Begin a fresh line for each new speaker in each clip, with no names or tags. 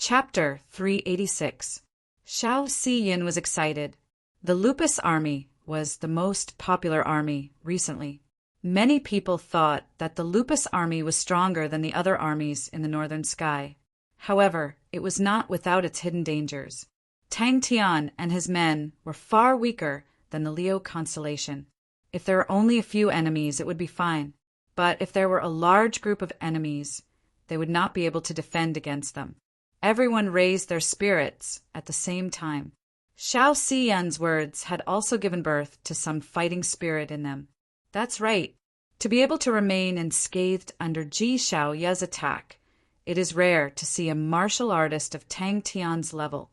Chapter 386. Xiao Ziyin was excited. The Lupus Army was the most popular army recently. Many people thought that the Lupus Army was stronger than the other armies in the northern sky. However, it was not without its hidden dangers. Tang Tian and his men were far weaker than the Leo constellation. If there were only a few enemies, it would be fine. But if there were a large group of enemies, they would not be able to defend against them. Everyone raised their spirits at the same time. Xiao Ziyin's words had also given birth to some fighting spirit in them. That's right. To be able to remain unscathed under Ji Xiaoya's attack, it is rare to see a martial artist of Tang Tian's level.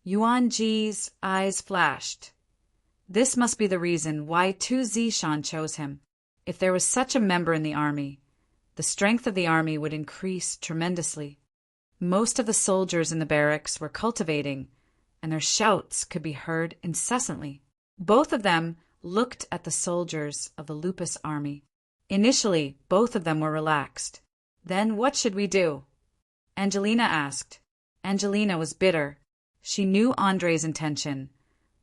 Yuan Ji's eyes flashed. This must be the reason why Tu Zishan chose him. If there was such a member in the army, the strength of the army would increase tremendously. Most of the soldiers in the barracks were cultivating, and their shouts could be heard incessantly. Both of them looked at the soldiers of the Lupus Army. Initially, both of them were relaxed. Then what should we do? Angelina asked. Angelina was bitter. She knew Andre's intention,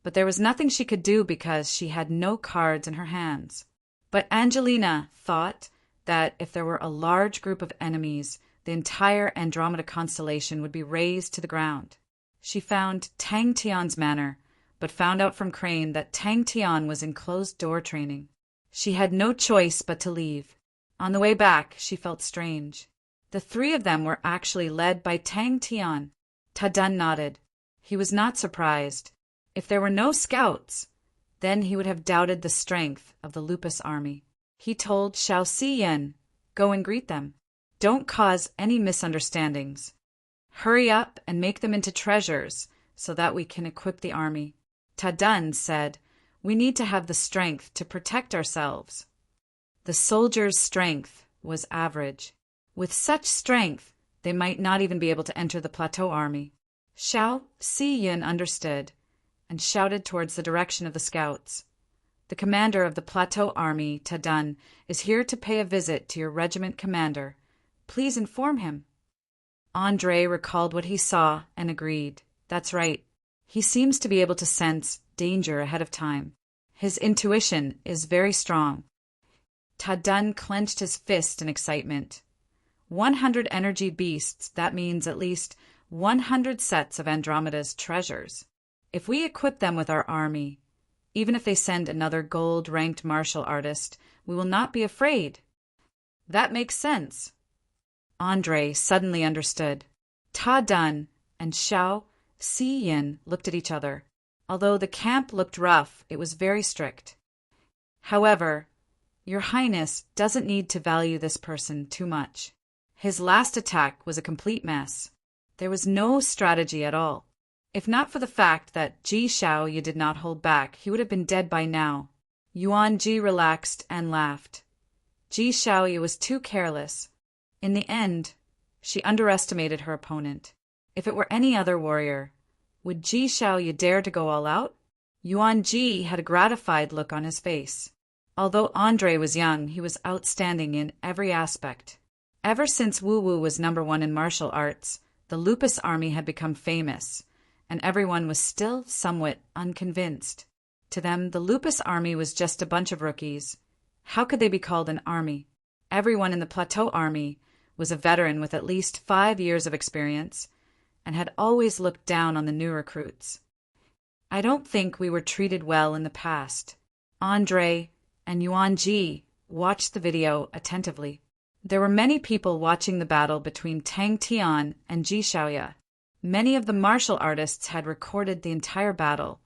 but there was nothing she could do because she had no cards in her hands. But Angelina thought that if there were a large group of enemies, the entire Andromeda constellation would be razed to the ground. She found Tang Tian's manor, but found out from Crane that Tang Tian was in closed-door training. She had no choice but to leave. On the way back, she felt strange. The three of them were actually led by Tang Tian. Ta Dun nodded. He was not surprised. If there were no scouts, then he would have doubted the strength of the Lupus Army. He told Xiao Ziyin, "Go and greet them. Don't cause any misunderstandings. Hurry up and make them into treasures so that we can equip the army." Ta Dun said, "We need to have the strength to protect ourselves." The soldiers' strength was average. With such strength, they might not even be able to enter the plateau army. Xiao Ziyin understood and shouted towards the direction of the scouts. "The commander of the plateau army, Ta Dun, is here to pay a visit to your regiment commander. Please inform him." Andre recalled what he saw and agreed. That's right. He seems to be able to sense danger ahead of time. His intuition is very strong. Ta Dun clenched his fist in excitement. 100 energy beasts, that means at least 100 sets of Andromeda's treasures. If we equip them with our army, even if they send another gold-ranked martial artist, we will not be afraid. That makes sense. Andre suddenly understood. Ta Dun and Xiao Ziyin looked at each other. Although the camp looked rough, it was very strict. "However, Your Highness doesn't need to value this person too much. His last attack was a complete mess. There was no strategy at all. If not for the fact that Ji Xiaoya did not hold back, he would have been dead by now." Yuan Ji relaxed and laughed. Ji Xiaoya was too careless. In the end, she underestimated her opponent. If it were any other warrior, would Ji Xiaoya dare to go all out? Yuan Ji had a gratified look on his face. Although Andre was young, he was outstanding in every aspect. Ever since Wu Wu was #1 in martial arts, the Lupus Army had become famous, and everyone was still somewhat unconvinced. To them, the Lupus Army was just a bunch of rookies. How could they be called an army? Everyone in the Plateau Army was a veteran with at least 5 years of experience, and had always looked down on the new recruits. I don't think we were treated well in the past. Andre and Yuan Ji watched the video attentively. There were many people watching the battle between Tang Tian and Ji Xiaoya. Many of the martial artists had recorded the entire battle,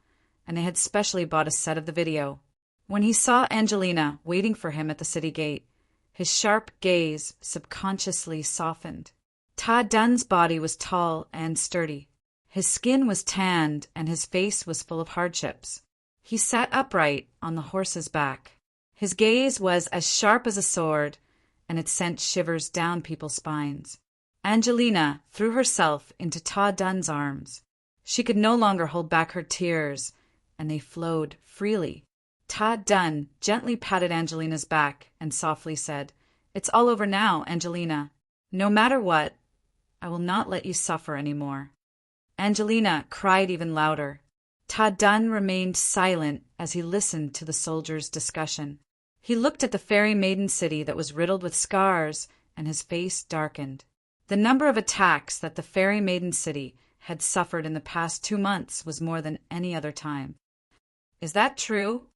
and they had specially bought a set of the video. When he saw Angelina waiting for him at the city gate, his sharp gaze subconsciously softened. Ta Dun's body was tall and sturdy. His skin was tanned and his face was full of hardships. He sat upright on the horse's back. His gaze was as sharp as a sword, and it sent shivers down people's spines. Angelina threw herself into Ta Dun's arms. She could no longer hold back her tears, and they flowed freely. Ta Dun gently patted Angelina's back and softly said, "It's all over now, Angelina. No matter what, I will not let you suffer any more." Angelina cried even louder. Ta Dun remained silent as he listened to the soldiers' discussion. He looked at the fairy maiden city that was riddled with scars, and his face darkened. The number of attacks that the fairy maiden city had suffered in the past 2 months was more than any other time. "Is that true?"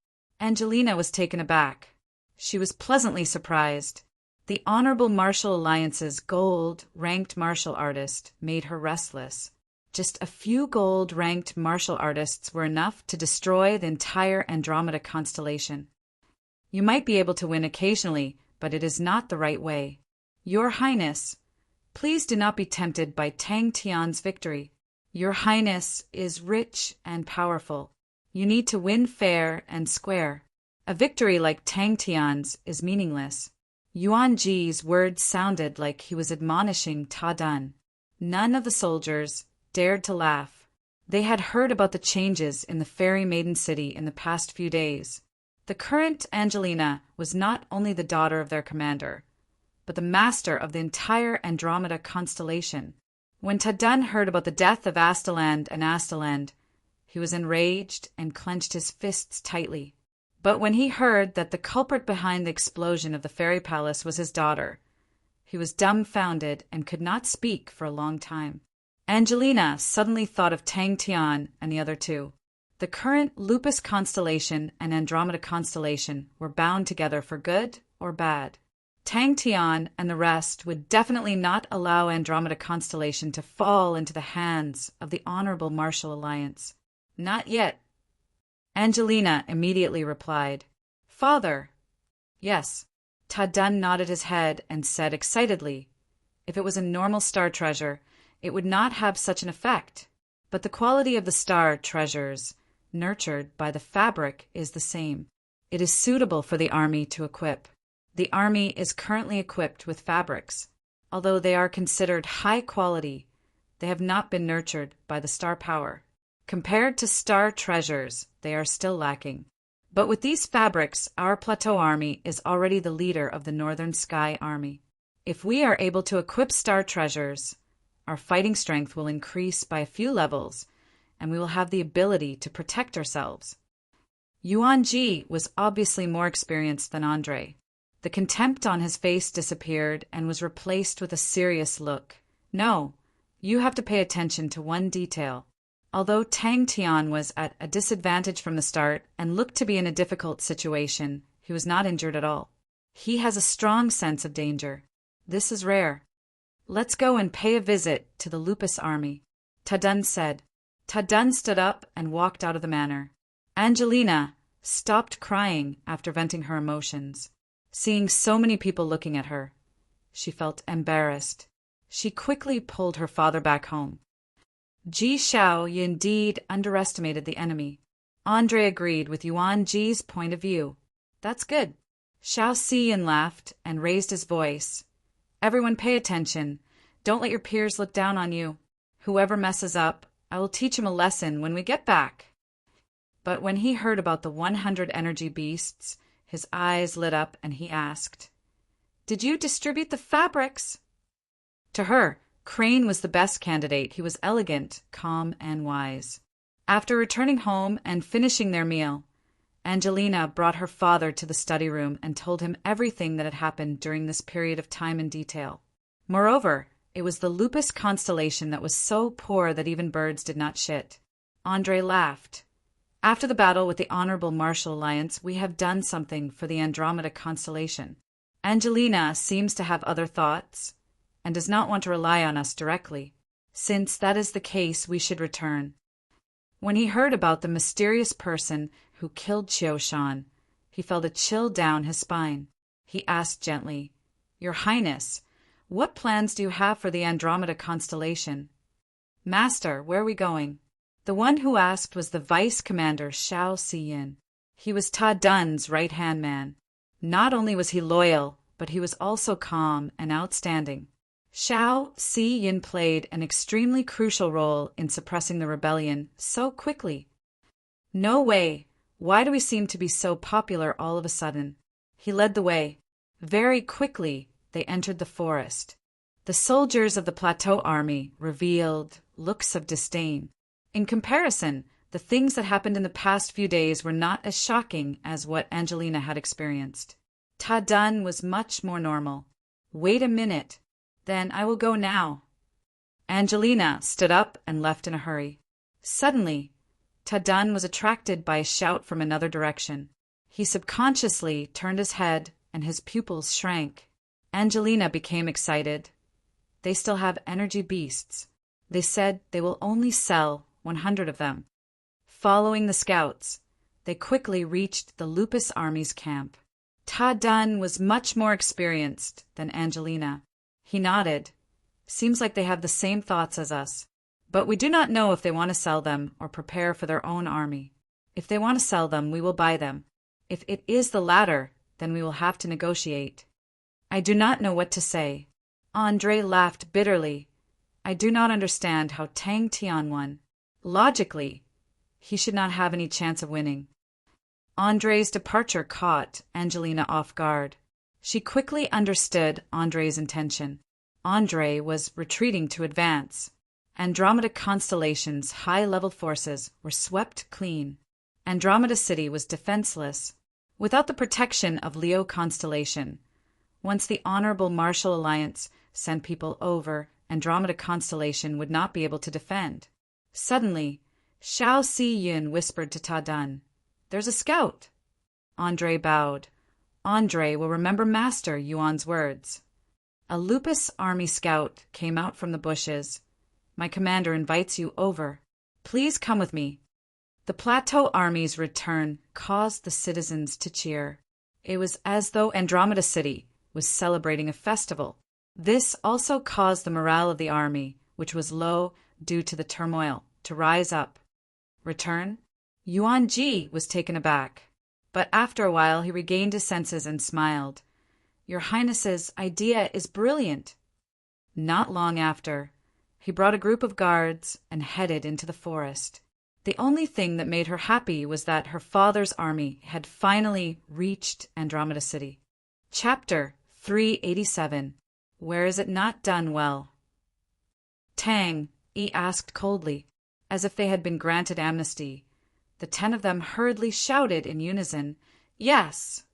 Angelina was taken aback. She was pleasantly surprised. The Honorable Martial Alliance's gold-ranked martial artist made her restless. Just a few gold-ranked martial artists were enough to destroy the entire Andromeda constellation. "You might be able to win occasionally, but it is not the right way. Your Highness, please do not be tempted by Tang Tian's victory. Your Highness is rich and powerful. You need to win fair and square. A victory like Tang Tian's is meaningless." Yuan Ji's words sounded like he was admonishing Ta Dun. None of the soldiers dared to laugh. They had heard about the changes in the fairy maiden city in the past few days. The current Angelina was not only the daughter of their commander, but the master of the entire Andromeda constellation. When Ta Dun heard about the death of Astaland and Astaland, he was enraged and clenched his fists tightly. But when he heard that the culprit behind the explosion of the fairy palace was his daughter, he was dumbfounded and could not speak for a long time. Angelina suddenly thought of Tang Tian and the other two. The current Lupus constellation and Andromeda constellation were bound together for good or bad. Tang Tian and the rest would definitely not allow Andromeda constellation to fall into the hands of the Honorable Martial Alliance. "Not yet." Angelina immediately replied, "Father." "Yes." Ta Dun nodded his head and said excitedly, "If it was a normal star treasure, it would not have such an effect. But the quality of the star treasures nurtured by the fabric is the same. It is suitable for the army to equip. The army is currently equipped with fabrics. Although they are considered high quality, they have not been nurtured by the star power. Compared to star treasures, they are still lacking. But with these fabrics, our plateau army is already the leader of the Northern Sky Army. If we are able to equip star treasures, our fighting strength will increase by a few levels, and we will have the ability to protect ourselves." Yuan Ji was obviously more experienced than Andre. The contempt on his face disappeared and was replaced with a serious look. "No, you have to pay attention to one detail. Although Tang Tian was at a disadvantage from the start and looked to be in a difficult situation, he was not injured at all. He has a strong sense of danger. This is rare. Let's go and pay a visit to the Lupus army," Ta Dun said. Ta Dun stood up and walked out of the manor. Angelina stopped crying after venting her emotions. Seeing so many people looking at her, she felt embarrassed. She quickly pulled her father back home. Ji Shao indeed underestimated the enemy. Andre agreed with Yuan Ji's point of view. "That's good." Shao Xiyan laughed and raised his voice. "Everyone pay attention. Don't let your peers look down on you. Whoever messes up, I will teach him a lesson when we get back." But when he heard about the 100 energy beasts, his eyes lit up and he asked, "Did you distribute the fabrics?" To her, Crane was the best candidate. He was elegant, calm, and wise. After returning home and finishing their meal, Angelina brought her father to the study room and told him everything that had happened during this period of time in detail. Moreover, it was the Lupus constellation that was so poor that even birds did not shit. Andre laughed. "After the battle with the Honorable Martial Alliance, we have done something for the Andromeda constellation. Angelina seems to have other thoughts and does not want to rely on us directly. Since that is the case, we should return." When he heard about the mysterious person who killed Qiu Shan, he felt a chill down his spine. He asked gently, "Your Highness, what plans do you have for the Andromeda constellation?" "Master, where are we going?" The one who asked was the Vice Commander Shao Xiyan. He was Ta Dun's right-hand man. Not only was he loyal, but he was also calm and outstanding. Shao Xiyan played an extremely crucial role in suppressing the rebellion so quickly. "No way. Why do we seem to be so popular all of a sudden?" He led the way. Very quickly, they entered the forest. The soldiers of the Plateau Army revealed looks of disdain. In comparison, the things that happened in the past few days were not as shocking as what Angelina had experienced. Ta Dun was much more normal. "Wait a minute. Then I will go now." Angelina stood up and left in a hurry. Suddenly, Ta Dun was attracted by a shout from another direction. He subconsciously turned his head and his pupils shrank. Angelina became excited. They still have energy beasts. They said they will only sell 100 of them. Following the scouts, they quickly reached the Lupus Army's camp. Ta Dun was much more experienced than Angelina. He nodded. "Seems like they have the same thoughts as us. But we do not know if they want to sell them or prepare for their own army. If they want to sell them, we will buy them. If it is the latter, then we will have to negotiate." "I do not know what to say." Andre laughed bitterly. "I do not understand how Tang Tian won. Logically, he should not have any chance of winning." Andre's departure caught Angelina off guard. She quickly understood Andre's intention. Andre was retreating to advance. Andromeda Constellation's high-level forces were swept clean. Andromeda City was defenseless. Without the protection of Leo Constellation, once the Honorable Martial Alliance sent people over, Andromeda Constellation would not be able to defend. Suddenly, Shao Si Yun whispered to Ta Dun, "There's a scout." Andre bowed. Andre will remember Master Yuan's words. A Lupus Army scout came out from the bushes. "My commander invites you over. Please come with me." The Plateau Army's return caused the citizens to cheer. It was as though Andromeda City was celebrating a festival. This also caused the morale of the army, which was low due to the turmoil, to rise up. Return? Yuan Ji was taken aback, but after a while he regained his senses and smiled. "Your Highness's idea is brilliant." Not long after, he brought a group of guards and headed into the forest. The only thing that made her happy was that her father's army had finally reached Andromeda City. Chapter 387. Where is it not done well? "Tang," he asked coldly, as if they had been granted amnesty. The 10 of them hurriedly shouted in unison, "Yes!"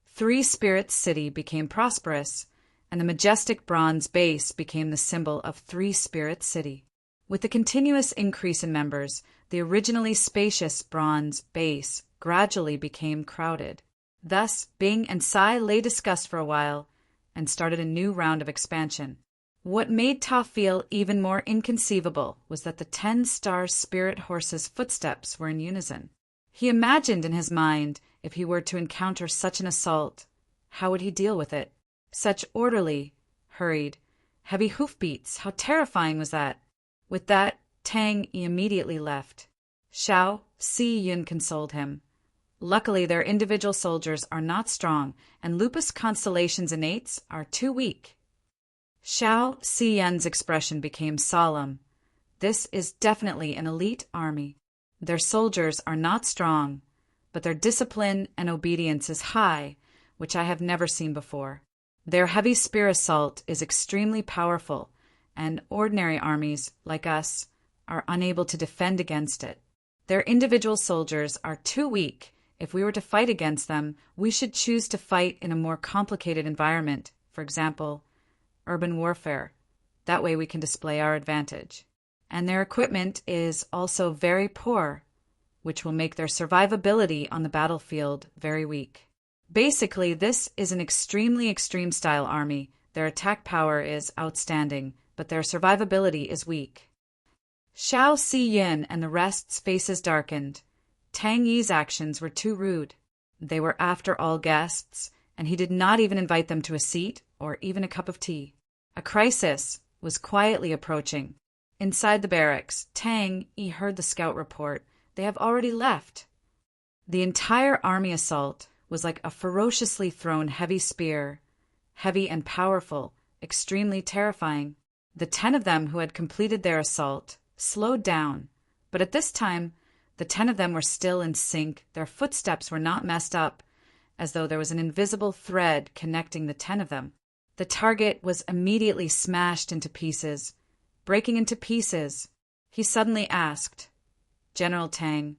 Three Spirits City became prosperous, and the majestic bronze base became the symbol of Three Spirits City. With the continuous increase in members, the originally spacious bronze base gradually became crowded. Thus, Bing and Sai lay discussed for a while and started a new round of expansion. What made Ta feel even more inconceivable was that the 10-star spirit horse's footsteps were in unison. He imagined in his mind if he were to encounter such an assault, how would he deal with it? Such orderly, hurried, heavy hoofbeats, how terrifying was that? With that, Tang immediately left. Shao Si Yun consoled him. Luckily, their individual soldiers are not strong, and Lupus Constellation's innates are too weak. Shao Si Yun's expression became solemn. This is definitely an elite army. Their soldiers are not strong, but their discipline and obedience is high, which I have never seen before. Their heavy spear assault is extremely powerful, and ordinary armies, like us, are unable to defend against it. Their individual soldiers are too weak. If we were to fight against them, we should choose to fight in a more complicated environment, for example, urban warfare. That way we can display our advantage. And their equipment is also very poor, which will make their survivability on the battlefield very weak. Basically, this is an extremely extreme-style army. Their attack power is outstanding, but their survivability is weak. Shao Si Yin and the rest's faces darkened. Tang Yi's actions were too rude. They were after all guests, and he did not even invite them to a seat or even a cup of tea. A crisis was quietly approaching. Inside the barracks, Tang Yi heard the scout report. They have already left. The entire army assault was like a ferociously thrown heavy spear, heavy and powerful, extremely terrifying. The 10 of them who had completed their assault slowed down, but at this time, the 10 of them were still in sync. Their footsteps were not messed up, as though there was an invisible thread connecting the 10 of them. The target was immediately smashed into pieces. Breaking into pieces, he suddenly asked, "General Tang,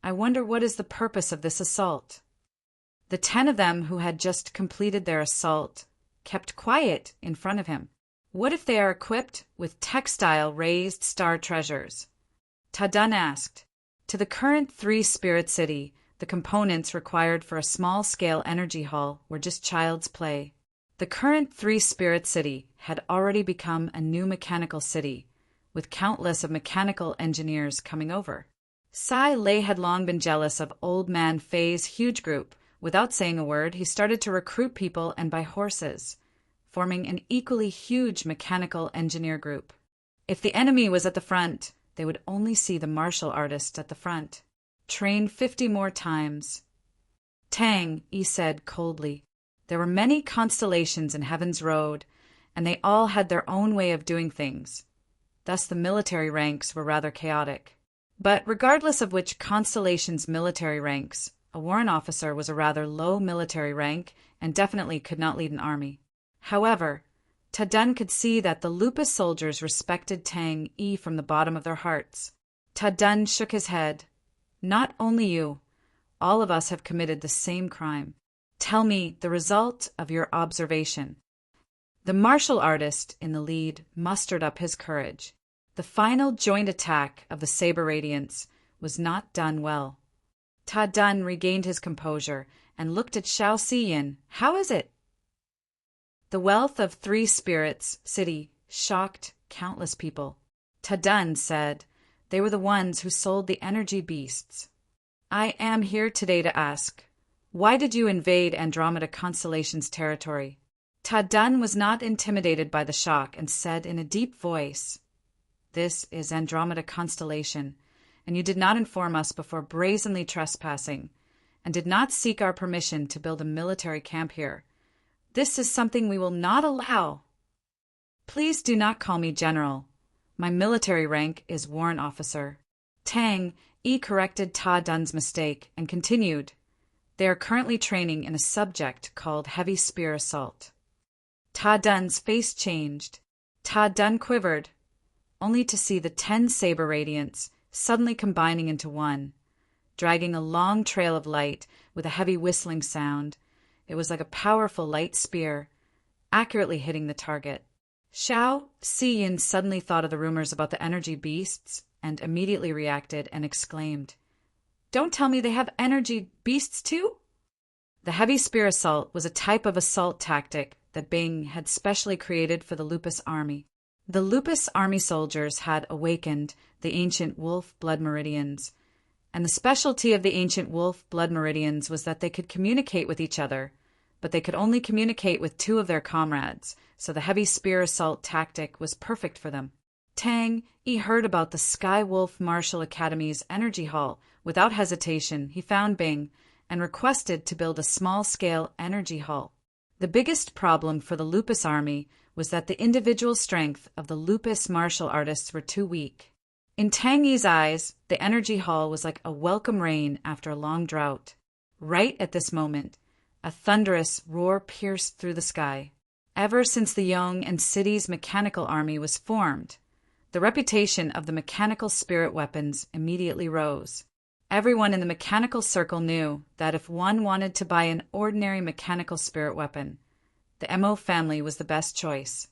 I wonder what is the purpose of this assault?" The 10 of them who had just completed their assault kept quiet in front of him. "What if they are equipped with textile raised star treasures?" Ta Dun asked. To the current 3-spirit city, the components required for a small-scale energy hall were just child's play. The current 3-spirit city had already become a new mechanical city, with countless of mechanical engineers coming over. Sai Lei had long been jealous of Old Man Fei's huge group. Without saying a word, he started to recruit people and buy horses, forming an equally huge mechanical engineer group. If the enemy was at the front, they would only see the martial artists at the front. "Train 50 more times." "Tang," Yi said coldly. There were many constellations in Heaven's Road, and they all had their own way of doing things. Thus the military ranks were rather chaotic. But regardless of which constellation's military ranks, a warrant officer was a rather low military rank and definitely could not lead an army. However, Ta Dun could see that the Lupus soldiers respected Tang Yi from the bottom of their hearts. Ta Dun shook his head. "Not only you. All of us have committed the same crime. Tell me the result of your observation." The martial artist in the lead mustered up his courage. The final joint attack of the Saber Radiance was not done well. Ta Dun regained his composure and looked at Xiao Ziyin. "How is it?" The wealth of 3 spirits city shocked countless people. Ta Dun said they were the ones who sold the energy beasts. "I am here today to ask, why did you invade Andromeda Constellation's territory?" Ta Dun was not intimidated by the shock and said in a deep voice, "This is Andromeda Constellation, and you did not inform us before brazenly trespassing, and did not seek our permission to build a military camp here. This is something we will not allow." "Please do not call me General. My military rank is Warrant Officer." Tang Yi corrected Ta Dun's mistake and continued, "They are currently training in a subject called Heavy Spear Assault." Ta Dun's face changed. Ta Dun quivered, only to see the 10 Saber Radiants suddenly combining into one, dragging a long trail of light with a heavy whistling sound. It was like a powerful light spear, accurately hitting the target. Xiao Ziyin suddenly thought of the rumors about the energy beasts and immediately reacted and exclaimed, "Don't tell me they have energy beasts too?" The heavy spear assault was a type of assault tactic that Bing had specially created for the Lupus army. The Lupus army soldiers had awakened the ancient wolf blood meridians, and the specialty of the ancient wolf blood meridians was that they could communicate with each other, but they could only communicate with 2 of their comrades, so the heavy spear assault tactic was perfect for them. Tang Yi heard about the Sky Wolf Martial Academy's energy hall. Without hesitation, he found Bing and requested to build a small-scale energy hall. The biggest problem for the Lupus army was that the individual strength of the Lupus martial artists were too weak. In Tang Yi's eyes, the energy hall was like a welcome rain after a long drought. Right at this moment, a thunderous roar pierced through the sky. Ever since the Yong and City's mechanical army was formed, the reputation of the mechanical spirit weapons immediately rose. Everyone in the mechanical circle knew that if one wanted to buy an ordinary mechanical spirit weapon, the Mo family was the best choice.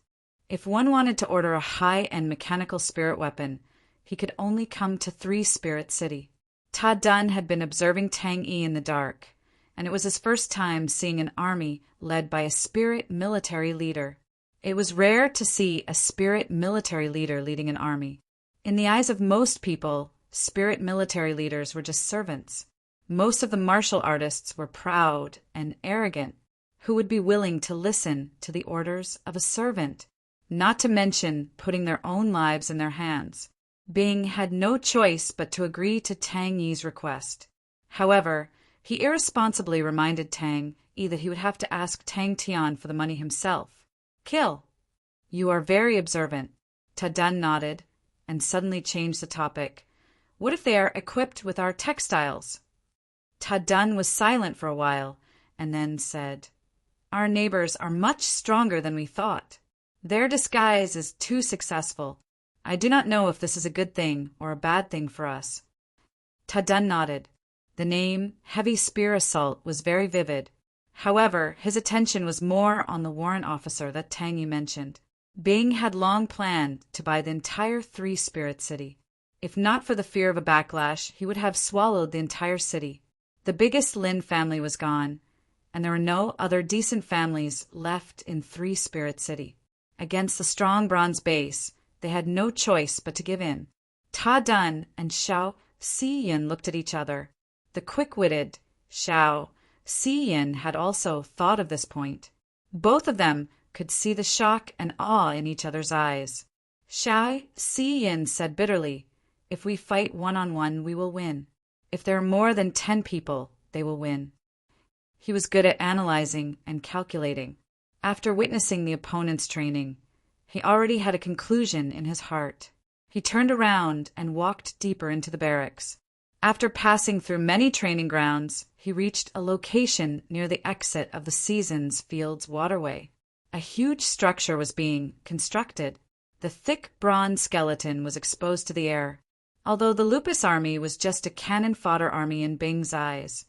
If one wanted to order a high-end mechanical spirit weapon, he could only come to 3-Spirit City. Ta Dun had been observing Tang Yi in the dark, and it was his first time seeing an army led by a spirit military leader. It was rare to see a spirit military leader leading an army. In the eyes of most people, spirit military leaders were just servants. Most of the martial artists were proud and arrogant. Who would be willing to listen to the orders of a servant, not to mention putting their own lives in their hands? Bing had no choice but to agree to Tang Yi's request. However, he irresponsibly reminded Tang Yi that he would have to ask Tang Tian for the money himself. "Kill." "You are very observant." Ta Dun nodded and suddenly changed the topic. "What if they are equipped with our textiles?" Ta Dun was silent for a while and then said, our neighbors are much stronger than we thought. Their disguise is too successful. I do not know if this is a good thing or a bad thing for us." Ta Dun nodded. The name Heavy Spear Assault was very vivid. However, his attention was more on the warrant officer that Tang Yi mentioned. Bing had long planned to buy the entire Three-Spirit City. If not for the fear of a backlash, he would have swallowed the entire city. The biggest Lin family was gone, and there were no other decent families left in Three-Spirit City. Against the strong bronze base, they had no choice but to give in. Ta Dun and Xiao Siyin looked at each other. The quick-witted Xiao Siyin had also thought of this point. Both of them could see the shock and awe in each other's eyes. Xiao Siyin said bitterly, "If we fight one-on-one, we will win. If there are more than 10 people, they will win." He was good at analyzing and calculating. After witnessing the opponent's training, he already had a conclusion in his heart. He turned around and walked deeper into the barracks. After passing through many training grounds, he reached a location near the exit of the Seasons Fields waterway. A huge structure was being constructed. The thick bronze skeleton was exposed to the air. Although the Lupus army was just a cannon fodder army in Bing's eyes,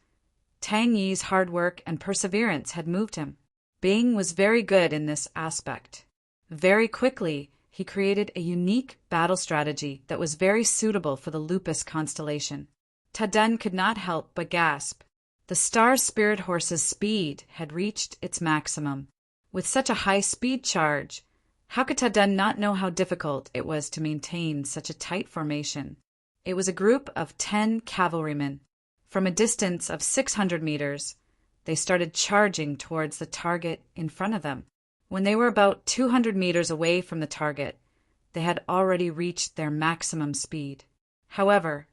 Tang Yi's hard work and perseverance had moved him. Bing was very good in this aspect. Very quickly, he created a unique battle strategy that was very suitable for the Lupus constellation. Ta Dun could not help but gasp. The Star Spirit Horse's speed had reached its maximum. With such a high speed charge, how could Ta Dun not know how difficult it was to maintain such a tight formation? It was a group of 10 cavalrymen. From a distance of 600 meters, they started charging towards the target in front of them. When they were about 200 meters away from the target, they had already reached their maximum speed. However,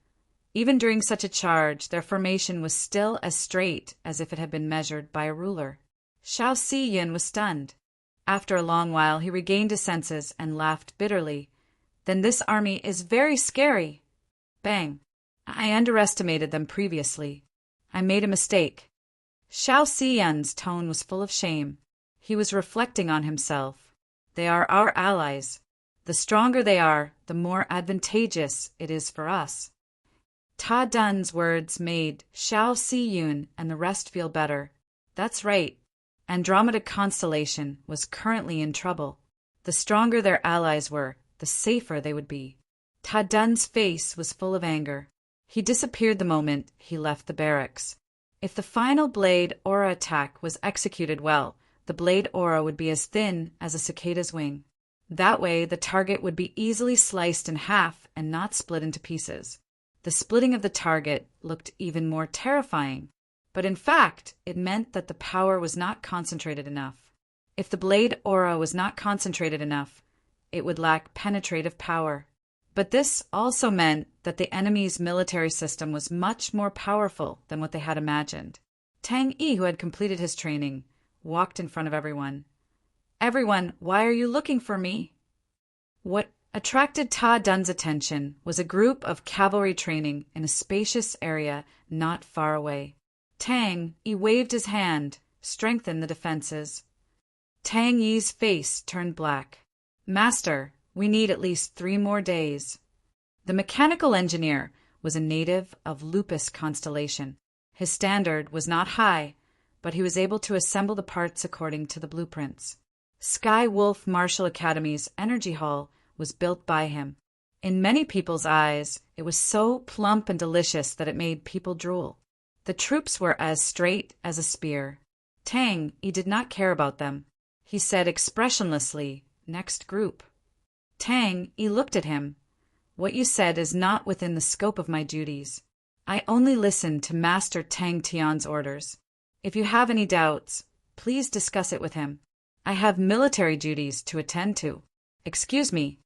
even during such a charge, their formation was still as straight as if it had been measured by a ruler. Xiao Siyin was stunned. After a long while, he regained his senses and laughed bitterly. "Then this army is very scary." Bang! "I underestimated them previously. I made a mistake." Xiao Siyin's tone was full of shame. He was reflecting on himself. They are our allies. The stronger they are, the more advantageous it is for us. Ta Dun's words made Xiao Siyin and the rest feel better. That's right. Andromeda Constellation was currently in trouble. The stronger their allies were, the safer they would be. Ta Dun's face was full of anger. He disappeared the moment he left the barracks. If the final blade aura attack was executed well, the blade aura would be as thin as a cicada's wing. That way, the target would be easily sliced in half and not split into pieces. The splitting of the target looked even more terrifying, but in fact, it meant that the power was not concentrated enough. If the blade aura was not concentrated enough, it would lack penetrative power. But this also meant that the enemy's military system was much more powerful than what they had imagined. Tang Yi, who had completed his training, walked in front of everyone. "Everyone, why are you looking for me?" What attracted Ta Dun's attention was a group of cavalry training in a spacious area not far away. Tang Yi waved his hand, strengthened the defenses. Tang Yi's face turned black. "Master, we need at least 3 more days." The mechanical engineer was a native of Lupus Constellation. His standard was not high, but he was able to assemble the parts according to the blueprints. Sky Wolf Martial Academy's Energy Hall was built by him. In many people's eyes, it was so plump and delicious that it made people drool. The troops were as straight as a spear. Tang Yi did not care about them. He said expressionlessly, "Next group." Tang Yi looked at him. "What you said is not within the scope of my duties. I only listened to Master Tang Tian's orders. If you have any doubts, please discuss it with him. I have military duties to attend to." "Excuse me."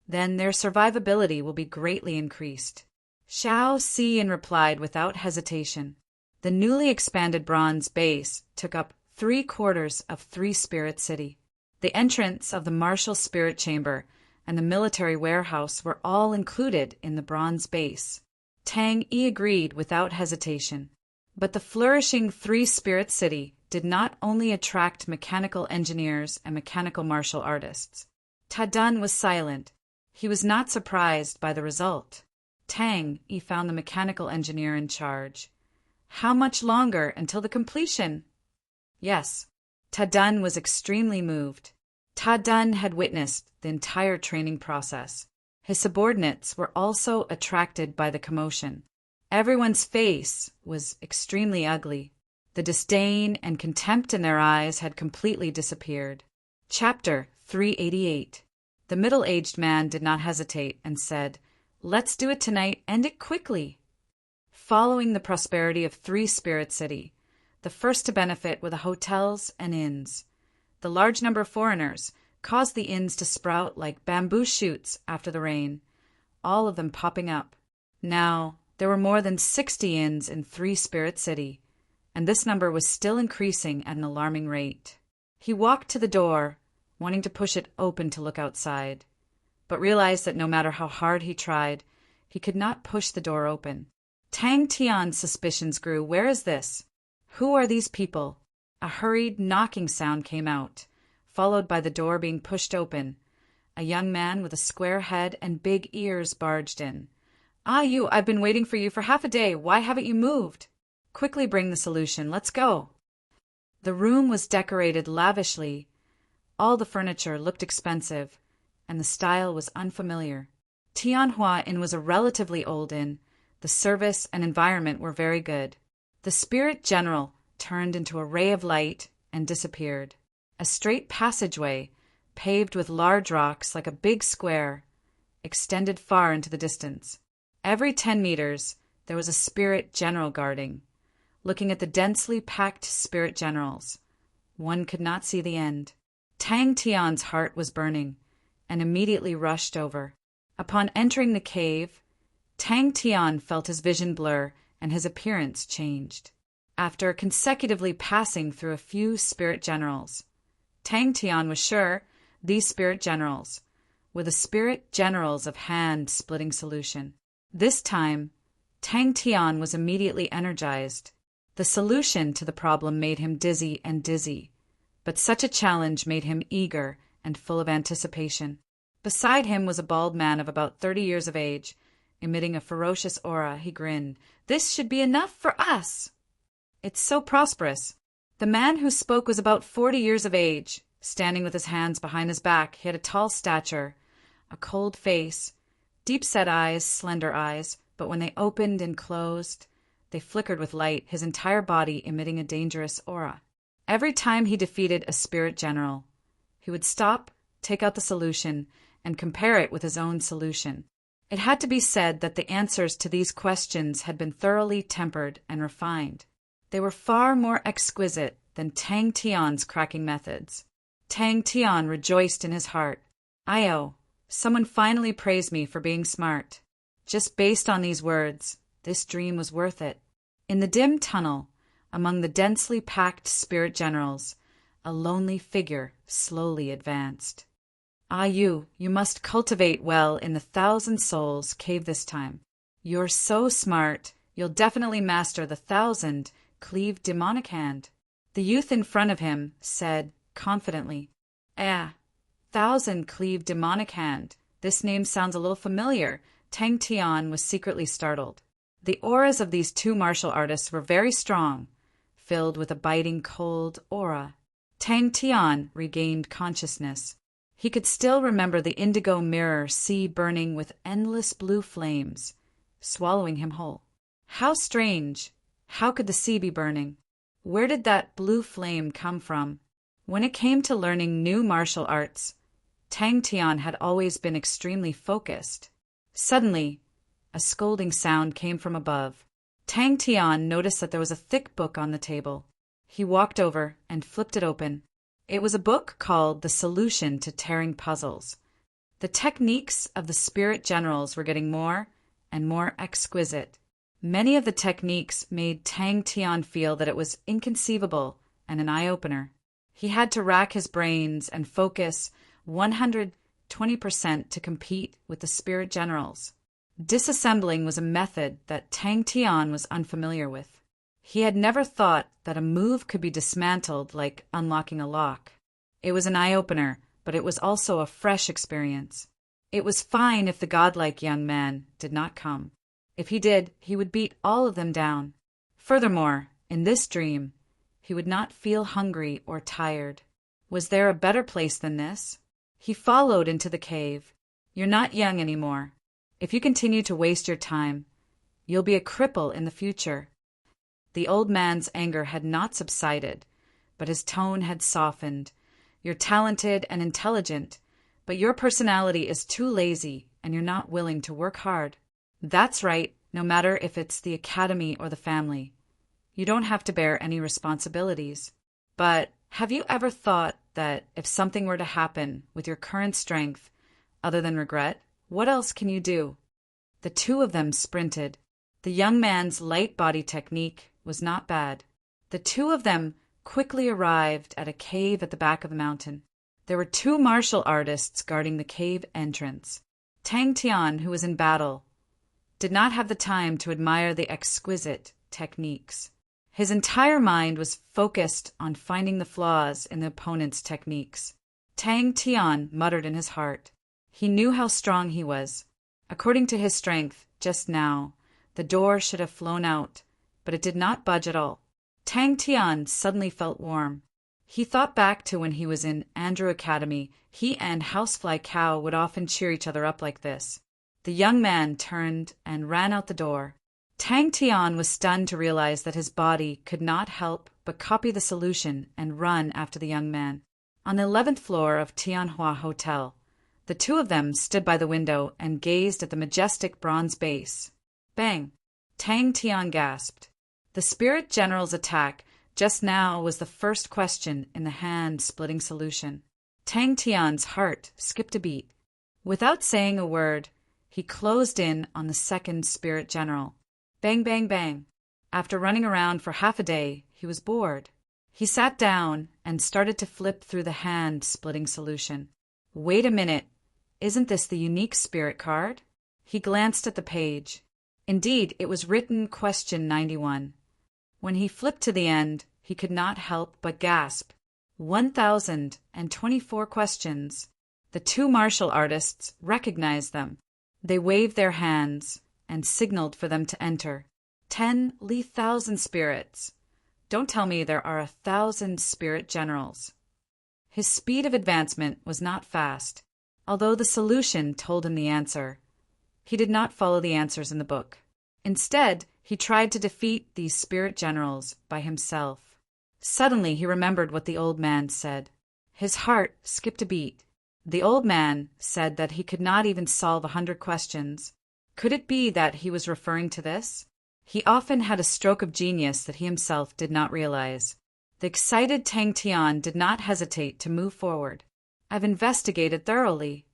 "Then their survivability will be greatly increased." Xiao Siyin replied without hesitation. The newly expanded bronze base took up 3/4 of Three-Spirit City. The entrance of the martial spirit chamber and the military warehouse were all included in the bronze base. Tang Yi agreed without hesitation. But the flourishing three-spirit city did not only attract mechanical engineers and mechanical martial artists. Ta Dun was silent. He was not surprised by the result. Tang Yi found the mechanical engineer in charge. How much longer until the completion? Yes, Ta Dun was extremely moved. Ta Dun had witnessed the entire training process. His subordinates were also attracted by the commotion. Everyone's face was extremely ugly. The disdain and contempt in their eyes had completely disappeared. Chapter 388. The middle-aged man did not hesitate and said, "Let's do it tonight, end it quickly." Following the prosperity of Three-Spirit City, the first to benefit were the hotels and inns. The large number of foreigners caused the inns to sprout like bamboo shoots after the rain, all of them popping up. Now, there were more than 60 inns in Three-Spirit City, and this number was still increasing at an alarming rate. He walked to the door, wanting to push it open to look outside, but realized that no matter how hard he tried, he could not push the door open. Tang Tian's suspicions grew. Where is this? Who are these people? A hurried knocking sound came out, followed by the door being pushed open. A young man with a square head and big ears barged in. "Ah, you, I've been waiting for you for half a day. Why haven't you moved? Quickly bring the solution. Let's go." The room was decorated lavishly. All the furniture looked expensive, and the style was unfamiliar. Tianhua Inn was a relatively old inn. The service and environment were very good. The spirit general turned into a ray of light and disappeared. A straight passageway, paved with large rocks like a big square, extended far into the distance. Every 10 meters, there was a spirit general guarding, looking at the densely packed spirit generals. One could not see the end. Tang Tian's heart was burning, and immediately rushed over. Upon entering the cave, Tang Tian felt his vision blur and his appearance changed. After consecutively passing through a few spirit generals, Tang Tian was sure these spirit generals were the spirit generals of hand-splitting solution. This time, Tang Tian was immediately energized. The solution to the problem made him dizzy, but such a challenge made him eager and full of anticipation. Beside him was a bald man of about 30 years of age. Emitting a ferocious aura, he grinned. "This should be enough for us." "It's so prosperous." The man who spoke was about 40 years of age. Standing with his hands behind his back, he had a tall stature, a cold face, deep-set eyes, slender eyes, but when they opened and closed, they flickered with light, his entire body emitting a dangerous aura. Every time he defeated a spirit general, he would stop, take out the solution, and compare it with his own solution. It had to be said that the answers to these questions had been thoroughly tempered and refined. They were far more exquisite than Tang Tian's cracking methods. Tang Tian rejoiced in his heart. "Io, someone finally praised me for being smart." Just based on these words, this dream was worth it. In the dim tunnel, among the densely packed spirit generals, a lonely figure slowly advanced. "Ah, you must cultivate well in the 1,000 Souls cave this time. You're so smart, you'll definitely master the 1,000 cleaved demonic hand." The youth in front of him said confidently, 1,000 cleaved demonic hand. This name sounds a little familiar." Tang Tian was secretly startled. The auras of these two martial artists were very strong, filled with a biting cold aura. Tang Tian regained consciousness. He could still remember the indigo mirror sea burning with endless blue flames, swallowing him whole. How strange! How could the sea be burning? Where did that blue flame come from? When it came to learning new martial arts, Tang Tian had always been extremely focused. Suddenly, a scolding sound came from above. Tang Tian noticed that there was a thick book on the table. He walked over and flipped it open. It was a book called The Solution to Tearing Puzzles. The techniques of the spirit generals were getting more and more exquisite. Many of the techniques made Tang Tian feel that it was inconceivable and an eye-opener. He had to rack his brains and focus 120% to compete with the spirit generals. Disassembling was a method that Tang Tian was unfamiliar with. He had never thought that a move could be dismantled like unlocking a lock. It was an eye-opener, but it was also a fresh experience. It was fine if the godlike young man did not come. If he did, he would beat all of them down. Furthermore, in this dream, he would not feel hungry or tired. Was there a better place than this? He followed into the cave. You're not young anymore. If you continue to waste your time, you'll be a cripple in the future. The old man's anger had not subsided, but his tone had softened. You're talented and intelligent, but your personality is too lazy and you're not willing to work hard. That's right, no matter if it's the academy or the family. You don't have to bear any responsibilities. But have you ever thought that if something were to happen with your current strength, other than regret, what else can you do? The two of them sprinted. The young man's light body technique was not bad. The two of them quickly arrived at a cave at the back of the mountain. There were two martial artists guarding the cave entrance. Tang Tian, who was in battle, did not have the time to admire the exquisite techniques. His entire mind was focused on finding the flaws in the opponent's techniques. Tang Tian muttered in his heart. He knew how strong he was. According to his strength, just now, the door should have flown out, but it did not budge at all. Tang Tian suddenly felt warm. He thought back to when he was in Andrew Academy. He and Housefly Cow would often cheer each other up like this. The young man turned and ran out the door. Tang Tian was stunned to realize that his body could not help but copy the solution and run after the young man. On the 11th floor of Tianhua Hotel, the two of them stood by the window and gazed at the majestic bronze base. Bang! Tang Tian gasped. The Spirit General's attack just now was the first question in the hand-splitting solution. Tang Tian's heart skipped a beat. Without saying a word, he closed in on the second Spirit General. Bang, bang, bang. After running around for half a day, he was bored. He sat down and started to flip through the hand-splitting solution. Wait a minute. Isn't this the unique spirit card? He glanced at the page. Indeed, it was written question 91. When he flipped to the end, he could not help but gasp. 1,024 questions. The two martial artists recognized them. They waved their hands and signaled for them to enter. 10,000 spirits. Don't tell me there are 1,000 spirit generals. His speed of advancement was not fast, although the solution told him the answer. He did not follow the answers in the book. Instead, he tried to defeat these spirit generals by himself. Suddenly, he remembered what the old man said. His heart skipped a beat. The old man said that he could not even solve 100 questions. Could it be that he was referring to this? He often had a stroke of genius that he himself did not realize. The excited Tang Tian did not hesitate to move forward. I've investigated thoroughly.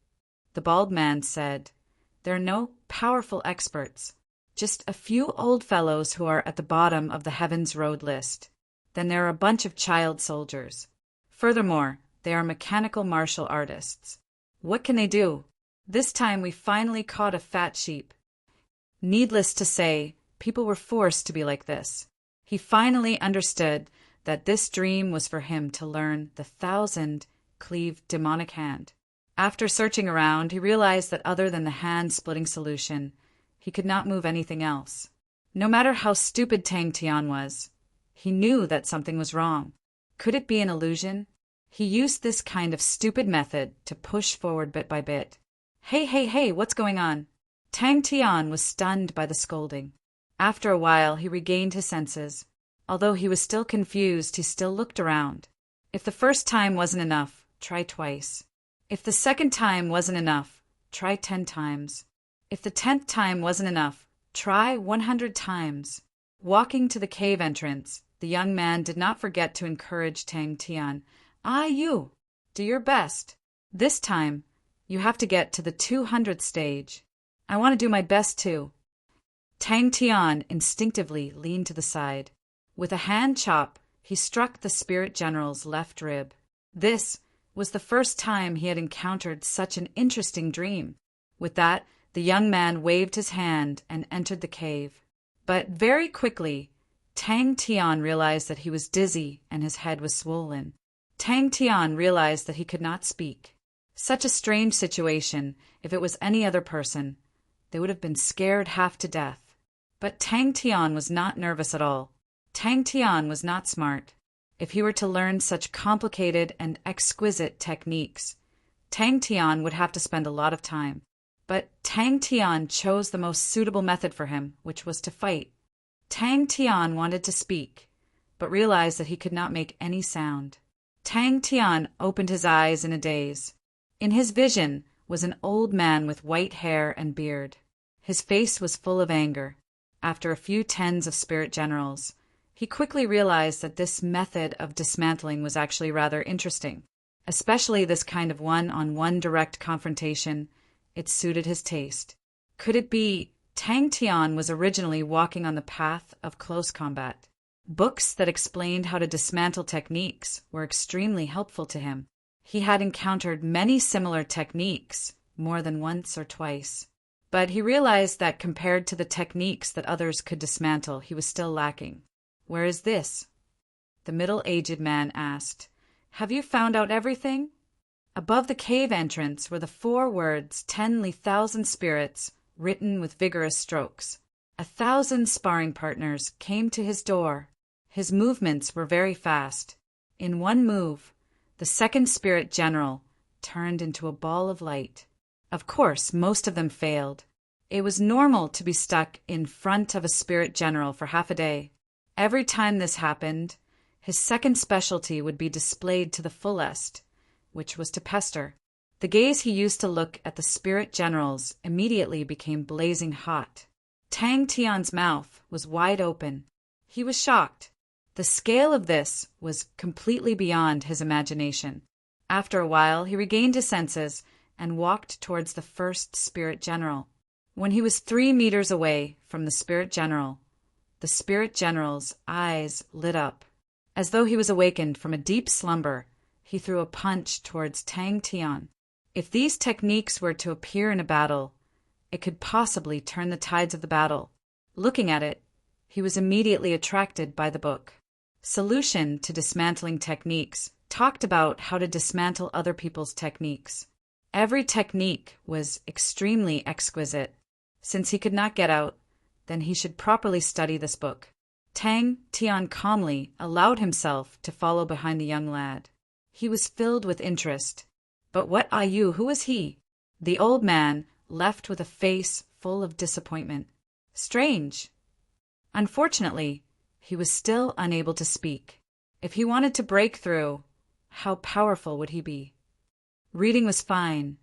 The bald man said, there are no powerful experts. Just a few old fellows who are at the bottom of the Heaven's Road list. Then there are a bunch of child soldiers. Furthermore, they are mechanical martial artists. What can they do? This time we finally caught a fat sheep. Needless to say, people were forced to be like this. He finally understood that this dream was for him to learn the 1,000-cleave demonic hand. After searching around, he realized that other than the hand-splitting solution, he could not move anything else. No matter how stupid Tang Tian was, he knew that something was wrong. Could it be an illusion? He used this kind of stupid method to push forward bit by bit. Hey, what's going on? Tang Tian was stunned by the scolding. After a while, he regained his senses. Although he was still confused, he still looked around. If the first time wasn't enough, try twice. If the second time wasn't enough, try 10 times. If the 10th time wasn't enough, try 100 times. Walking to the cave entrance, the young man did not forget to encourage Tang Tian. You, do your best. This time, you have to get to the 200th stage. I want to do my best too. Tang Tian instinctively leaned to the side. With a hand chop, he struck the spirit general's left rib. This was the first time he had encountered such an interesting dream. With that, the young man waved his hand and entered the cave. But very quickly, Tang Tian realized that he was dizzy and his head was swollen. Tang Tian realized that he could not speak. Such a strange situation. If it was any other person, they would have been scared half to death. But Tang Tian was not nervous at all. Tang Tian was not smart. If he were to learn such complicated and exquisite techniques, Tang Tian would have to spend a lot of time. But Tang Tian chose the most suitable method for him, which was to fight. Tang Tian wanted to speak, but realized that he could not make any sound. Tang Tian opened his eyes in a daze. In his vision was an old man with white hair and beard. His face was full of anger. After a few tens of spirit generals, he quickly realized that this method of dismantling was actually rather interesting, especially this kind of one-on-one direct confrontation. It suited his taste. Could it be Tang Tian was originally walking on the path of close combat? Books that explained how to dismantle techniques were extremely helpful to him. He had encountered many similar techniques, more than once or twice. But he realized that compared to the techniques that others could dismantle, he was still lacking. "Where is this?" the middle-aged man asked. "Have you found out everything?" Above the cave entrance were the 4 words 10,000 spirits written with vigorous strokes. 1,000 sparring partners came to his door. His movements were very fast. In one move, the second spirit general turned into a ball of light. Of course, most of them failed. It was normal to be stuck in front of a spirit general for half a day. Every time this happened, his second specialty would be displayed to the fullest, which was to pester. The gaze he used to look at the spirit generals immediately became blazing hot. Tang Tian's mouth was wide open. He was shocked. The scale of this was completely beyond his imagination. After a while, he regained his senses and walked towards the first spirit general. When he was 3 meters away from the spirit general's eyes lit up. As though he was awakened from a deep slumber, he threw a punch towards Tang Tian. If these techniques were to appear in a battle, it could possibly turn the tides of the battle. Looking at it, he was immediately attracted by the book. Solution to Dismantling Techniques talked about how to dismantle other people's techniques. Every technique was extremely exquisite. Since he could not get out, then he should properly study this book. Tang Tian calmly allowed himself to follow behind the young lad. He was filled with interest. But what are you? Who is he? The old man left with a face full of disappointment. Strange. Unfortunately, he was still unable to speak. If he wanted to break through, how powerful would he be? Reading was fine,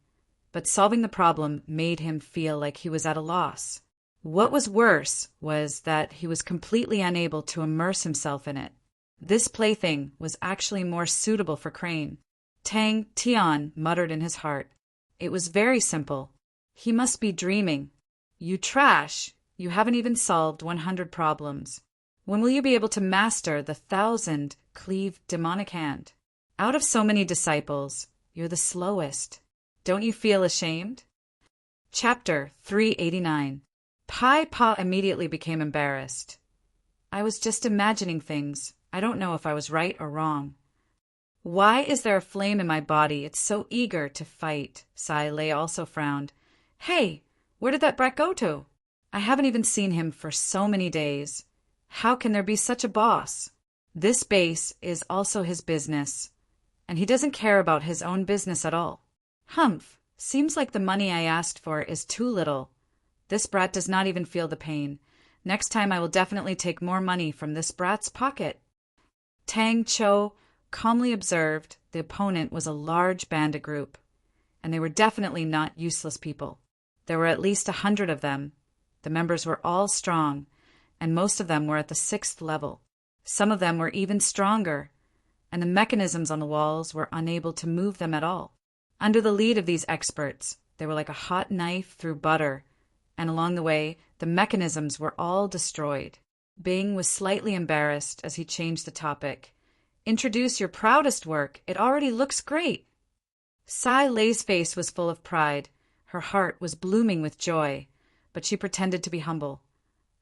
but solving the problem made him feel like he was at a loss. What was worse was that he was completely unable to immerse himself in it. This plaything was actually more suitable for Crane. Tang Tian muttered in his heart. It was very simple. He must be dreaming. You trash! You haven't even solved 100 problems. When will you be able to master the 1,000-cleaved demonic hand? Out of so many disciples, you're the slowest. Don't you feel ashamed? Chapter 389. Pai Pa immediately became embarrassed. I was just imagining things. I don't know if I was right or wrong. Why is there a flame in my body? It's so eager to fight. Sai Lei also frowned. Hey, where did that brat go to? I haven't even seen him for so many days. How can there be such a boss? This base is also his business, and he doesn't care about his own business at all. Humph, seems like the money I asked for is too little. This brat does not even feel the pain. Next time I will definitely take more money from this brat's pocket. Tang Cho calmly observed the opponent was a large bandit group, and they were definitely not useless people. There were at least 100 of them. The members were all strong, and most of them were at the 6th level. Some of them were even stronger, and the mechanisms on the walls were unable to move them at all. Under the lead of these experts, they were like a hot knife through butter, and along the way, the mechanisms were all destroyed. Bing was slightly embarrassed as he changed the topic. Introduce your proudest work. It already looks great. Sai Lei's face was full of pride. Her heart was blooming with joy, but she pretended to be humble.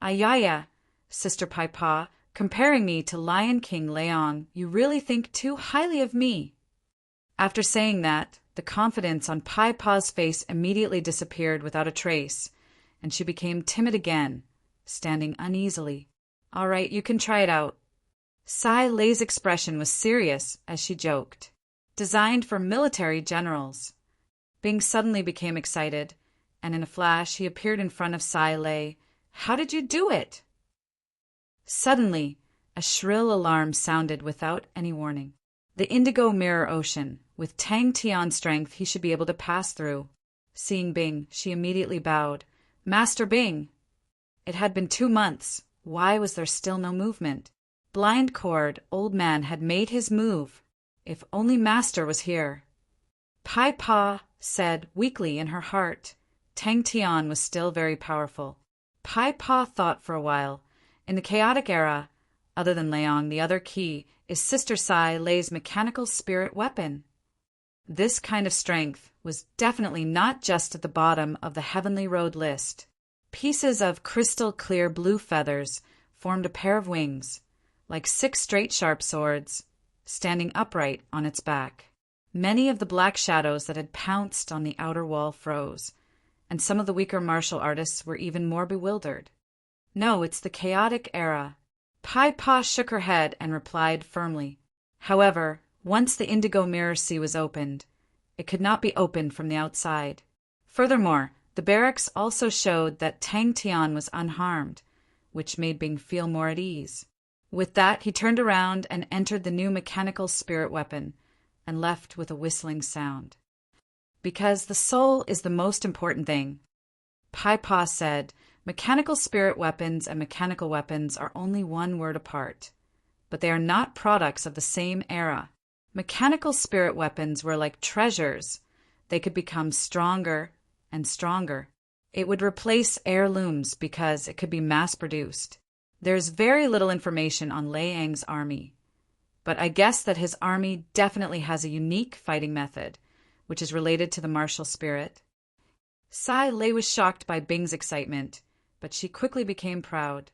Ayaya, Sister Pai Pa, Comparing me to Lion King Leong, you really think too highly of me." After saying that, the confidence on Pai Pa's face immediately disappeared without a trace, and she became timid again, standing uneasily. "All right, you can try it out." Sai Lei's expression was serious as she joked. "Designed for military generals." Bing suddenly became excited, and in a flash he appeared in front of Sai Lei. "How did you do it?" Suddenly, a shrill alarm sounded without any warning. The indigo mirror ocean. With Tang Tian's strength, he should be able to pass through. Seeing Bing, she immediately bowed. "Master Bing!" It had been 2 months. Why was there still no movement? Blind Cord, old man, had made his move. If only Master was here. Pai Pa said weakly in her heart. Tang Tian was still very powerful. Pai Pa thought for a while. In the chaotic era, other than Leong, the other key is Sister Sai Lei's mechanical spirit weapon. This kind of strength was definitely not just at the bottom of the Heavenly Road list. Pieces of crystal-clear blue feathers formed a pair of wings, like 6 straight sharp swords, standing upright on its back. Many of the black shadows that had pounced on the outer wall froze, and some of the weaker martial artists were even more bewildered. "No, it's the chaotic era." Pai Pa shook her head and replied firmly. However, once the indigo mirror sea was opened, it could not be opened from the outside. Furthermore, the barracks also showed that Tang Tian was unharmed, which made Bing feel more at ease. With that, he turned around and entered the new mechanical spirit weapon, and left with a whistling sound. "Because the soul is the most important thing," Pai Pa said. "Mechanical spirit weapons and mechanical weapons are only one word apart, but they are not products of the same era. Mechanical spirit weapons were like treasures. They could become stronger and stronger. It would replace heirlooms because it could be mass-produced. There's very little information on Lei Ang's army, but I guess that his army definitely has a unique fighting method, which is related to the martial spirit." Sai Lei was shocked by Bing's excitement, but she quickly became proud.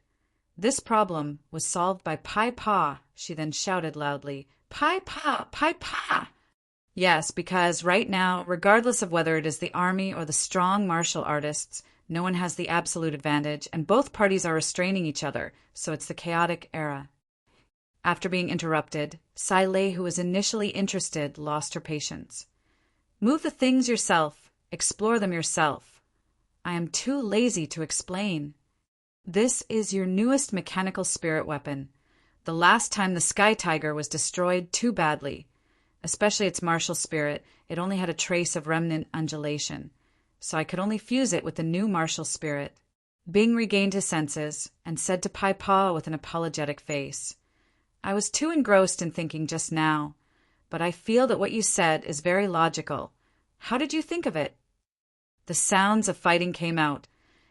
This problem was solved by Pai Pa, she then shouted loudly. "Pai Pa! Pai Pa!" Yes, because right now, regardless of whether it is the army or the strong martial artists, no one has the absolute advantage, and both parties are restraining each other, so it's the chaotic era. After being interrupted, Sai Lei, who was initially interested, lost her patience. "Move the things yourself. Explore them yourself. I am too lazy to explain. This is your newest mechanical spirit weapon. The last time the Sky Tiger was destroyed too badly, especially its martial spirit, it only had a trace of remnant undulation, so I could only fuse it with the new martial spirit." Bing regained his senses and said to Pai Pa with an apologetic face, "I was too engrossed in thinking just now, but I feel that what you said is very logical. How did you think of it?" The sounds of fighting came out,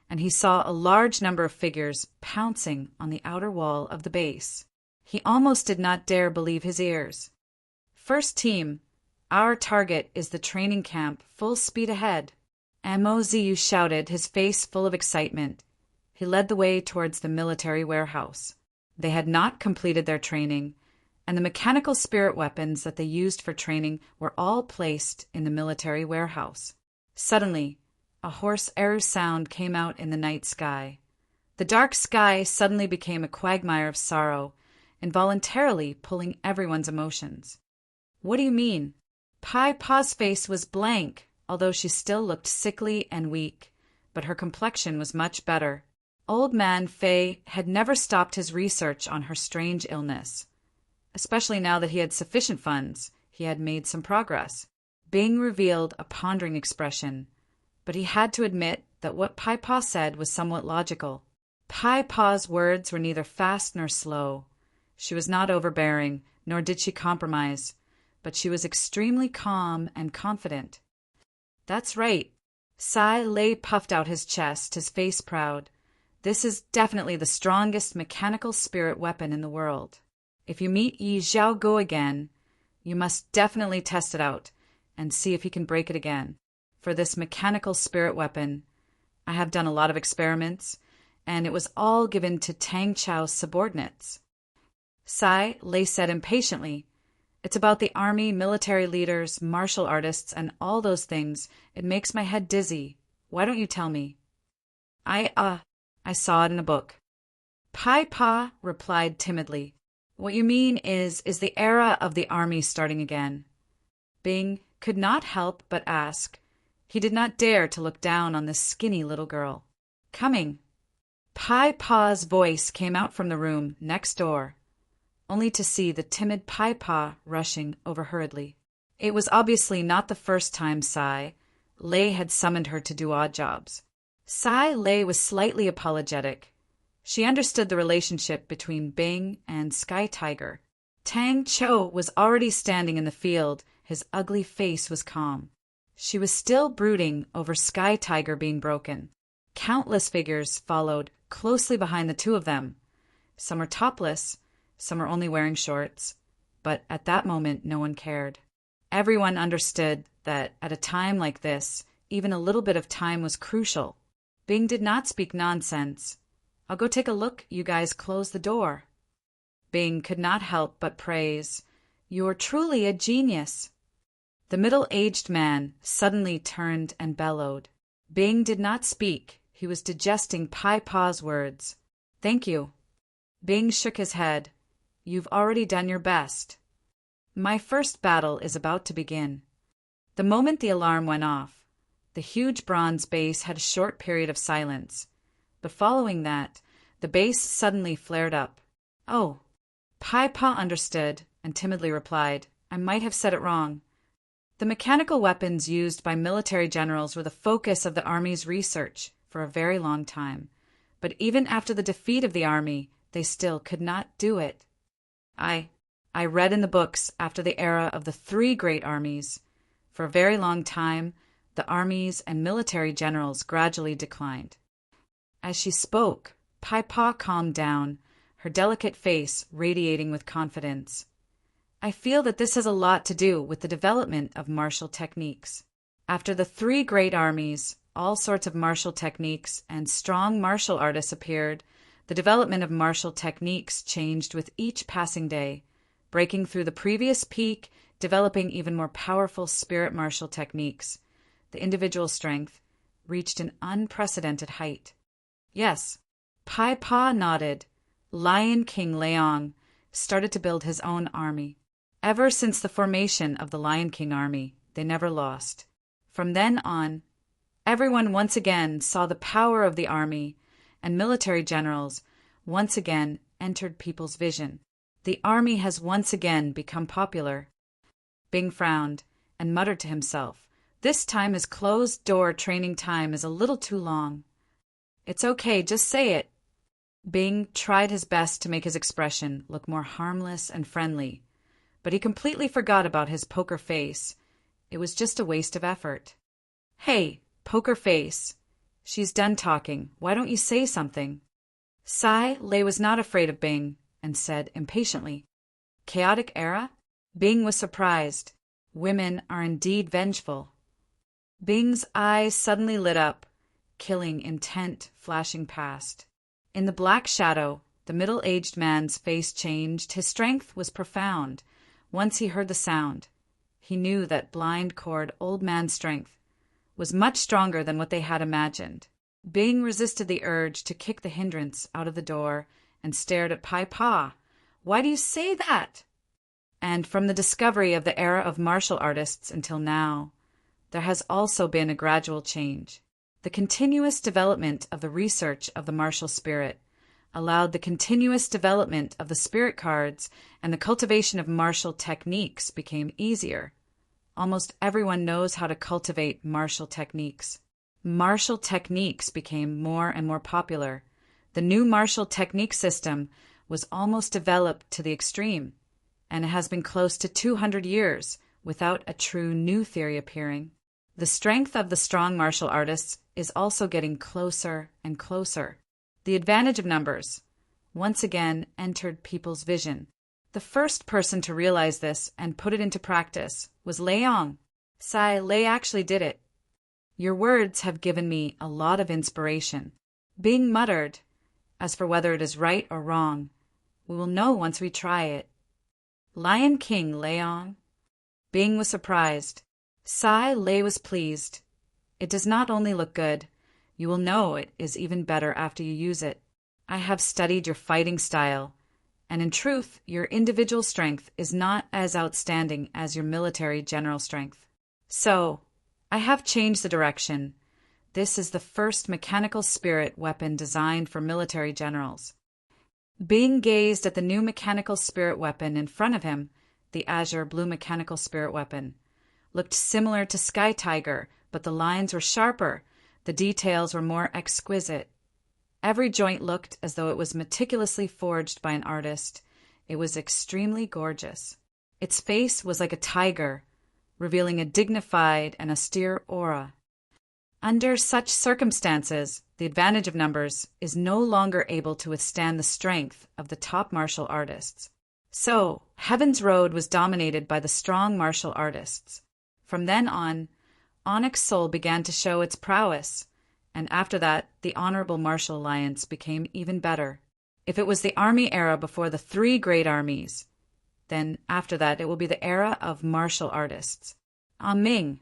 and he saw a large number of figures pouncing on the outer wall of the base. He almost did not dare believe his ears. "First team, our target is the training camp, full speed ahead." Mozu shouted, his face full of excitement. He led the way towards the military warehouse. They had not completed their training, and the mechanical spirit weapons that they used for training were all placed in the military warehouse. Suddenly, a hoarse Eru sound came out in the night sky. The dark sky suddenly became a quagmire of sorrow, involuntarily pulling everyone's emotions. "What do you mean?" Pai Pa's face was blank, although she still looked sickly and weak, but her complexion was much better. Old man Fei had never stopped his research on her strange illness. Especially now that he had sufficient funds, he had made some progress. Bing revealed a pondering expression, but he had to admit that what Pai Pa said was somewhat logical. Pai Pa's words were neither fast nor slow. She was not overbearing, nor did she compromise, but she was extremely calm and confident. "That's right." Sai Lei puffed out his chest, his face proud. "This is definitely the strongest mechanical spirit weapon in the world. If you meet Yi Zhaogo again, you must definitely test it out and see if he can break it again. For this mechanical spirit weapon, I have done a lot of experiments, and it was all given to Tang Chao's subordinates. Sai, Lei said impatiently. It's about the army, military leaders, martial artists, and all those things. It makes my head dizzy. Why don't you tell me? I saw it in a book. Pai Pa replied timidly. What you mean is the era of the army starting again. Bing could not help but ask. He did not dare to look down on this skinny little girl. Coming. Pai Pa's voice came out from the room next door, only to see the timid Pai Pa rushing over hurriedly. It was obviously not the first time Sai, Lei had summoned her to do odd jobs. Sai Lei was slightly apologetic. She understood the relationship between Bing and Sky Tiger. Tang Cho was already standing in the field. His ugly face was calm. She was still brooding over Sky Tiger being broken. Countless figures followed closely behind the two of them. Some were topless, some were only wearing shorts, but at that moment no one cared. Everyone understood that at a time like this, even a little bit of time was crucial. Bing did not speak nonsense. I'll go take a look, you guys close the door. Bing could not help but praise. You're truly a genius. The middle-aged man suddenly turned and bellowed. Bing did not speak. He was digesting Pai Pa's words. Thank you. Bing shook his head. You've already done your best. My first battle is about to begin. The moment the alarm went off, the huge bronze base had a short period of silence. But following that, the base suddenly flared up. Oh. Pai Pa understood and timidly replied, I might have said it wrong. The mechanical weapons used by military generals were the focus of the army's research for a very long time. But even after the defeat of the army, they still could not do it. I read in the books after the era of the three great armies. For a very long time, the armies and military generals gradually declined. As she spoke, Pai Pa calmed down, her delicate face radiating with confidence. I feel that this has a lot to do with the development of martial techniques. After the three great armies, all sorts of martial techniques and strong martial artists appeared. The development of martial techniques changed with each passing day, breaking through the previous peak, developing even more powerful spirit martial techniques. The individual strength reached an unprecedented height. Yes, Pai Pa nodded. Lion King Leong started to build his own army. Ever since the formation of the Lion King army, they never lost. From then on, everyone once again saw the power of the army, and military generals once again entered people's vision. The army has once again become popular. Bing frowned and muttered to himself, This time his closed-door training time is a little too long. It's okay, just say it. Bing tried his best to make his expression look more harmless and friendly, but he completely forgot about his poker face. It was just a waste of effort. Hey, poker face. She's done talking. Why don't you say something? Sai Lei was not afraid of Bing and said impatiently, Chaotic era? Bing was surprised. Women are indeed vengeful. Bing's eyes suddenly lit up, killing intent flashing past. In the black shadow, the middle-aged man's face changed. His strength was profound. Once he heard the sound, he knew that blind cord old man's strength was much stronger than what they had imagined. Bing resisted the urge to kick the hindrance out of the door and stared at Pai Pa. Why do you say that? And from the discovery of the era of martial artists until now, there has also been a gradual change. The continuous development of the research of the martial spirit allowed the continuous development of the spirit cards, and the cultivation of martial techniques became easier. Almost everyone knows how to cultivate martial techniques. Martial techniques became more and more popular. The new martial technique system was almost developed to the extreme, and it has been close to 200 years without a true new theory appearing. The strength of the strong martial artists is also getting closer and closer. The advantage of numbers once again entered people's vision. The first person to realize this and put it into practice was Leong. Sai Lei actually did it. Your words have given me a lot of inspiration. Bing muttered, as for whether it is right or wrong, We will know once we try it. Lion King lay on. Bing was surprised. Sai Lei was pleased. It does not only look good, you will know it is even better after you use it. I have studied your fighting style, and in truth, your individual strength is not as outstanding as your military general strength. So, I have changed the direction. This is the first mechanical spirit weapon designed for military generals. Bing gazed at the new mechanical spirit weapon in front of him. The azure blue mechanical spirit weapon looked similar to Sky Tiger, but the lines were sharper, the details were more exquisite. Every joint looked as though it was meticulously forged by an artist. It was extremely gorgeous. Its face was like a tiger, revealing a dignified and austere aura. Under such circumstances, the advantage of numbers is no longer able to withstand the strength of the top martial artists. So, Heaven's Road was dominated by the strong martial artists. From then on, Onyx Soul began to show its prowess, and after that, the Honorable Martial Alliance became even better. If it was the army era before the three great armies, then after that it will be the era of martial artists. Ming.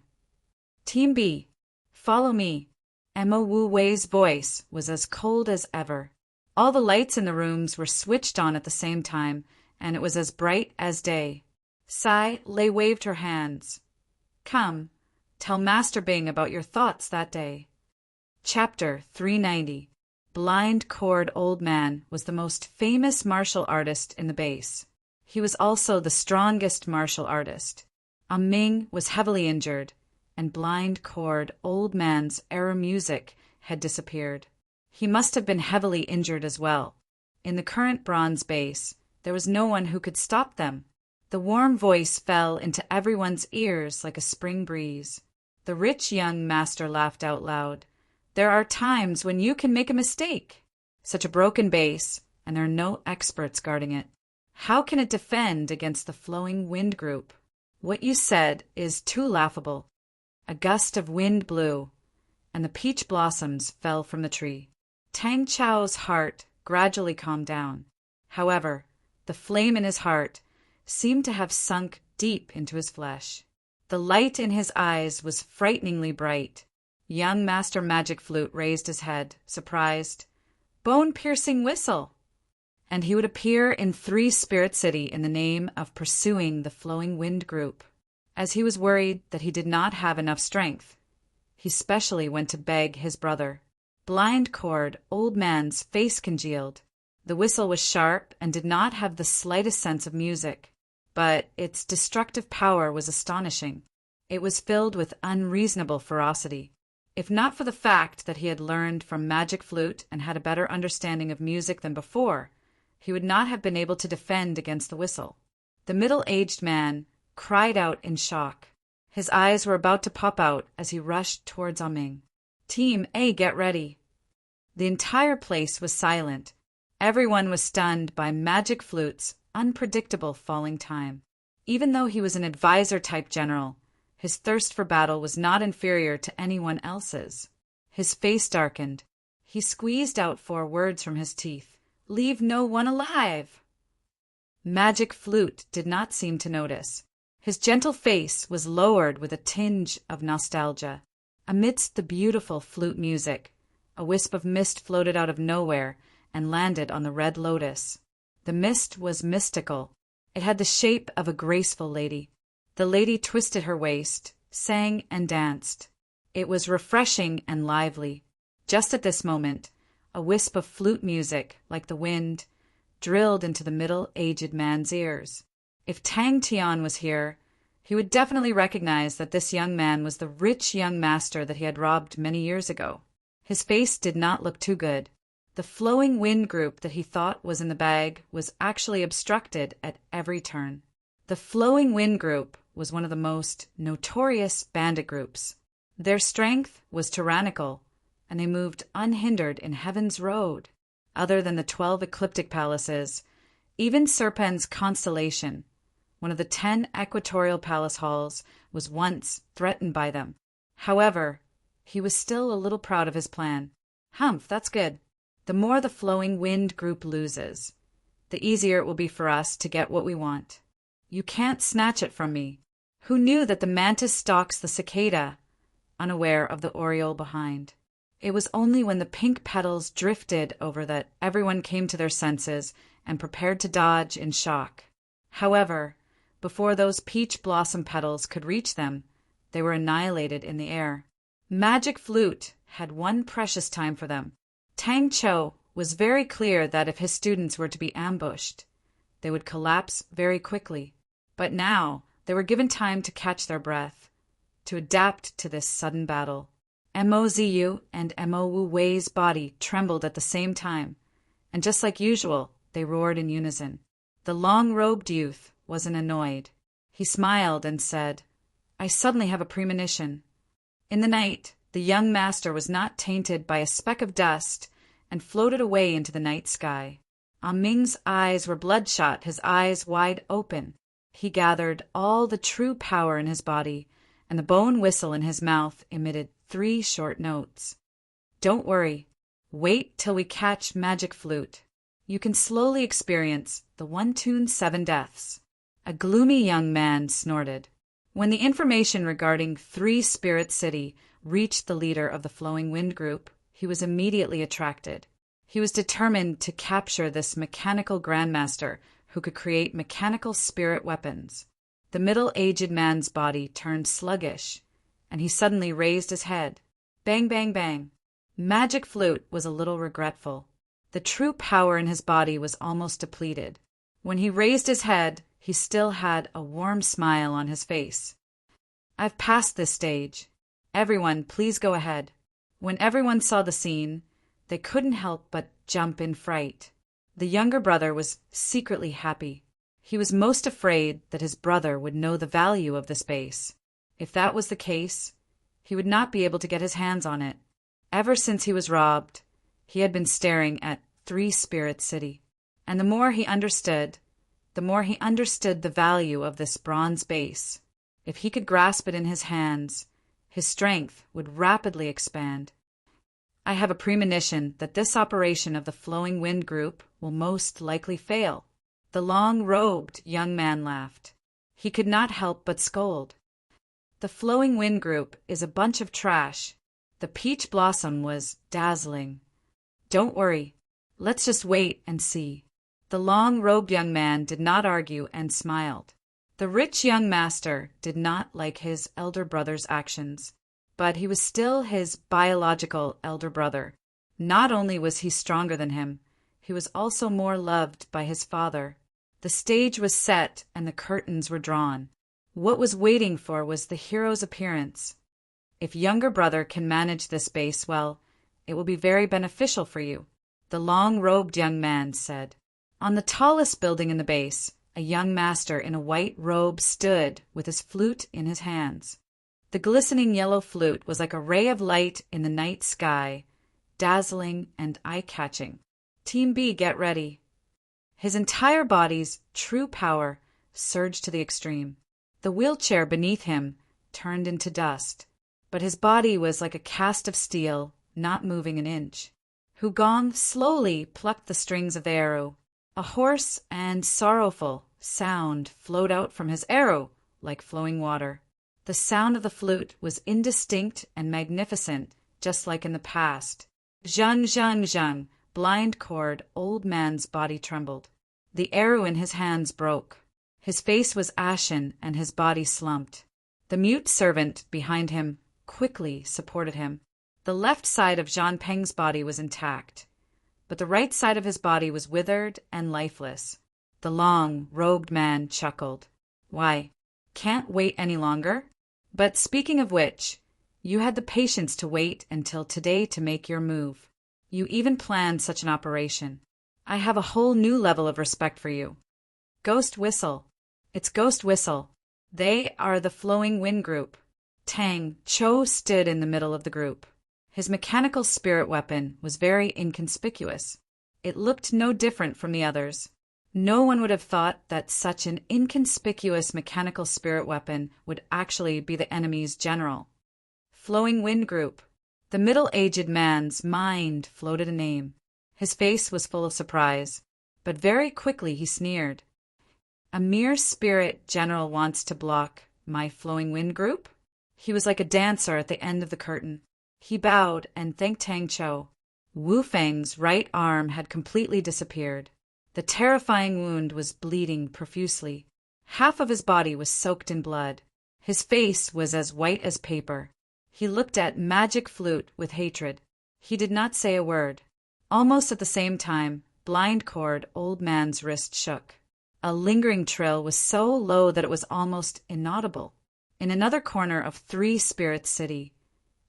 Team B, follow me. Emma Wu Wei's voice was as cold as ever. All the lights in the rooms were switched on at the same time, and it was as bright as day. Sai Lei waved her hands. Come, tell Master Bing about your thoughts that day. Chapter 390. Blind Cord Old Man was the most famous martial artist in the base. He was also the strongest martial artist. Ming was heavily injured, and Blind Cord Old Man's era music had disappeared. He must have been heavily injured as well. In the current bronze base, there was no one who could stop them. The warm voice fell into everyone's ears like a spring breeze. The rich young master laughed out loud. There are times when you can make a mistake. Such a broken base, and there are no experts guarding it. How can it defend against the flowing wind group? What you said is too laughable. A gust of wind blew, and the peach blossoms fell from the tree. Tang Chao's heart gradually calmed down. However, the flame in his heart seemed to have sunk deep into his flesh. The light in his eyes was frighteningly bright. Young Master Magic Flute raised his head, surprised. Bone-piercing whistle! And he would appear in 3 Spirit City in the name of pursuing the flowing wind group. As he was worried that he did not have enough strength, he specially went to beg his brother. Blind Cord Old Man's face congealed. The whistle was sharp and did not have the slightest sense of music, but its destructive power was astonishing. It was filled with unreasonable ferocity. If not for the fact that he had learned from Magic Flute and had a better understanding of music than before, he would not have been able to defend against the whistle. The middle-aged man cried out in shock. His eyes were about to pop out as he rushed towards Ming. Team A, get ready. The entire place was silent. Everyone was stunned by Magic Flute's unpredictable falling time. Even though he was an advisor-type general, his thirst for battle was not inferior to anyone else's. His face darkened. He squeezed out 4 words from his teeth. Leave no one alive! Magic Flute did not seem to notice. His gentle face was lowered with a tinge of nostalgia. Amidst the beautiful flute music, a wisp of mist floated out of nowhere and landed on the red lotus. The mist was mystical. It had the shape of a graceful lady. The lady twisted her waist, sang and danced. It was refreshing and lively. Just at this moment, a wisp of flute music, like the wind, drilled into the middle-aged man's ears. If Tang Tian was here, he would definitely recognize that this young man was the rich young master that he had robbed many years ago. His face did not look too good. The flowing wind group that he thought was in the bag was actually obstructed at every turn. The flowing wind group was one of the most notorious bandit groups. Their strength was tyrannical, and they moved unhindered in Heaven's Road. Other than the 12 ecliptic palaces, even Serpen's constellation, one of the 10 equatorial palace halls, was once threatened by them. However, he was still a little proud of his plan. Humph, that's good. The more the flowing wind group loses, the easier it will be for us to get what we want. You can't snatch it from me. Who knew that the mantis stalks the cicada, unaware of the oriole behind? It was only when the pink petals drifted over that everyone came to their senses and prepared to dodge in shock. However, before those peach blossom petals could reach them, they were annihilated in the air. Magic Flute had one precious time for them. Tang Cho was very clear that if his students were to be ambushed, they would collapse very quickly. But now they were given time to catch their breath, to adapt to this sudden battle. Mozu and Mo Wu Wei's body trembled at the same time, and just like usual, they roared in unison. The long-robed youth wasn't annoyed. He smiled and said, "I suddenly have a premonition." In the night, the young master was not tainted by a speck of dust and floated away into the night sky. Ming's eyes were bloodshot, his eyes wide open. He gathered all the true power in his body, and the bone whistle in his mouth emitted 3 short notes. "Don't worry. Wait till we catch Magic Flute. You can slowly experience the 1-tune 7 deaths." A gloomy young man snorted. When the information regarding 3 Spirit City reached the leader of the Flowing Wind group, he was immediately attracted. He was determined to capture this mechanical grandmaster who could create mechanical spirit weapons. The middle-aged man's body turned sluggish, and he suddenly raised his head. Bang, bang, bang. Magic Flute was a little regretful. The true power in his body was almost depleted. When he raised his head, he still had a warm smile on his face. "I've passed this stage. Everyone, please go ahead." When everyone saw the scene, they couldn't help but jump in fright. The younger brother was secretly happy. He was most afraid that his brother would know the value of the space. If that was the case, he would not be able to get his hands on it. Ever since he was robbed, he had been staring at 3 Spirit City. And the more he understood the value of this bronze base. If he could grasp it in his hands, his strength would rapidly expand. "I have a premonition that this operation of the Flowing Wind group will most likely fail." The long-robed young man laughed. He could not help but scold. "The Flowing Wind group is a bunch of trash. The peach blossom was dazzling. Don't worry. Let's just wait and see." The long-robed young man did not argue and smiled. The rich young master did not like his elder brother's actions, but he was still his biological elder brother. Not only was he stronger than him, he was also more loved by his father. The stage was set and the curtains were drawn. What was waiting for was the hero's appearance. "If younger brother can manage this base well, it will be very beneficial for you," the long-robed young man said. On the tallest building in the base, a young master in a white robe stood with his flute in his hands. The glistening yellow flute was like a ray of light in the night sky, dazzling and eye-catching. "Team B, get ready." His entire body's true power surged to the extreme. The wheelchair beneath him turned into dust, but his body was like a cast of steel, not moving an inch. Hugong slowly plucked the strings of the arrow. A hoarse and sorrowful sound flowed out from his arrow like flowing water. The sound of the flute was indistinct and magnificent, just like in the past. Zhang, zhang, zhang, blind cord, old man's body trembled. The arrow in his hands broke. His face was ashen and his body slumped. The mute servant behind him quickly supported him. The left side of Zhang Peng's body was intact, but the right side of his body was withered and lifeless. The long-robed man chuckled. "Why, can't wait any longer? But speaking of which, you had the patience to wait until today to make your move. You even planned such an operation. I have a whole new level of respect for you." Ghost Whistle. It's Ghost Whistle. They are the Flowing Wind group. Tang Cho stood in the middle of the group. His mechanical spirit weapon was very inconspicuous. It looked no different from the others. No one would have thought that such an inconspicuous mechanical spirit weapon would actually be the enemy's general. Flowing Wind group. The middle-aged man's mind floated a name. His face was full of surprise. But very quickly he sneered. A mere spirit general wants to block my flowing wind group? He was like a dancer at the end of the curtain. He bowed and thanked Tang Chou. Wu Feng's right arm had completely disappeared. The terrifying wound was bleeding profusely. Half of his body was soaked in blood. His face was as white as paper. He looked at Magic Flute with hatred. He did not say a word. Almost at the same time, Blind Cord, Old Man's wrist shook. A lingering trill was so low that it was almost inaudible. In another corner of Three Spirits City,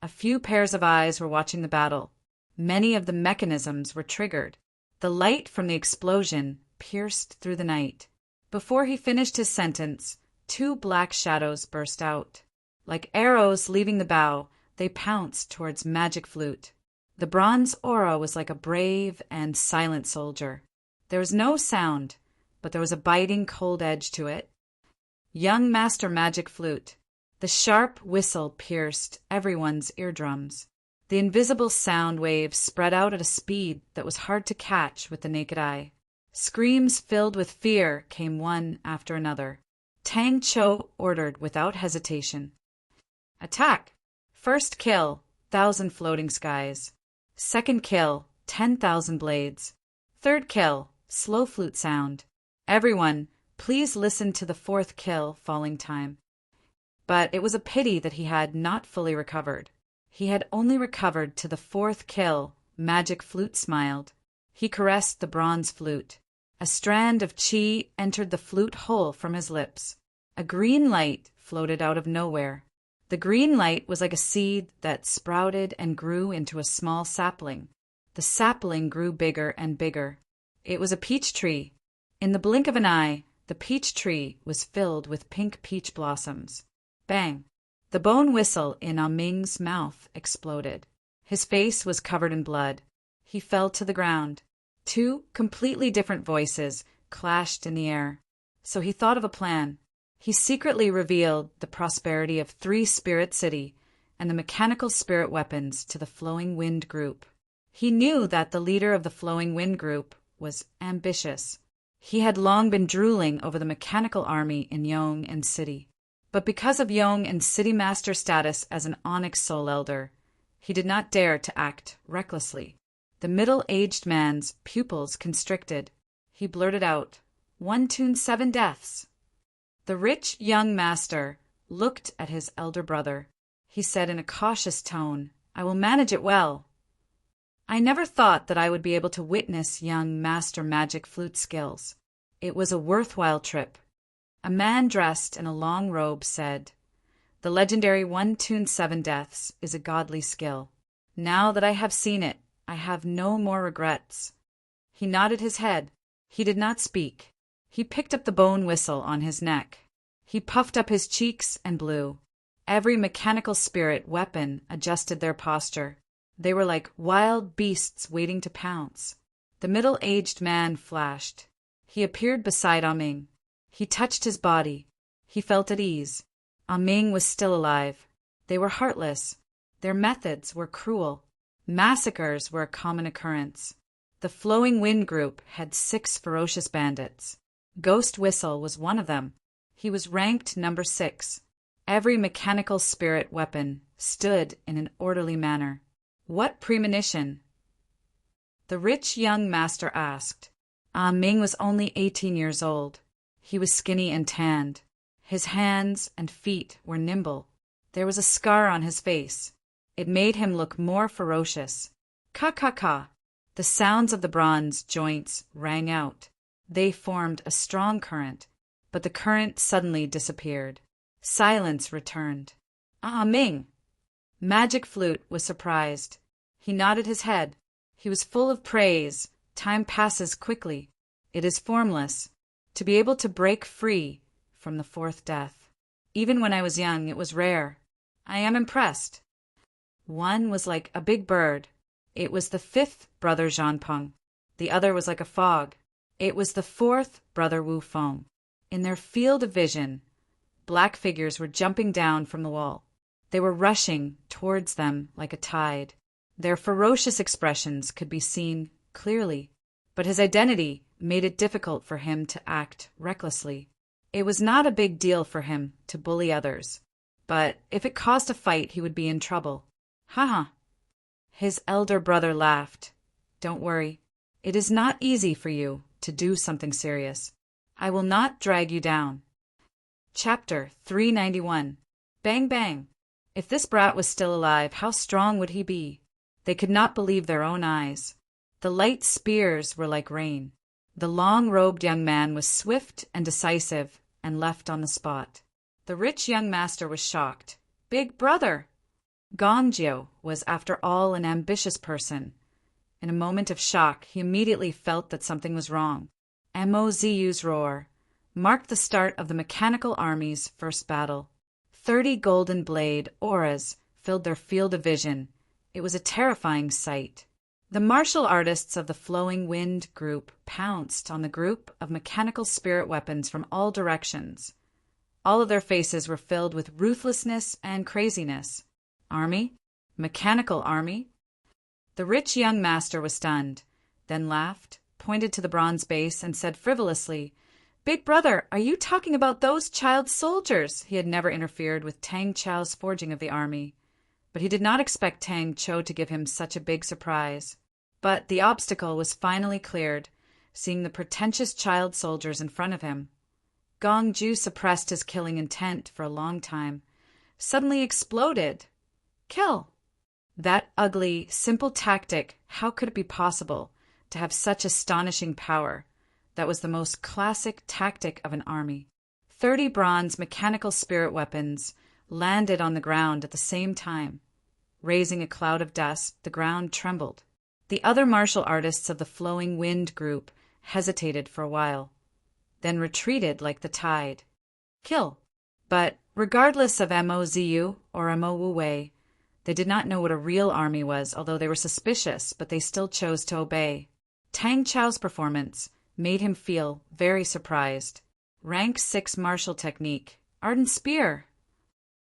a few pairs of eyes were watching the battle. Many of the mechanisms were triggered. The light from the explosion pierced through the night. Before he finished his sentence, two black shadows burst out. Like arrows leaving the bow, they pounced towards Magic Flute. The bronze aura was like a brave and silent soldier. There was no sound, but there was a biting cold edge to it. Young Master Magic Flute. The sharp whistle pierced everyone's eardrums. The invisible sound waves spread out at a speed that was hard to catch with the naked eye. Screams filled with fear came one after another. Tang Chou ordered without hesitation. Attack! First kill, 1,000 floating skies. Second kill, 10,000 blades. Third kill, slow flute sound. Everyone, please listen to the fourth kill falling time. But it was a pity that he had not fully recovered. He had only recovered to the fourth kill. Magic Flute smiled. He caressed the bronze flute. A strand of qi entered the flute hole from his lips. A green light floated out of nowhere. The green light was like a seed that sprouted and grew into a small sapling. The sapling grew bigger and bigger. It was a peach tree. In the blink of an eye, the peach tree was filled with pink peach blossoms. Bang! The bone whistle in Ah Ming's mouth exploded. His face was covered in blood. He fell to the ground. Two completely different voices clashed in the air. So he thought of a plan. He secretly revealed the prosperity of Three Spirit City and the mechanical spirit weapons to the Flowing Wind Group. He knew that the leader of the Flowing Wind Group was ambitious. He had long been drooling over the mechanical army in Yong and City. But because of Yong and City Master status as an Onyx Soul Elder, he did not dare to act recklessly. The middle-aged man's pupils constricted. He blurted out, 127 deaths. The rich young master looked at his elder brother. He said in a cautious tone, I will manage it well. I never thought that I would be able to witness young Master Magic Flute skills. It was a worthwhile trip. A man dressed in a long robe said, The legendary 127 deaths is a godly skill. Now that I have seen it, I have no more regrets. He nodded his head. He did not speak. He picked up the bone whistle on his neck. He puffed up his cheeks and blew. Every mechanical spirit weapon adjusted their posture. They were like wild beasts waiting to pounce. The middle-aged man flashed. He appeared beside Ah Ming. He touched his body. He felt at ease. Ah Ming was still alive. They were heartless. Their methods were cruel. Massacres were a common occurrence. The Flowing Wind Group had 6 ferocious bandits. Ghost Whistle was one of them. He was ranked number 6. Every mechanical spirit weapon stood in an orderly manner. What premonition? The rich young master asked. Ah Ming was only 18 years old. He was skinny and tanned. His hands and feet were nimble. There was a scar on his face. It made him look more ferocious. Ka-ka-ka! The sounds of the bronze joints rang out. They formed a strong current, but the current suddenly disappeared. Silence returned. Ah Ming! Magic Flute was surprised. He nodded his head. He was full of praise. Time passes quickly. It is formless. To be able to break free from the fourth death. Even when I was young, it was rare. I am impressed. One was like a big bird. It was the 5th brother Zhanpeng. The other was like a fog. It was the 4th brother Wu Feng. In their field of vision, black figures were jumping down from the wall. They were rushing towards them like a tide. Their ferocious expressions could be seen clearly. but his identity made it difficult for him to act recklessly. It was not a big deal for him to bully others, but if it caused a fight, he would be in trouble. Haha. His elder brother laughed. Don't worry. It is not easy for you to do something serious. I will not drag you down. Chapter 391. Bang Bang. If this brat was still alive, how strong would he be? They could not believe their own eyes. The light spears were like rain. The long-robed young man was swift and decisive and left on the spot. The rich young master was shocked. Big brother! Gongjio was, after all, an ambitious person. In a moment of shock, he immediately felt that something was wrong. Mozu's roar marked the start of the mechanical army's first battle. 30 golden blade auras filled their field of vision. It was a terrifying sight. The martial artists of the Flowing Wind group pounced on the group of mechanical spirit weapons from all directions. All of their faces were filled with ruthlessness and craziness. Army? Mechanical army? The rich young master was stunned, then laughed, pointed to the bronze base, and said frivolously, Big brother, are you talking about those child soldiers? He had never interfered with Tang Chow's forging of the army, but he did not expect Tang Cho to give him such a big surprise. But the obstacle was finally cleared, seeing the pretentious child soldiers in front of him. Gongju suppressed his killing intent for a long time, suddenly exploded. Kill! That ugly, simple tactic, how could it be possible to have such astonishing power? That was the most classic tactic of an army. 30 bronze mechanical spirit weapons landed on the ground at the same time. Raising a cloud of dust, the ground trembled. The other martial artists of the Flowing Wind group hesitated for a while, then retreated like the tide. Kill! But regardless of Mozu or Mo Wei, they did not know what a real army was, although they were suspicious, but they still chose to obey. Tang Chow's performance made him feel very surprised. Rank 6 martial technique, Ardent Spear.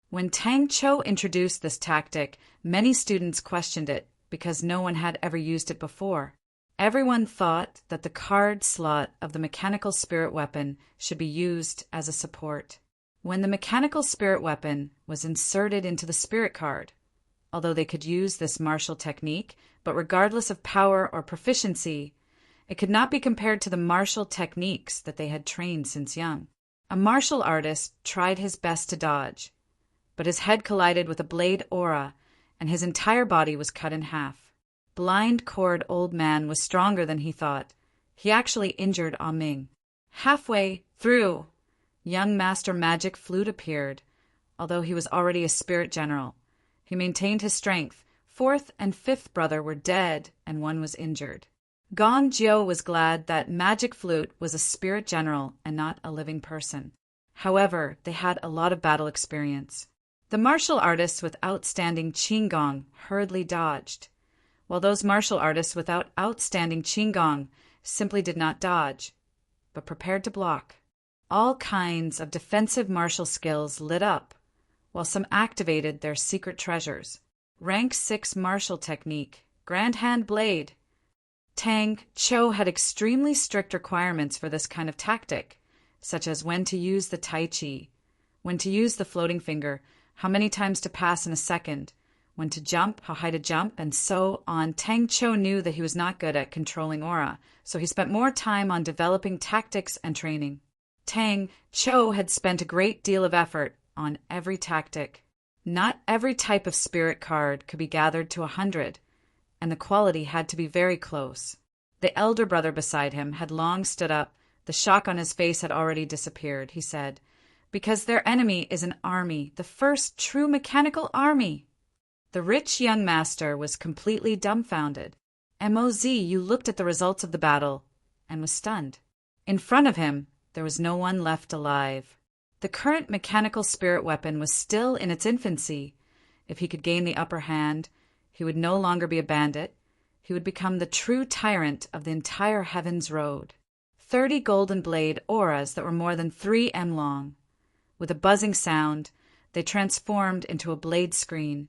When Tang Cho introduced this tactic, many students questioned it because no one had ever used it before. Everyone thought that the card slot of the mechanical spirit weapon should be used as a support. When the mechanical spirit weapon was inserted into the spirit card, although they could use this martial technique, but regardless of power or proficiency, it could not be compared to the martial techniques that they had trained since young. A martial artist tried his best to dodge, but his head collided with a blade aura, and his entire body was cut in half. Blind Cord Old Man was stronger than he thought. He actually injured Ah Ming. Halfway through, young Master Magic Flute appeared, although he was already a spirit general. He maintained his strength. 4th and 5th brother were dead, and one was injured. Gong Jiu was glad that Magic Flute was a spirit general and not a living person. However, they had a lot of battle experience. The martial artists with outstanding Qinggong hurriedly dodged, while those martial artists without outstanding Qinggong simply did not dodge, but prepared to block. All kinds of defensive martial skills lit up, while some activated their secret treasures. Rank 6 martial technique, Grand Hand Blade. Tang Cho had extremely strict requirements for this kind of tactic, such as when to use the Tai Chi, when to use the floating finger, how many times to pass in a second, when to jump, how high to jump, and so on. Tang Cho knew that he was not good at controlling aura, so he spent more time on developing tactics and training. Tang Cho had spent a great deal of effort on every tactic. Not every type of spirit card could be gathered to 100, and the quality had to be very close. The elder brother beside him had long stood up. The shock on his face had already disappeared. He said, because their enemy is an army, the first true mechanical army. The rich young master was completely dumbfounded. Moz, you looked at the results of the battle and was stunned. In front of him, there was no one left alive. The current mechanical spirit weapon was still in its infancy. If he could gain the upper hand, he would no longer be a bandit. He would become the true tyrant of the entire Heaven's Road. 30 golden blade auras that were more than 3 m long. With a buzzing sound, they transformed into a blade screen,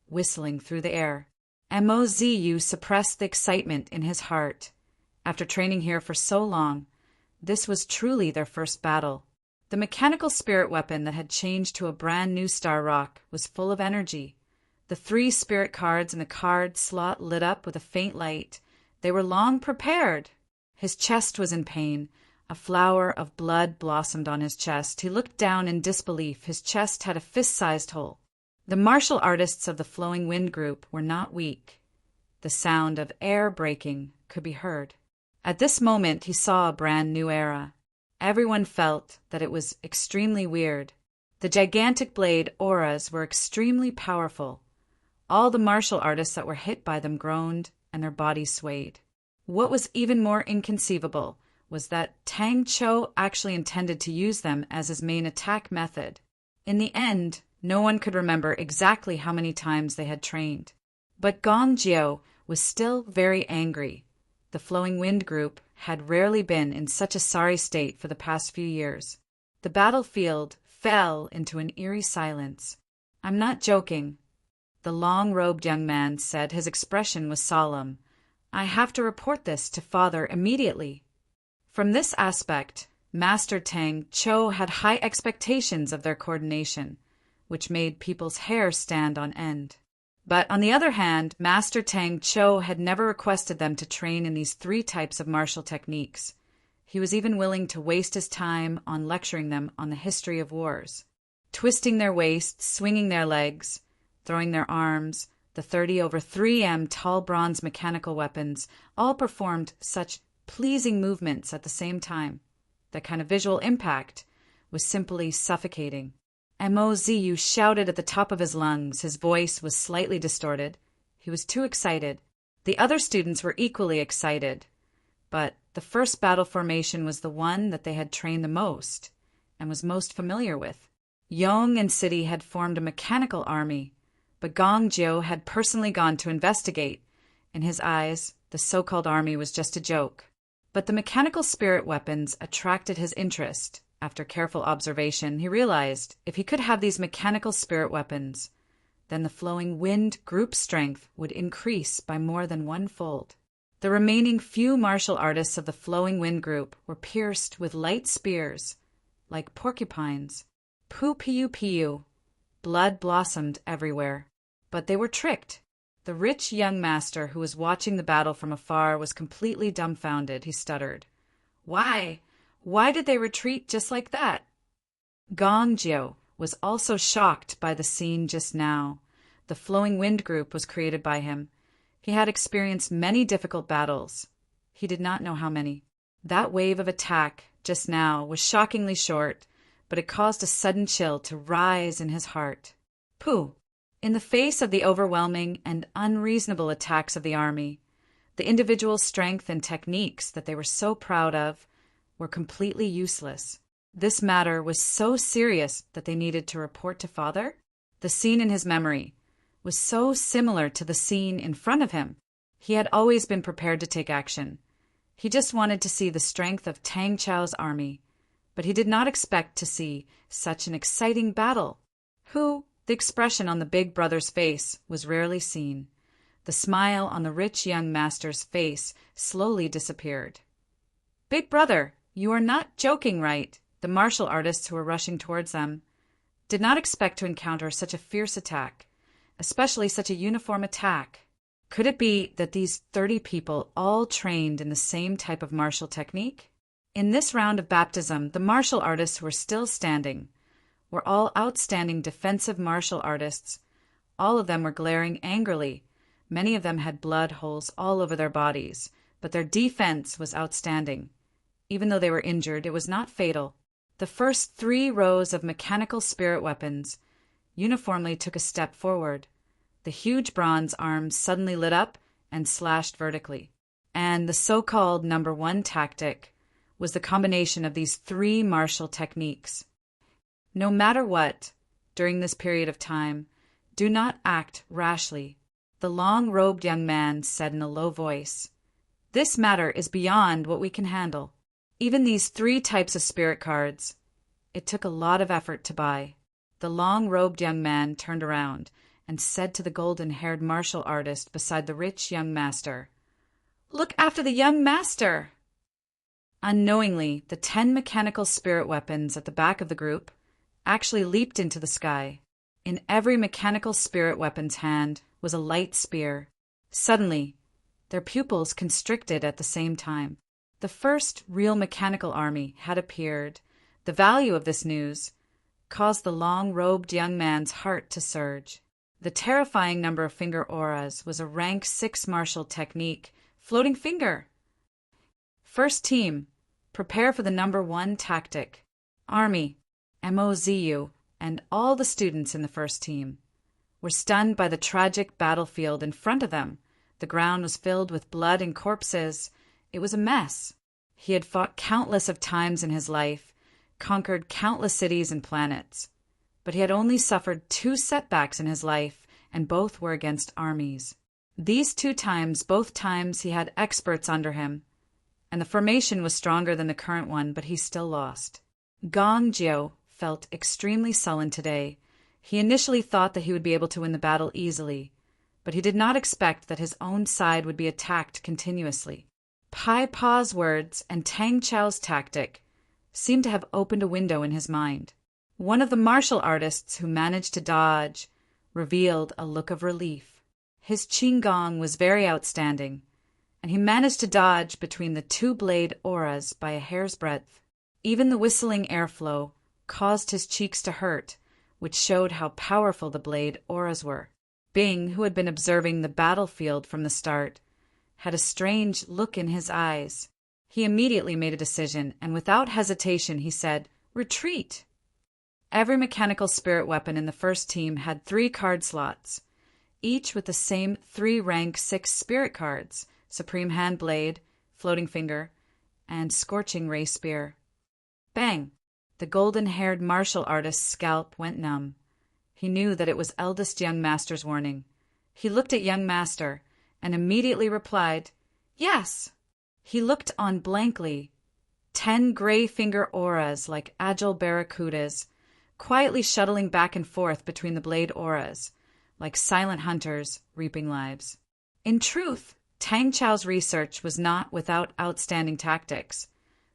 whistling through the air. Mozu suppressed the excitement in his heart After training here for so long, this was truly their first battle. The mechanical spirit weapon that had changed to a brand new star rock was full of energy. The 3 spirit cards in the card slot lit up with a faint light. They were long prepared. His chest was in pain. A flower of blood blossomed on his chest. He looked down in disbelief. His chest had a fist-sized hole. The martial artists of the Flowing Wind group were not weak. The sound of air breaking could be heard. At this moment, he saw a brand new era. Everyone felt that it was extremely weird. The gigantic blade auras were extremely powerful. All the martial artists that were hit by them groaned, and their bodies swayed. What was even more inconceivable was that Tang Cho actually intended to use them as his main attack method. In the end, no one could remember exactly how many times they had trained. But Gong Jiao was still very angry. The Flowing Wind group had rarely been in such a sorry state for the past few years. The battlefield fell into an eerie silence. "I'm not joking," the long-robed young man said. His expression was solemn. "I have to report this to Father immediately." From this aspect, Master Tang Cho had high expectations of their coordination, which made people's hair stand on end. But on the other hand, Master Tang Cho had never requested them to train in these 3 types of martial techniques. He was even willing to waste his time on lecturing them on the history of wars. Twisting their waists, swinging their legs, throwing their arms, the 30/3 tall bronze mechanical weapons all performed such pleasing movements at the same time. That kind of visual impact was simply suffocating. Mo Ziyu shouted at the top of his lungs. His voice was slightly distorted. He was too excited. The other students were equally excited. But the first battle formation was the one that they had trained the most and was most familiar with. Yong and City had formed a mechanical army, but Gong Jiao had personally gone to investigate. In his eyes, the so-called army was just a joke. But the mechanical spirit weapons attracted his interest. After careful observation, he realized if he could have these mechanical spirit weapons, then the Flowing Wind group strength would increase by more than 1-fold. The remaining few martial artists of the Flowing Wind group were pierced with light spears, like porcupines. Pu-piu-piu. Blood blossomed everywhere. But they were tricked. The rich young master who was watching the battle from afar was completely dumbfounded. He stuttered. Why? Why did they retreat just like that? Gong Jiao was also shocked by the scene just now. The Flowing Wind group was created by him. He had experienced many difficult battles. He did not know how many. That wave of attack just now was shockingly short, but it caused a sudden chill to rise in his heart. Pooh! In the face of the overwhelming and unreasonable attacks of the army, the individual strength and techniques that they were so proud of were completely useless. This matter was so serious that they needed to report to Father. The scene in his memory was so similar to the scene in front of him. He had always been prepared to take action. He just wanted to see the strength of Tang Chao's army, but he did not expect to see such an exciting battle. The expression on the big brother's face was rarely seen. The smile on the rich young master's face slowly disappeared. Big brother, you are not joking, right? The martial artists who were rushing towards them did not expect to encounter such a fierce attack, especially such a uniform attack. Could it be that these 30 people all trained in the same type of martial technique? In this round of baptism, the martial artists who were still standing were all outstanding defensive martial artists. All of them were glaring angrily. Many of them had blood holes all over their bodies, but their defense was outstanding. Even though they were injured, it was not fatal. The first 3 rows of mechanical spirit weapons uniformly took a step forward. The huge bronze arms suddenly lit up and slashed vertically. And the so-called number 1 tactic was the combination of these 3 martial techniques. No matter what, during this period of time, do not act rashly, the long-robed young man said in a low voice. This matter is beyond what we can handle. Even these 3 types of spirit cards, it took a lot of effort to buy. The long-robed young man turned around and said to the golden-haired martial artist beside the rich young master, Look after the young master! Unknowingly, the 10 mechanical spirit weapons at the back of the group actually leaped into the sky. In every mechanical spirit weapon's hand was a light spear. Suddenly, their pupils constricted at the same time. The first real mechanical army had appeared. The value of this news caused the long-robed young man's heart to surge. The terrifying number of finger auras was a rank 6 martial technique, floating finger. First team, prepare for the number 1 tactic. Army, MOZU, and all the students in the first team were stunned by the tragic battlefield in front of them. The ground was filled with blood and corpses. It was a mess. He had fought countless of times in his life, conquered countless cities and planets, but he had only suffered 2 setbacks in his life, and both were against armies. These 2 times, both times he had experts under him, and the formation was stronger than the current one, but he still lost. Gong Jiu felt extremely sullen today. He initially thought that he would be able to win the battle easily, but he did not expect that his own side would be attacked continuously. Pai Pa's words and Tang Chao's tactic seemed to have opened a window in his mind. One of the martial artists who managed to dodge revealed a look of relief. His Qigong was very outstanding, and he managed to dodge between the 2 blade auras by a hair's breadth. Even the whistling airflow caused his cheeks to hurt, which showed how powerful the blade auras were. Bing, who had been observing the battlefield from the start, had a strange look in his eyes. He immediately made a decision, and without hesitation he said, "Retreat!" Every mechanical spirit weapon in the first team had 3 card slots, each with the same 3 rank 6 spirit cards: Supreme Hand Blade, Floating Finger, and Scorching Ray Spear. Bang! The golden-haired martial artist's scalp went numb. He knew that it was eldest young master's warning. He looked at young master and immediately replied, "Yes." He looked on blankly. 10 gray finger auras like agile barracudas, quietly shuttling back and forth between the blade auras, like silent hunters reaping lives. In truth, Tang Chao's research was not without outstanding tactics,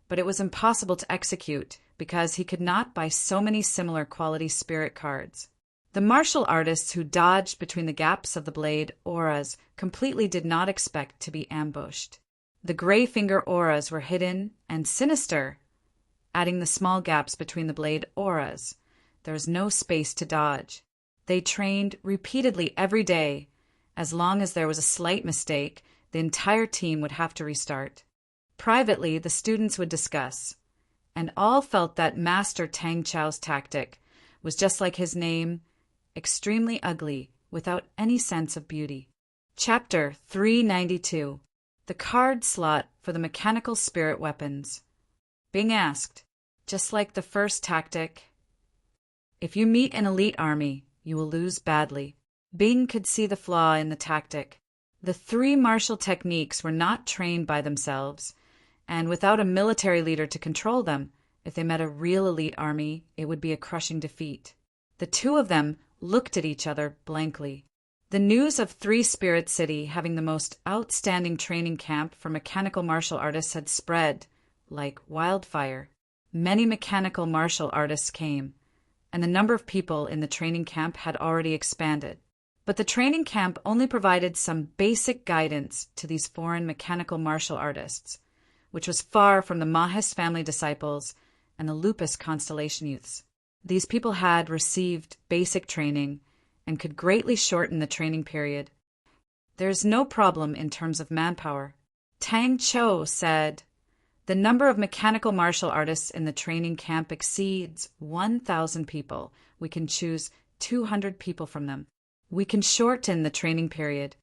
but it was impossible to execute because he could not buy so many similar quality spirit cards. The martial artists who dodged between the gaps of the blade auras completely did not expect to be ambushed. The gray finger auras were hidden and sinister. Adding the small gaps between the blade auras, there was no space to dodge. They trained repeatedly every day. As long as there was a slight mistake, the entire team would have to restart. Privately, the students would discuss, and all felt that Master Tang Chao's tactic was just like his name, extremely ugly, without any sense of beauty. Chapter 392. The Card Slot for the Mechanical Spirit Weapons. Bing asked, "Just like the first tactic?" "If you meet an elite army, you will lose badly." Bing could see the flaw in the tactic. The 3 martial techniques were not trained by themselves, and without a military leader to control them, if they met a real elite army, it would be a crushing defeat. The 2 of them looked at each other blankly. The news of 3 Spirit City having the most outstanding training camp for mechanical martial artists had spread like wildfire. Many mechanical martial artists came, and the number of people in the training camp had already expanded. But the training camp only provided some basic guidance to these foreign mechanical martial artists, which was far from the Mahis family disciples and the Lupus constellation youths. These people had received basic training and could greatly shorten the training period. "There is no problem in terms of manpower." Tang Chou said, "The number of mechanical martial artists in the training camp exceeds 1,000 people. We can choose 200 people from them. We can shorten the training period."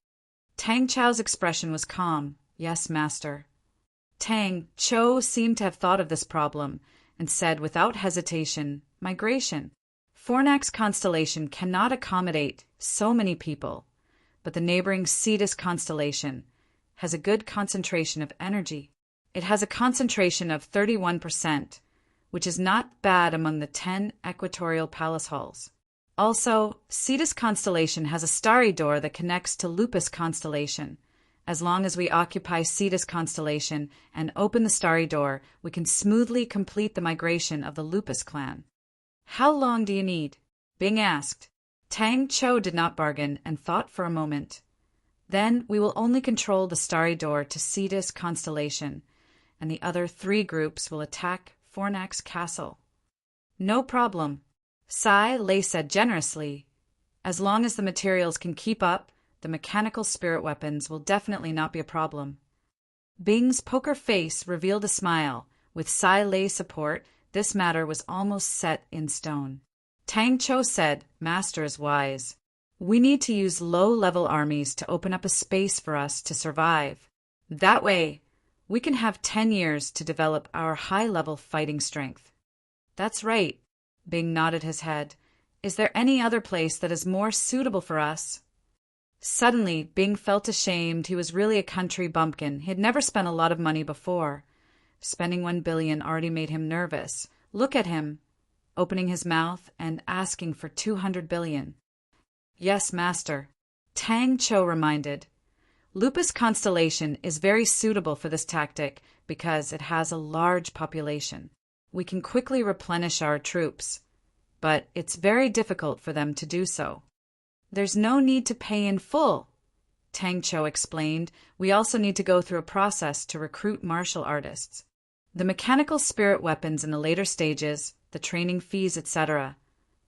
Tang Chou's expression was calm. "Yes, master." Tang Chou seemed to have thought of this problem and said without hesitation, "Migration. Fornax constellation cannot accommodate so many people, but the neighboring Cetus constellation has a good concentration of energy. It has a concentration of 31%, which is not bad among the 10 equatorial palace halls. Also, Cetus constellation has a starry door that connects to Lupus constellation, As long as we occupy Cetus constellation and open the starry door, we can smoothly complete the migration of the Lupus clan. How long do you need? Bing asked. Tang Cho did not bargain and thought for a moment. Then we will only control the starry door to Cetus constellation, and the other 3 groups will attack Fornax Castle. No problem, Sai Lei said generously. As long as the materials can keep up, the mechanical spirit weapons will definitely not be a problem. Bing's poker face revealed a smile. With Sai Lei's support, this matter was almost set in stone. Tang Cho said, Master is wise. We need to use low-level armies to open up a space for us to survive. That way, we can have 10 years to develop our high-level fighting strength. That's right, Bing nodded his head. Is there any other place that is more suitable for us? Suddenly, Bing felt ashamed. He was really a country bumpkin. He had never spent a lot of money before. Spending $1 billion already made him nervous. Look at him, opening his mouth and asking for $200 billion. Yes, Master, Tang Cho reminded. Lupus constellation is very suitable for this tactic because it has a large population. We can quickly replenish our troops, but it's very difficult for them to do so. There's no need to pay in full, Tang Cho explained. We also need to go through a process to recruit martial artists. The mechanical spirit weapons in the later stages, the training fees, etc.,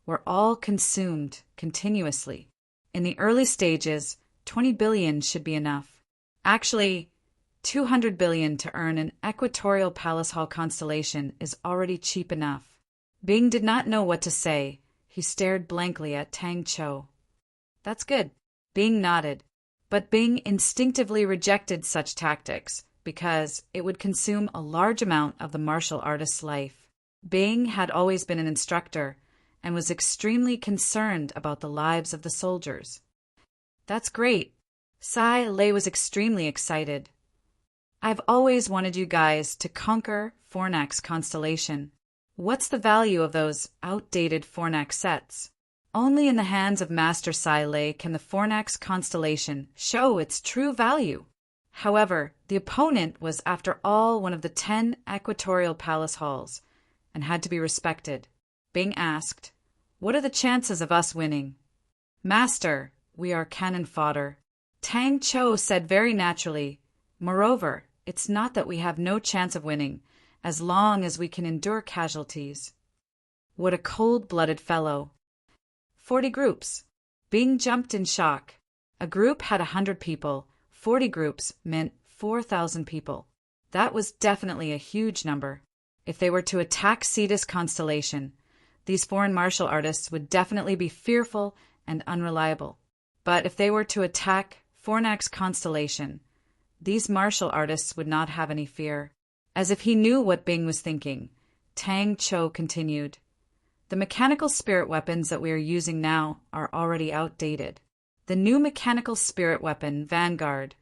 were all consumed continuously. In the early stages, 20 billion should be enough. Actually, 200 billion to earn an equatorial palace hall constellation is already cheap enough. Bing did not know what to say. He stared blankly at Tang Cho. That's good, Bing nodded. But Bing instinctively rejected such tactics because it would consume a large amount of the martial artist's life. Bing had always been an instructor and was extremely concerned about the lives of the soldiers. That's great. Sai Lei was extremely excited. I've always wanted you guys to conquer Fornax constellation. What's the value of those outdated Fornax sets? Only in the hands of Master Sai Lei can the Fornax constellation show its true value. However, the opponent was, after all, one of the 10 equatorial palace halls, and had to be respected. Bing asked, What are the chances of us winning? Master, we are cannon fodder. Tang Cho said very naturally. Moreover, it's not that we have no chance of winning, as long as we can endure casualties. What a cold-blooded fellow. 40 groups. Bing jumped in shock. A group had 100 people. 40 groups meant 4,000 people. That was definitely a huge number. If they were to attack Cetus constellation, these foreign martial artists would definitely be fearful and unreliable. But if they were to attack Fornax constellation, these martial artists would not have any fear. As if he knew what Bing was thinking, Tang Cho continued. The mechanical spirit weapons that we are using now are already outdated. The new mechanical spirit weapon, Vanguard,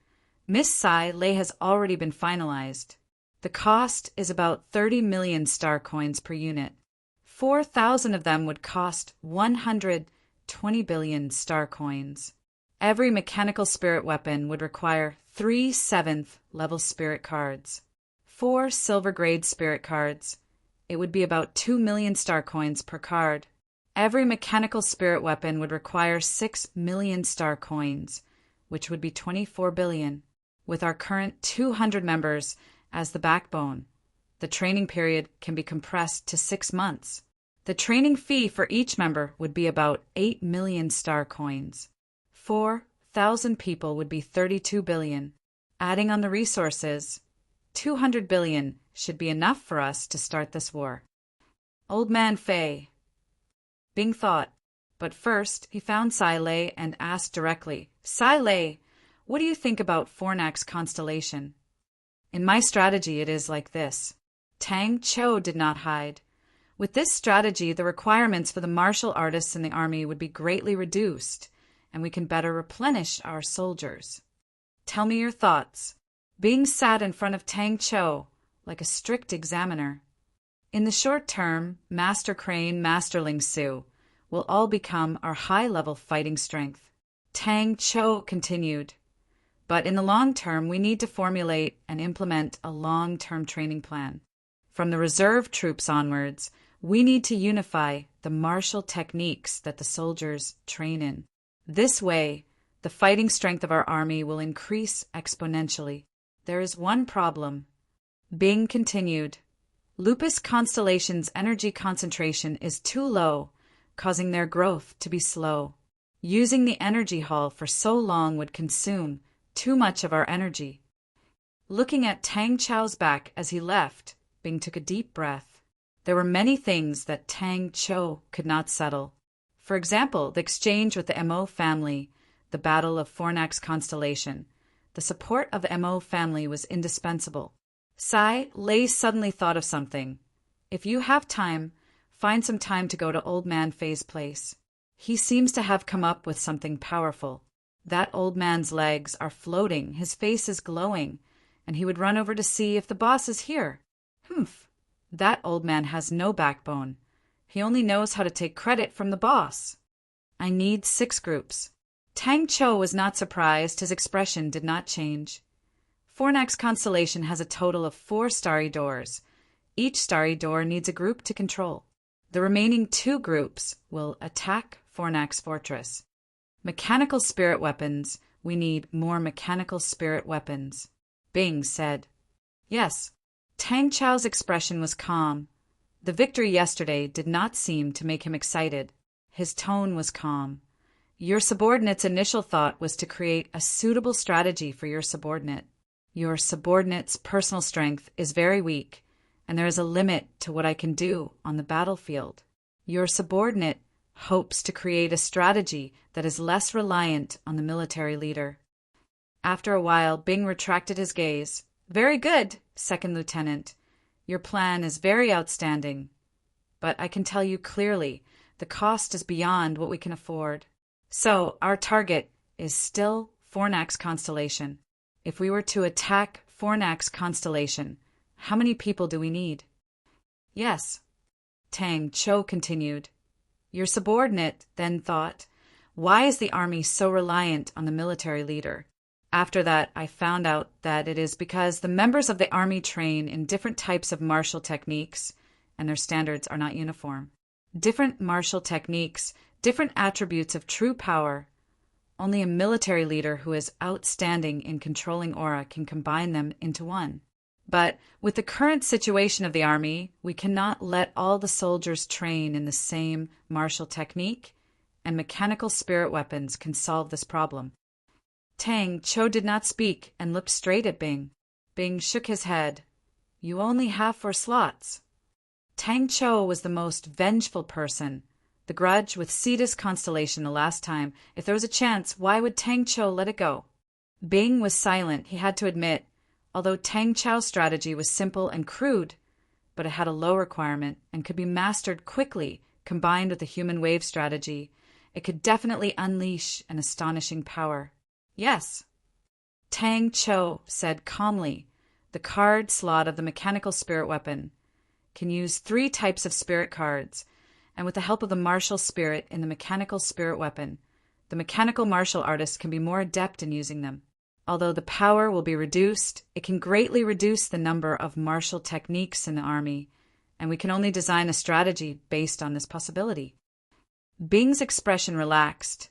Miss Sai Lei, has already been finalized. The cost is about 30 million star coins per unit. 4,000 of them would cost 120 billion star coins. Every mechanical spirit weapon would require 3 7th level spirit cards, 4 silver grade spirit cards. It would be about 2 million star coins per card. Every mechanical spirit weapon would require 6 million star coins, which would be 24 billion. With our current 200 members as the backbone, the training period can be compressed to 6 months. The training fee for each member would be about 8 million star coins. 4,000 people would be 32 billion. Adding on the resources, 200 billion should be enough for us to start this war. Old Man Fei. Bing thought, but first he found Sai Lei and asked directly, Sai Lei, what do you think about Fornax constellation? In my strategy it is like this. Tang Cho did not hide. With this strategy, the requirements for the martial artists in the army would be greatly reduced, and we can better replenish our soldiers. Tell me your thoughts. Bing sat in front of Tang Cho like a strict examiner. In the short term, Master Crane, Master Ling Su will all become our high-level fighting strength. Tang Cho continued. But in the long term, we need to formulate and implement a long-term training plan. From the reserve troops onwards, we need to unify the martial techniques that the soldiers train in. This way, the fighting strength of our army will increase exponentially. There is one problem. Bing continued. Lupus constellation's energy concentration is too low, causing their growth to be slow. Using the energy hall for so long would consume too much of our energy. Looking at Tang Chow's back as he left, Bing took a deep breath. There were many things that Tang Chow could not settle. For example, the exchange with the Mo family, the Battle of Fornax Constellation. The support of the Mo family was indispensable. Sai Lei suddenly thought of something. If you have time, find some time to go to Old Man Fei's place. He seems to have come up with something powerful. That old man's legs are floating, his face is glowing, and he would run over to see if the boss is here. Humph, that old man has no backbone. He only knows how to take credit from the boss. I need 6 groups. Tang Chow was not surprised, his expression did not change. Fornax Constellation has a total of 4 starry doors. Each starry door needs a group to control. The remaining 2 groups will attack Fornax Fortress. Mechanical spirit weapons, we need more mechanical spirit weapons. Bing said. Yes. Tang Chow's expression was calm. The victory yesterday did not seem to make him excited. His tone was calm. Your subordinate's initial thought was to create a suitable strategy for your subordinate. Your subordinate's personal strength is very weak, and there is a limit to what I can do on the battlefield. Your subordinate hopes to create a strategy that is less reliant on the military leader. After a while, Bing retracted his gaze. Very good, Second Lieutenant. Your plan is very outstanding. But I can tell you clearly, the cost is beyond what we can afford. So, our target is still Fornax Constellation. If we were to attack Fornax Constellation, how many people do we need? Yes. Tang Chow continued. Your subordinate then thought, why is the army so reliant on the military leader? After that, I found out that it is because the members of the army train in different types of martial techniques, and their standards are not uniform. Different martial techniques, different attributes of true power. Only a military leader who is outstanding in controlling aura can combine them into one. But with the current situation of the army, we cannot let all the soldiers train in the same martial technique, and mechanical spirit weapons can solve this problem. Tang Chow did not speak and looked straight at Bing. Bing shook his head. You only have 4 slots. Tang Chow was the most vengeful person. The grudge with Cetus Constellation the last time. If there was a chance, why would Tang Chow let it go? Bing was silent, he had to admit. Although Tang Chow's strategy was simple and crude, but it had a low requirement and could be mastered quickly, combined with the human wave strategy. It could definitely unleash an astonishing power. Yes. Tang Chow said calmly. The card slot of the mechanical spirit weapon can use 3 types of spirit cards, and with the help of the martial spirit in the mechanical spirit weapon, the mechanical martial artist can be more adept in using them. Although the power will be reduced, it can greatly reduce the number of martial techniques in the army, and we can only design a strategy based on this possibility. Bing's expression relaxed.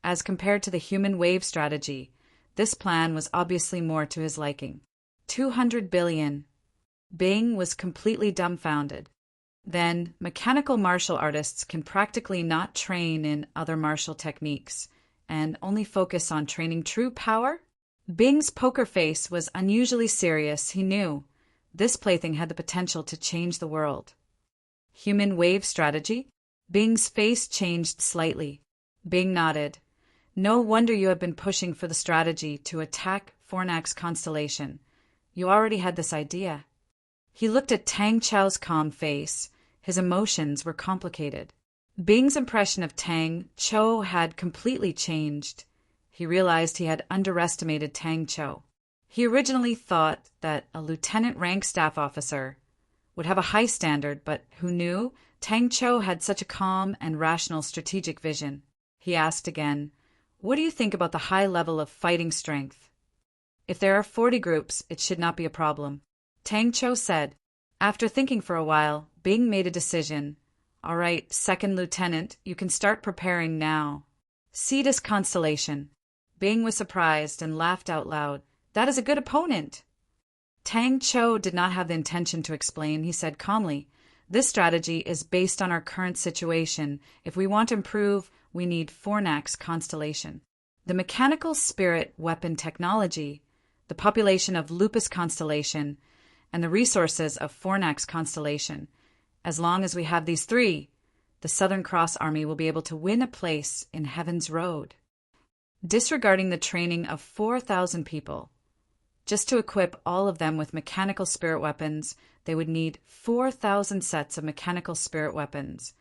As compared to the human wave strategy, this plan was obviously more to his liking. 200 billion. Bing was completely dumbfounded. Then, mechanical martial artists can practically not train in other martial techniques, and only focus on training true power? Bing's poker face was unusually serious, he knew. This plaything had the potential to change the world. Human wave strategy? Bing's face changed slightly. Bing nodded. No wonder you have been pushing for the strategy to attack Fornax Constellation. You already had this idea. He looked at Tang Chow's calm face. His emotions were complicated. Bing's impression of Tang Chow had completely changed. He realized he had underestimated Tang Chow. He originally thought that a lieutenant-rank staff officer would have a high standard, but who knew Tang Chow had such a calm and rational strategic vision? He asked again, "What do you think about the high level of fighting strength?" If there are 40 groups, it should not be a problem. Tang Cho said. After thinking for a while, Bing made a decision. All right, second lieutenant, you can start preparing now. Cetus constellation. Bing was surprised and laughed out loud. That is a good opponent. Tang Cho did not have the intention to explain. He said calmly, this strategy is based on our current situation. If we want to improve, we need Fornax constellation. The mechanical spirit weapon technology, the population of Lupus constellation, and the resources of Fornax constellation. As long as we have these three, the Southern Cross Army will be able to win a place in Heaven's Road. Disregarding the training of 4,000 people, just to equip all of them with mechanical spirit weapons, they would need 4,000 sets of mechanical spirit weapons.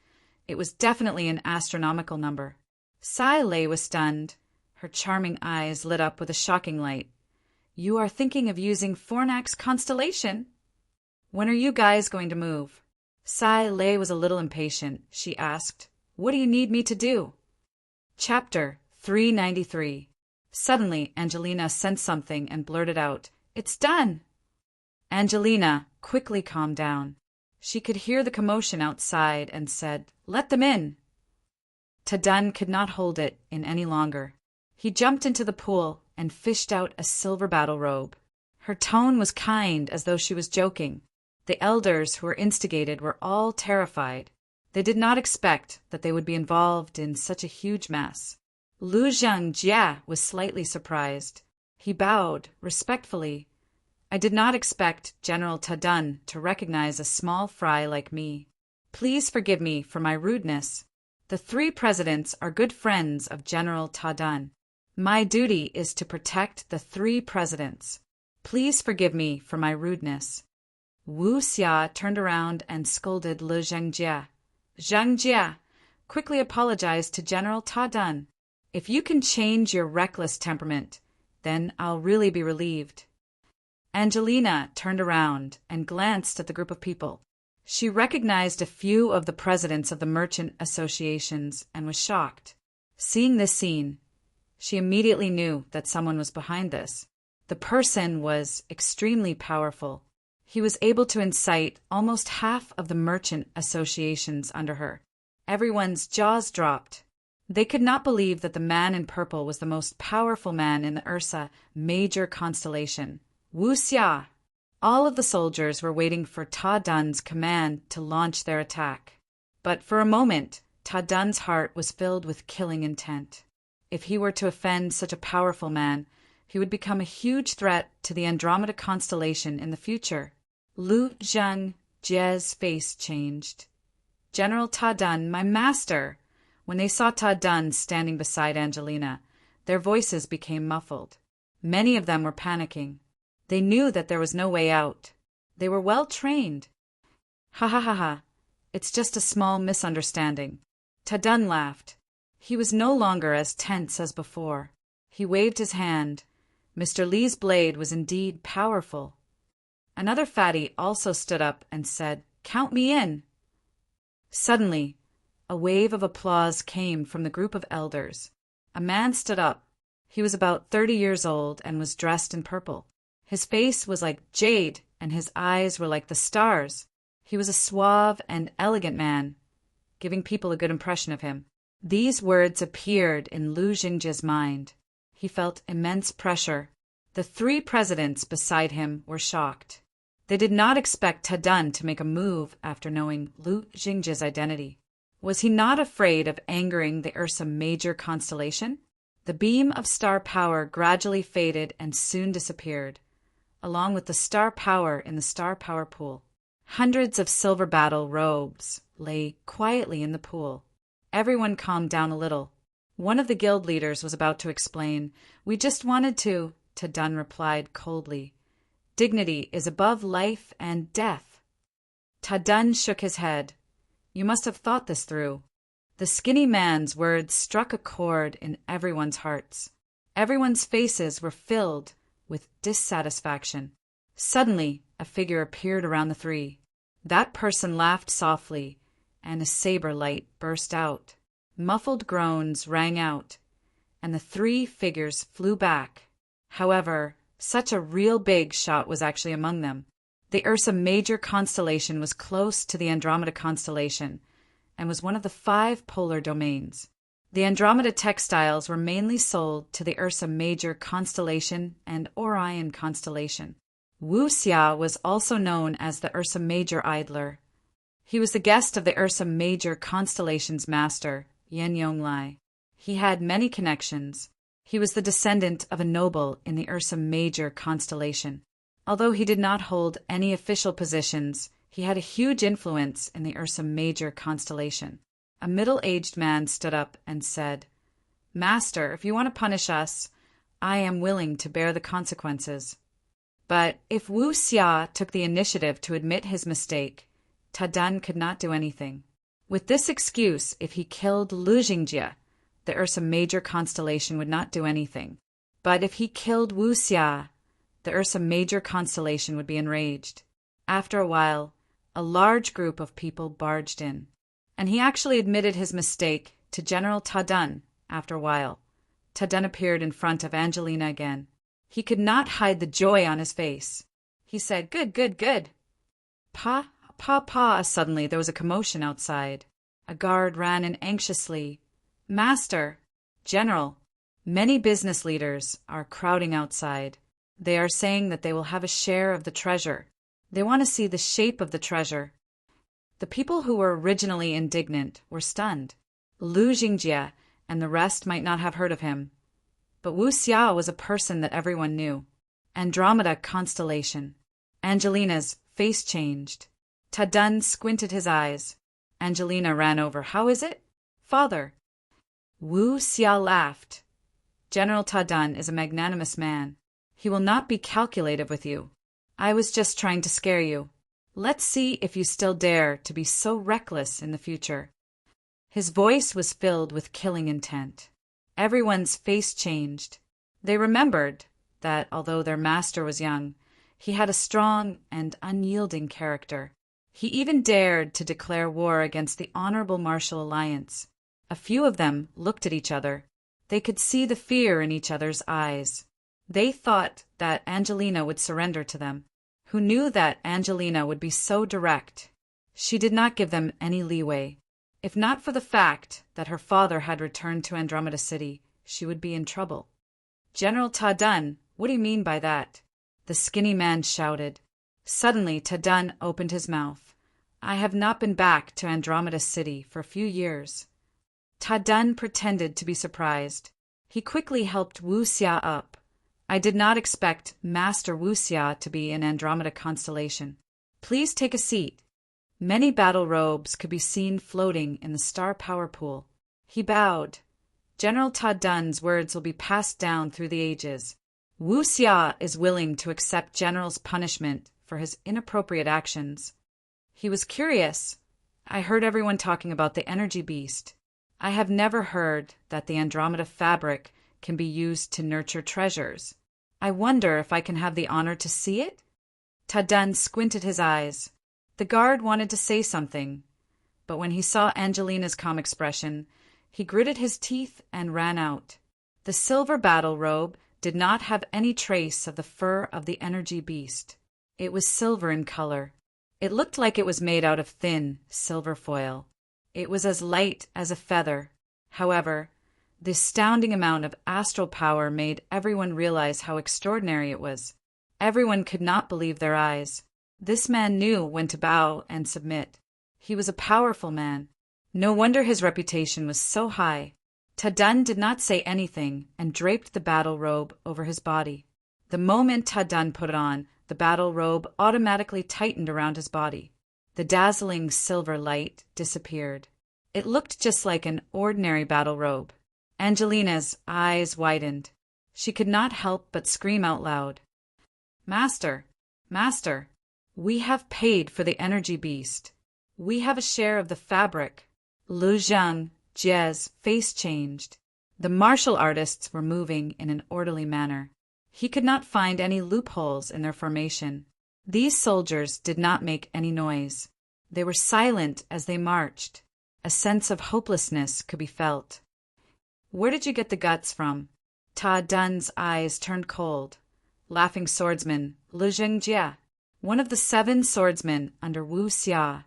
It was definitely an astronomical number. Sai Lei was stunned. Her charming eyes lit up with a shocking light. You are thinking of using Fornax constellation? When are you guys going to move? Sai Lei was a little impatient. She asked, what do you need me to do? Chapter 393. Suddenly, Angelina sensed something and blurted out, It's done! Angelina quickly calmed down. She could hear the commotion outside and said, Let them in! Tadun could not hold it in any longer. He jumped into the pool and fished out a silver battle robe. Her tone was kind, as though she was joking. The elders who were instigated were all terrified. They did not expect that they would be involved in such a huge mess. Lu Zhangjia was slightly surprised. He bowed respectfully. I did not expect General Tadun to recognize a small fry like me. Please forgive me for my rudeness. The three presidents are good friends of General Tadun. My duty is to protect the three presidents. Please forgive me for my rudeness. Wu Xia turned around and scolded Lu Zhangjia. Zhangjia, quickly apologized to General Tadun. If you can change your reckless temperament, then I'll really be relieved. Angelina turned around and glanced at the group of people. She recognized a few of the presidents of the merchant associations and was shocked. Seeing this scene, she immediately knew that someone was behind this. The person was extremely powerful. He was able to incite almost half of the merchant associations under her. Everyone's jaws dropped. They could not believe that the man in purple was the most powerful man in the Ursa major constellation. Wu Xia! All of the soldiers were waiting for Ta Dun's command to launch their attack. But for a moment, Ta Dun's heart was filled with killing intent. If he were to offend such a powerful man, he would become a huge threat to the Andromeda constellation in the future. Lu Zhangjia's face changed. General Ta Dun, my master! When they saw Ta Dun standing beside Angelina, their voices became muffled. Many of them were panicking. They knew that there was no way out. They were well trained. Ha ha ha ha. It's just a small misunderstanding. Ta Dun laughed. He was no longer as tense as before. He waved his hand. Mr. Li's blade was indeed powerful. Another fatty also stood up and said, Count me in. Suddenly, a wave of applause came from the group of elders. A man stood up. He was about 30 years old and was dressed in purple. His face was like jade, and his eyes were like the stars. He was a suave and elegant man, giving people a good impression of him. These words appeared in Lu Jingjia's mind. He felt immense pressure. The three presidents beside him were shocked. They did not expect Ta Dun to make a move after knowing Lu Jingjia's identity. Was he not afraid of angering the Ursa major constellation? The beam of star power gradually faded and soon disappeared, along with the star power in the star power pool. Hundreds of silver battle robes lay quietly in the pool. Everyone calmed down a little. One of the guild leaders was about to explain. We just wanted to, Ta Dun replied coldly. Dignity is above life and death. Ta Dun shook his head. You must have thought this through. The skinny man's words struck a chord in everyone's hearts. Everyone's faces were filled with dissatisfaction. Suddenly, a figure appeared around the three. That person laughed softly, and a saber light burst out. Muffled groans rang out, and the three figures flew back. However, Such a real big shot was actually among them. The Ursa Major constellation was close to the Andromeda constellation and was one of the 5 polar domains. The Andromeda textiles were mainly sold to the Ursa Major constellation and Orion constellation. Wu Xia was also known as the Ursa Major idler. He was the guest of the Ursa Major constellation's master, Yen Yonglai. He had many connections. He was the descendant of a noble in the Ursa Major constellation. Although he did not hold any official positions, he had a huge influence in the Ursa Major constellation. A middle-aged man stood up and said, "Master, if you want to punish us, I am willing to bear the consequences." But if Wu Xia took the initiative to admit his mistake, Tadan could not do anything. With this excuse, if he killed Lu Jingjie, the Ursa Major constellation would not do anything. But if he killed Wu Xia, the Ursa Major constellation would be enraged. After a while, a large group of people barged in, and he actually admitted his mistake to General Tadan. After a while, Tadan appeared in front of Angelina again. He could not hide the joy on his face. He said, "Good, good, good." Pa. Suddenly there was a commotion outside. A guard ran in anxiously. "Master, General, many business leaders are crowding outside. They are saying that they will have a share of the treasure. They want to see the shape of the treasure." The people who were originally indignant were stunned. Lu Jingjie and the rest might not have heard of him, but Wu Xia was a person that everyone knew. Andromeda constellation. Angelina's face changed. Tadan squinted his eyes. Angelina ran over. "How is it, father?" Wu Xia laughed. "General Tadan is a magnanimous man. He will not be calculative with you. I was just trying to scare you. Let's see if you still dare to be so reckless in the future." His voice was filled with killing intent. Everyone's face changed. They remembered that, although their master was young, he had a strong and unyielding character. He even dared to declare war against the honorable martial alliance. A few of them looked at each other. They could see the fear in each other's eyes. They thought that Angelina would surrender to them. Who knew that Angelina would be so direct? She did not give them any leeway. If not for the fact that her father had returned to Andromeda City, she would be in trouble. "General Tadan, what do you mean by that?" the skinny man shouted. Suddenly Tadan opened his mouth. "I have not been back to Andromeda City for a few years." Tadan pretended to be surprised. He quickly helped Wu Xia up. "I did not expect Master Wu Xia to be in Andromeda constellation. Please take a seat." Many battle robes could be seen floating in the star power pool. He bowed. "General Tadan's words will be passed down through the ages. Wu Xia is willing to accept General's punishment for his inappropriate actions." He was curious. "I heard everyone talking about the energy beast. I have never heard that the Andromeda fabric can be used to nurture treasures. I wonder if I can have the honor to see it?" Tadan squinted his eyes. The guard wanted to say something, but when he saw Angelina's calm expression, he gritted his teeth and ran out. The silver battle robe did not have any trace of the fur of the energy beast. It was silver in color. It looked like it was made out of thin silver foil. It was as light as a feather. However, the astounding amount of astral power made everyone realize how extraordinary it was. Everyone could not believe their eyes. This man knew when to bow and submit. He was a powerful man. No wonder his reputation was so high. Tadan did not say anything and draped the battle robe over his body. The moment Tadan put it on, the battle robe automatically tightened around his body. The dazzling silver light disappeared. It looked just like an ordinary battle robe. Angelina's eyes widened. She could not help but scream out loud. "Master! Master! We have paid for the energy beast. We have a share of the fabric." Lu Jingjie's face changed. The martial artists were moving in an orderly manner. He could not find any loopholes in their formation. These soldiers did not make any noise. They were silent as they marched. A sense of hopelessness could be felt. "Where did you get the guts from?" Ta Dun's eyes turned cold. laughing swordsman Lu Zhengjie, one of the 7 swordsmen under Wu Xia.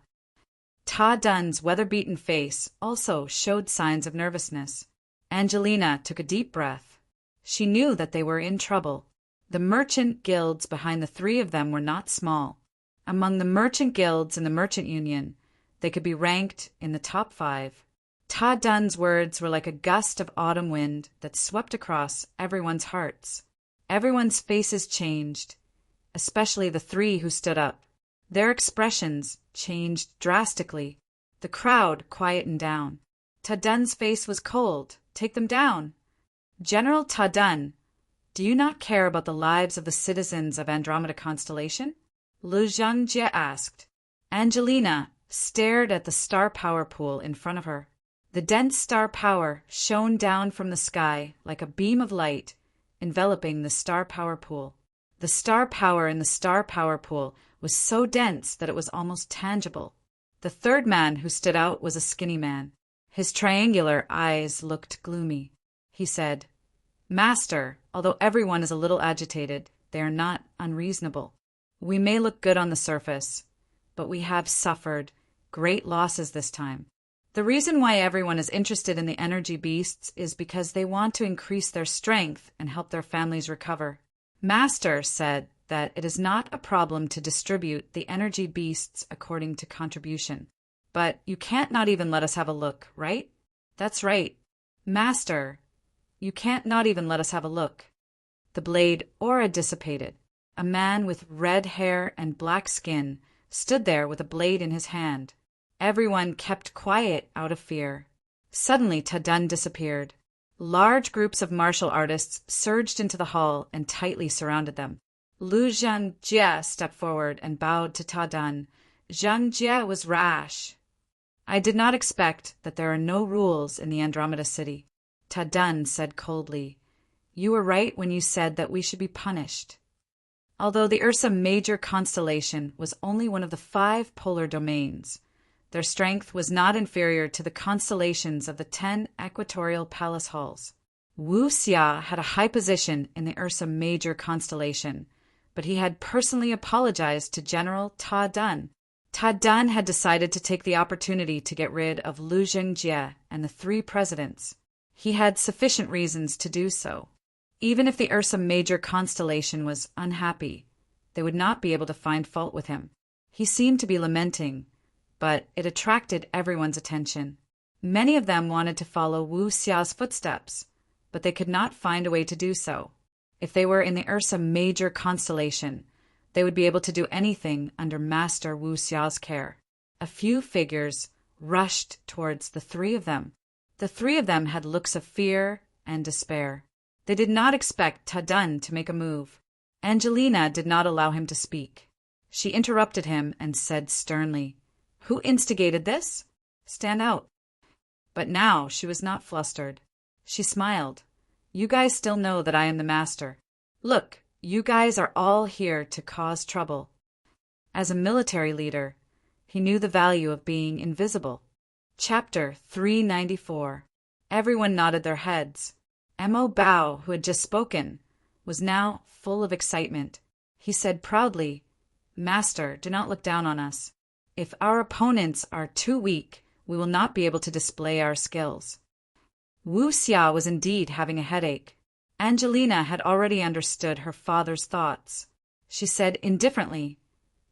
Ta Dun's weather-beaten face also showed signs of nervousness. Angelina took a deep breath. She knew that they were in trouble. The merchant guilds behind the 3 of them were not small. Among the merchant guilds in the merchant union, they could be ranked in the top 5. Ta Dun's words were like a gust of autumn wind that swept across everyone's hearts. Everyone's faces changed, especially the 3 who stood up. Their expressions changed drastically. The crowd quietened down. Ta Dun's face was cold. Take them down. General Ta Dun, do you not care about the lives of the citizens of Andromeda Constellation? Lu Zhengjie asked. Angelina stared at the star power pool in front of her. The dense star power shone down from the sky like a beam of light, enveloping the star power pool. The star power in the star power pool was so dense that it was almost tangible. The 3rd man who stood out was a skinny man. His triangular eyes looked gloomy. He said, "Master, although everyone is a little agitated, they are not unreasonable. We may look good on the surface, but we have suffered great losses this time. The reason why everyone is interested in the energy beasts is because they want to increase their strength and help their families recover. Master said that it is not a problem to distribute the energy beasts according to contribution. But you can't not even let us have a look, right?" "That's right. Master, you can't not even let us have a look." The blade aura dissipated. A man with red hair and black skin stood there with a blade in his hand. Everyone kept quiet out of fear. Suddenly Ta Dun disappeared. Large groups of martial artists surged into the hall and tightly surrounded them. Lu Zhengjie stepped forward and bowed to Ta Dun. Zhengjie was rash. "I did not expect that there are no rules in the Andromeda City," Ta Dun said coldly. "You were right when you said that we should be punished." Although the Ursa Major constellation was only one of the 5 polar domains, their strength was not inferior to the constellations of the 10 equatorial palace halls. Wu Xia had a high position in the Ursa Major constellation, but he had personally apologized to General Ta Dun. Ta Dun had decided to take the opportunity to get rid of Lu Zhengjie and the 3 presidents. He had sufficient reasons to do so. Even if the Ursa Major constellation was unhappy, they would not be able to find fault with him. He seemed to be lamenting, but it attracted everyone's attention. Many of them wanted to follow Wu Xiao's footsteps, but they could not find a way to do so. If they were in the Ursa Major constellation, they would be able to do anything under Master Wu Xiao's care. A few figures rushed towards the 3 of them. The 3 of them had looks of fear and despair. They did not expect Ta Dun to make a move. Angelina did not allow him to speak. She interrupted him and said sternly, "Who instigated this? Stand out." But now she was not flustered. She smiled. "You guys still know that I am the master. Look, you guys are all here to cause trouble." As a military leader, he knew the value of being invisible. Chapter 394. Everyone nodded their heads. Mo Bao, who had just spoken, was now full of excitement. He said proudly, "Master, do not look down on us. If our opponents are too weak, we will not be able to display our skills." Wu Xia was indeed having a headache. Angelina had already understood her father's thoughts. She said indifferently,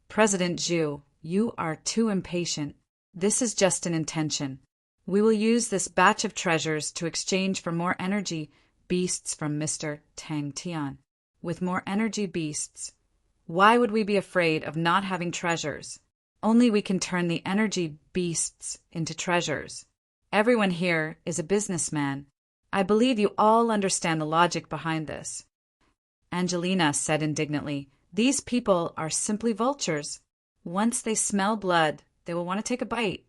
"President Zhu, you are too impatient. This is just an intention. We will use this batch of treasures to exchange for more energy beasts from Mr. Tang Tian. With more energy beasts, why would we be afraid of not having treasures? Only we can turn the energy beasts into treasures. Everyone here is a businessman. I believe you all understand the logic behind this." Angelina said indignantly, "These people are simply vultures. Once they smell blood, they will want to take a bite."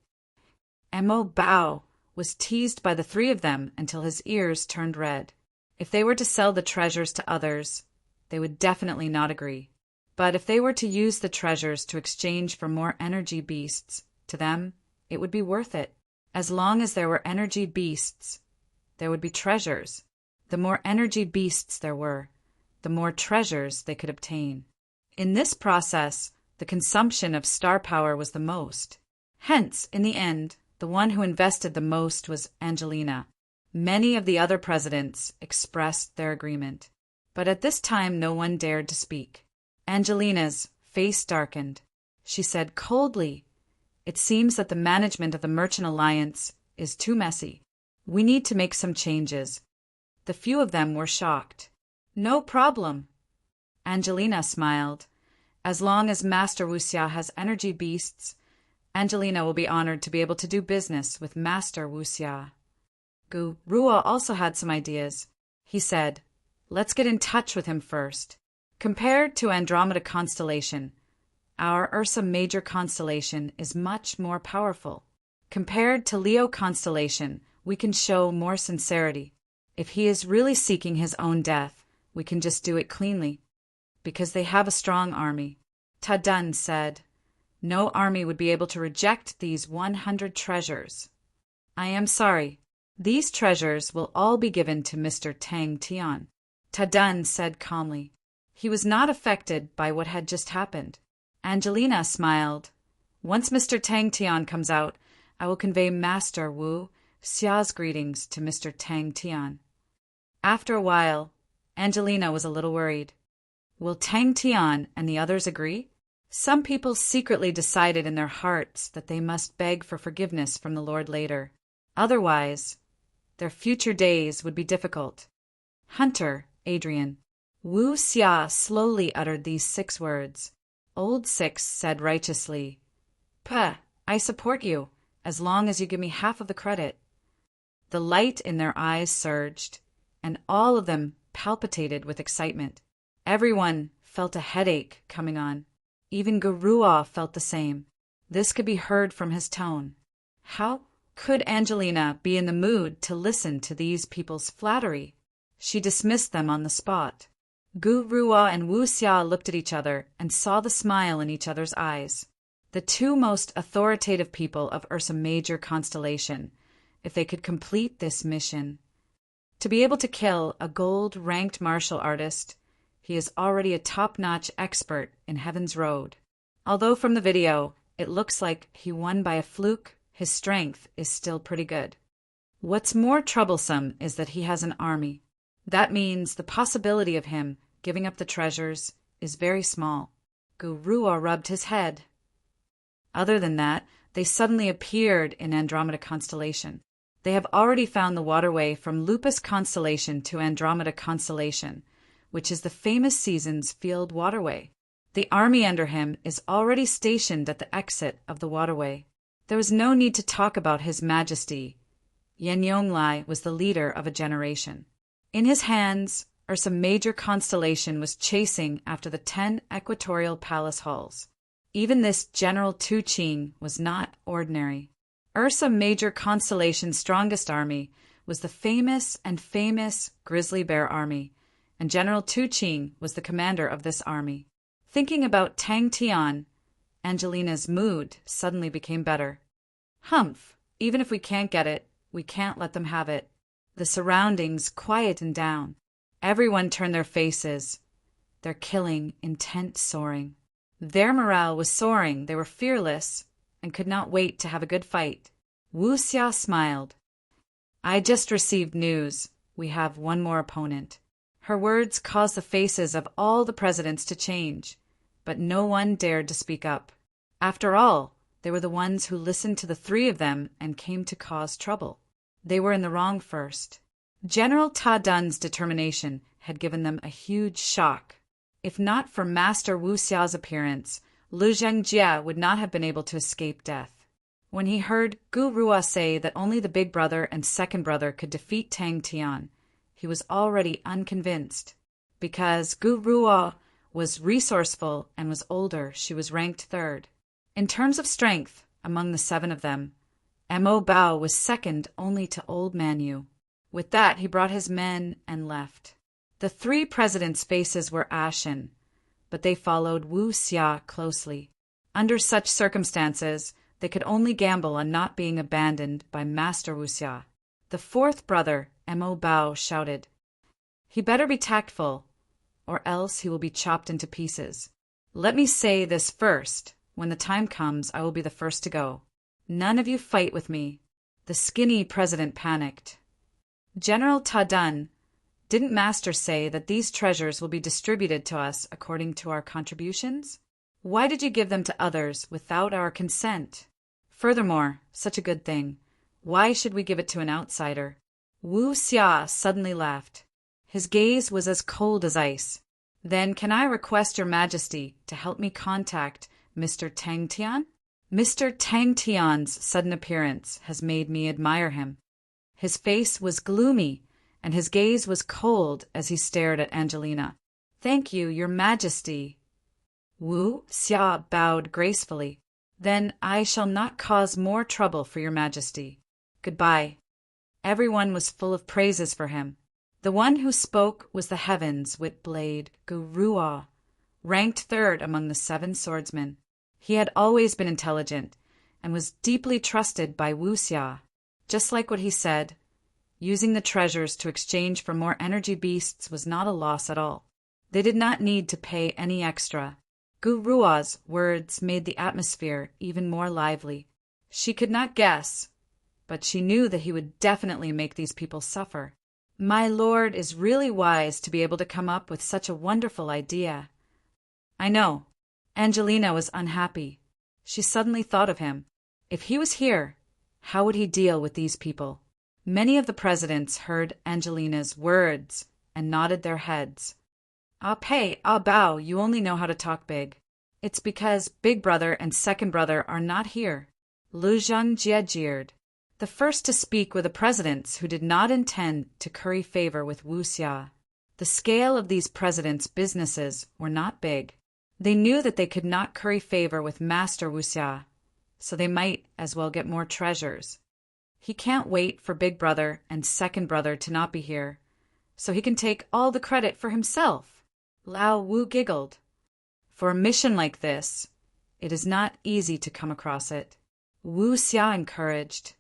Mo Bao was teased by the 3 of them until his ears turned red. If they were to sell the treasures to others, they would definitely not agree. But if they were to use the treasures to exchange for more energy beasts, to them, it would be worth it. As long as there were energy beasts, there would be treasures. The more energy beasts there were, the more treasures they could obtain. In this process, the consumption of star power was the most. Hence, in the end, the one who invested the most was Angelina. Many of the other presidents expressed their agreement. But at this time no one dared to speak. Angelina's face darkened. She said coldly, "It seems that the management of the Merchant Alliance is too messy. We need to make some changes." The few of them were shocked. "No problem." Angelina smiled. "As long as Master Wuxia has energy beasts, Angelina will be honored to be able to do business with Master Wuxia." Gu Ruo also had some ideas. He said, "Let's get in touch with him first." Compared to Andromeda constellation, our Ursa Major constellation is much more powerful. Compared to Leo constellation, we can show more sincerity. If he is really seeking his own death, we can just do it cleanly, because they have a strong army. Ta Dun said, "No army would be able to reject these 100 treasures." "I am sorry. These treasures will all be given to Mr. Tang Tian," Ta Dun said calmly. He was not affected by what had just happened. Angelina smiled. "Once Mr. Tang Tian comes out, I will convey Master Wu Xia's greetings to Mr. Tang Tian." After a while, Angelina was a little worried. Will Tang Tian and the others agree? Some people secretly decided in their hearts that they must beg for forgiveness from the Lord later. Otherwise, their future days would be difficult. Hunter, Adrian. Wu Xia slowly uttered these 6 words. Old Six said righteously, "Puh, I support you, as long as you give me half of the credit." The light in their eyes surged, and all of them palpitated with excitement. Everyone felt a headache coming on. Even Gurua felt the same. This could be heard from his tone. How could Angelina be in the mood to listen to these people's flattery? She dismissed them on the spot. Gurua and Wu Xia looked at each other and saw the smile in each other's eyes. The 2 most authoritative people of Ursa Major constellation, if they could complete this mission. To be able to kill a gold-ranked martial artist, he is already a top-notch expert in Heaven's Road. Although from the video, it looks like he won by a fluke, his strength is still pretty good. What's more troublesome is that he has an army. That means the possibility of him giving up the treasures is very small. Gurua rubbed his head. Other than that, they suddenly appeared in Andromeda constellation. They have already found the waterway from Lupus constellation to Andromeda constellation, which is the famous season's field waterway. The army under him is already stationed at the exit of the waterway. There was no need to talk about His Majesty. Yen Yonglai was the leader of a generation. In his hands, Ursa Major constellation was chasing after the 10 equatorial palace halls. Even this General Tu Ching was not ordinary. Ursa Major constellation's strongest army was the famous Grizzly Bear Army, and General Tu Ching was the commander of this army. Thinking about Tang Tian, Angelina's mood suddenly became better. Humph, even if we can't get it, we can't let them have it. The surroundings quietened down. Everyone turned their faces. Their killing intent soaring. Their morale was soaring. They were fearless and could not wait to have a good fight. Wu Xia smiled. "I just received news. We have one more opponent." Her words caused the faces of all the presidents to change, but no one dared to speak up. After all, they were the ones who listened to the 3 of them and came to cause trouble. They were in the wrong first. General Ta Dun's determination had given them a huge shock. If not for Master Wu Xia's appearance, Lu Zhengjie would not have been able to escape death. When he heard Gu Rua say that only the big brother and second brother could defeat Tang Tian, he was already unconvinced. Because Gu Rua was resourceful and was older, she was ranked 3rd. In terms of strength, among the 7 of them, Mo Bao was second only to Old Man Yu. With that, he brought his men and left. The 3 presidents' faces were ashen, but they followed Wu Xia closely. Under such circumstances, they could only gamble on not being abandoned by Master Wu Xia. The 4th brother, Mo Bao, shouted, "He better be tactful, or else he will be chopped into pieces. Let me say this first. When the time comes, I will be the first to go. None of you fight with me." The skinny president panicked. "General Tadun, didn't Master say that these treasures will be distributed to us according to our contributions? Why did you give them to others without our consent? Furthermore, such a good thing, why should we give it to an outsider?" Wu Xia suddenly laughed. His gaze was as cold as ice. "Then can I request your majesty to help me contact Mr. Tang Tian? Mr. Tang Tian's sudden appearance has made me admire him." His face was gloomy, and his gaze was cold as he stared at Angelina. "Thank you, your majesty." Wu Xia bowed gracefully. "Then I shall not cause more trouble for your majesty. Goodbye." Everyone was full of praises for him. The one who spoke was the heavens wit blade Gurua, ranked third among the 7 swordsmen. He had always been intelligent and was deeply trusted by Wu Xia. Just like what he said, using the treasures to exchange for more energy beasts was not a loss at all. They did not need to pay any extra. Gurua's words made the atmosphere even more lively. She could not guess, but she knew that he would definitely make these people suffer. My lord is really wise to be able to come up with such a wonderful idea. I know. Angelina was unhappy. She suddenly thought of him. If he was here, how would he deal with these people? Many of the presidents heard Angelina's words and nodded their heads. "Ah pay, ah bow, you only know how to talk big." "It's because Big Brother and Second Brother are not here." Lu Zhengjie jeered. The first to speak were the presidents who did not intend to curry favor with Wu Xia. The scale of these presidents' businesses were not big. They knew that they could not curry favor with Master Wu Xia, so they might as well get more treasures. He can't wait for Big Brother and Second Brother to not be here, so he can take all the credit for himself. Lao Wu giggled. For a mission like this, it is not easy to come across it. Wu Xia encouraged.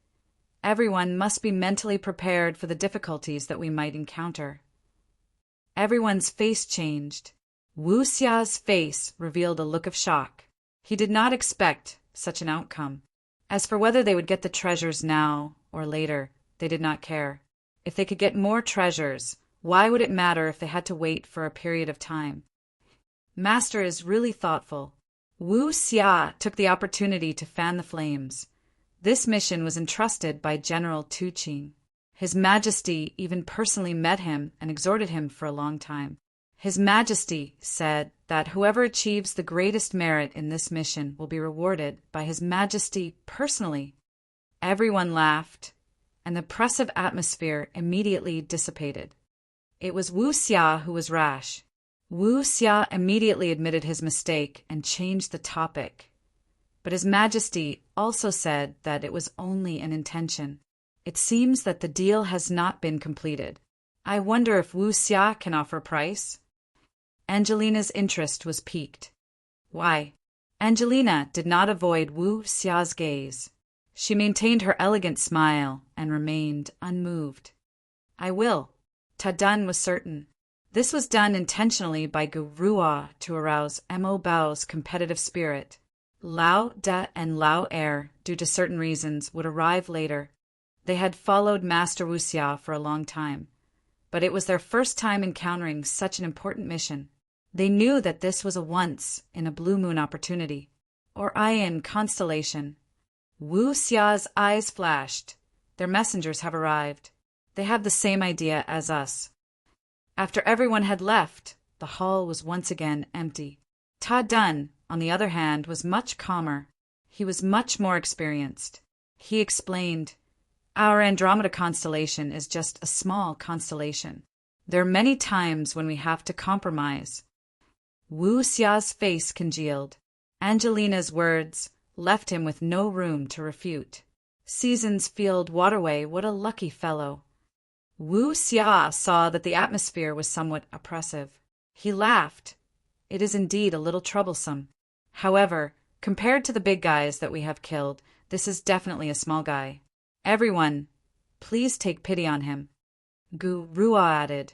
Everyone must be mentally prepared for the difficulties that we might encounter. Everyone's face changed. Wu Xia's face revealed a look of shock. He did not expect such an outcome. As for whether they would get the treasures now or later, they did not care. If they could get more treasures, why would it matter if they had to wait for a period of time? Master is really thoughtful. Wu Xia took the opportunity to fan the flames. This mission was entrusted by General Tu Qing. His Majesty even personally met him and exhorted him for a long time. His Majesty said that whoever achieves the greatest merit in this mission will be rewarded by His Majesty personally. Everyone laughed, and the oppressive atmosphere immediately dissipated. It was Wu Xia who was rash. Wu Xia immediately admitted his mistake and changed the topic. But His Majesty also said that it was only an intention. It seems that the deal has not been completed. I wonder if Wu Xia can offer a price? Angelina's interest was piqued. Why? Angelina did not avoid Wu Xia's gaze. She maintained her elegant smile and remained unmoved. I will. Tadun was certain. This was done intentionally by Gurua to arouse Mo Bao's competitive spirit. Lao Da and Lao Er, due to certain reasons, would arrive later. They had followed Master Wu Xia for a long time, but it was their first time encountering such an important mission. They knew that this was a once-in-a-blue-moon opportunity, or Ayan constellation. Wu Xia's eyes flashed. Their messengers have arrived. They have the same idea as us. After everyone had left, the hall was once again empty. Ta Dun, on the other hand, was much calmer. He was much more experienced. He explained, "Our Andromeda constellation is just a small constellation. There are many times when we have to compromise." Wu Xia's face congealed. Angelina's words left him with no room to refute. Seasons Field Waterway, what a lucky fellow. Wu Xia saw that the atmosphere was somewhat oppressive. He laughed. It is indeed a little troublesome. However, compared to the big guys that we have killed, this is definitely a small guy. Everyone, please take pity on him. Gurua added.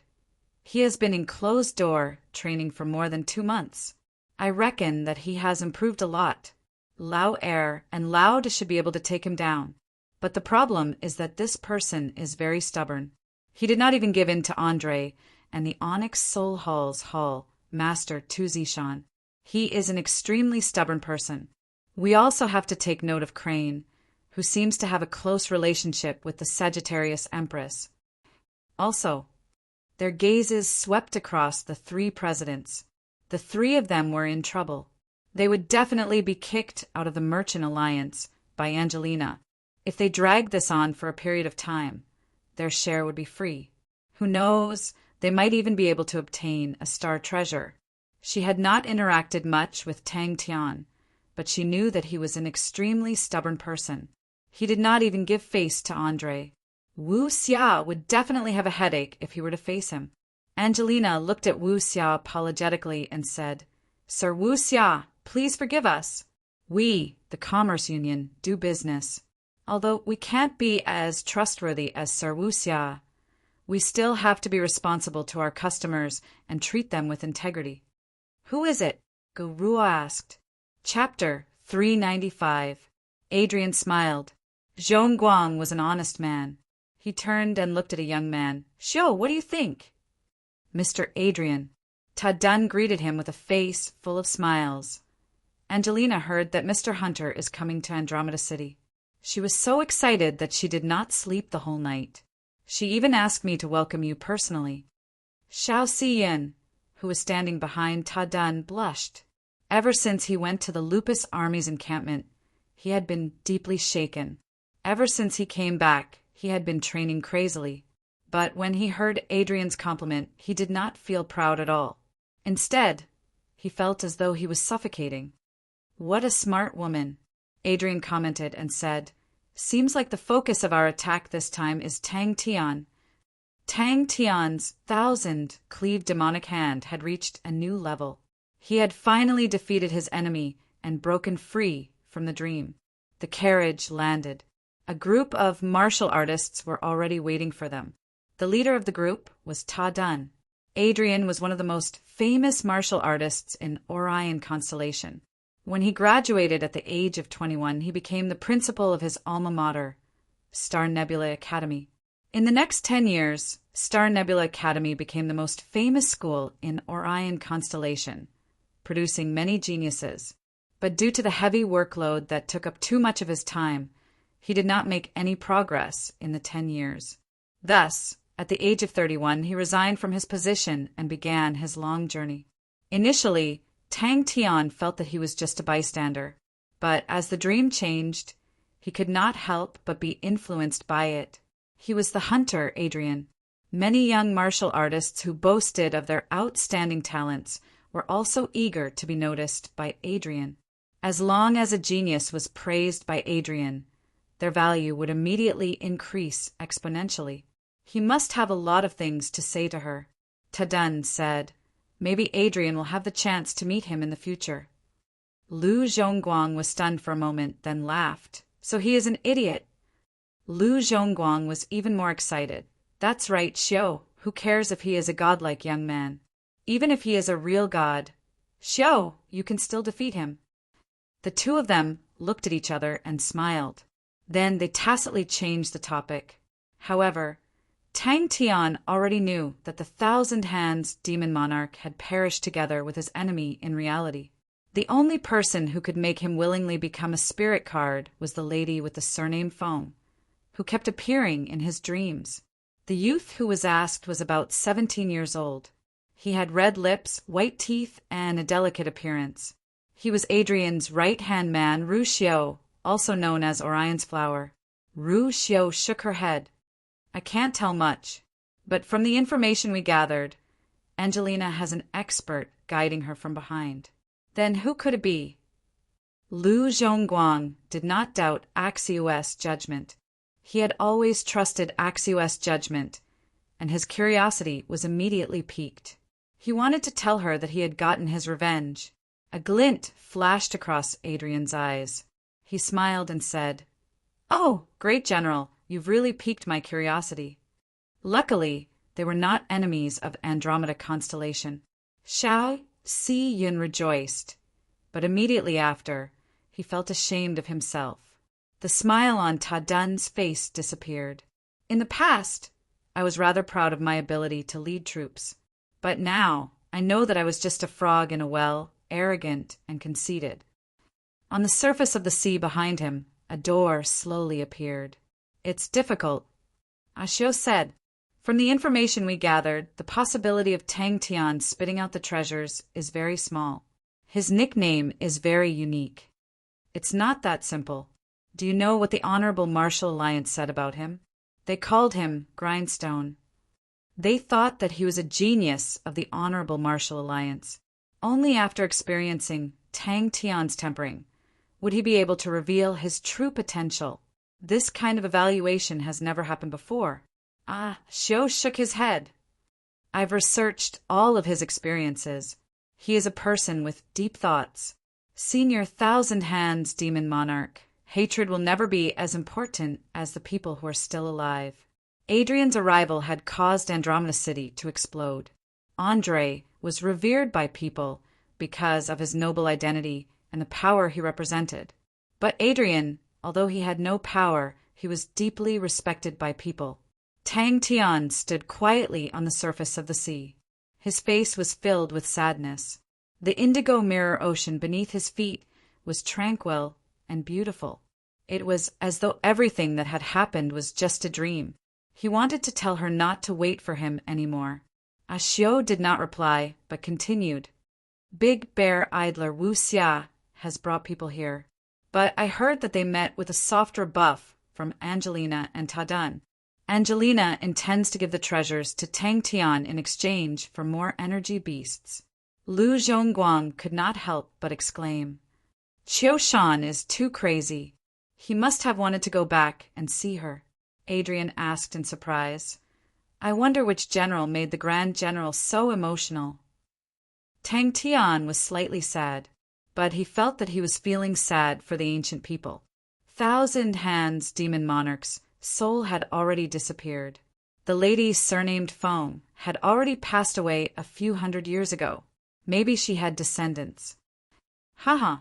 He has been in closed-door training for more than 2 months. I reckon that he has improved a lot. Lao Er and Loud should be able to take him down. But the problem is that this person is very stubborn. He did not even give in to Andre and the Onyx Soul Hall's Hall, Master Tu Zishan. He is an extremely stubborn person. We also have to take note of Crane, who seems to have a close relationship with the Sagittarius Empress. Also, their gazes swept across the 3 presidents. The 3 of them were in trouble. They would definitely be kicked out of the Merchant Alliance by Angelina. If they dragged this on for a period of time, their share would be free. Who knows, they might even be able to obtain a star treasure. She had not interacted much with Tang Tian, but she knew that he was an extremely stubborn person. He did not even give face to Andre. Wu Xia would definitely have a headache if he were to face him. Angelina looked at Wu Xia apologetically and said, "Sir Wu Xia, please forgive us. We, the Commerce Union, do business. Although we can't be as trustworthy as Sir Wu Xia, we still have to be responsible to our customers and treat them with integrity." "Who is it?" Gurua asked. Chapter 395. Adrian smiled. Zhongguang was an honest man. He turned and looked at a young man. "Xiu, what do you think?" "Mr. Adrian." Ta Dun greeted him with a face full of smiles. Angelina heard that Mr. Hunter is coming to Andromeda City. She was so excited that she did not sleep the whole night. She even asked me to welcome you personally. Xiao Xiyin, who was standing behind Ta Dun, blushed. Ever since he went to the Lupus Army's encampment, he had been deeply shaken. Ever since he came back, he had been training crazily. But when he heard Adrian's compliment, he did not feel proud at all. Instead, he felt as though he was suffocating. "What a smart woman," Adrian commented and said. "Seems like the focus of our attack this time is Tang Tian." Tang Tian's 1,000-cleaved demonic hand had reached a new level. He had finally defeated his enemy and broken free from the dream. The carriage landed. A group of martial artists were already waiting for them. The leader of the group was Ta Dun. Adrian was one of the most famous martial artists in Orion constellation. When he graduated at the age of 21, he became the principal of his alma mater, Star Nebula Academy. In the next 10 years, Star Nebula Academy became the most famous school in Orion constellation, producing many geniuses. But due to the heavy workload that took up too much of his time, he did not make any progress in the 10 years. Thus, at the age of 31, he resigned from his position and began his long journey. Initially, Tang Tian felt that he was just a bystander, but as the dream changed, he could not help but be influenced by it. He was the hunter, Adrian. Many young martial artists who boasted of their outstanding talents were also eager to be noticed by Adrian. As long as a genius was praised by Adrian, their value would immediately increase exponentially. He must have a lot of things to say to her. Ta Dun said, "Maybe Adrian will have the chance to meet him in the future." Lu Zhongguang was stunned for a moment, then laughed. "So he is an idiot." Lu Zhongguang was even more excited. "That's right, Xiu. Who cares if he is a godlike young man? Even if he is a real god, Xiu, you can still defeat him." The two of them looked at each other and smiled. Then they tacitly changed the topic. However, Tang Tian already knew that the 1,000 Hands demon monarch had perished together with his enemy in reality. The only person who could make him willingly become a spirit card was the lady with the surname Foam, who kept appearing in his dreams. The youth who was asked was about 17 years old. He had red lips, white teeth, and a delicate appearance. He was Adrian's right-hand man, Ru Xiu, also known as Orion's Flower. Ru Xiu shook her head. "I can't tell much, but from the information we gathered, Angelina has an expert guiding her from behind." "Then who could it be?" Lu Zhongguang did not doubt Axios' judgment. He had always trusted Axios' judgment, and his curiosity was immediately piqued. He wanted to tell her that he had gotten his revenge. A glint flashed across Adrian's eyes. He smiled and said, "Oh, great general, you've really piqued my curiosity." Luckily, They were not enemies of Andromeda constellation. Xiao Si-yun rejoiced, but immediately after, he felt ashamed of himself. The smile on Ta Dun's face disappeared. In the past, I was rather proud of my ability to lead troops, but now I know that I was just a frog in a well, arrogant and conceited. On the surface of the sea behind him, a door slowly appeared. It's difficult, Ashio said. From the information we gathered, the possibility of Tang Tian spitting out the treasures is very small. His nickname is very unique. It's not that simple. Do you know what the Honorable Martial Alliance said about him? They called him Grindstone. They thought that he was a genius of the Honorable Martial Alliance. Only after experiencing Tang Tian's tempering would he be able to reveal his true potential. This kind of evaluation has never happened before. Xiao shook his head. I've researched all of his experiences. He is a person with deep thoughts. Senior Thousand Hands Demon Monarch, hatred will never be as important as the people who are still alive. Adrian's arrival had caused Andromeda City to explode. Andre was revered by people because of his noble identity and the power he represented. But Adrian, although he had no power, he was deeply respected by people. Tang Tian stood quietly on the surface of the sea. His face was filled with sadness. The indigo mirror ocean beneath his feet was tranquil and beautiful. It was as though everything that had happened was just a dream. He wanted to tell her not to wait for him anymore. Ashio did not reply, but continued. Big Bear Idler Wu Xia has brought people here, but I heard that they met with a soft rebuff from Angelina and Ta Dun. Angelina intends to give the treasures to Tang Tian in exchange for more energy beasts. Lu Zhongguang could not help but exclaim, Qiu Shan is too crazy. He must have wanted to go back and see her. Adrian asked in surprise. I wonder which general made the Grand General so emotional. Tang Tian was slightly sad, but he felt that he was feeling sad for the ancient people. Thousand Hands Demon Monarch's soul had already disappeared. The lady surnamed Foam had already passed away a few hundred years ago. Maybe she had descendants. Haha,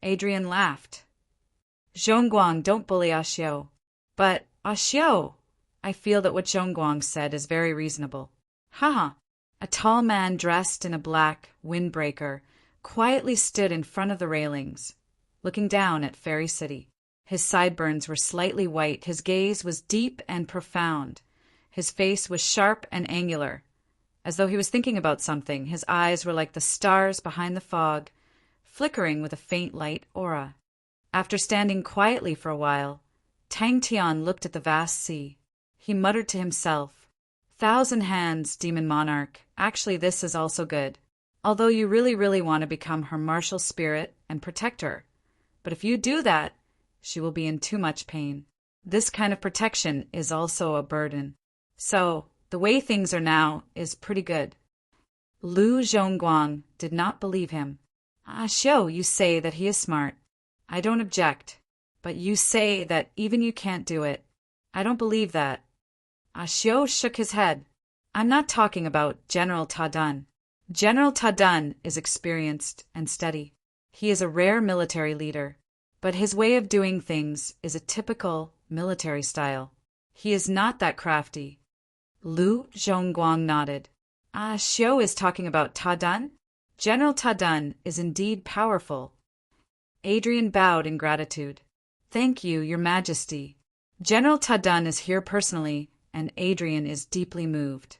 Adrian laughed. Zhongguang, don't bully Ashio. But, Ashio, I feel that what Zhongguang said is very reasonable. Haha. A tall man dressed in a black windbreaker quietly stood in front of the railings, looking down at Fairy City. His sideburns were slightly white, his gaze was deep and profound. His face was sharp and angular, as though he was thinking about something. His eyes were like the stars behind the fog, flickering with a faint light aura. After standing quietly for a while, Tang Tian looked at the vast sea. He muttered to himself, Thousand Hands, Demon Monarch, actually this is also good. Although you really want to become her martial spirit and protect her. But if you do that, she will be in too much pain. This kind of protection is also a burden. So, the way things are now is pretty good. Lu Zhongguang did not believe him. Xiao, you say that he is smart. I don't object. But you say that even you can't do it. I don't believe that. Xiao shook his head. I'm not talking about General Ta Dun. General Ta Dun is experienced and steady. He is a rare military leader. But his way of doing things is a typical military style. He is not that crafty. Lu Zhongguang nodded. Xiao is talking about Ta Dun? General Ta Dun is indeed powerful. Adrian bowed in gratitude. Thank you, Your Majesty. General Ta Dun is here personally, and Adrian is deeply moved.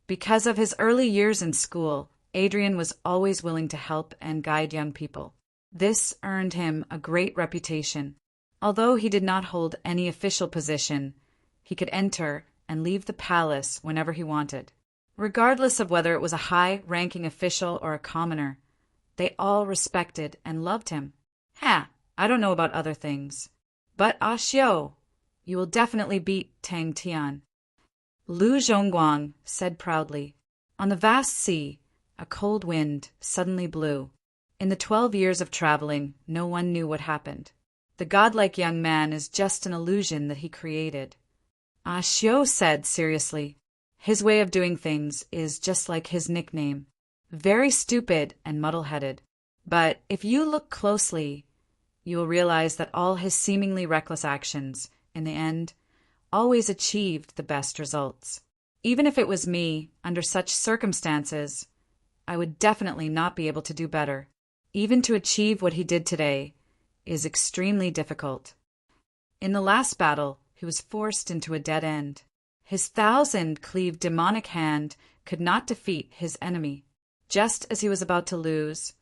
Because of his early years in school, Adrian was always willing to help and guide young people. This earned him a great reputation. Although he did not hold any official position, he could enter and leave the palace whenever he wanted. Regardless of whether it was a high-ranking official or a commoner, they all respected and loved him. I don't know about other things. But Xiao, you will definitely beat Tang Tian. Lu Zhongguang said proudly. On the vast sea, a cold wind suddenly blew. In the 12 years of traveling, no one knew what happened. The godlike young man is just an illusion that he created. Xiao said seriously. His way of doing things is just like his nickname. Very stupid and muddle-headed. But if you look closely, you will realize that all his seemingly reckless actions, in the end, always achieved the best results. Even if it was me, under such circumstances, I would definitely not be able to do better. Even to achieve what he did today is extremely difficult. In the last battle, he was forced into a dead end. His 1,000-cleaved demonic hand could not defeat his enemy. Just as he was about to lose,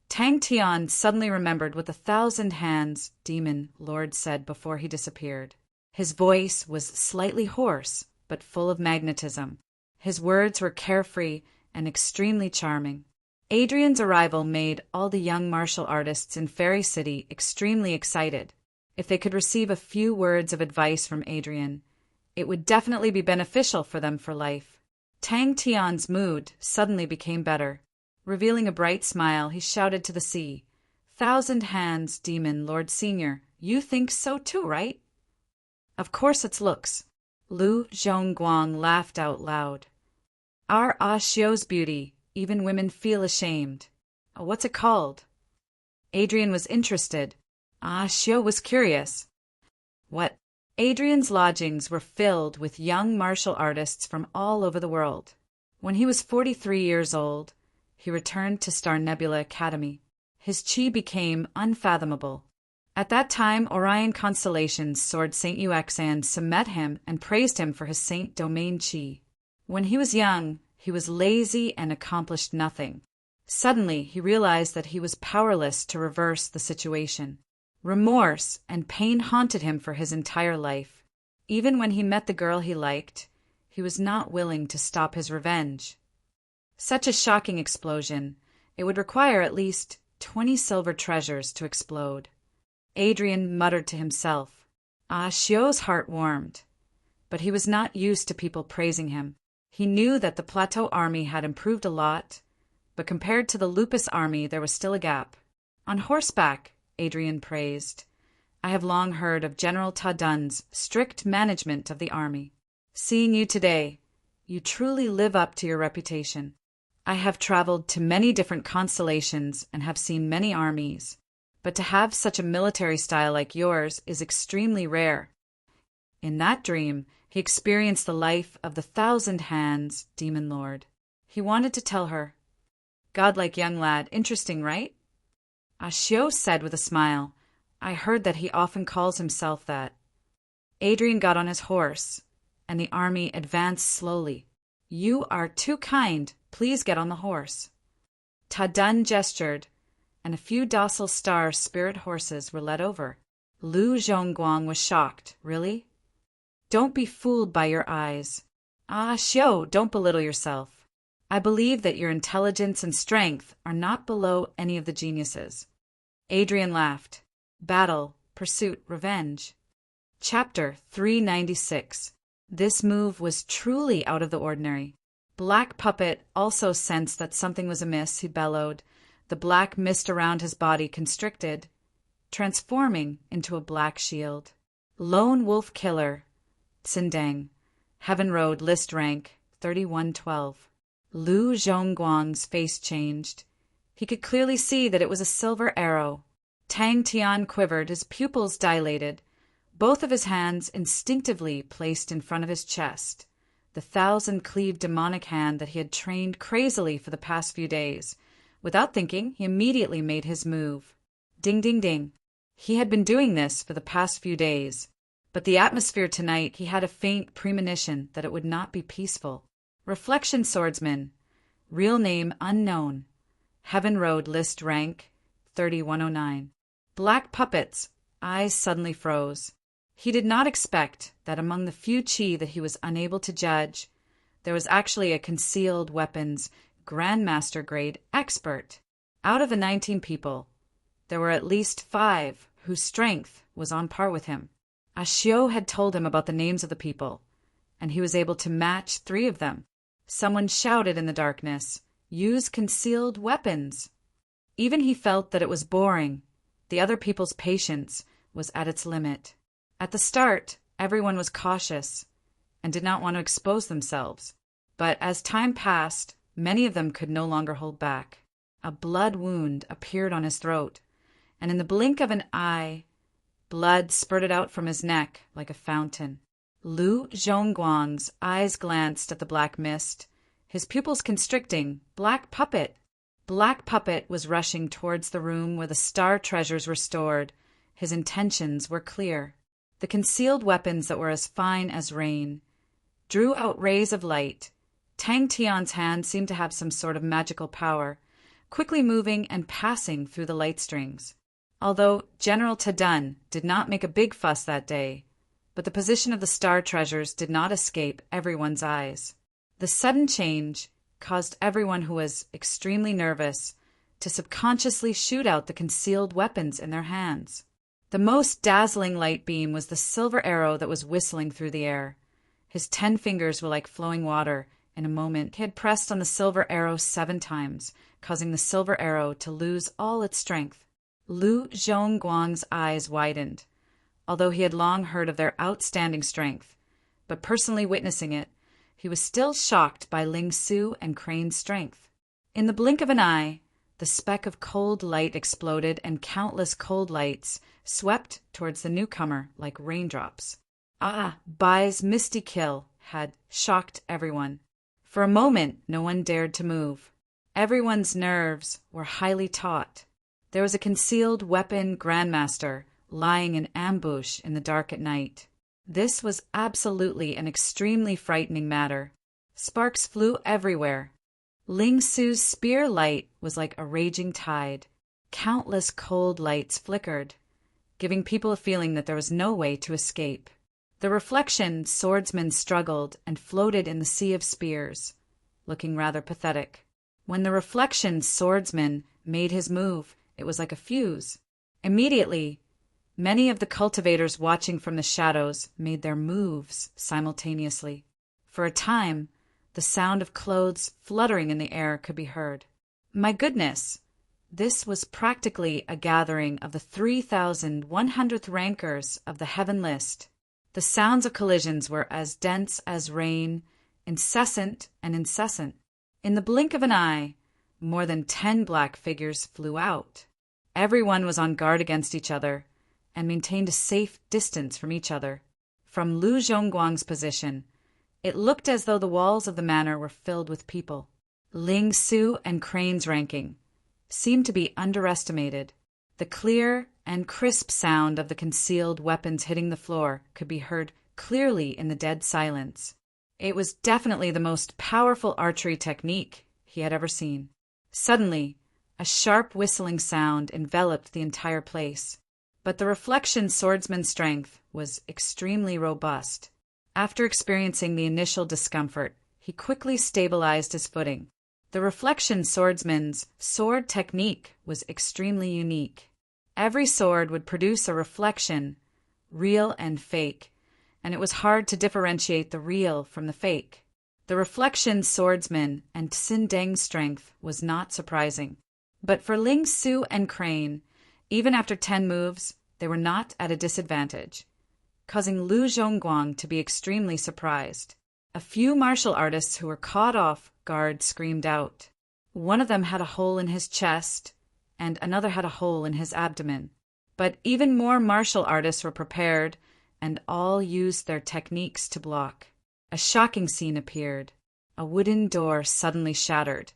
Tang Tian suddenly remembered what the 1,000 hands demon lord said before he disappeared. His voice was slightly hoarse, but full of magnetism. His words were carefree and extremely charming. Adrian's arrival made all the young martial artists in Fairy City extremely excited. If they could receive a few words of advice from Adrian, it would definitely be beneficial for them for life. Tang Tian's mood suddenly became better. Revealing a bright smile, he shouted to the sea, "1,000 hands, demon lord senior, you think so too, right?" "Of course it's looks." Lu Zhongguang laughed out loud. "Our Xiu's beauty, even women feel ashamed. What's it called?" Adrian was interested. Xiu was curious. What? Adrian's lodgings were filled with young martial artists from all over the world. When he was 43 years old, he returned to Star Nebula Academy. His chi became unfathomable. At that time, Orion constellations soared St. Yuexan met him and praised him for his Saint Domain chi. When he was young, he was lazy and accomplished nothing. Suddenly, he realized that he was powerless to reverse the situation. Remorse and pain haunted him for his entire life. Even when he met the girl he liked, he was not willing to stop his revenge. Such a shocking explosion, it would require at least 20 silver treasures to explode. Adrian muttered to himself. Xiu's heart warmed. But he was not used to people praising him. He knew that the Plateau army had improved a lot, but compared to the Lupus army there was still a gap. On horseback, Adrian praised. I have long heard of General Ta Dun's strict management of the army. Seeing you today, you truly live up to your reputation. I have traveled to many different constellations and have seen many armies, but to have such a military style like yours is extremely rare. In that dream, he experienced the life of the 1,000 hands demon lord. He wanted to tell her, "Godlike young lad, interesting, right?" Xiu said with a smile, "I heard that he often calls himself that." Adrian got on his horse, and the army advanced slowly. "You are too kind. Please get on the horse." Ta Dun gestured, and a few docile star spirit horses were led over. Lu Zhongguang was shocked. "Really?" "Don't be fooled by your eyes." Xiu, don't belittle yourself. I believe that your intelligence and strength are not below any of the geniuses. Adrian laughed. Battle, pursuit, revenge. Chapter 396. This move was truly out of the ordinary. Black Puppet also sensed that something was amiss. He bellowed. The black mist around his body constricted, transforming into a black shield. Lone Wolf Killer, Tsindang. Heaven Road, list rank, 3112. Lu Zhongguang's face changed. He could clearly see that it was a silver arrow. Tang Tian quivered, his pupils dilated, both of his hands instinctively placed in front of his chest, the 1,000-cleaved demonic hand that he had trained crazily for the past few days. Without thinking, he immediately made his move. Ding, ding, ding. He had been doing this for the past few days, but the atmosphere tonight, he had a faint premonition that it would not be peaceful. Reflection Swordsman, real name unknown. Heaven Road, list rank, 3109. Black Puppet's eyes suddenly froze. He did not expect that among the few chi that he was unable to judge, there was actually a concealed weapons Grandmaster grade expert. Out of the 19 people, there were at least 5 whose strength was on par with him. Xiu had told him about the names of the people, and he was able to match 3 of them. Someone shouted in the darkness, "Use concealed weapons." Even he felt that it was boring. The other people's patience was at its limit. At the start, everyone was cautious and did not want to expose themselves. But as time passed, many of them could no longer hold back. A blood wound appeared on his throat, and in the blink of an eye, blood spurted out from his neck like a fountain. Lu Zhongguang's eyes glanced at the black mist, his pupils constricting. Black Puppet! Black Puppet was rushing towards the room where the star treasures were stored. His intentions were clear. The concealed weapons that were as fine as rain drew out rays of light. Tang Tian's hand seemed to have some sort of magical power, quickly moving and passing through the light strings. Although General Tadun did not make a big fuss that day, but the position of the star treasures did not escape everyone's eyes. The sudden change caused everyone who was extremely nervous to subconsciously shoot out the concealed weapons in their hands. The most dazzling light beam was the silver arrow that was whistling through the air. His 10 fingers were like flowing water. In a moment, he had pressed on the silver arrow 7 times, causing the silver arrow to lose all its strength. Lu Zhongguang's eyes widened. Although he had long heard of their outstanding strength, but personally witnessing it, he was still shocked by Ling Su and Crane's strength. In the blink of an eye, the speck of cold light exploded and countless cold lights swept towards the newcomer like raindrops. Bai's misty kill had shocked everyone. For a moment, no one dared to move. Everyone's nerves were highly taut. There was a concealed weapon grandmaster lying in ambush in the dark at night. This was absolutely an extremely frightening matter. Sparks flew everywhere. Ling Su's spear light was like a raging tide. Countless cold lights flickered, giving people a feeling that there was no way to escape. The reflection swordsman struggled and floated in the sea of spears, looking rather pathetic. When the reflection swordsman made his move, it was like a fuse. Immediately, many of the cultivators watching from the shadows made their moves simultaneously. For a time, the sound of clothes fluttering in the air could be heard. My goodness! This was practically a gathering of the 3,100th rankers of the Heaven List. The sounds of collisions were as dense as rain, incessant and incessant. In the blink of an eye, more than 10 black figures flew out. Everyone was on guard against each other and maintained a safe distance from each other. From Lu Zhongguang's position, it looked as though the walls of the manor were filled with people. Ling Su and Crane's ranking seemed to be underestimated. The clear and crisp sound of the concealed weapons hitting the floor could be heard clearly in the dead silence. It was definitely the most powerful archery technique he had ever seen. Suddenly, a sharp whistling sound enveloped the entire place. But the reflection swordsman's strength was extremely robust. After experiencing the initial discomfort, he quickly stabilized his footing. The reflection swordsman's sword technique was extremely unique. Every sword would produce a reflection, real and fake, and it was hard to differentiate the real from the fake. The reflection swordsman and Xin Deng's strength was not surprising. But for Ling Su and Crane, even after 10 moves, they were not at a disadvantage, causing Lu Zhongguang to be extremely surprised. A few martial artists who were caught off guard screamed out. One of them had a hole in his chest, and another had a hole in his abdomen. But even more martial artists were prepared, and all used their techniques to block. A shocking scene appeared. A wooden door suddenly shattered,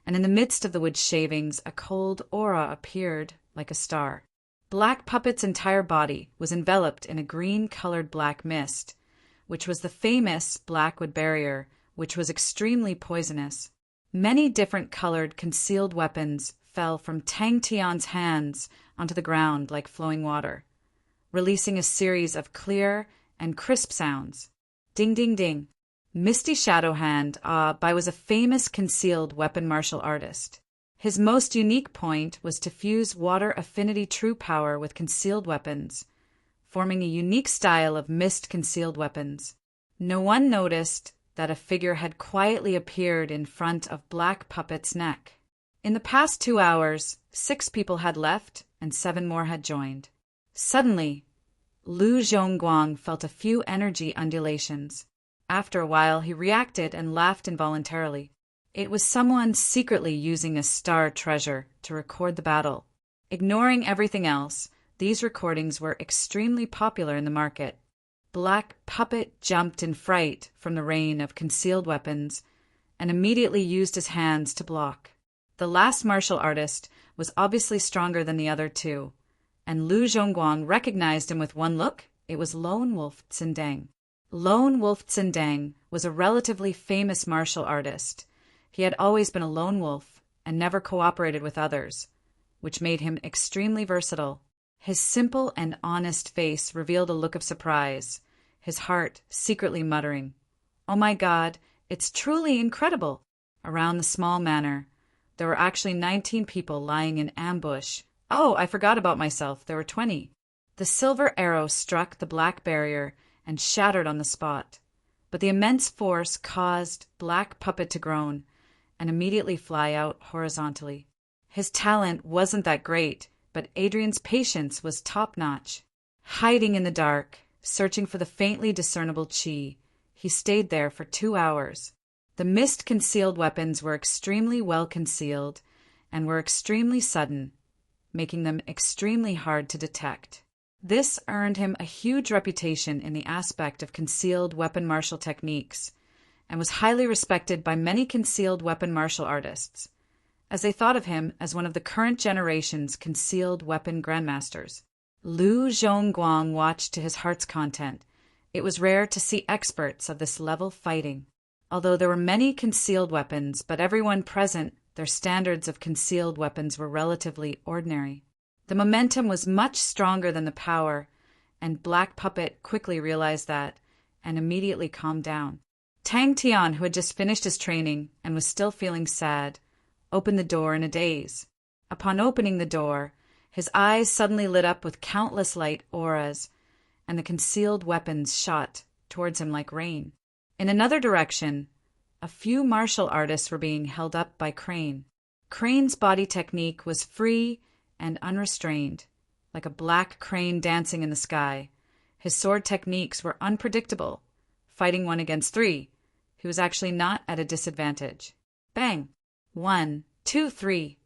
and in the midst of the wood shavings a cold aura appeared like a star. Black Puppet's entire body was enveloped in a green-colored black mist, which was the famous Blackwood barrier, which was extremely poisonous. Many different colored concealed weapons fell from Tang Tian's hands onto the ground like flowing water, releasing a series of clear and crisp sounds. Ding, ding, ding. Misty Shadow Hand Bai was a famous concealed weapon martial artist. His most unique point was to fuse water affinity true power with concealed weapons, forming a unique style of mist concealed weapons. No one noticed that a figure had quietly appeared in front of Black Puppet's neck. In the past 2 hours, 6 people had left and 7 more had joined. Suddenly, Lu Zhongguang felt a few energy undulations. After a while, he reacted and laughed involuntarily. It was someone secretly using a star treasure to record the battle. Ignoring everything else, these recordings were extremely popular in the market. Black Puppet jumped in fright from the rain of concealed weapons and immediately used his hands to block. The last martial artist was obviously stronger than the other two, and Lu Zhongguang recognized him with one look. It was Lone Wolf Tsindang. Lone Wolf Tsindang was a relatively famous martial artist. He had always been a lone wolf and never cooperated with others, which made him extremely versatile. His simple and honest face revealed a look of surprise, his heart secretly muttering, "Oh my God, it's truly incredible!" Around the small manor, there were actually 19 people lying in ambush. Oh, I forgot about myself. There were 20. The silver arrow struck the black barrier and shattered on the spot, but the immense force caused Black Puppet to groan and immediately fly out horizontally. His talent wasn't that great, but Adrian's patience was top-notch. Hiding in the dark, searching for the faintly discernible chi, he stayed there for 2 hours. The mist-concealed weapons were extremely well concealed and were extremely sudden, making them extremely hard to detect. This earned him a huge reputation in the aspect of concealed weapon martial techniques, and was highly respected by many concealed weapon martial artists, as they thought of him as one of the current generation's concealed weapon grandmasters. Lu Zhongguang watched to his heart's content. It was rare to see experts of this level fighting. Although there were many concealed weapons, but everyone present, their standards of concealed weapons were relatively ordinary. The momentum was much stronger than the power, and Black Puppet quickly realized that, and immediately calmed down. Tang Tian, who had just finished his training and was still feeling sad, opened the door in a daze. Upon opening the door, his eyes suddenly lit up with countless light auras, and the concealed weapons shot towards him like rain. In another direction, a few martial artists were being held up by Crane. Crane's body technique was free and unrestrained, like a black crane dancing in the sky. His sword techniques were unpredictable. Fighting 1 against 3, he was actually not at a disadvantage. Bang! 1, 2, 3.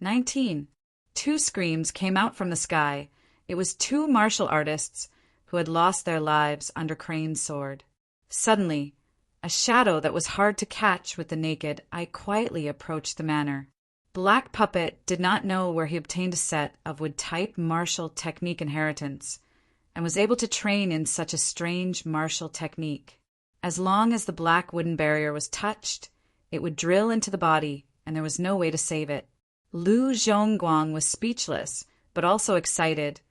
19. 2 screams came out from the sky. It was 2 martial artists who had lost their lives under Crane's sword. Suddenly, a shadow that was hard to catch with the naked eye quietly approached the manor. Black Puppet did not know where he obtained a set of wood-type martial technique inheritance, and was able to train in such a strange martial technique. As long as the black wooden barrier was touched, it would drill into the body, and there was no way to save it. Lu Zhongguang was speechless, but also excited.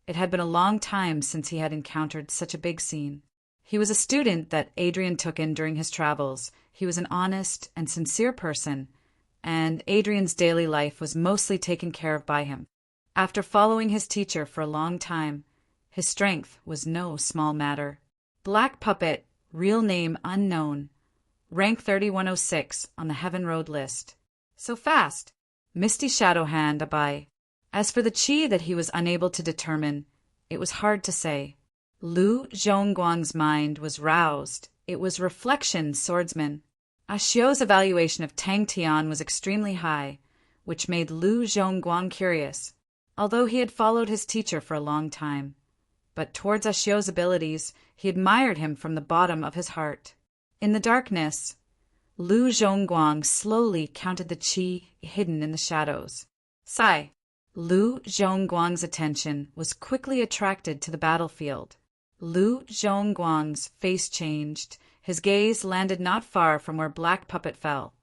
It had been a long time since he had encountered such a big scene. He was a student that Adrian took in during his travels. He was an honest and sincere person, and Adrian's daily life was mostly taken care of by him. After following his teacher for a long time, his strength was no small matter. Black Puppet, real name unknown, rank 3106 on the Heaven Road list. So fast! Misty Shadow Hand Abai. As for the chi that he was unable to determine, it was hard to say. Lu Zhongguang's mind was roused. It was Reflection Swordsman. Ashio's evaluation of Tang Tian was extremely high, which made Lu Zhongguang curious, although he had followed his teacher for a long time. But towards Ashio's abilities, he admired him from the bottom of his heart. In the darkness, Lu Zhongguang slowly counted the chi hidden in the shadows. Sigh. Lu Zhongguang's attention was quickly attracted to the battlefield. Lu Zhongguang's face changed. His gaze landed not far from where Black Puppet fell.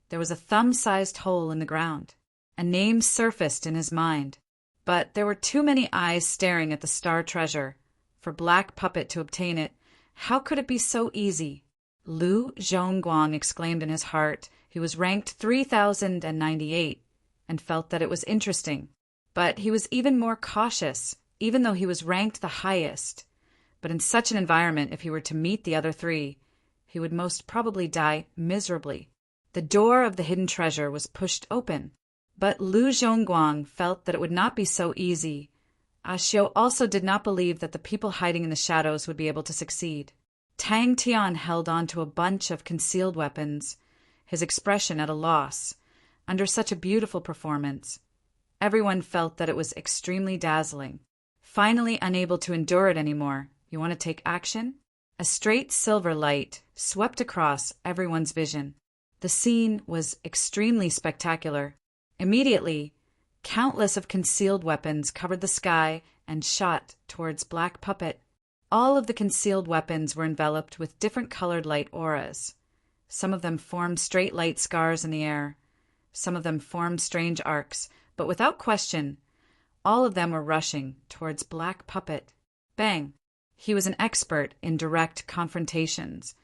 There was a thumb-sized hole in the ground. A name surfaced in his mind, but there were too many eyes staring at the star treasure. For Black Puppet to obtain it, how could it be so easy? Lu Zhongguang exclaimed in his heart. He was ranked 3098 and felt that it was interesting. But he was even more cautious, even though he was ranked the highest. But in such an environment, if he were to meet the other 3, he would most probably die miserably. The door of the hidden treasure was pushed open, but Lu Zhongguang felt that it would not be so easy. Ashio also did not believe that the people hiding in the shadows would be able to succeed. Tang Tian held on to a bunch of concealed weapons, his expression at a loss, under such a beautiful performance. Everyone felt that it was extremely dazzling. Finally unable to endure it anymore, you want to take action? A straight silver light swept across everyone's vision. The scene was extremely spectacular. Immediately, countless of concealed weapons covered the sky and shot towards Black Puppet. All of the concealed weapons were enveloped with different colored light auras. Some of them formed straight light scars in the air. Some of them formed strange arcs, but without question, all of them were rushing towards Black Puppet. Bang! He was an expert in direct confrontations,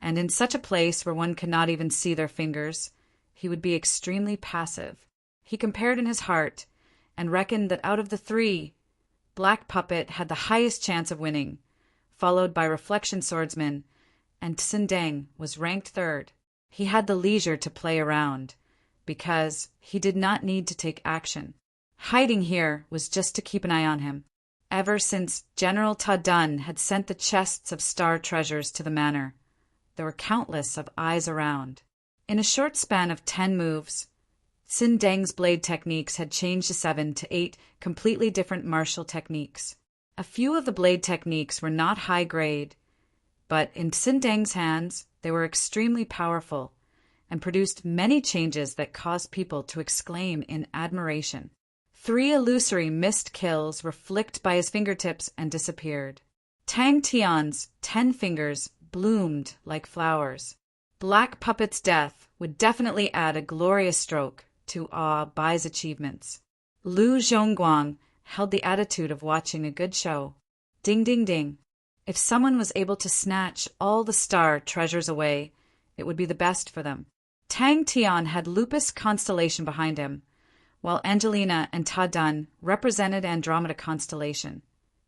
and in such a place where one could not even see their fingers, he would be extremely passive. He compared in his heart and reckoned that out of the three, Black Puppet had the highest chance of winning, followed by Reflection Swordsman, and Tsindeng was ranked third. He had the leisure to play around, because he did not need to take action. Hiding here was just to keep an eye on him. Ever since General Ta Dun had sent the chests of star treasures to the manor, there were countless of eyes around. In a short span of 10 moves, Tsindeng's blade techniques had changed to 7 to 8 completely different martial techniques. A few of the blade techniques were not high grade, but in Tsindeng's hands they were extremely powerful and produced many changes that caused people to exclaim in admiration. 3 illusory missed kills were flicked by his fingertips and disappeared. Tang Tian's 10 fingers bloomed like flowers. Black Puppet's death would definitely add a glorious stroke to Bai's achievements. Lu Zhongguang held the attitude of watching a good show. Ding ding ding. If someone was able to snatch all the star treasures away, it would be the best for them. Tang Tian had Lupus Constellation behind him, while Angelina and Ta Dun represented Andromeda Constellation,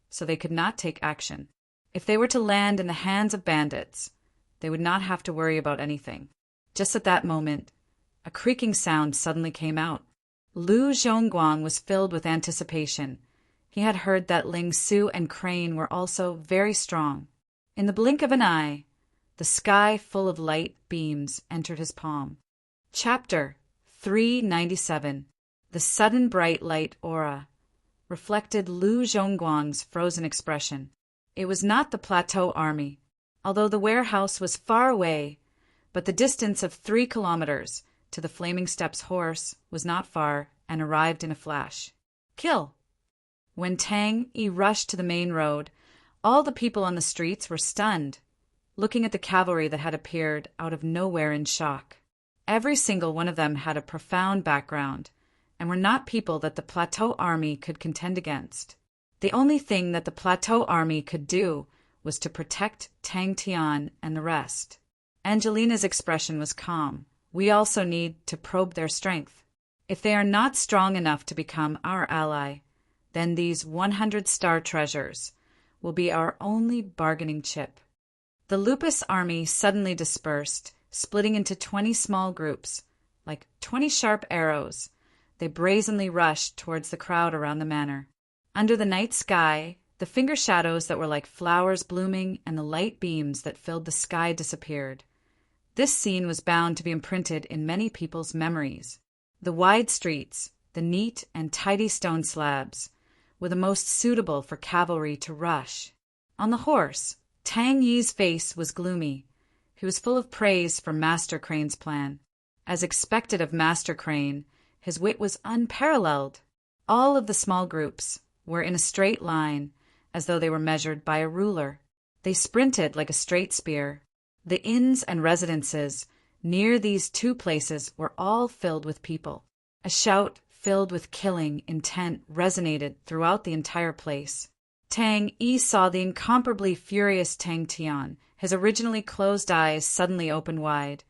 so they could not take action. If they were to land in the hands of bandits, they would not have to worry about anything. Just at that moment, a creaking sound suddenly came out. Lu Zhongguang was filled with anticipation. He had heard that Ling Su and Crane were also very strong. In the blink of an eye, the sky full of light beams entered his palm. Chapter 397. The sudden bright light aura reflected Lu Zhongguang's frozen expression. It was not the plateau army, although the warehouse was far away, but the distance of 3 kilometers to the Flaming Steppes horse was not far and arrived in a flash. Kill! When Tang Yi rushed to the main road, all the people on the streets were stunned, looking at the cavalry that had appeared out of nowhere in shock. Every single one of them had a profound background, and were not people that the plateau army could contend against. The only thing that the plateau army could do was to protect Tang Tian and the rest. Angelina's expression was calm. We also need to probe their strength. If they are not strong enough to become our ally, then these 100 star treasures will be our only bargaining chip. The Lupus army suddenly dispersed, splitting into 20 small groups. Like 20 sharp arrows, they brazenly rushed towards the crowd around the manor. Under the night sky, the finger shadows that were like flowers blooming and the light beams that filled the sky disappeared. This scene was bound to be imprinted in many people's memories. The wide streets, the neat and tidy stone slabs, were the most suitable for cavalry to rush. On the horse, Tang Yi's face was gloomy. He was full of praise for Master Crane's plan. As expected of Master Crane, his wit was unparalleled. All of the small groups were in a straight line, as though they were measured by a ruler. They sprinted like a straight spear. The inns and residences near these 2 places were all filled with people. A shout filled with killing intent resonated throughout the entire place. Tang Yi saw the incomparably furious Tang Tian. His originally closed eyes suddenly opened wide,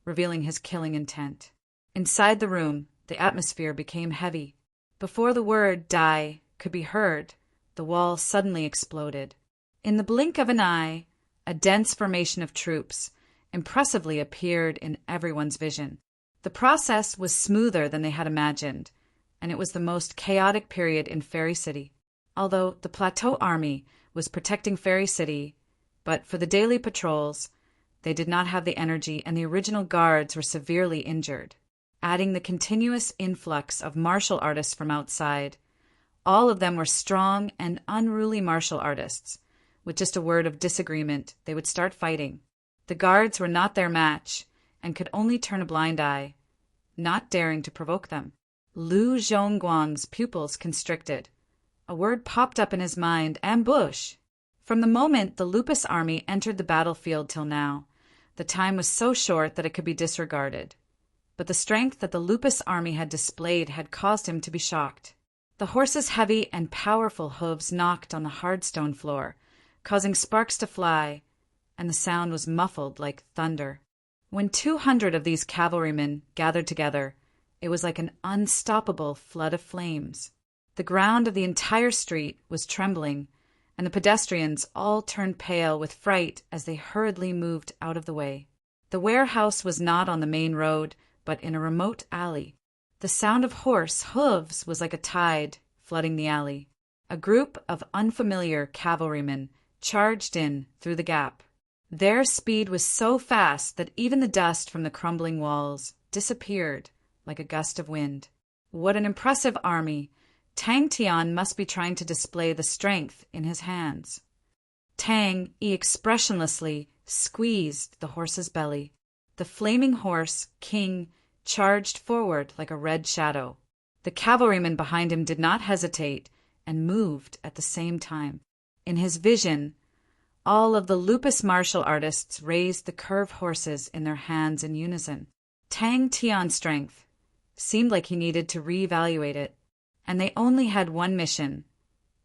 revealing his killing intent. Inside the room, the atmosphere became heavy. Before the word "die" could be heard, the wall suddenly exploded. In the blink of an eye, a dense formation of troops impressively appeared in everyone's vision. The process was smoother than they had imagined, and it was the most chaotic period in Fairy City. Although the Plateau Army was protecting Fairy City, But for the daily patrols, they did not have the energy, and the original guards were severely injured. Adding the continuous influx of martial artists from outside, all of them were strong and unruly martial artists. With just a word of disagreement, they would start fighting. The guards were not their match and could only turn a blind eye, not daring to provoke them. Lu Zhongguang's pupils constricted. A word popped up in his mind: ambush. From the moment the Lupus army entered the battlefield till now, the time was so short that it could be disregarded. But the strength that the Lupus army had displayed had caused him to be shocked. The horses' heavy and powerful hooves knocked on the hard stone floor, causing sparks to fly, and the sound was muffled like thunder. When 200 of these cavalrymen gathered together, it was like an unstoppable flood of flames. The ground of the entire street was trembling, and the pedestrians all turned pale with fright as they hurriedly moved out of the way. The warehouse was not on the main road, but in a remote alley. The sound of horse hooves was like a tide flooding the alley. A group of unfamiliar cavalrymen charged in through the gap. Their speed was so fast that even the dust from the crumbling walls disappeared like a gust of wind. What an impressive army! Tang Tian must be trying to display the strength in his hands. Tang expressionlessly squeezed the horse's belly. The flaming horse, King, charged forward like a red shadow. The cavalryman behind him did not hesitate and moved at the same time. In his vision, all of the Lupus martial artists raised the curved horses in their hands in unison. Tang Tian's strength seemed like he needed to reevaluate it, and they only had one mission: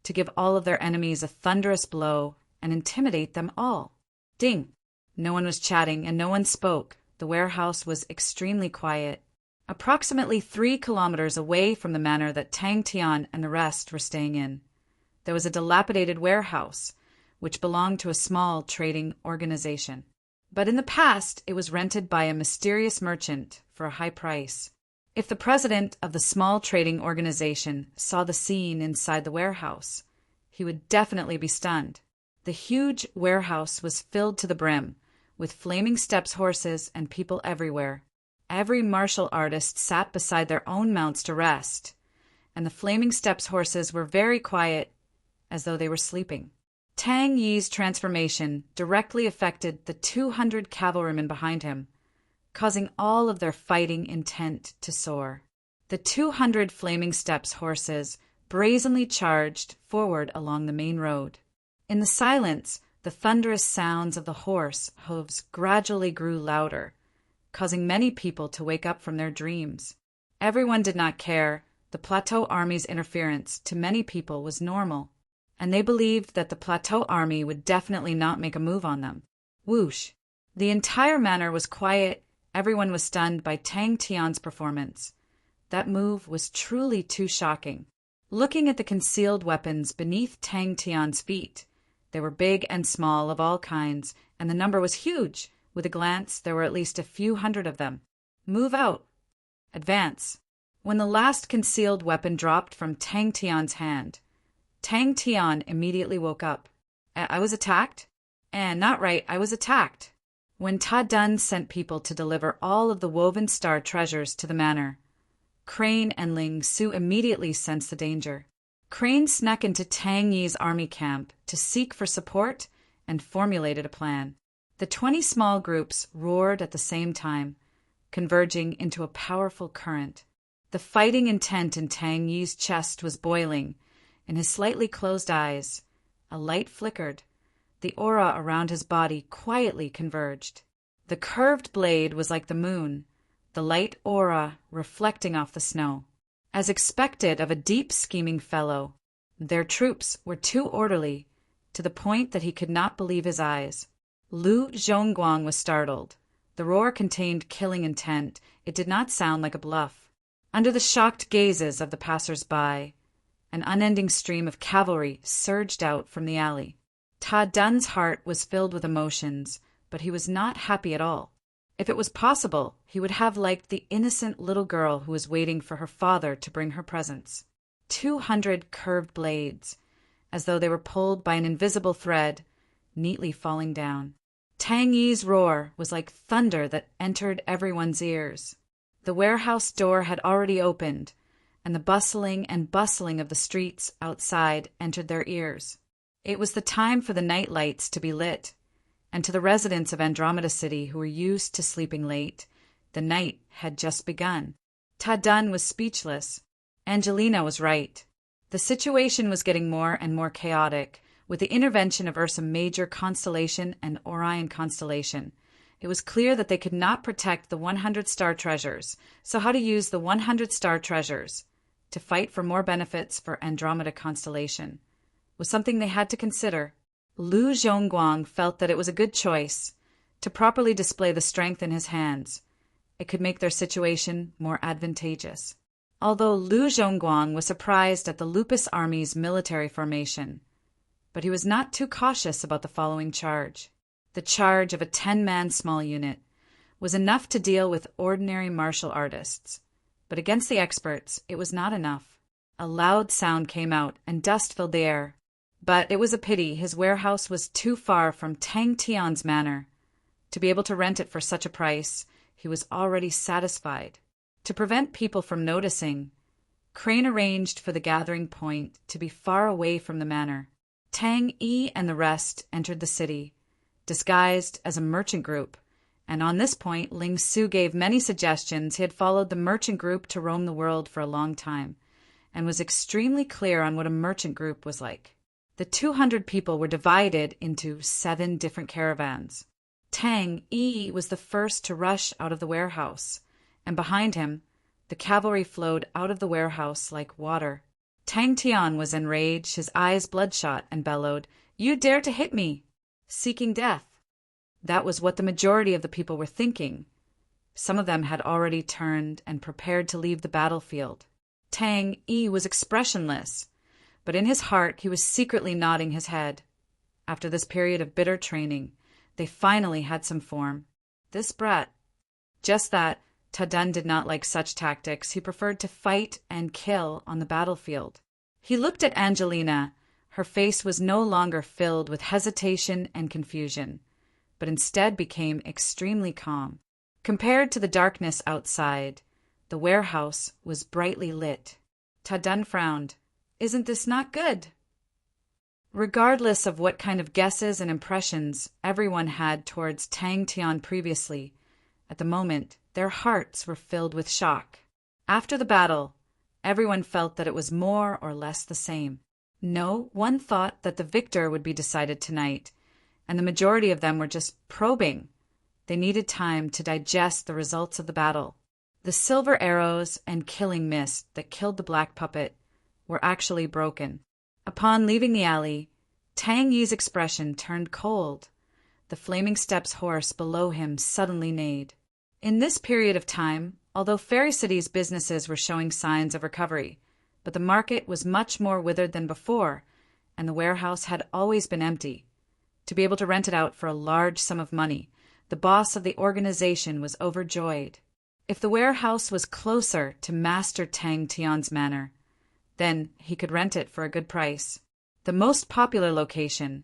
to give all of their enemies a thunderous blow and intimidate them all. Ding! No one was chatting and no one spoke. The warehouse was extremely quiet. Approximately 3 kilometers away from the manor that Tang Tian and the rest were staying in, there was a dilapidated warehouse, which belonged to a small trading organization. But in the past, it was rented by a mysterious merchant for a high price. If the president of the small trading organization saw the scene inside the warehouse, he would definitely be stunned. The huge warehouse was filled to the brim, with flaming steps horses and people everywhere. Every martial artist sat beside their own mounts to rest, and the flaming steps horses were very quiet, as though they were sleeping. Tang Yi's transformation directly affected the 200 cavalrymen behind him, causing all of their fighting intent to soar. The 200 flaming steps horses brazenly charged forward along the main road. In the silence, the thunderous sounds of the horse hooves gradually grew louder, causing many people to wake up from their dreams. Everyone did not care. The Plateau Army's interference to many people was normal, and they believed that the Plateau Army would definitely not make a move on them. Whoosh! The entire manor was quiet. Everyone was stunned by Tang Tian's performance. That move was truly too shocking. Looking at the concealed weapons beneath Tang Tian's feet, they were big and small of all kinds, and the number was huge. With a glance, there were at least a few hundred of them. Move out. Advance. When the last concealed weapon dropped from Tang Tian's hand, Tang Tian immediately woke up. I was attacked? Not right, I was attacked. When Ta Dun sent people to deliver all of the woven star treasures to the manor, Crane and Ling Su immediately sensed the danger. Crane snuck into Tang Yi's army camp to seek for support and formulated a plan. The 20 small groups roared at the same time, converging into a powerful current. The fighting intent in Tang Yi's chest was boiling. In his slightly closed eyes, a light flickered. The aura around his body quietly converged. The curved blade was like the moon, the light aura reflecting off the snow. As expected of a deep scheming fellow, their troops were too orderly, to the point that he could not believe his eyes. Lu Zhongguang was startled. The roar contained killing intent. It did not sound like a bluff. Under the shocked gazes of the passers-by, an unending stream of cavalry surged out from the alley. Ta Dun's heart was filled with emotions, but he was not happy at all. If it was possible, he would have liked the innocent little girl who was waiting for her father to bring her presents. 200 curved blades, as though they were pulled by an invisible thread, neatly falling down. Tang Yi's roar was like thunder that entered everyone's ears. The warehouse door had already opened, and the bustling and bustling of the streets outside entered their ears. It was the time for the night lights to be lit, and to the residents of Andromeda City who were used to sleeping late, the night had just begun. Ta Dun was speechless. Angelina was right. The situation was getting more and more chaotic. With the intervention of Ursa Major constellation and Orion constellation, it was clear that they could not protect the 100 star treasures. So how to use the 100 star treasures to fight for more benefits for Andromeda constellation was something they had to consider. Lu Zhongguang felt that it was a good choice to properly display the strength in his hands. It could make their situation more advantageous. Although Lu Zhongguang was surprised at the Lupus Army's military formation, but he was not too cautious about the following charge. The charge of a 10-man small unit was enough to deal with ordinary martial artists, but against the experts it was not enough. A loud sound came out and dust filled the air. But it was a pity his warehouse was too far from Tang Tian's manor. To be able to rent it for such a price, he was already satisfied. To prevent people from noticing, Crane arranged for the gathering point to be far away from the manor. Tang Yi and the rest entered the city, disguised as a merchant group, and on this point Ling Su gave many suggestions. He had followed the merchant group to roam the world for a long time, and was extremely clear on what a merchant group was like. The 200 people were divided into 7 different caravans. Tang Yi was the first to rush out of the warehouse, and behind him, the cavalry flowed out of the warehouse like water. Tang Tian was enraged, his eyes bloodshot, and bellowed, "You dare to hit me!" Seeking death. That was what the majority of the people were thinking. Some of them had already turned and prepared to leave the battlefield. Tang Yi was expressionless, but in his heart he was secretly nodding his head. After this period of bitter training, they finally had some form. This brat. Just that, Ta Dun did not like such tactics. He preferred to fight and kill on the battlefield. He looked at Angelina. Her face was no longer filled with hesitation and confusion, but instead became extremely calm. Compared to the darkness outside, the warehouse was brightly lit. Ta Dun frowned. Isn't this not good? Regardless of what kind of guesses and impressions everyone had towards Tang Tian previously, at the moment their hearts were filled with shock. After the battle, everyone felt that it was more or less the same. No one thought that the victor would be decided tonight, and the majority of them were just probing. They needed time to digest the results of the battle. The silver arrows and killing mist that killed the black puppet were actually broken. Upon leaving the alley, Tang Yi's expression turned cold. The Flaming Steps horse below him suddenly neighed. In this period of time, although Fairy City's businesses were showing signs of recovery, but the market was much more withered than before, and the warehouse had always been empty. To be able to rent it out for a large sum of money, the boss of the organization was overjoyed. If the warehouse was closer to Master Tang Tian's manor, then he could rent it for a good price. The most popular location,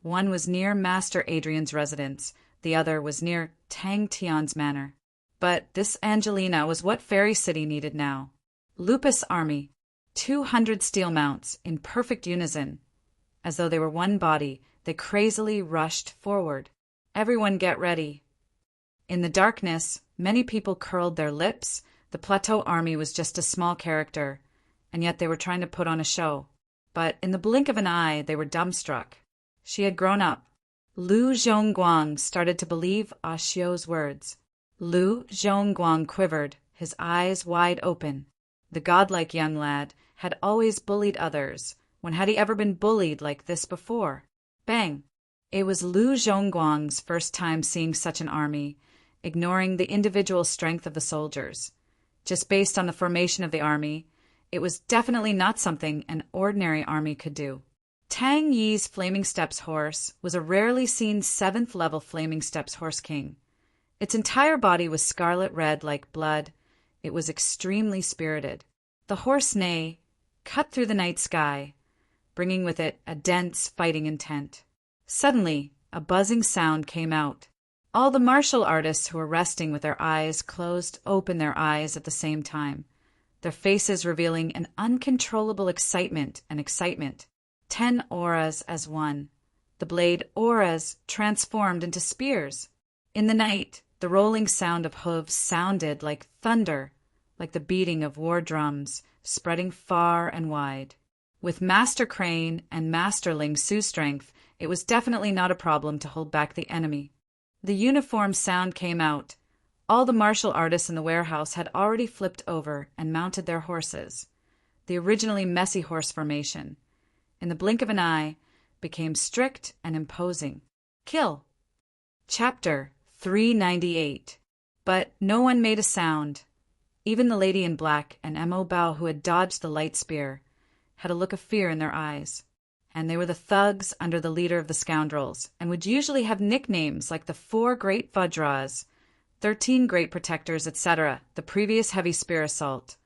one was near Master Adrian's residence, the other was near Tang Tian's manor. But this Angelina was what Fairy City needed now. Lupus Army, 200 steel mounts in perfect unison. As though they were one body, they crazily rushed forward. Everyone get ready. In the darkness, many people curled their lips. The Plateau Army was just a small character, and yet they were trying to put on a show. But in the blink of an eye, they were dumbstruck. She had grown up. Lu Zhongguang started to believe Ah Xiu's words. Lu Zhongguang quivered, his eyes wide open. The godlike young lad had always bullied others. When had he ever been bullied like this before? Bang! It was Lu Zhongguang's first time seeing such an army, ignoring the individual strength of the soldiers. Just based on the formation of the army, it was definitely not something an ordinary army could do. Tang Yi's Flaming Steps horse was a rarely seen 7th level Flaming Steps horse king. Its entire body was scarlet red like blood. It was extremely spirited. The horse neigh cut through the night sky, bringing with it a dense fighting intent. Suddenly, a buzzing sound came out. All the martial artists who were resting with their eyes closed opened their eyes at the same time, their faces revealing an uncontrollable excitement. 10 auras as one. The blade auras transformed into spears. In the night, the rolling sound of hooves sounded like thunder, like the beating of war drums, spreading far and wide. With Master Crane and Master Ling Su's strength, it was definitely not a problem to hold back the enemy. The uniform sound came out. All the martial artists in the warehouse had already flipped over and mounted their horses. The originally messy horse formation, in the blink of an eye, became strict and imposing. Kill. Chapter 398. But no one made a sound. Even the lady in black and M.O. Bao, who had dodged the light spear, had a look of fear in their eyes. And they were the thugs under the leader of the scoundrels, and would usually have nicknames like the 4 Great Vajras, 13 Great Protectors, etc. The previous heavy spear assault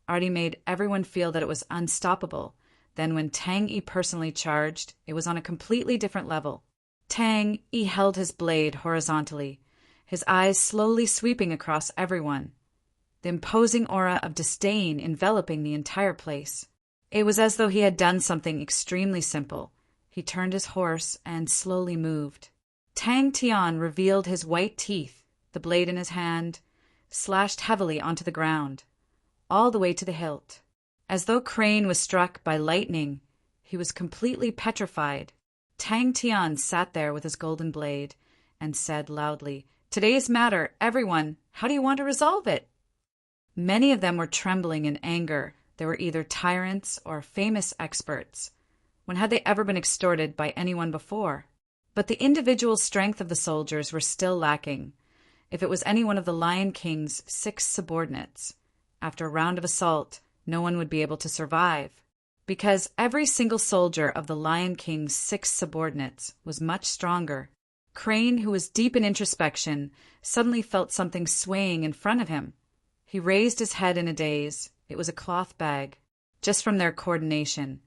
already made everyone feel that it was unstoppable. Then when Tang Yi personally charged, it was on a completely different level. Tang Yi held his blade horizontally, his eyes slowly sweeping across everyone, the imposing aura of disdain enveloping the entire place. It was as though he had done something extremely simple. He turned his horse and slowly moved. Tang Tian revealed his white teeth, the blade in his hand, slashed heavily onto the ground, all the way to the hilt. As though Crane was struck by lightning, he was completely petrified. Tang Tian sat there with his golden blade and said loudly, "Today's matter, everyone, how do you want to resolve it?" Many of them were trembling in anger. They were either tyrants or famous experts. When had they ever been extorted by anyone before? But the individual strength of the soldiers were still lacking. If it was any one of the Lion King's 6 subordinates, after a round of assault, no one would be able to survive. Because every single soldier of the Lion King's 6 subordinates was much stronger. Crane, who was deep in introspection, suddenly felt something swaying in front of him. He raised his head in a daze. It was a cloth bag. Just from their coordination,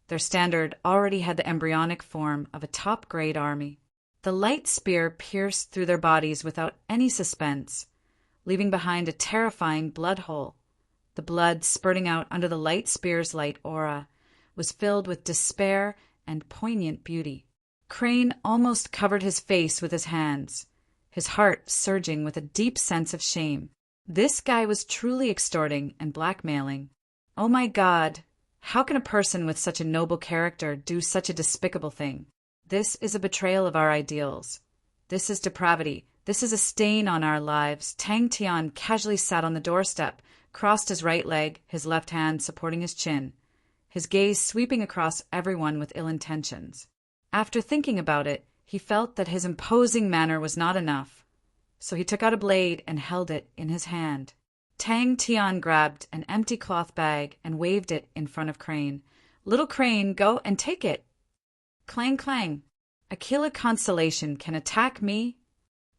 their standard already had the embryonic form of a top-grade army. The light spear pierced through their bodies without any suspense, leaving behind a terrifying blood hole. The blood spurting out under the light spear's light aura was filled with despair and poignant beauty. Crane almost covered his face with his hands, his heart surging with a deep sense of shame. This guy was truly extorting and blackmailing. Oh my God, how can a person with such a noble character do such a despicable thing? This is a betrayal of our ideals. This is depravity. This is a stain on our lives. Tang Tian casually sat on the doorstep, crossed his right leg, his left hand supporting his chin, his gaze sweeping across everyone with ill intentions. After thinking about it, he felt that his imposing manner was not enough. So he took out a blade and held it in his hand. Tang Tian grabbed an empty cloth bag and waved it in front of Crane. "Little Crane, go and take it." Clang, clang. Aquila Constellation can attack me?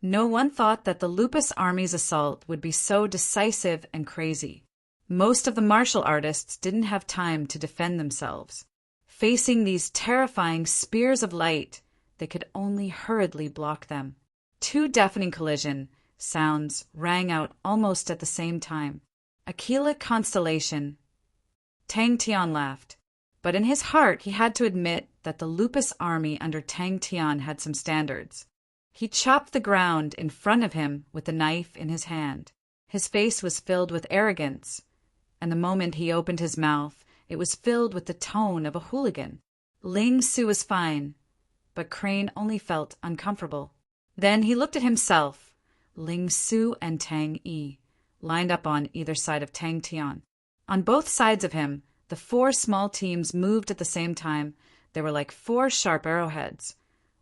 No one thought that the Lupus army's assault would be so decisive and crazy. Most of the martial artists didn't have time to defend themselves. Facing these terrifying spears of light, they could only hurriedly block them. 2 deafening collision sounds rang out almost at the same time. Aquila Constellation. Tang Tian laughed, but in his heart he had to admit that the Lupus army under Tang Tian had some standards. He chopped the ground in front of him with the knife in his hand. His face was filled with arrogance, and the moment he opened his mouth, it was filled with the tone of a hooligan. Ling Su was fine, but Crane only felt uncomfortable. Then he looked at himself, Ling Su and Tang Yi, lined up on either side of Tang Tian. On both sides of him, the 4 small teams moved at the same time. They were like 4 sharp arrowheads,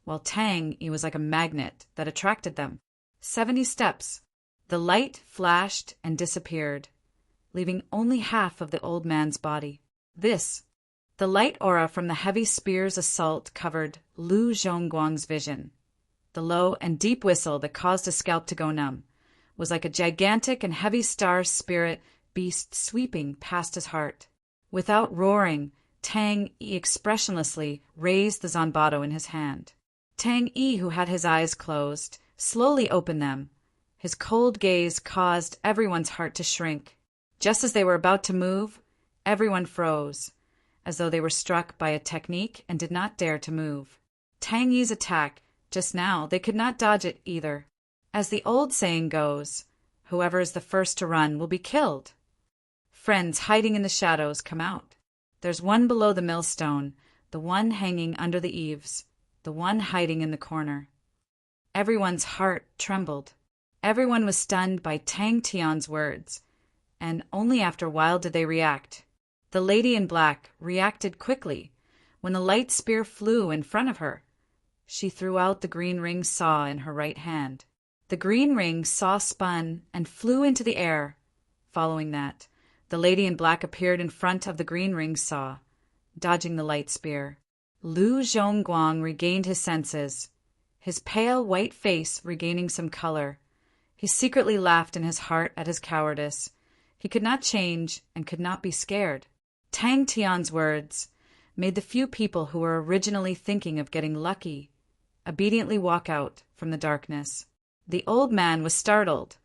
while Tang Yi was like a magnet that attracted them. 70 steps. The light flashed and disappeared, leaving only half of the old man's body. The light aura from the heavy spear's assault covered Lu Zhongguang's vision. The low and deep whistle that caused his scalp to go numb was like a gigantic and heavy star spirit beast sweeping past his heart. Without roaring, Tang Yi expressionlessly raised the Zanbato in his hand. Tang Yi, who had his eyes closed, slowly opened them. His cold gaze caused everyone's heart to shrink. Just as they were about to move, everyone froze, as though they were struck by a technique and did not dare to move. Tang Yi's attack, just now, they could not dodge it either. As the old saying goes, whoever is the first to run will be killed. Friends hiding in the shadows, come out. There's one below the millstone, the one hanging under the eaves, the one hiding in the corner. Everyone's heart trembled. Everyone was stunned by Tang Tian's words, and only after a while did they react. The lady in black reacted quickly. When the light spear flew in front of her, she threw out the green ring saw in her right hand. The green ring saw spun and flew into the air. Following that, the lady in black appeared in front of the green ring saw, dodging the light spear. Lu Zhongguang regained his senses, his pale white face regaining some color. He secretly laughed in his heart at his cowardice. He could not change and could not be scared. Tang Tian's words made the few people who were originally thinking of getting lucky obediently walk out from the darkness. The old man was startled,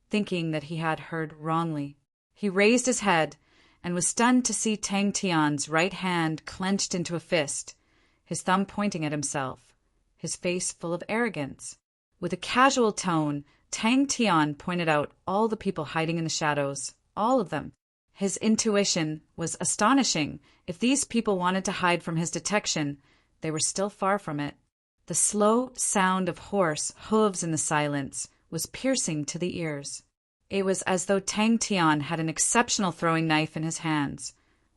thinking that he had heard wrongly. He raised his head and was stunned to see Tang Tian's right hand clenched into a fist, his thumb pointing at himself, his face full of arrogance. With a casual tone, Tang Tian pointed out all the people hiding in the shadows, all of them. His intuition was astonishing. If these people wanted to hide from his detection, they were still far from it. The slow sound of horse hooves in the silence was piercing to the ears. It was as though Tang Tian had an exceptional throwing knife in his hands.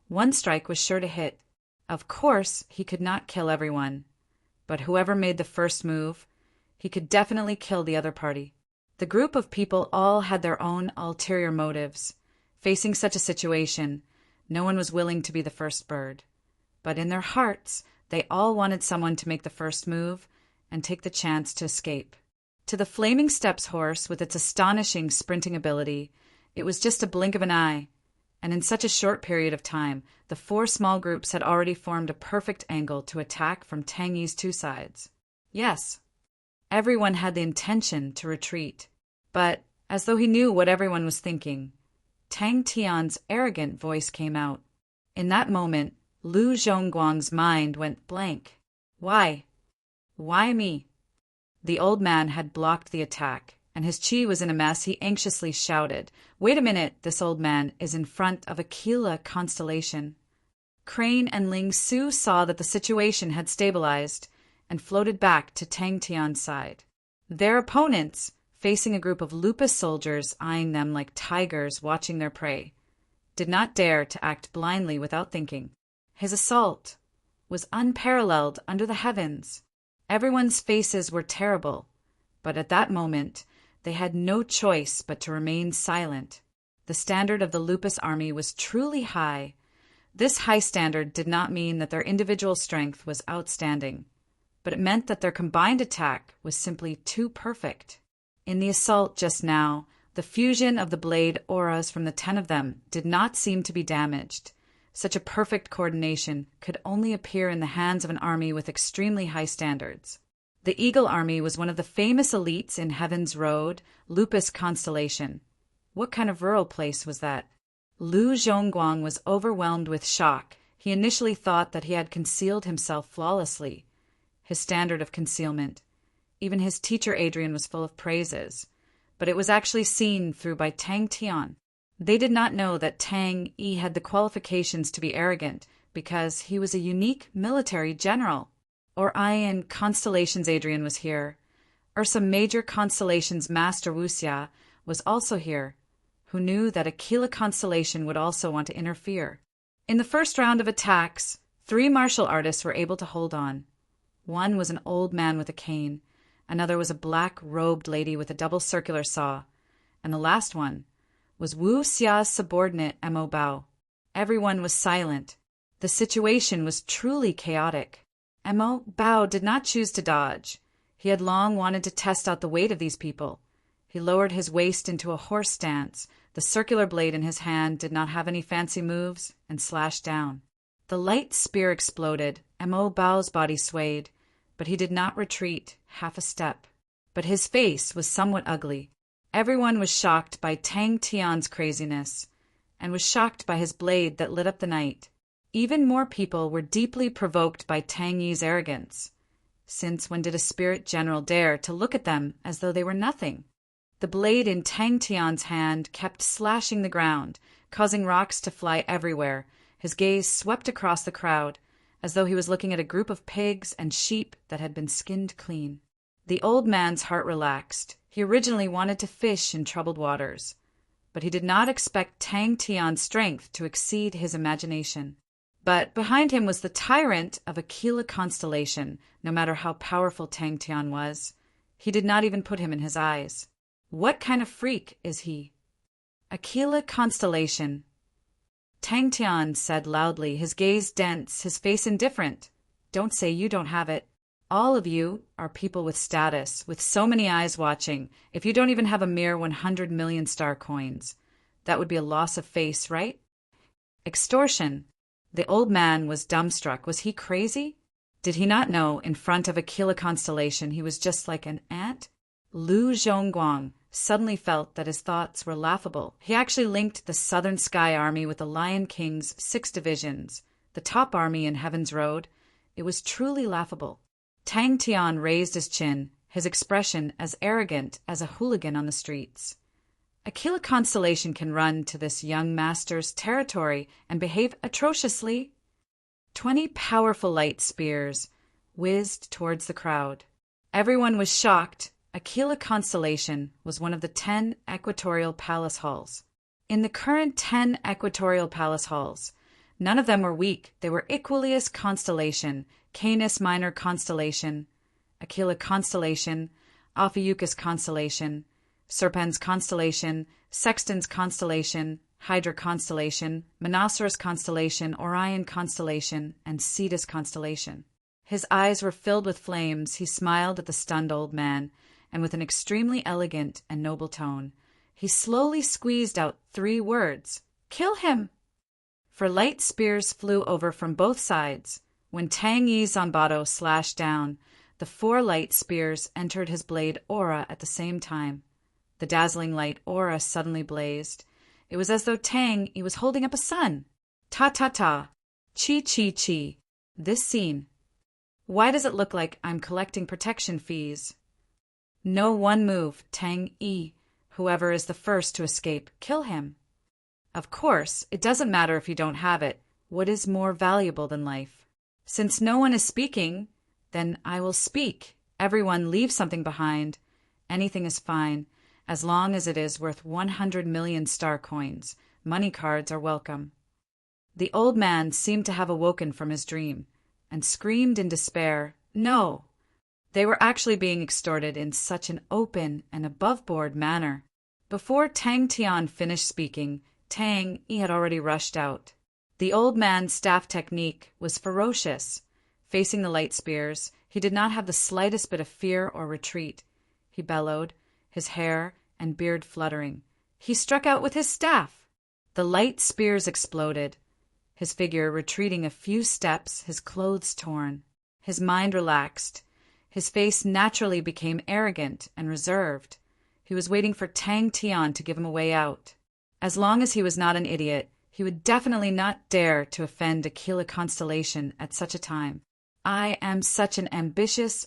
One strike was sure to hit. Of course, he could not kill everyone, but whoever made the first move, he could definitely kill the other party. The group of people all had their own ulterior motives. Facing such a situation, no one was willing to be the first bird. But in their hearts, they all wanted someone to make the first move and take the chance to escape. To the Flaming Steps horse, with its astonishing sprinting ability, it was just a blink of an eye, and in such a short period of time, the four small groups had already formed a perfect angle to attack from Tang Yi's two sides. Yes, everyone had the intention to retreat, but, as though he knew what everyone was thinking, Tang Tian's arrogant voice came out. In that moment, Lu Zhongguang's mind went blank. Why? Why me? The old man had blocked the attack, and his chi was in a mess. He anxiously shouted, "Wait a minute, this old man is in front of a Aquila constellation." Crane and Ling Su saw that the situation had stabilized and floated back to Tang Tian's side. Their opponents, facing a group of lupus soldiers eyeing them like tigers watching their prey, did not dare to act blindly without thinking. His assault was unparalleled under the heavens. Everyone's faces were terrible, but at that moment they had no choice but to remain silent. The standard of the lupus army was truly high. This high standard did not mean that their individual strength was outstanding, but it meant that their combined attack was simply too perfect. In the assault just now, the fusion of the blade auras from the 10 of them did not seem to be damaged. Such a perfect coordination could only appear in the hands of an army with extremely high standards. The Eagle Army was one of the famous elites in Heaven's Road, Lupus Constellation. What kind of rural place was that? Lu Zhongguang was overwhelmed with shock. He initially thought that he had concealed himself flawlessly. His standard of concealment. Even his teacher Adrian was full of praises. But it was actually seen through by Tang Tian. They did not know that Tang Yi had the qualifications to be arrogant because he was a unique military general. Orion Constellations Adrian was here. Ursa Major Constellations Master Wuxia was also here, who knew that Aquila Constellation would also want to interfere. In the first round of attacks, 3 martial artists were able to hold on. One was an old man with a cane, another was a black-robed lady with a double circular saw, and the last one was Wu Xia's subordinate Mo Bao. Everyone was silent. The situation was truly chaotic. Mo Bao did not choose to dodge. He had long wanted to test out the weight of these people. He lowered his waist into a horse stance. The circular blade in his hand did not have any fancy moves, and slashed down. The light spear exploded. Mo Bao's body swayed. but he did not retreat half a step. But his face was somewhat ugly. Everyone was shocked by Tang Tian's craziness, and was shocked by his blade that lit up the night. Even more people were deeply provoked by Tang Yi's arrogance, since when did a spirit general dare to look at them as though they were nothing? The blade in Tang Tian's hand kept slashing the ground, causing rocks to fly everywhere. His gaze swept across the crowd, as though he was looking at a group of pigs and sheep that had been skinned clean. The old man's heart relaxed. He originally wanted to fish in troubled waters, but he did not expect Tang Tian's strength to exceed his imagination. But behind him was the tyrant of Aquila constellation. No matter how powerful Tang Tian was, he did not even put him in his eyes. What kind of freak is he? Aquila constellation. Tang Tian said loudly, his gaze dense, his face indifferent. Don't say you don't have it. All of you are people with status, with so many eyes watching. If you don't even have a mere 100 million star coins, that would be a loss of face, right? Extortion. The old man was dumbstruck. Was he crazy? Did he not know in front of Aquila constellation he was just like an ant? Lu Zhongguang suddenly felt that his thoughts were laughable. He actually linked the Southern Sky Army with the Lion King's 6 divisions, the top army in Heaven's Road. It was truly laughable. Tang Tian raised his chin, his expression as arrogant as a hooligan on the streets. Aquila constellation can run to this young master's territory and behave atrociously. 20 powerful light spears whizzed towards the crowd. Everyone was shocked. Aquila constellation was one of the 10 equatorial palace halls. In the current 10 equatorial palace halls, none of them were weak. They were Equuleus constellation, Canis minor constellation, Aquila constellation, Ophiuchus constellation, Serpens constellation, Sextans constellation, Hydra constellation, Monoceros constellation, Orion constellation, and Cetus constellation. His eyes were filled with flames. He smiled at the stunned old man, and with an extremely elegant and noble tone, he slowly squeezed out 3 words. Kill him! For light spears flew over from both sides. When Tang Yi's Zanbato slashed down, the 4 light spears entered his blade aura at the same time. The dazzling light aura suddenly blazed. It was as though Tang Yi was holding up a sun. Ta-ta-ta. Chi-chi-chi. This scene. Why does it look like I'm collecting protection fees? No one move, Tang Yi. Whoever is the first to escape, kill him. Of course, it doesn't matter if you don't have it. What is more valuable than life? Since no one is speaking, then I will speak. Everyone leave something behind. Anything is fine, as long as it is worth 100 million star coins. Money cards are welcome. The old man seemed to have awoken from his dream, and screamed in despair, no! They were actually being extorted in such an open and above-board manner. Before Tang Tian finished speaking, Tang Yi had already rushed out. The old man's staff technique was ferocious. Facing the light spears, he did not have the slightest bit of fear or retreat. He bellowed, his hair and beard fluttering. He struck out with his staff. The light spears exploded, his figure retreating a few steps, his clothes torn. His mind relaxed. His face naturally became arrogant and reserved. He was waiting for Tang Tian to give him a way out. As long as he was not an idiot, he would definitely not dare to offend Aquila constellation at such a time. I am such an ambitious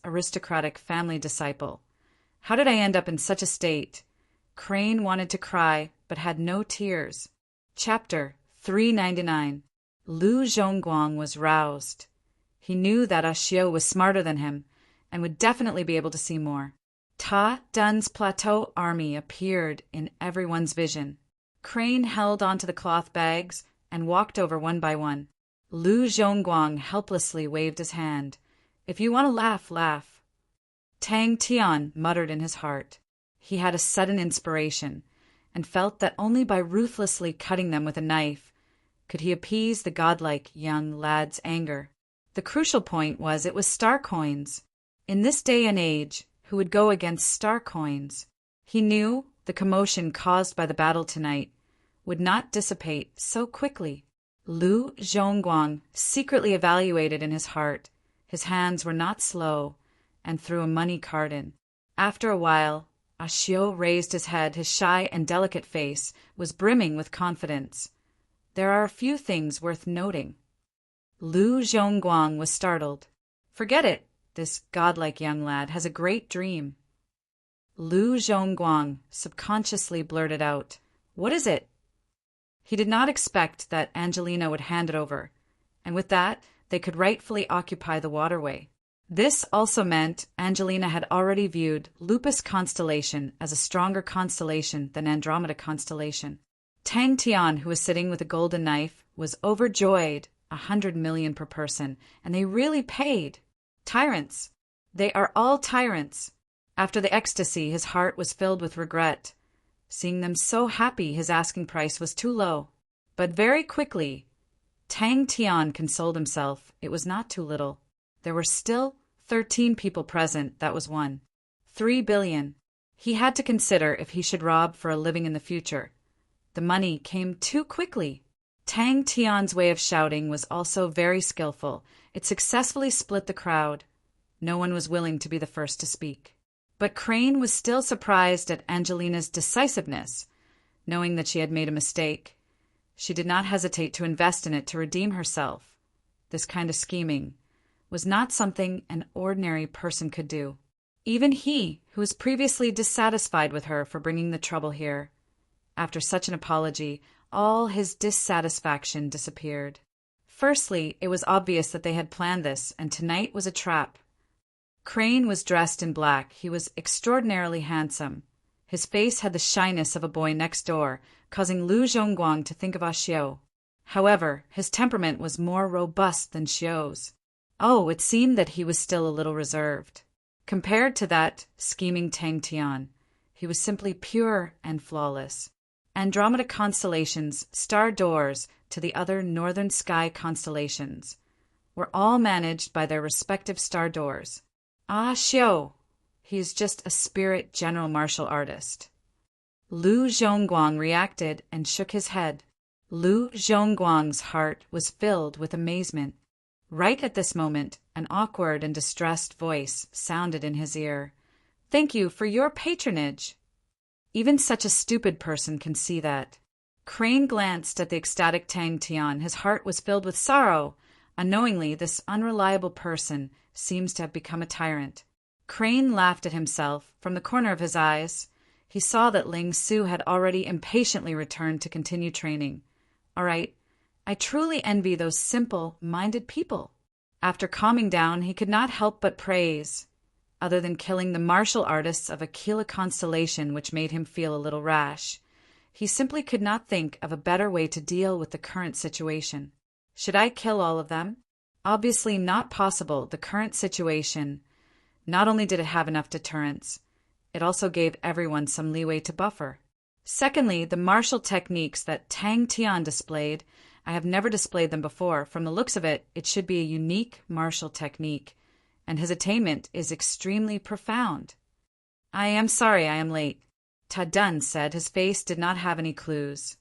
aristocratic family disciple. How did I end up in such a state? Crane wanted to cry, but had no tears. Chapter 399. Lu Zhongguang was roused. He knew that Ashio was smarter than him, and would definitely be able to see more. Ta Dun's plateau army appeared in everyone's vision. Crane held onto the cloth bags and walked over one by one. Lu Zhongguang helplessly waved his hand. If you want to laugh, laugh. Tang Tian muttered in his heart. He had a sudden inspiration, and felt that only by ruthlessly cutting them with a knife could he appease the godlike young lad's anger. The crucial point was it was star coins. In this day and age, who would go against star coins? He knew the commotion caused by the battle tonight would not dissipate so quickly. Lu Zhongguang secretly evaluated in his heart His hands were not slow, and threw a money card in. After a while, Ashio raised his head. His shy and delicate face was brimming with confidence. There are a few things worth noting. Lu Zhongguang was startled. Forget it. This godlike young lad has a great dream. Lu Zhongguang subconsciously blurted out, "What is it?" He did not expect that Angelina would hand it over, and with that, they could rightfully occupy the waterway. This also meant Angelina had already viewed Lupus constellation as a stronger constellation than Andromeda constellation. Tang Tian, who was sitting with a golden knife, was overjoyed. 100 million per person, and they really paid. Tyrants. They are all tyrants. After the ecstasy, his heart was filled with regret. Seeing them so happy, his asking price was too low. But very quickly, Tang Tian consoled himself. It was not too little. There were still 13 people present, that was one. 3 billion. He had to consider if he should rob for a living in the future. The money came too quickly. Tang Tian's way of shouting was also very skillful. It successfully split the crowd. No one was willing to be the first to speak. But Crane was still surprised at Angelina's decisiveness, knowing that she had made a mistake. She did not hesitate to invest in it to redeem herself. This kind of scheming was not something an ordinary person could do. Even he, who was previously dissatisfied with her for bringing the trouble here. After such an apology, all his dissatisfaction disappeared. Firstly, it was obvious that they had planned this, and tonight was a trap. Crane was dressed in black. He was extraordinarily handsome. His face had the shyness of a boy next door, causing Lu Zhongguang to think of Xiao. However, his temperament was more robust than Xiao's. Oh, it seemed that he was still a little reserved. Compared to that scheming Tang Tian, he was simply pure and flawless. Andromeda constellations, star doors to the other northern sky constellations, were all managed by their respective star doors. Xiao, he is just a spirit general martial artist. Lu Zhongguang reacted and shook his head. Lu Zhongguang's heart was filled with amazement. Right at this moment, an awkward and distressed voice sounded in his ear. "Thank you for your patronage." Even such a stupid person can see that. Crane glanced at the ecstatic Tang Tian. His heart was filled with sorrow. Unknowingly, this unreliable person seems to have become a tyrant. Crane laughed at himself. From the corner of his eyes, he saw that Ling Su had already impatiently returned to continue training. All right, I truly envy those simple-minded people. After calming down, he could not help but praise. Other than killing the martial artists of Aquila constellation, which made him feel a little rash, he simply could not think of a better way to deal with the current situation. Should I kill all of them? Obviously not possible. The current situation, not only did it have enough deterrence, it also gave everyone some leeway to buffer. Secondly, the martial techniques that Tang Tian displayed, I have never displayed them before. From the looks of it, it should be a unique martial technique, and his attainment is extremely profound. I am sorry I am late, Ta Dun said. His face did not have any clues.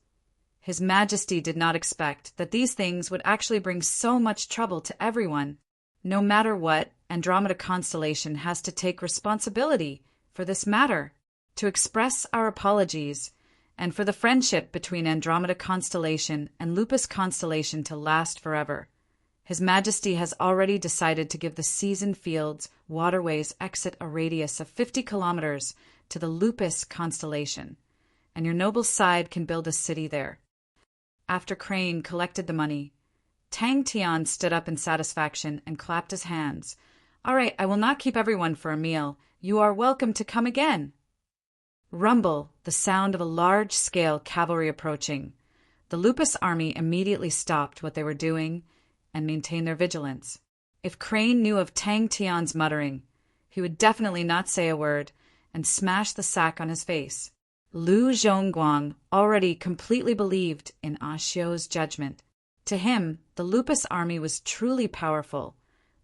His Majesty did not expect that these things would actually bring so much trouble to everyone. No matter what, Andromeda constellation has to take responsibility for this matter, to express our apologies, and for the friendship between Andromeda constellation and Lupus constellation to last forever. His Majesty has already decided to give the seasoned fields waterways exit a radius of 50 kilometers to the Lupus constellation, and your noble side can build a city there. After Crane collected the money, Tang Tian stood up in satisfaction and clapped his hands. All right, I will not keep everyone for a meal. You are welcome to come again. Rumble, the sound of a large-scale cavalry approaching. The Lupus army immediately stopped what they were doing and maintained their vigilance. If Crane knew of Tang Tian's muttering, he would definitely not say a word and smash the sack on his face. Lu Zhongguang already completely believed in Xiao's judgment. To him, the Lupus army was truly powerful,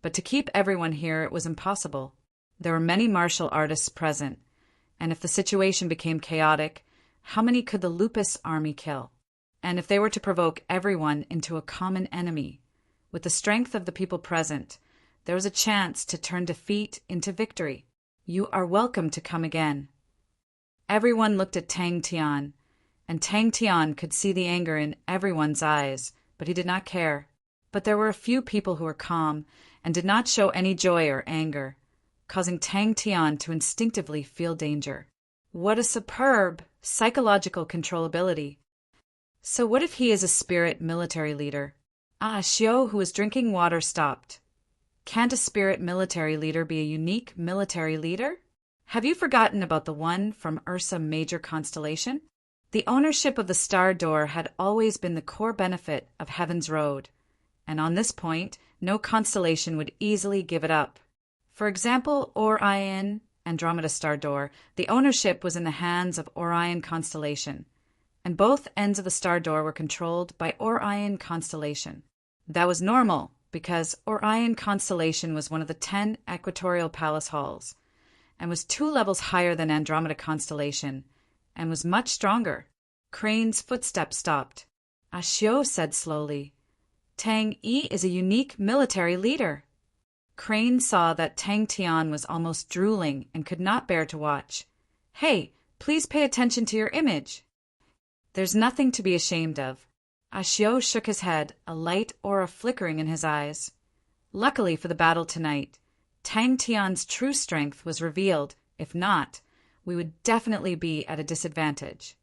but to keep everyone here it was impossible. There were many martial artists present, and if the situation became chaotic, how many could the Lupus army kill? And if they were to provoke everyone into a common enemy, with the strength of the people present, there was a chance to turn defeat into victory. You are welcome to come again. Everyone looked at Tang Tian, and Tang Tian could see the anger in everyone's eyes, but he did not care. But there were a few people who were calm and did not show any joy or anger, causing Tang Tian to instinctively feel danger. What a superb psychological controllability. So what if he is a spirit military leader? Xiao, who was drinking water, stopped. Can't a spirit military leader be a unique military leader? Have you forgotten about the one from Ursa Major constellation? The ownership of the star door had always been the core benefit of Heaven's Road, and on this point, no constellation would easily give it up. For example, Orion, Andromeda star door, the ownership was in the hands of Orion constellation, and both ends of the star door were controlled by Orion constellation. That was normal, because Orion constellation was one of the 10 equatorial palace halls, and was 2 levels higher than Andromeda constellation, and was much stronger. Crane's footsteps stopped. Xiao said slowly, Tang Yi is a unique military leader. Crane saw that Tang Tian was almost drooling and could not bear to watch. Hey, please pay attention to your image. There's nothing to be ashamed of. Xiao shook his head, a light aura flickering in his eyes. Luckily for the battle tonight, Tang Tian's true strength was revealed. If not, we would definitely be at a disadvantage.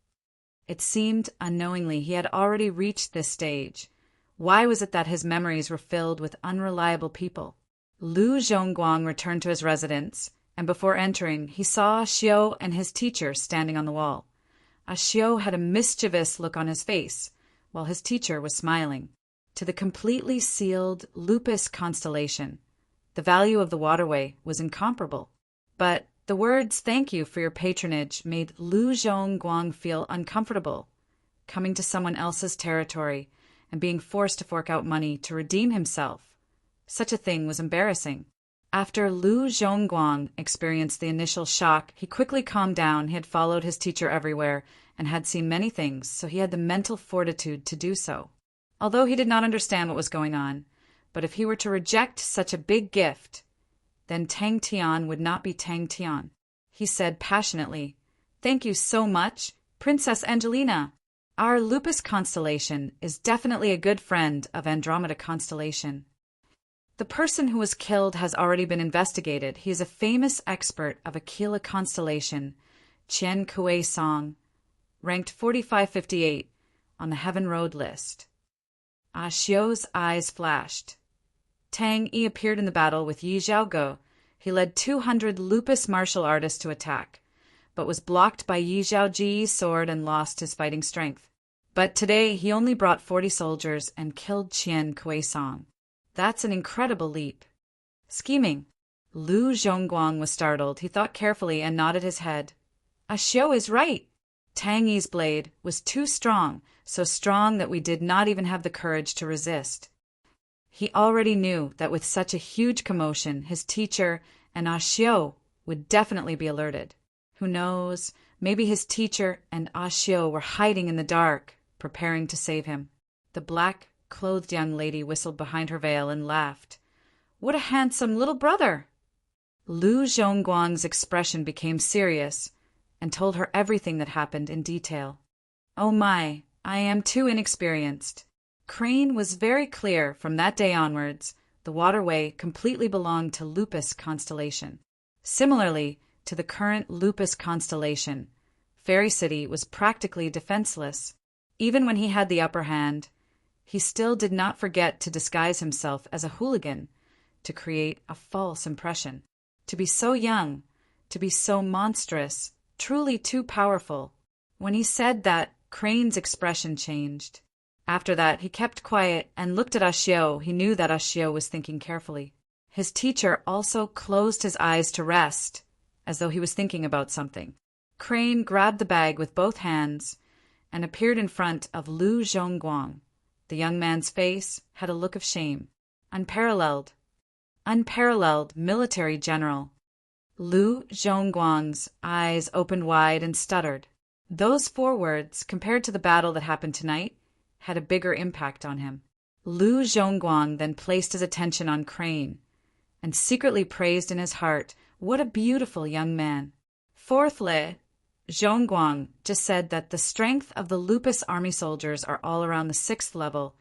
It seemed unknowingly he had already reached this stage. Why was it that his memories were filled with unreliable people? Lu Zhongguang returned to his residence, and before entering, he saw Xiao and his teacher standing on the wall. Xiao had a mischievous look on his face, while his teacher was smiling. To the completely sealed Lupus constellation, the value of the waterway was incomparable. But the words "thank you for your patronage" made Lu Zhongguang feel uncomfortable, coming to someone else's territory and being forced to fork out money to redeem himself. Such a thing was embarrassing. After Lu Zhongguang experienced the initial shock, he quickly calmed down. He had followed his teacher everywhere and had seen many things, so he had the mental fortitude to do so. Although he did not understand what was going on, but if he were to reject such a big gift, then Tang Tian would not be Tang Tian. He said passionately, "Thank you so much, Princess Angelina. Our Lupus constellation is definitely a good friend of Andromeda constellation. The person who was killed has already been investigated. He is a famous expert of Aquila constellation, Qian Kuei Song, ranked 4558 on the Heaven Road list." Xiao's eyes flashed. Tang Yi appeared in the battle with Yi Zhaoge. He led 200 Lupus martial artists to attack, but was blocked by Yi Zhaoji's sword and lost his fighting strength. But today he only brought 40 soldiers and killed Qian Kuei Song. That's an incredible leap. Scheming. Lu Zhongguang was startled. He thought carefully and nodded his head. Xiao is right. Tang Yi's blade was too strong, so strong that we did not even have the courage to resist. He already knew that with such a huge commotion, his teacher and Xiao would definitely be alerted. Who knows, maybe his teacher and Xiao were hiding in the dark, preparing to save him. The black-clothed young lady whistled behind her veil and laughed. What a handsome little brother! Lu Zhongguang's expression became serious and told her everything that happened in detail. Oh my, I am too inexperienced. Crane was very clear from that day onwards. The waterway completely belonged to Lupus constellation. Similarly to the current Lupus constellation, Fairy City was practically defenseless. Even when he had the upper hand, he still did not forget to disguise himself as a hooligan to create a false impression. To be so young, to be so monstrous, truly too powerful. When he said that, Crane's expression changed. After that, he kept quiet and looked at Xiao. He knew that Xiao was thinking carefully. His teacher also closed his eyes to rest, as though he was thinking about something. Crane grabbed the bag with both hands and appeared in front of Lu Zhongguang. The young man's face had a look of shame. Unparalleled military general. Lu Zhongguang's eyes opened wide and stuttered. Those 4 words, compared to the battle that happened tonight, had a bigger impact on him. Lu Zhongguang then placed his attention on Crane, and secretly praised in his heart, "What a beautiful young man." Fourthly, Zhongguang just said that the strength of the Lupus army soldiers are all around the 6th level,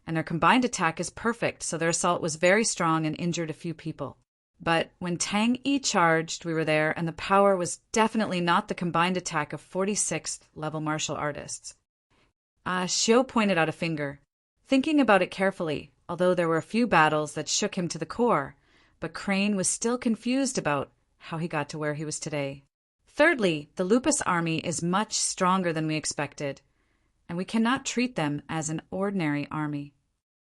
and their combined attack is perfect, so their assault was very strong and injured a few people. But when Tang Yi charged, we were there, and the power was definitely not the combined attack of 46th level martial artists. Xiu pointed out a finger. Thinking about it carefully, although there were a few battles that shook him to the core, but Crane was still confused about how he got to where he was today. Thirdly, the Lupus army is much stronger than we expected, and we cannot treat them as an ordinary army.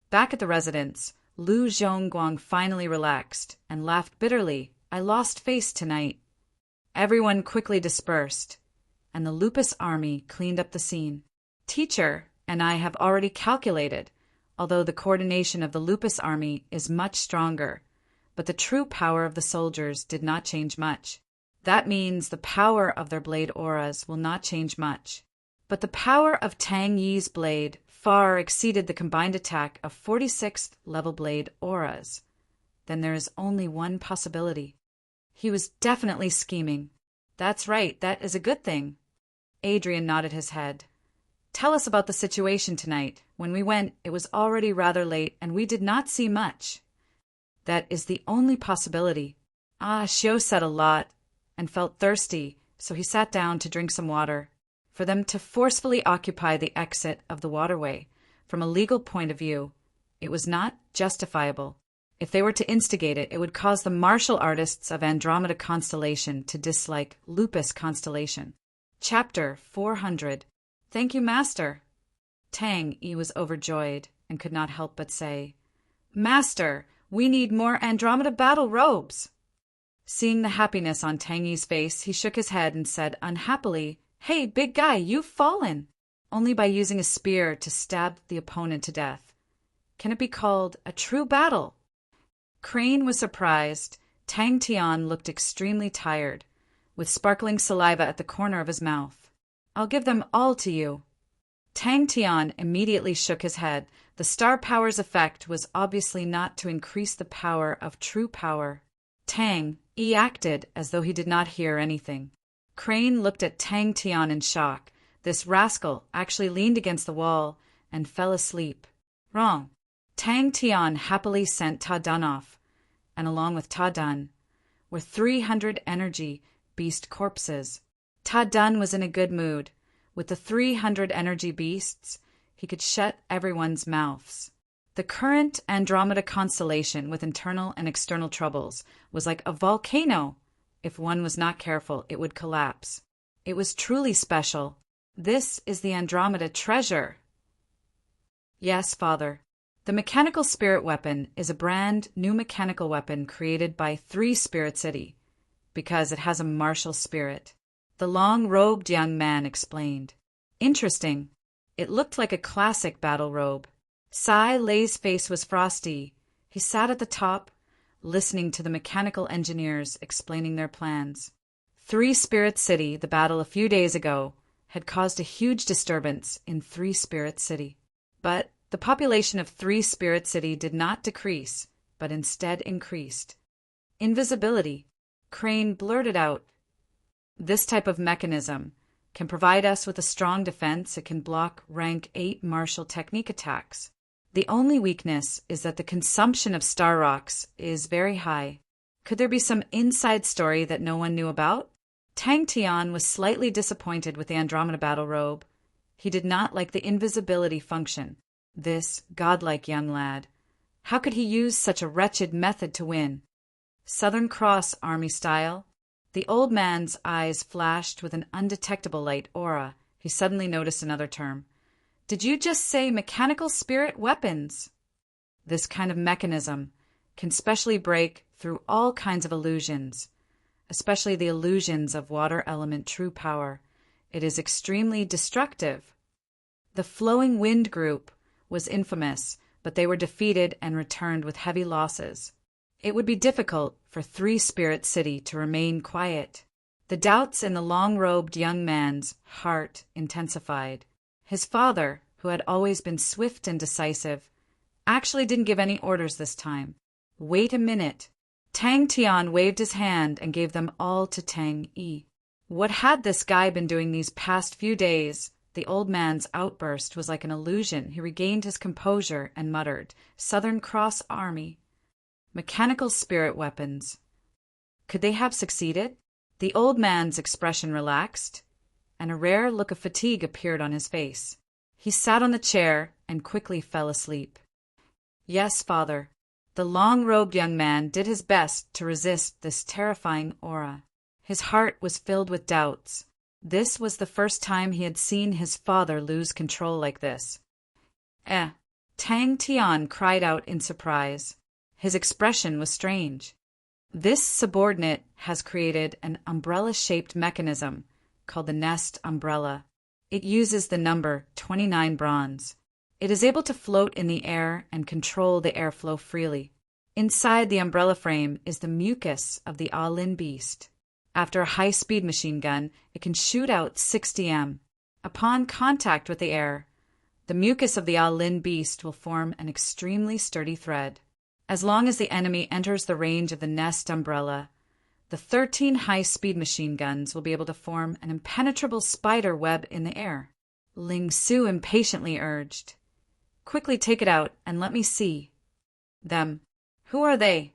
Back at the residence, Lu Zhongguang finally relaxed and laughed bitterly. "I lost face tonight." Everyone quickly dispersed, and the Lupus army cleaned up the scene. "Teacher and I have already calculated, although the coordination of the Lupus army is much stronger, but the true power of the soldiers did not change much. That means the power of their blade auras will not change much. But the power of Tang Yi's blade far exceeded the combined attack of 46th level blade auras. Then there is only one possibility. He was definitely scheming." "That's right, that is a good thing." Adrian nodded his head. "Tell us about the situation tonight. When we went, it was already rather late, and we did not see much." "That is the only possibility." Xiu said a lot and felt thirsty, so he sat down to drink some water. For them to forcefully occupy the exit of the waterway, from a legal point of view, it was not justifiable. If they were to instigate it, it would cause the martial artists of Andromeda Constellation to dislike Lupus Constellation. Chapter 400. "Thank you, Master." Tang Yi was overjoyed and could not help but say, "Master, we need more Andromeda battle robes." Seeing the happiness on Tang Yi's face, he shook his head and said unhappily, "Hey, big guy, you've fallen." Only by using a spear to stab the opponent to death can it be called a true battle. Crane was surprised. Tang Tian looked extremely tired, with sparkling saliva at the corner of his mouth. "I'll give them all to you." Tang Tian immediately shook his head. The star power's effect was obviously not to increase the power of true power. Tang Yi acted as though he did not hear anything. Crane looked at Tang Tian in shock. This rascal actually leaned against the wall and fell asleep. Wrong. Tang Tian happily sent Ta Dun off, and along with Ta Dun were 300 energy beast corpses. Ta Dun was in a good mood. With the 300 energy beasts, he could shut everyone's mouths. The current Andromeda constellation with internal and external troubles was like a volcano. If one was not careful, it would collapse. It was truly special. "This is the Andromeda treasure." "Yes, Father. The mechanical spirit weapon is a brand new mechanical weapon created by 3 Spirit City, because it has a martial spirit," the long-robed young man explained. "Interesting. It looked like a classic battle robe." Sai Lei's face was frosty. He sat at the top, listening to the mechanical engineers explaining their plans. 3 Spirit City, the battle a few days ago, had caused a huge disturbance in 3 Spirit City. But the population of 3 Spirit City did not decrease, but instead increased. "Invisibility," Crane blurted out. "This type of mechanism can provide us with a strong defense. It can block rank 8 martial technique attacks. The only weakness is that the consumption of star rocks is very high. Could there be some inside story that no one knew about?" Tang Tian was slightly disappointed with the Andromeda battle robe. He did not like the invisibility function. This godlike young lad. How could he use such a wretched method to win? Southern Cross Army style? The old man's eyes flashed with an undetectable light aura. He suddenly noticed another term. "Did you just say mechanical spirit weapons?" This kind of mechanism can specially break through all kinds of illusions, especially the illusions of water element true power. It is extremely destructive. The Flowing Wind group was infamous, but they were defeated and returned with heavy losses. It would be difficult for 3 Spirit City to remain quiet. The doubts in the long-robed young man's heart intensified. His father, who had always been swift and decisive, actually didn't give any orders this time. "Wait a minute." Tang Tian waved his hand and gave them all to Tang Yi. What had this guy been doing these past few days? The old man's outburst was like an illusion. He regained his composure and muttered, "Southern Cross Army. Mechanical spirit weapons." Could they have succeeded? The old man's expression relaxed, and a rare look of fatigue appeared on his face. He sat on the chair and quickly fell asleep. Yes, father. The long-robed young man did his best to resist this terrifying aura. His heart was filled with doubts. This was the first time he had seen his father lose control like this. Tang Tian cried out in surprise. His expression was strange. This subordinate has created an umbrella-shaped mechanism called the Nest Umbrella. It uses the number 29 bronze. It is able to float in the air and control the airflow freely. Inside the umbrella frame is the mucus of the Alin beast. After a high-speed machine gun, it can shoot out 60 m. Upon contact with the air, the mucus of the Alin beast will form an extremely sturdy thread. As long as the enemy enters the range of the Nest Umbrella, the 13 high-speed machine guns will be able to form an impenetrable spider web in the air. Ling Su impatiently urged, "Quickly take it out and let me see." Them. Who are they?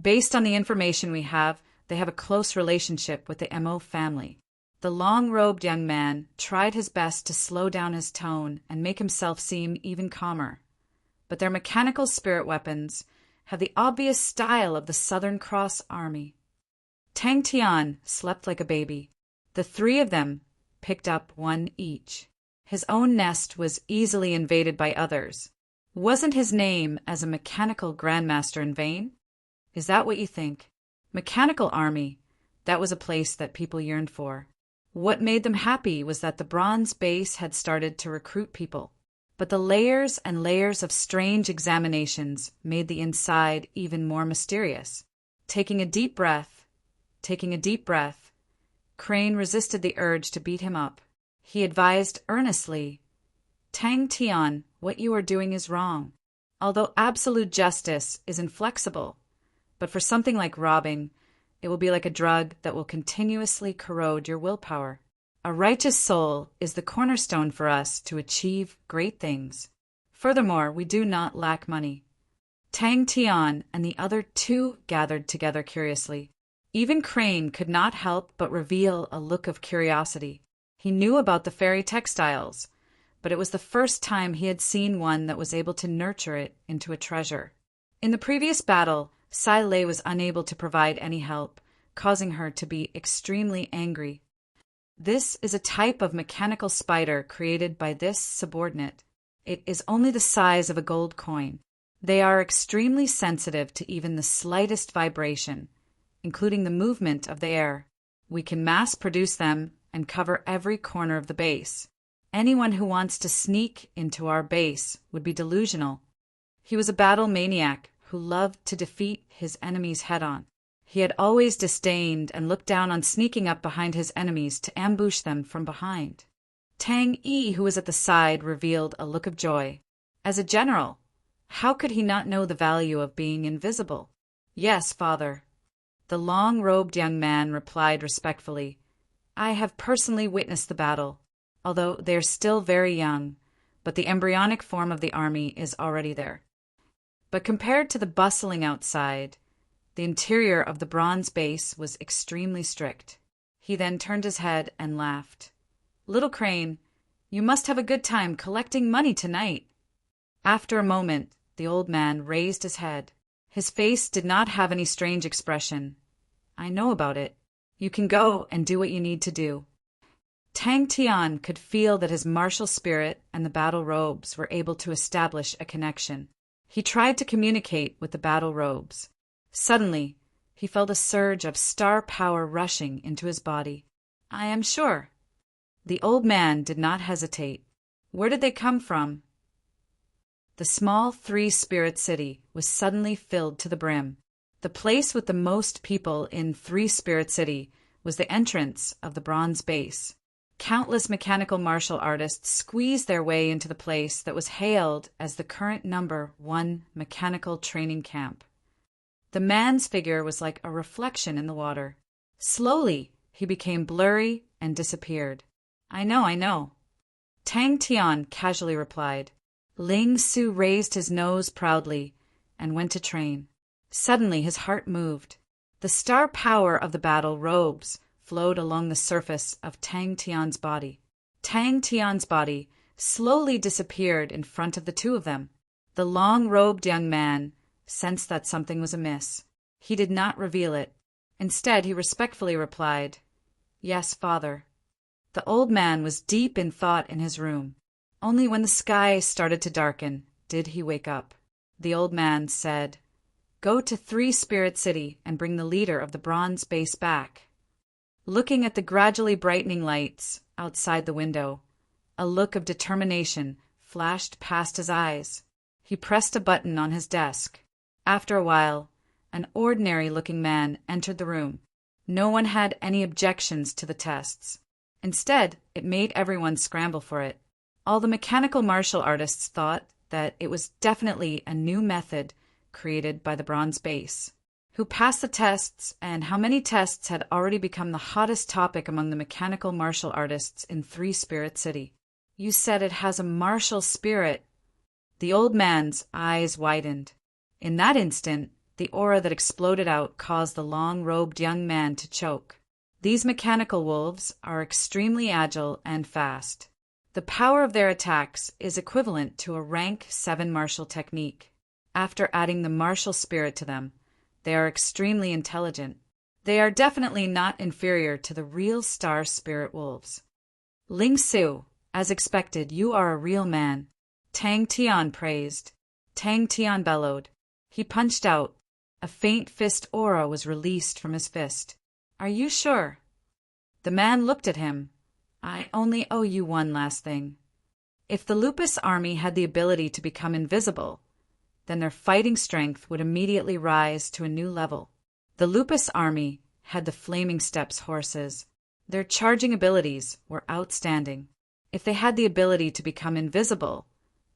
Based on the information we have, they have a close relationship with the Mo family. The long-robed young man tried his best to slow down his tone and make himself seem even calmer. But their mechanical spirit weapons have the obvious style of the Southern Cross Army. Tang Tian slept like a baby. The three of them picked up one each. His own nest was easily invaded by others. Wasn't his name as a mechanical grandmaster in vain? Is that what you think? Mechanical army, that was a place that people yearned for. What made them happy was that the bronze base had started to recruit people. But the layers and layers of strange examinations made the inside even more mysterious. Taking a deep breath, Crane resisted the urge to beat him up. He advised earnestly, "Tang Tian, what you are doing is wrong. Although absolute justice is inflexible, but for something like robbing, it will be like a drug that will continuously corrode your willpower. A righteous soul is the cornerstone for us to achieve great things. Furthermore, we do not lack money." Tang Tian and the other two gathered together curiously. Even Crane could not help but reveal a look of curiosity. He knew about the fairy textiles, but it was the first time he had seen one that was able to nurture it into a treasure. In the previous battle, Sai Lei was unable to provide any help, causing her to be extremely angry. This is a type of mechanical spider created by this subordinate. It is only the size of a gold coin. They are extremely sensitive to even the slightest vibration, including the movement of the air. We can mass produce them and cover every corner of the base. Anyone who wants to sneak into our base would be delusional. He was a battle maniac who loved to defeat his enemies head-on. He had always disdained and looked down on sneaking up behind his enemies to ambush them from behind. Tang Yi, who was at the side, revealed a look of joy. As a general, how could he not know the value of being invisible? "Yes, father." The long-robed young man replied respectfully, "I have personally witnessed the battle, although they are still very young, but the embryonic form of the army is already there." But compared to the bustling outside, the interior of the bronze base was extremely strict. He then turned his head and laughed. "Little Crane, you must have a good time collecting money tonight." After a moment, the old man raised his head. His face did not have any strange expression. "I know about it. You can go and do what you need to do." Tang Tian could feel that his martial spirit and the battle robes were able to establish a connection. He tried to communicate with the battle robes. Suddenly, he felt a surge of star power rushing into his body. "I am sure." The old man did not hesitate. Where did they come from? The small three-spirit city was suddenly filled to the brim. The place with the most people in Three-Spirit City was the entrance of the bronze base. Countless mechanical martial artists squeezed their way into the place that was hailed as the current number 1 mechanical training camp. The man's figure was like a reflection in the water. Slowly, he became blurry and disappeared. I know. Tang Tian casually replied. Ling Su raised his nose proudly and went to train. Suddenly his heart moved. The star power of the battle robes flowed along the surface of Tang Tian's body. Tang Tian's body slowly disappeared in front of the two of them. The long-robed young man sensed that something was amiss. He did not reveal it. Instead, he respectfully replied, Yes, father. The old man was deep in thought in his room. Only when the sky started to darken did he wake up. The old man said, Go to 3 Spirit City and bring the leader of the bronze base back. Looking at the gradually brightening lights outside the window, a look of determination flashed past his eyes. He pressed a button on his desk. After a while, an ordinary-looking man entered the room. No one had any objections to the tests. Instead, it made everyone scramble for it. All the mechanical martial artists thought that it was definitely a new method created by the bronze base. Who passed the tests and how many tests had already become the hottest topic among the mechanical martial artists in 3 Spirit City. You said it has a martial spirit. The old man's eyes widened. In that instant, the aura that exploded out caused the long-robed young man to choke. These mechanical wolves are extremely agile and fast. The power of their attacks is equivalent to a rank 7 martial technique. After adding the martial spirit to them, they are extremely intelligent. They are definitely not inferior to the real star spirit wolves. Ling Su, as expected, you are a real man. Tang Tian praised. Tang Tian bellowed. He punched out. A faint fist aura was released from his fist. Are you sure? The man looked at him. I only owe you one last thing. If the Lupus army had the ability to become invisible, then their fighting strength would immediately rise to a new level. The Lupus army had the Flaming Steps horses. Their charging abilities were outstanding. If they had the ability to become invisible,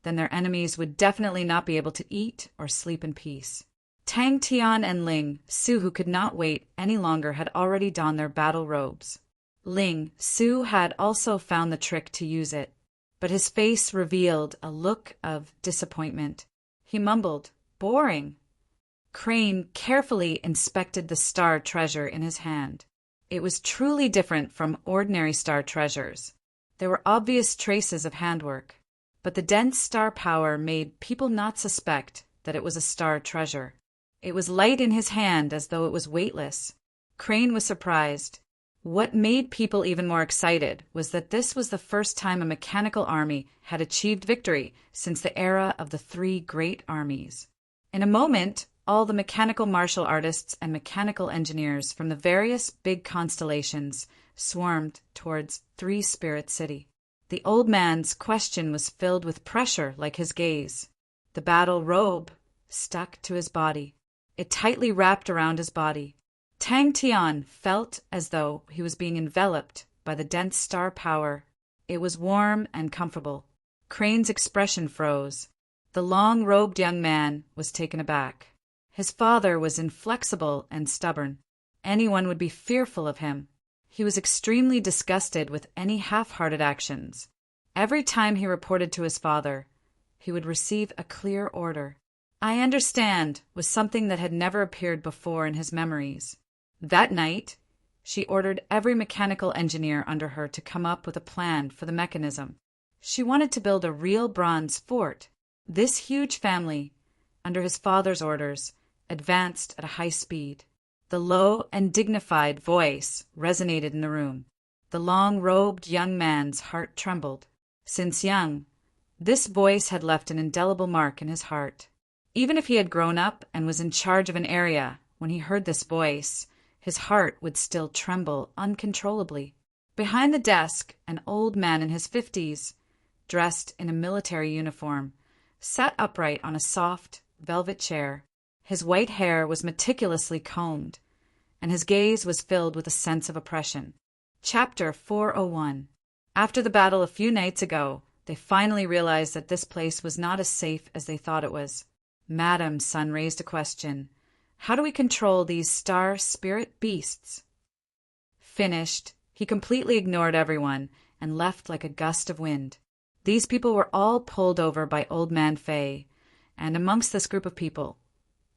then their enemies would definitely not be able to eat or sleep in peace. Tang Tian and Ling Su, who could not wait any longer, had already donned their battle robes. Ling Su had also found the trick to use it, but his face revealed a look of disappointment. He mumbled, Boring. Crane carefully inspected the star treasure in his hand. It was truly different from ordinary star treasures. There were obvious traces of handwork, but the dense star power made people not suspect that it was a star treasure. It was light in his hand as though it was weightless. Crane was surprised. What made people even more excited was that this was the first time a mechanical army had achieved victory since the era of the 3 great armies. In a moment, all the mechanical martial artists and mechanical engineers from the various big constellations swarmed towards 3 Spirit City. The old man's question was filled with pressure like his gaze. The battle robe stuck to his body. It tightly wrapped around his body. Tang Tian felt as though he was being enveloped by the dense star power. It was warm and comfortable. Crane's expression froze. The long-robed young man was taken aback. His father was inflexible and stubborn. Anyone would be fearful of him. He was extremely disgusted with any half-hearted actions. Every time he reported to his father, he would receive a clear order. I understand was something that had never appeared before in his memories. That night, she ordered every mechanical engineer under her to come up with a plan for the mechanism. She wanted to build a real bronze fort. This huge family, under his father's orders, advanced at a high speed. The low and dignified voice resonated in the room. The long-robed young man's heart trembled. Since young, this voice had left an indelible mark in his heart. Even if he had grown up and was in charge of an area, when he heard this voice, his heart would still tremble uncontrollably. Behind the desk, an old man in his 50s, dressed in a military uniform, sat upright on a soft, velvet chair. His white hair was meticulously combed, and his gaze was filled with a sense of oppression. Chapter 401. After the battle a few nights ago, they finally realized that this place was not as safe as they thought it was. Madam Sun raised a question. How do we control these star spirit beasts? Finished, he completely ignored everyone and left like a gust of wind. These people were all pulled over by Old Man Fay, and amongst this group of people,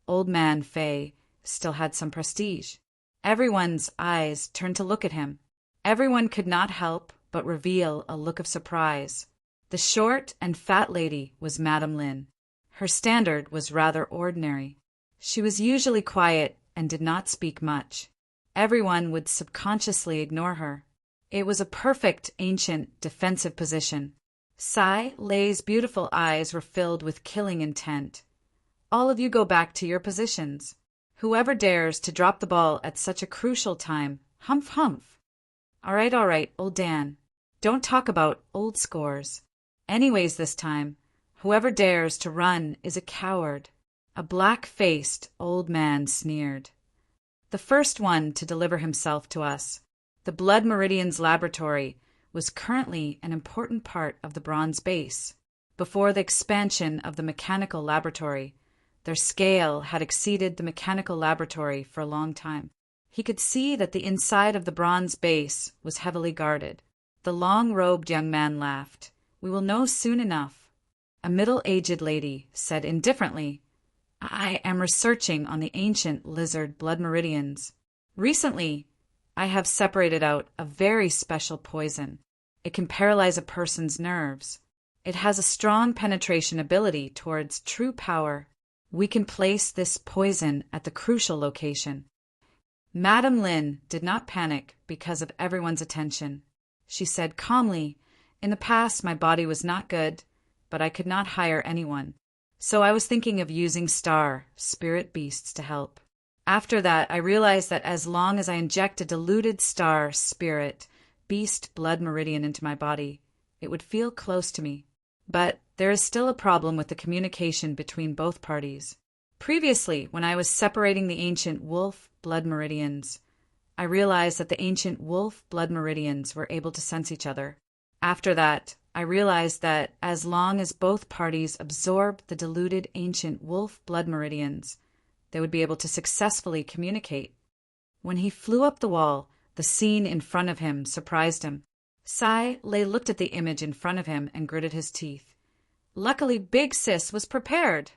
Old Man Fay still had some prestige. Everyone's eyes turned to look at him. Everyone could not help but reveal a look of surprise. The short and fat lady was Madame Lin. Her standard was rather ordinary. She was usually quiet and did not speak much. Everyone would subconsciously ignore her. It was a perfect ancient defensive position. Sai Lei's beautiful eyes were filled with killing intent. All of you go back to your positions. Whoever dares to drop the ball at such a crucial time, humph humph. All right, old Dan. Don't talk about old scores. Anyways this time, whoever dares to run is a coward. A black-faced old man sneered. The first one to deliver himself to us, the Blood Meridian's laboratory, was currently an important part of the bronze base. Before the expansion of the mechanical laboratory, their scale had exceeded the mechanical laboratory for a long time. He could see that the inside of the bronze base was heavily guarded. The long-robed young man laughed. We will know soon enough. A middle-aged lady said indifferently, I am researching on the ancient lizard blood meridians. Recently, I have separated out a very special poison. It can paralyze a person's nerves. It has a strong penetration ability towards true power. We can place this poison at the crucial location. Madame Lin did not panic because of everyone's attention. She said calmly, in the past my body was not good, but I could not hire anyone. So I was thinking of using star spirit beasts to help. After that, I realized that as long as I inject a diluted star spirit beast blood meridian into my body, it would feel close to me. But there is still a problem with the communication between both parties. Previously, when I was separating the ancient wolf blood meridians, I realized that the ancient wolf blood meridians were able to sense each other. After that, I realized that as long as both parties absorbed the diluted ancient wolf blood meridians, they would be able to successfully communicate. When he flew up the wall, the scene in front of him surprised him. Sai Lei looked at the image in front of him and gritted his teeth. Luckily, Big Sis was prepared.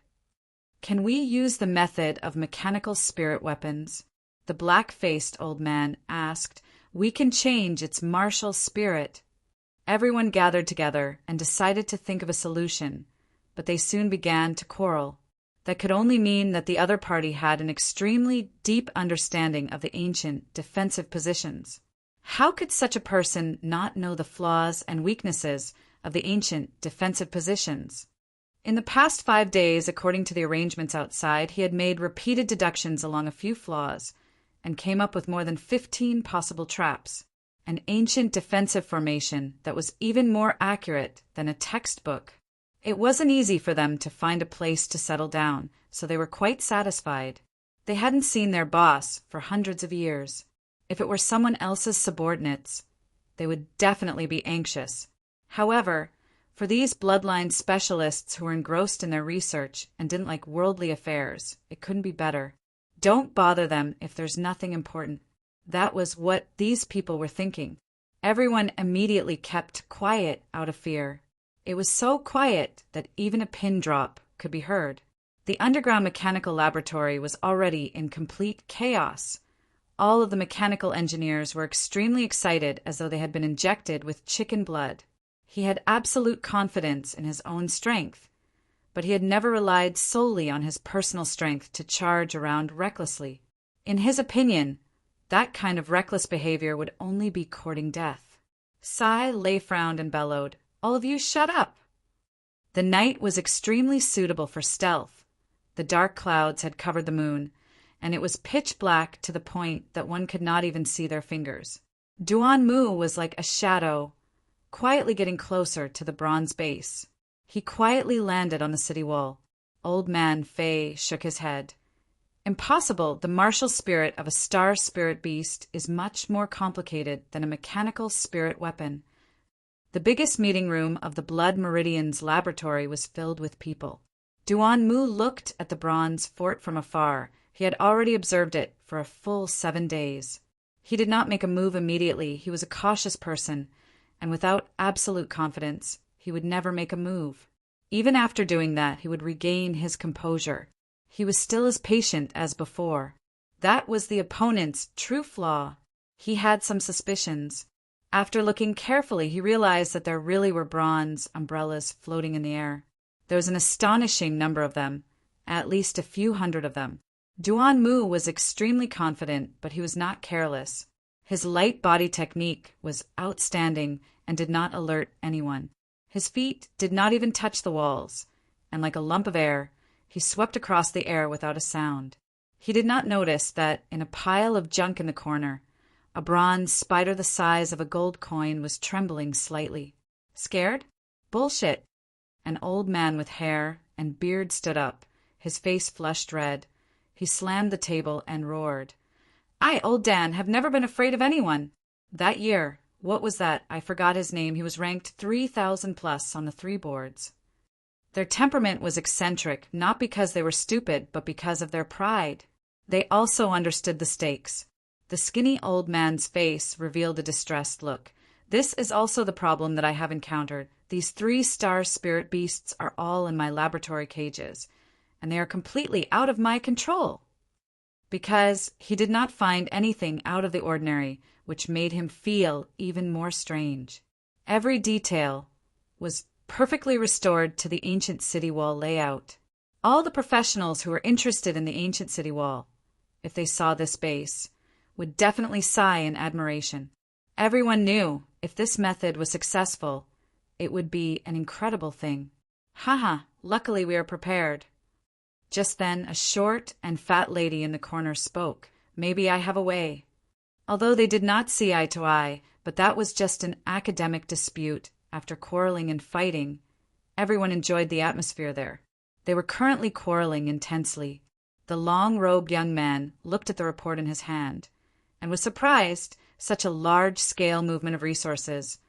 Can we use the method of mechanical spirit weapons? The black-faced old man asked. We can change its martial spirit. Everyone gathered together and decided to think of a solution, but they soon began to quarrel. That could only mean that the other party had an extremely deep understanding of the ancient defensive positions. How could such a person not know the flaws and weaknesses of the ancient defensive positions? In the past 5 days, according to the arrangements outside, he had made repeated deductions along a few flaws and came up with more than 15 possible traps. An ancient defensive formation that was even more accurate than a textbook. It wasn't easy for them to find a place to settle down, so they were quite satisfied. They hadn't seen their boss for hundreds of years. If it were someone else's subordinates, they would definitely be anxious. However, for these bloodline specialists who were engrossed in their research and didn't like worldly affairs, it couldn't be better. Don't bother them if there's nothing important. That was what these people were thinking. Everyone immediately kept quiet out of fear. It was so quiet that even a pin drop could be heard. The underground mechanical laboratory was already in complete chaos. All of the mechanical engineers were extremely excited as though they had been injected with chicken blood. He had absolute confidence in his own strength, but he had never relied solely on his personal strength to charge around recklessly. In his opinion, that kind of reckless behavior would only be courting death. Sai Lei frowned and bellowed, All of you shut up! The night was extremely suitable for stealth. The dark clouds had covered the moon, and it was pitch black to the point that one could not even see their fingers. Duan Mu was like a shadow, quietly getting closer to the bronze base. He quietly landed on the city wall. Old Man Fei shook his head. Impossible. The martial spirit of a star spirit beast is much more complicated than a mechanical spirit weapon. The biggest meeting room of the Blood Meridian's laboratory was filled with people. Duan Mu looked at the bronze fort from afar, He had already observed it for a full 7 days. He did not make a move immediately. He was a cautious person, and without absolute confidence, he would never make a move. Even after doing that, he would regain his composure. He was still as patient as before. That was the opponent's true flaw. He had some suspicions. After looking carefully, he realized that there really were bronze umbrellas floating in the air. There was an astonishing number of them, at least a few hundred of them. Duan Mu was extremely confident, but he was not careless. His light body technique was outstanding and did not alert anyone. His feet did not even touch the walls, and like a lump of air, he swept across the air without a sound. He did not notice that in a pile of junk in the corner, a bronze spider the size of a gold coin was trembling slightly. Scared? Bullshit. An old man with hair and beard stood up, his face flushed red. He slammed the table and roared. "I, Old Dan, have never been afraid of anyone." That year, what was that? I forgot his name. He was ranked 3,000 plus on the 3 boards. Their temperament was eccentric, not because they were stupid, but because of their pride. They also understood the stakes. The skinny old man's face revealed a distressed look. This is also the problem that I have encountered. These 3-star spirit beasts are all in my laboratory cages, and they are completely out of my control. Because he did not find anything out of the ordinary, which made him feel even more strange. Every detail was perfectly restored to the ancient city wall layout. All the professionals who were interested in the ancient city wall, if they saw this base, would definitely sigh in admiration. Everyone knew if this method was successful, it would be an incredible thing. Haha, luckily we are prepared. Just then, a short and fat lady in the corner spoke. Maybe I have a way. Although they did not see eye to eye, but that was just an academic dispute. After quarreling and fighting, everyone enjoyed the atmosphere there. They were currently quarreling intensely. The long-robed young man looked at the report in his hand and was surprised. Such a large-scale movement of resources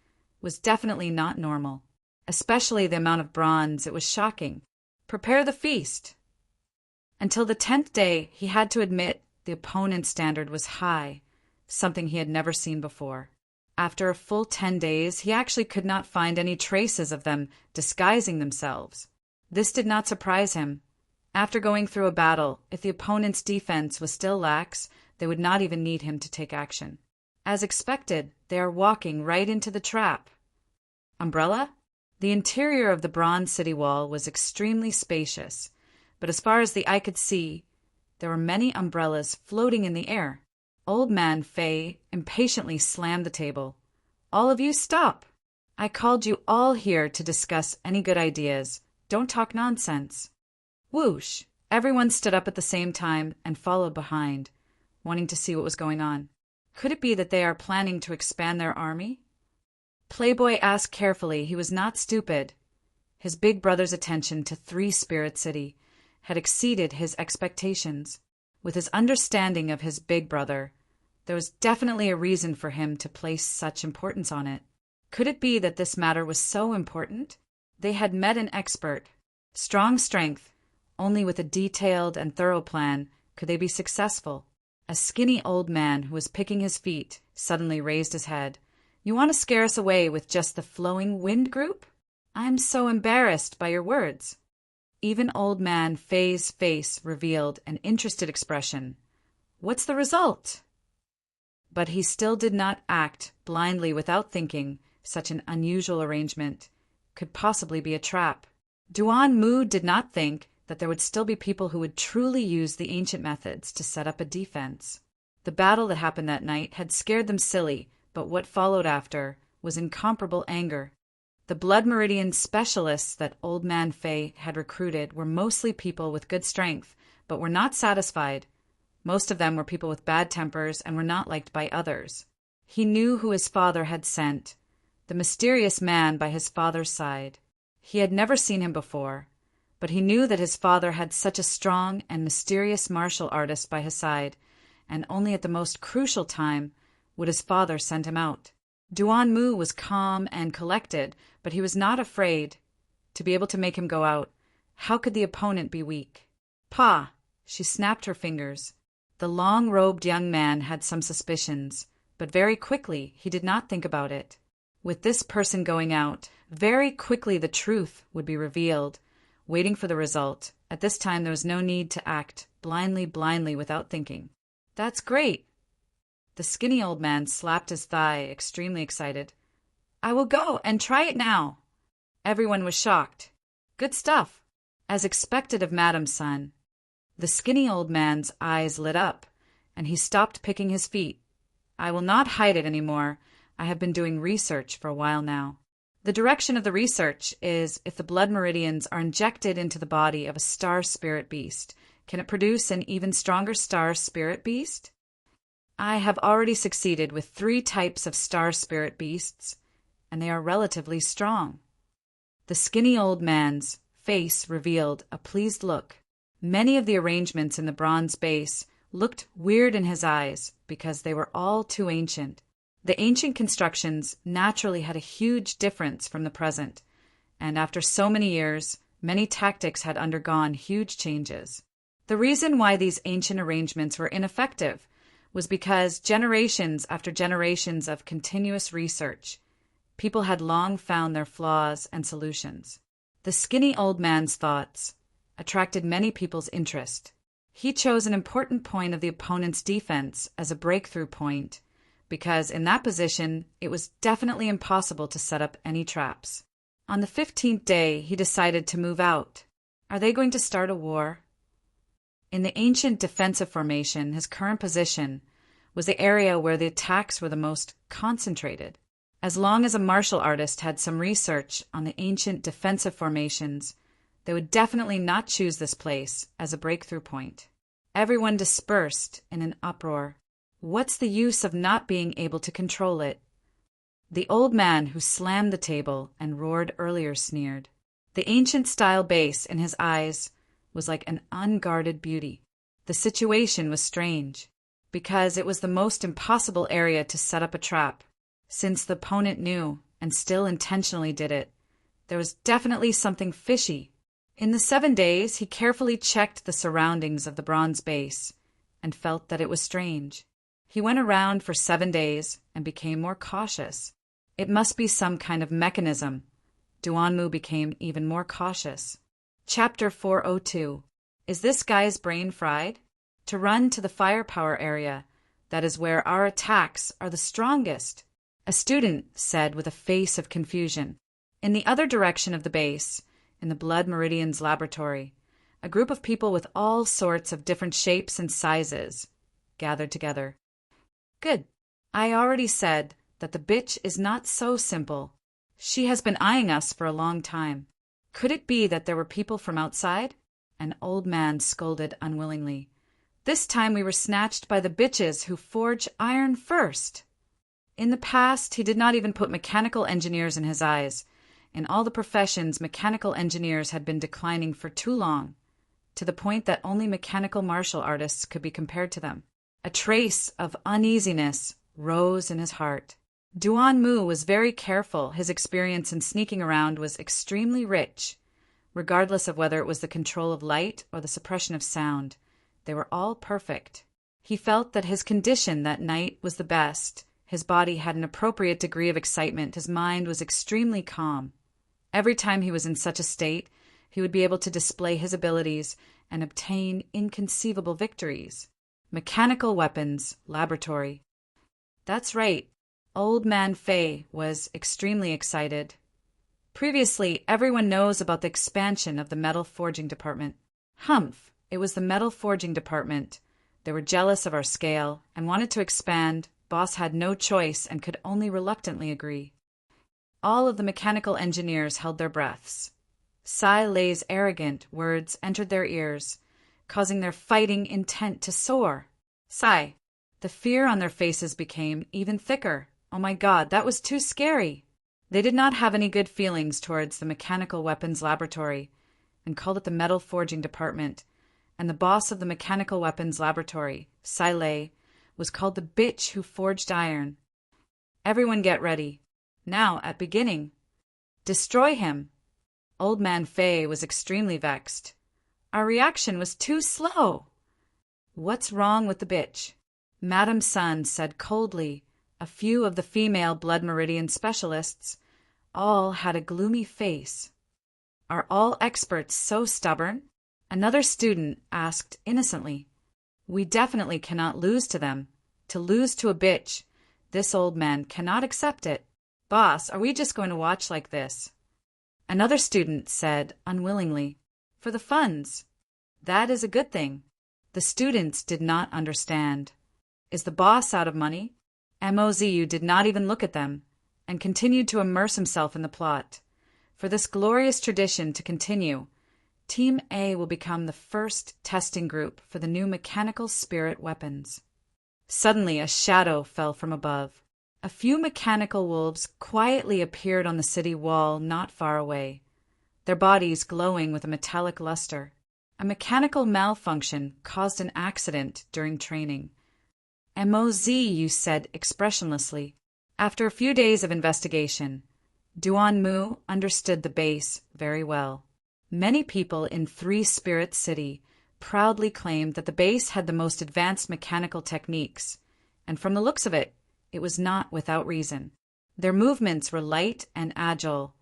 was definitely not normal, especially the amount of bronze. It was shocking. Prepare the feast. Until the 10th day, he had to admit the opponent's standard was high, something he had never seen before. After a full 10 days, he actually could not find any traces of them disguising themselves. This did not surprise him. After going through a battle, if the opponent's defense was still lax, they would not even need him to take action. As expected, they are walking right into the trap. Umbrella? The interior of the bronze city wall was extremely spacious, but as far as the eye could see, there were many umbrellas floating in the air. Old Man Fei impatiently slammed the table. "All of you, stop! I called you all here to discuss any good ideas. Don't talk nonsense." Whoosh! Everyone stood up at the same time and followed behind, wanting to see what was going on. Could it be that they are planning to expand their army? Playboy asked carefully. He was not stupid. His big brother's attention to 3-Spirit City had exceeded his expectations. With his understanding of his big brother, there was definitely a reason for him to place such importance on it. Could it be that this matter was so important? They had met an expert. Strong strength. Only with a detailed and thorough plan could they be successful. A skinny old man who was picking his feet suddenly raised his head. "You want to scare us away with just the flowing wind group? I'm so embarrassed by your words." Even Old Man Fei's face revealed an interested expression. "What's the result?" But he still did not act blindly without thinking such an unusual arrangement could possibly be a trap. Duan Mu did not think that there would still be people who would truly use the ancient methods to set up a defense. The battle that happened that night had scared them silly, but what followed after was incomparable anger. The blood meridian specialists that Old Man Fei had recruited were mostly people with good strength, but were not satisfied. Most of them were people with bad tempers and were not liked by others. He knew who his father had sent, the mysterious man by his father's side. He had never seen him before, but he knew that his father had such a strong and mysterious martial artist by his side, and only at the most crucial time would his father send him out. Duan Mu was calm and collected, but he was not afraid. To be able to make him go out, how could the opponent be weak? "Pa, She snapped her fingers. The long-robed young man had some suspicions, but very quickly he did not think about it. With this person going out, very quickly the truth would be revealed. Waiting for the result, at this time there was no need to act blindly without thinking. That's great. The skinny old man slapped his thigh, extremely excited. I will go and try it now. Everyone was shocked. Good stuff. As expected of Madame's son. The skinny old man's eyes lit up, and he stopped picking his feet. I will not hide it any more. I have been doing research for a while now. The direction of the research is if the blood meridians are injected into the body of a star spirit beast, can it produce an even stronger star spirit beast? I have already succeeded with 3 types of star spirit beasts, and they are relatively strong. The skinny old man's face revealed a pleased look. Many of the arrangements in the bronze base looked weird in his eyes because they were all too ancient. The ancient constructions naturally had a huge difference from the present, and after so many years, many tactics had undergone huge changes. The reason why these ancient arrangements were ineffective was because generations after generations of continuous research, people had long found their flaws and solutions. The skinny old man's thoughts attracted many people's interest. He chose an important point of the opponent's defense as a breakthrough point, because in that position it was definitely impossible to set up any traps. On the 15th day, he decided to move out. Are they going to start a war? In the ancient defensive formation, his current position was the area where the attacks were the most concentrated. As long as a martial artist had some research on the ancient defensive formations, they would definitely not choose this place as a breakthrough point. Everyone dispersed in an uproar. What's the use of not being able to control it? The old man who slammed the table and roared earlier sneered. The ancient-style base in his eyes was like an unguarded beauty. The situation was strange, because it was the most impossible area to set up a trap. Since the opponent knew, and still intentionally did it, there was definitely something fishy. In the 7 days, he carefully checked the surroundings of the bronze base, and felt that it was strange. He went around for 7 days, and became more cautious. It must be some kind of mechanism. Duanmu became even more cautious. Chapter 402. Is this guy's brain fried? To run to the firepower area, that is where our attacks are the strongest, a student said with a face of confusion. In the other direction of the base, in the Blood Meridian's laboratory, a group of people with all sorts of different shapes and sizes gathered together. Good. I already said that the bitch is not so simple. She has been eyeing us for a long time. Could it be that there were people from outside? An old man scolded unwillingly. This time we were snatched by the bitches who forge iron first. In the past, he did not even put mechanical engineers in his eyes. In all the professions, mechanical engineers had been declining for too long, to the point that only mechanical martial artists could be compared to them. A trace of uneasiness rose in his heart. Duanmu was very careful. His experience in sneaking around was extremely rich. Regardless of whether it was the control of light or the suppression of sound, they were all perfect. He felt that his condition that night was the best. His body had an appropriate degree of excitement. His mind was extremely calm. Every time he was in such a state, he would be able to display his abilities and obtain inconceivable victories. Mechanical weapons, laboratory. That's right. Old Man Fei was extremely excited. Previously, everyone knows about the expansion of the metal forging department. Humph! It was the metal forging department. They were jealous of our scale and wanted to expand. Boss had no choice and could only reluctantly agree. All of the mechanical engineers held their breaths. Sai Lei's arrogant words entered their ears, causing their fighting intent to soar. Sai. The fear on their faces became even thicker. Oh my God, that was too scary. They did not have any good feelings towards the mechanical weapons laboratory and called it the metal forging department. And the boss of the mechanical weapons laboratory, Sai Lei, was called the bitch who forged iron. Everyone get ready. Now, at beginning. Destroy him. Old Man Fei was extremely vexed. Our reaction was too slow. "What's wrong with the bitch?" Madame Sun said coldly. A few of the female blood meridian specialists all had a gloomy face. "Are all experts so stubborn?" Another student asked innocently. "We definitely cannot lose to them. To lose to a bitch, this old man cannot accept it. Boss, are we just going to watch like this?" Another student said unwillingly, "For the funds." "That is a good thing." The students did not understand. Is the boss out of money? Mozu did not even look at them, and continued to immerse himself in the plot. For this glorious tradition to continue, Team A will become the first testing group for the new mechanical spirit weapons. Suddenly a shadow fell from above. A few mechanical wolves quietly appeared on the city wall not far away, their bodies glowing with a metallic luster. A mechanical malfunction caused an accident during training. Mozu said expressionlessly. After a few days of investigation, Duan understood the base very well. Many people in Three Spirit City proudly claimed that the base had the most advanced mechanical techniques, and from the looks of it, it was not without reason. Their movements were light and agile,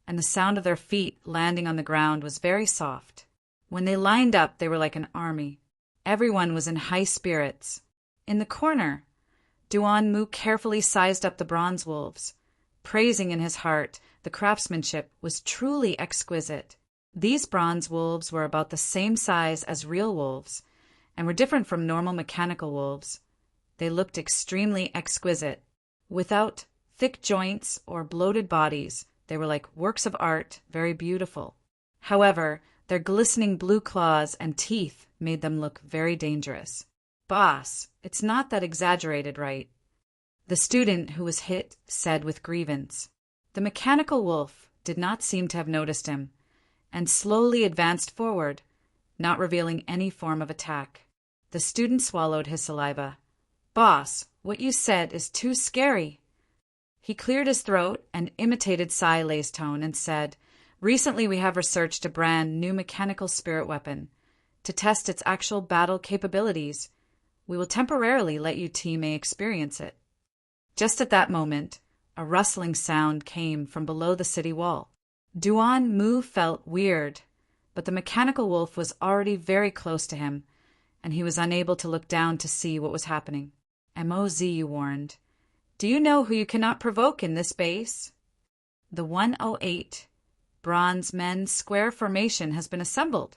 and the sound of their feet landing on the ground was very soft. When they lined up, they were like an army. Everyone was in high spirits. In the corner, Duan carefully sized up the bronze wolves, praising in his heart the craftsmanship was truly exquisite. These bronze wolves were about the same size as real wolves, and were different from normal mechanical wolves. They looked extremely exquisite. Without thick joints or bloated bodies, they were like works of art, very beautiful. However, their glistening blue claws and teeth made them look very dangerous. "Boss, it's not that exaggerated, right?" The student who was hit said with grievance. The mechanical wolf did not seem to have noticed him, and slowly advanced forward, not revealing any form of attack. The student swallowed his saliva. "Boss, what you said is too scary." He cleared his throat and imitated Sai Lei's tone and said, "Recently we have researched a brand new mechanical spirit weapon. To test its actual battle capabilities, we will temporarily let you Team A experience it." Just at that moment, a rustling sound came from below the city wall. Duan felt weird, but the mechanical wolf was already very close to him, and he was unable to look down to see what was happening. Mozu warned, "Do you know who you cannot provoke in this base?" The 108 Bronze Men's Square Formation has been assembled.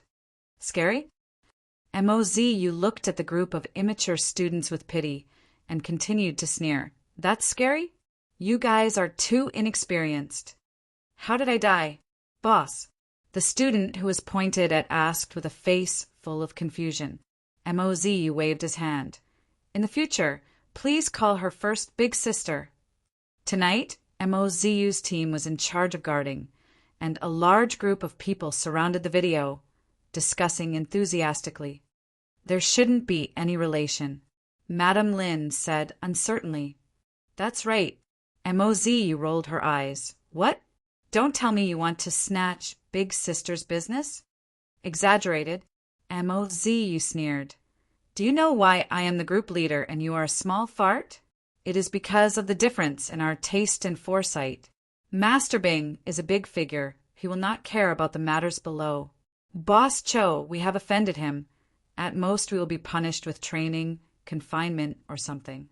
Scary? Mozu looked at the group of immature students with pity and continued to sneer. "That's scary? You guys are too inexperienced." "How did I die?" "Boss." The student who was pointed at asked with a face full of confusion. Mozu waved his hand. "In the future, please call her first big sister." Tonight, Mozu's team was in charge of guarding, and a large group of people surrounded the video, discussing enthusiastically. "There shouldn't be any relation," Madame Lin said uncertainly. "That's right." Mozu rolled her eyes. "What? Don't tell me you want to snatch big sister's business?" "Exaggerated." Mozu sneered. "Do you know why I am the group leader and you are a small fart? It is because of the difference in our taste and foresight. Master Bing is a big figure. He will not care about the matters below. Boss Cho, we have offended him. At most we will be punished with training, confinement, or something.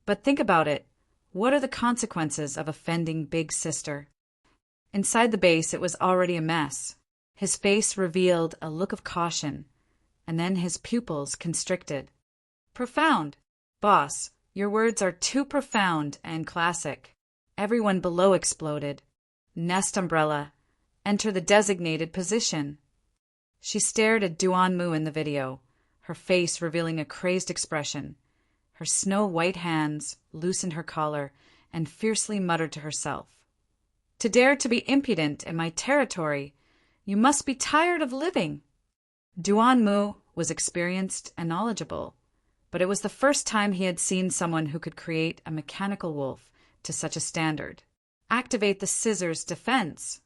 But think about it. What are the consequences of offending Big Sister?" Inside the base it was already a mess. His face revealed a look of caution, and then his pupils constricted. "Profound. Boss, your words are too profound and classic." Everyone below exploded. "Nest umbrella. Enter the designated position." She stared at Duan in the video, her face revealing a crazed expression. Her snow-white hands loosened her collar and fiercely muttered to herself, "To dare to be impudent in my territory, you must be tired of living." Duan was experienced and knowledgeable, but it was the first time he had seen someone who could create a mechanical wolf to such a standard. "Activate the scissors defense."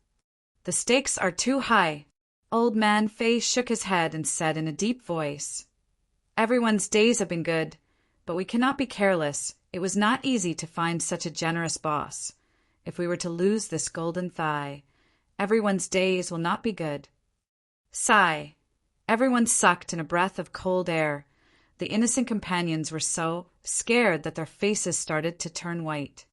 "The stakes are too high." Old Man Fei shook his head and said in a deep voice, Everyone's days have been good, but we cannot be careless. It was not easy to find such a generous boss. If we were to lose this golden thigh, everyone's days will not be good. Sigh. Everyone sucked in a breath of cold air. The innocent companions were so scared that their faces started to turn white.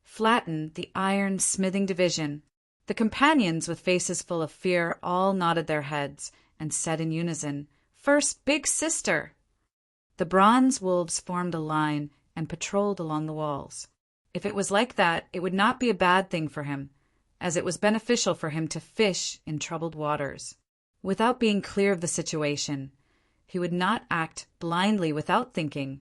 Flatten the iron smithing division. The companions, with faces full of fear, all nodded their heads and said in unison, "First, big sister!" The bronze wolves formed a line and patrolled along the walls. If it was like that, it would not be a bad thing for him, as it was beneficial for him to fish in troubled waters. Without being clear of the situation, he would not act blindly without thinking.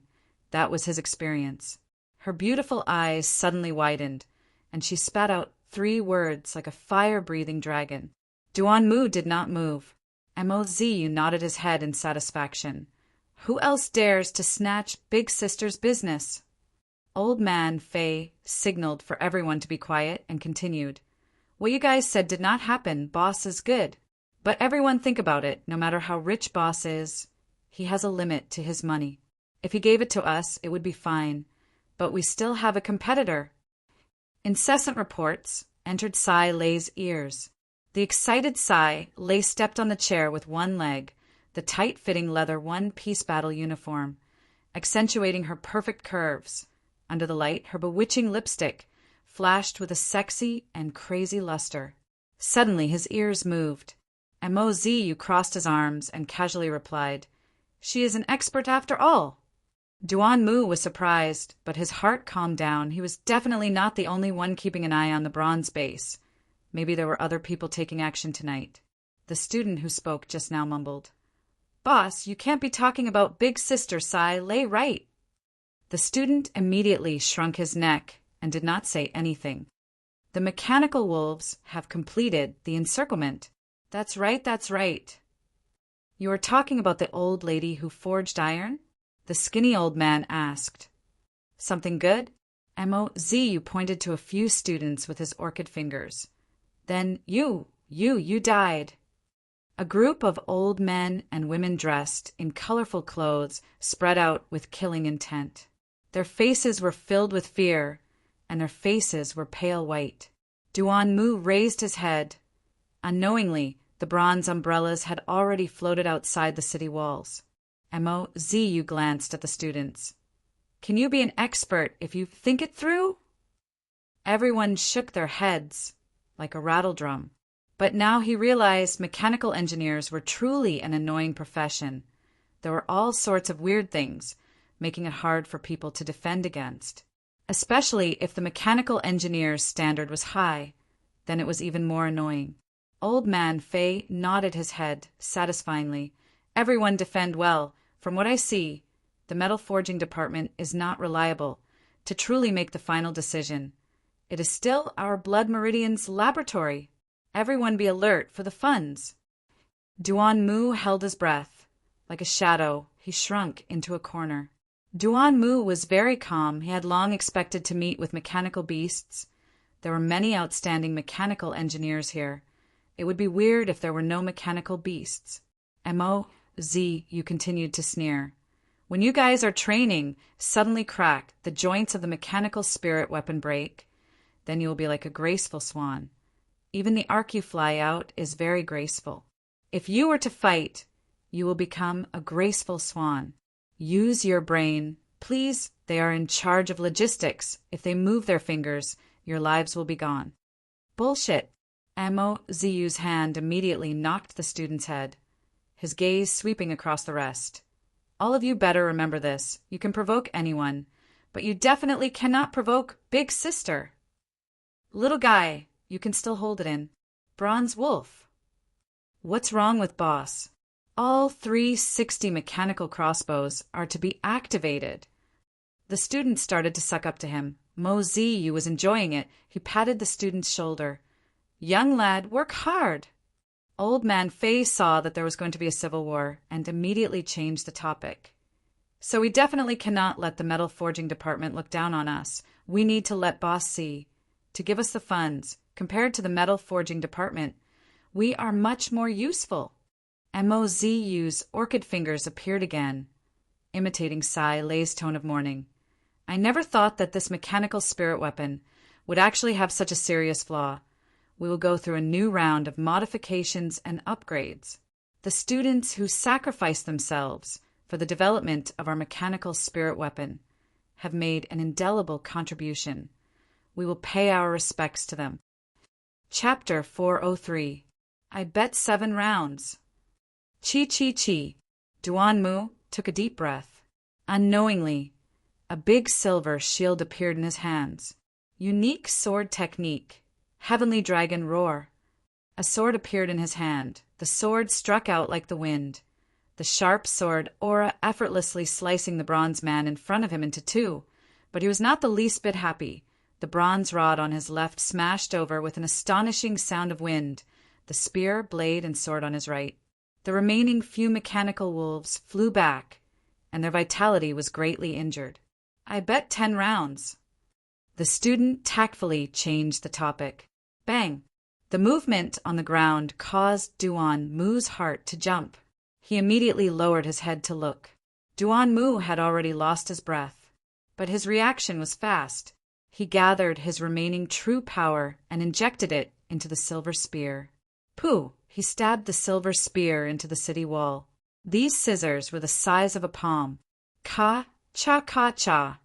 That was his experience. Her beautiful eyes suddenly widened, and she spat out 3 words like a fire-breathing dragon. Duan Mu did not move. Mozu nodded his head in satisfaction. Who else dares to snatch Big Sister's business? Old Man Fei signaled for everyone to be quiet and continued. What you guys said did not happen. Boss is good. But everyone think about it. No matter how rich boss is, he has a limit to his money. If he gave it to us, it would be fine. But we still have a competitor. Incessant reports entered Sai Lei's ears. The excited Sai Lei stepped on the chair with one leg, the tight-fitting leather one-piece battle uniform, accentuating her perfect curves. Under the light, her bewitching lipstick flashed with a sexy and crazy luster. Suddenly his ears moved. Mozu crossed his arms and casually replied, "She is an expert after all." Duan Mu was surprised, but his heart calmed down. He was definitely not the only one keeping an eye on the bronze base. Maybe there were other people taking action tonight. The student who spoke just now mumbled, "Boss, you can't be talking about Big Sister Sai Lei, right?" The student immediately shrunk his neck and did not say anything. The mechanical wolves have completed the encirclement. That's right, that's right. You are talking about the old lady who forged iron? The skinny old man asked. Something good? Mozu pointed to a few students with his orchid fingers. Then you died. A group of old men and women dressed in colorful clothes spread out with killing intent. Their faces were filled with fear, and their faces were pale white. Duan Mu raised his head. Unknowingly, the bronze umbrellas had already floated outside the city walls. Mozu glanced at the students. Can you be an expert if you think it through? Everyone shook their heads like a rattle drum. But now he realized mechanical engineers were truly an annoying profession. There were all sorts of weird things, making it hard for people to defend against. Especially if the mechanical engineer's standard was high, then it was even more annoying. Old Man Fei nodded his head satisfyingly. Everyone defend well. From what I see, the metal forging department is not reliable to truly make the final decision. It is still our Blood Meridian's laboratory. Everyone be alert for the funds. Duan Mu held his breath. Like a shadow, he shrunk into a corner. Duan Mu was very calm. He had long expected to meet with mechanical beasts. There were many outstanding mechanical engineers here. It would be weird if there were no mechanical beasts. Mozu continued to sneer. When you guys are training, suddenly crack, the joints of the mechanical spirit weapon break, then you will be like a graceful swan. Even the arc you fly out is very graceful. If you were to fight, you will become a graceful swan. Use your brain. Please, they are in charge of logistics. If they move their fingers, your lives will be gone. Bullshit. Mozu's hand immediately knocked the student's head, his gaze sweeping across the rest. All of you better remember this. You can provoke anyone, but you definitely cannot provoke Big Sister. Little guy, you can still hold it in. Bronze Wolf. What's wrong with boss? All 360 mechanical crossbows are to be activated. The student started to suck up to him. Mozu was enjoying it. He patted the student's shoulder. Young lad, work hard. Old Man Fei saw that there was going to be a civil war and immediately changed the topic. So we definitely cannot let the metal forging department look down on us. We need to let boss see. To give us the funds, compared to the metal forging department, we are much more useful. Mozu's orchid fingers appeared again. imitating Sai Lei's tone of mourning. I never thought that this mechanical spirit weapon would actually have such a serious flaw. We will go through a new round of modifications and upgrades. The students who sacrificed themselves for the development of our mechanical spirit weapon have made an indelible contribution. We will pay our respects to them. Chapter 403. I bet 7 rounds. Chi. Duanmu took a deep breath. Unknowingly, a big silver shield appeared in his hands. Unique sword technique. Heavenly dragon roar. A sword appeared in his hand. The sword struck out like the wind. The sharp sword aura effortlessly slicing the bronze man in front of him into 2. But he was not the least bit happy. The bronze rod on his left smashed over with an astonishing sound of wind, the spear, blade, and sword on his right. The remaining few mechanical wolves flew back, and their vitality was greatly injured. I bet 10 rounds. The student tactfully changed the topic. Bang! The movement on the ground caused Duanmu's heart to jump. He immediately lowered his head to look. Duanmu had already lost his breath, but his reaction was fast. He gathered his remaining true power and injected it into the silver spear. Pooh! He stabbed the silver spear into the city wall. These scissors were the size of a palm. Ka-cha.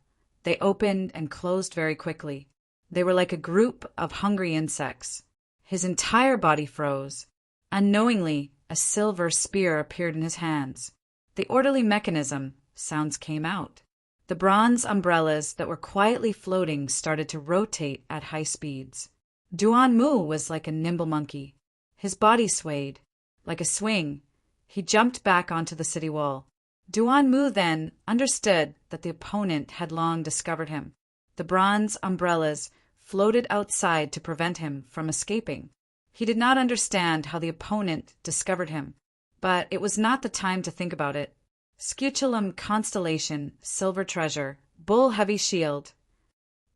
They opened and closed very quickly. They were like a group of hungry insects. His entire body froze. Unknowingly, a silver spear appeared in his hands. The orderly mechanism, sounds came out. The bronze umbrellas that were quietly floating started to rotate at high speeds. Duanmu was like a nimble monkey. His body swayed. Like a swing, he jumped back onto the city wall. Duanmu then understood that the opponent had long discovered him. The bronze umbrellas floated outside to prevent him from escaping. He did not understand how the opponent discovered him, but it was not the time to think about it. Scuculum constellation, silver treasure, bull heavy shield.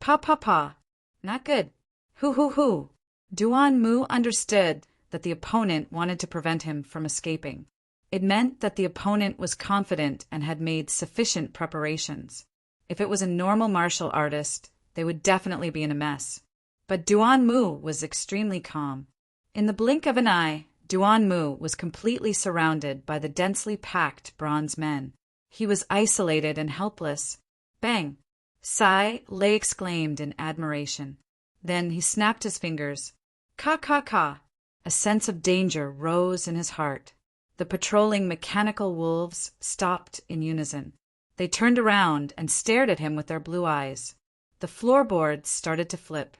Pa. Not good. Hoo. Duanmu understood that the opponent wanted to prevent him from escaping. It meant that the opponent was confident and had made sufficient preparations. If it was a normal martial artist, they would definitely be in a mess. But Duanmu was extremely calm. In the blink of an eye, Duanmu was completely surrounded by the densely packed bronze men. He was isolated and helpless. Bang! Sai Lei exclaimed in admiration. Then he snapped his fingers. Ka. A sense of danger rose in his heart. The patrolling mechanical wolves stopped in unison. They turned around and stared at him with their blue eyes. The floorboards started to flip.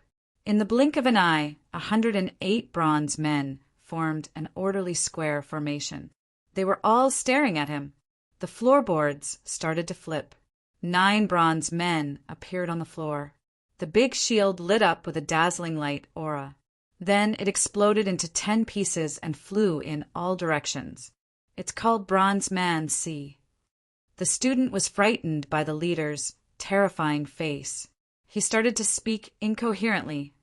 In the blink of an eye, 108 bronze men formed an orderly square formation. They were all staring at him. The floorboards started to flip. 9 bronze men appeared on the floor. The big shield lit up with a dazzling light aura. Then it exploded into 10 pieces and flew in all directions. It's called Bronze Man C. The student was frightened by the leader's terrifying face. He started to speak incoherently.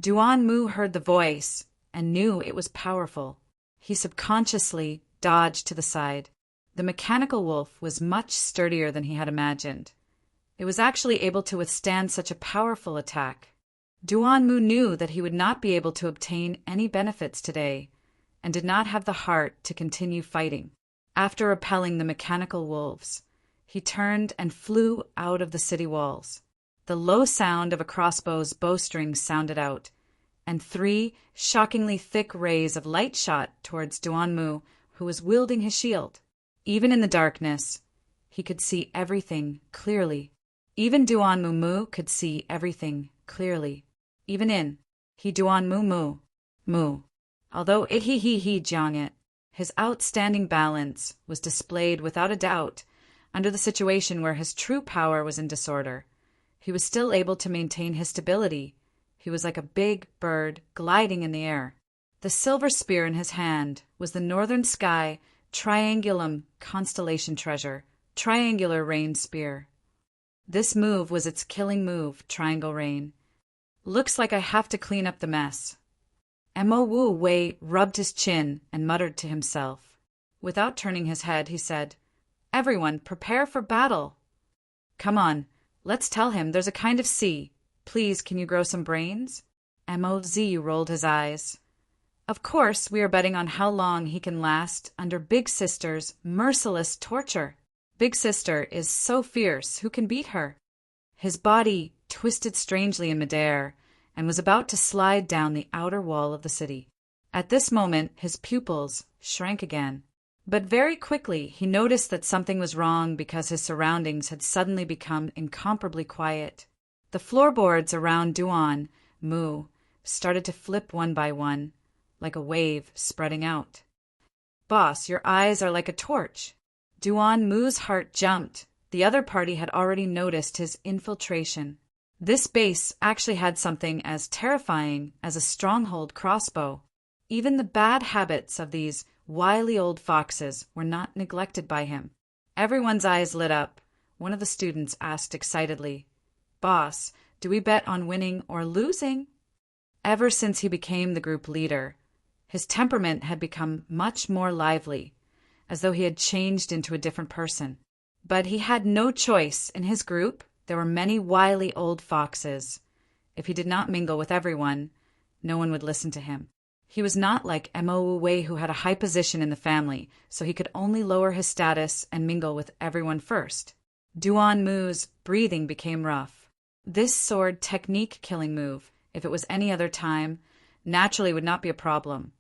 Duanmu heard the voice and knew it was powerful. He subconsciously dodged to the side. The mechanical wolf was much sturdier than he had imagined. It was actually able to withstand such a powerful attack. Duanmu knew that he would not be able to obtain any benefits today, and did not have the heart to continue fighting. After repelling the mechanical wolves, he turned and flew out of the city walls. The low sound of a crossbow's bowstring sounded out, and 3 shockingly thick rays of light shot towards Duanmu, who was wielding his shield. Even in the darkness, he could see everything clearly. Even Duanmu could see everything clearly. Even in he Duanmu mu. Although it he jiang it, his outstanding balance was displayed without a doubt under the situation where his true power was in disorder. He was still able to maintain his stability. He was like a big bird gliding in the air. The silver spear in his hand was the northern sky triangulum constellation treasure, triangular rain spear. This move was its killing move, triangle rain. Looks like I have to clean up the mess. Mo Wu Wei rubbed his chin and muttered to himself. Without turning his head, he said, Everyone, prepare for battle. Come on, let's tell him there's a kind of sea. Please, can you grow some brains? Moz rolled his eyes. Of course, we are betting on how long he can last under Big Sister's merciless torture. Big Sister is so fierce, who can beat her? His body twisted strangely in midair and was about to slide down the outer wall of the city. At this moment, his pupils shrank again. But very quickly, he noticed that something was wrong because his surroundings had suddenly become incomparably quiet. The floorboards around Duan Mu started to flip one by one, like a wave spreading out. Boss, your eyes are like a torch. Duan Mu's heart jumped. The other party had already noticed his infiltration. This base actually had something as terrifying as a stronghold crossbow. Even the bad habits of these wily old foxes were not neglected by him. Everyone's eyes lit up. One of the students asked excitedly, Boss, do we bet on winning or losing? Ever since he became the group leader, his temperament had become much more lively, as though he had changed into a different person. But he had no choice. In his group, there were many wily old foxes. If he did not mingle with everyone, no one would listen to him. He was not like Mo Wei, who had a high position in the family, so he could only lower his status and mingle with everyone first. Duan Mu's breathing became rough. This sword technique killing move, if it was any other time, naturally would not be a problem.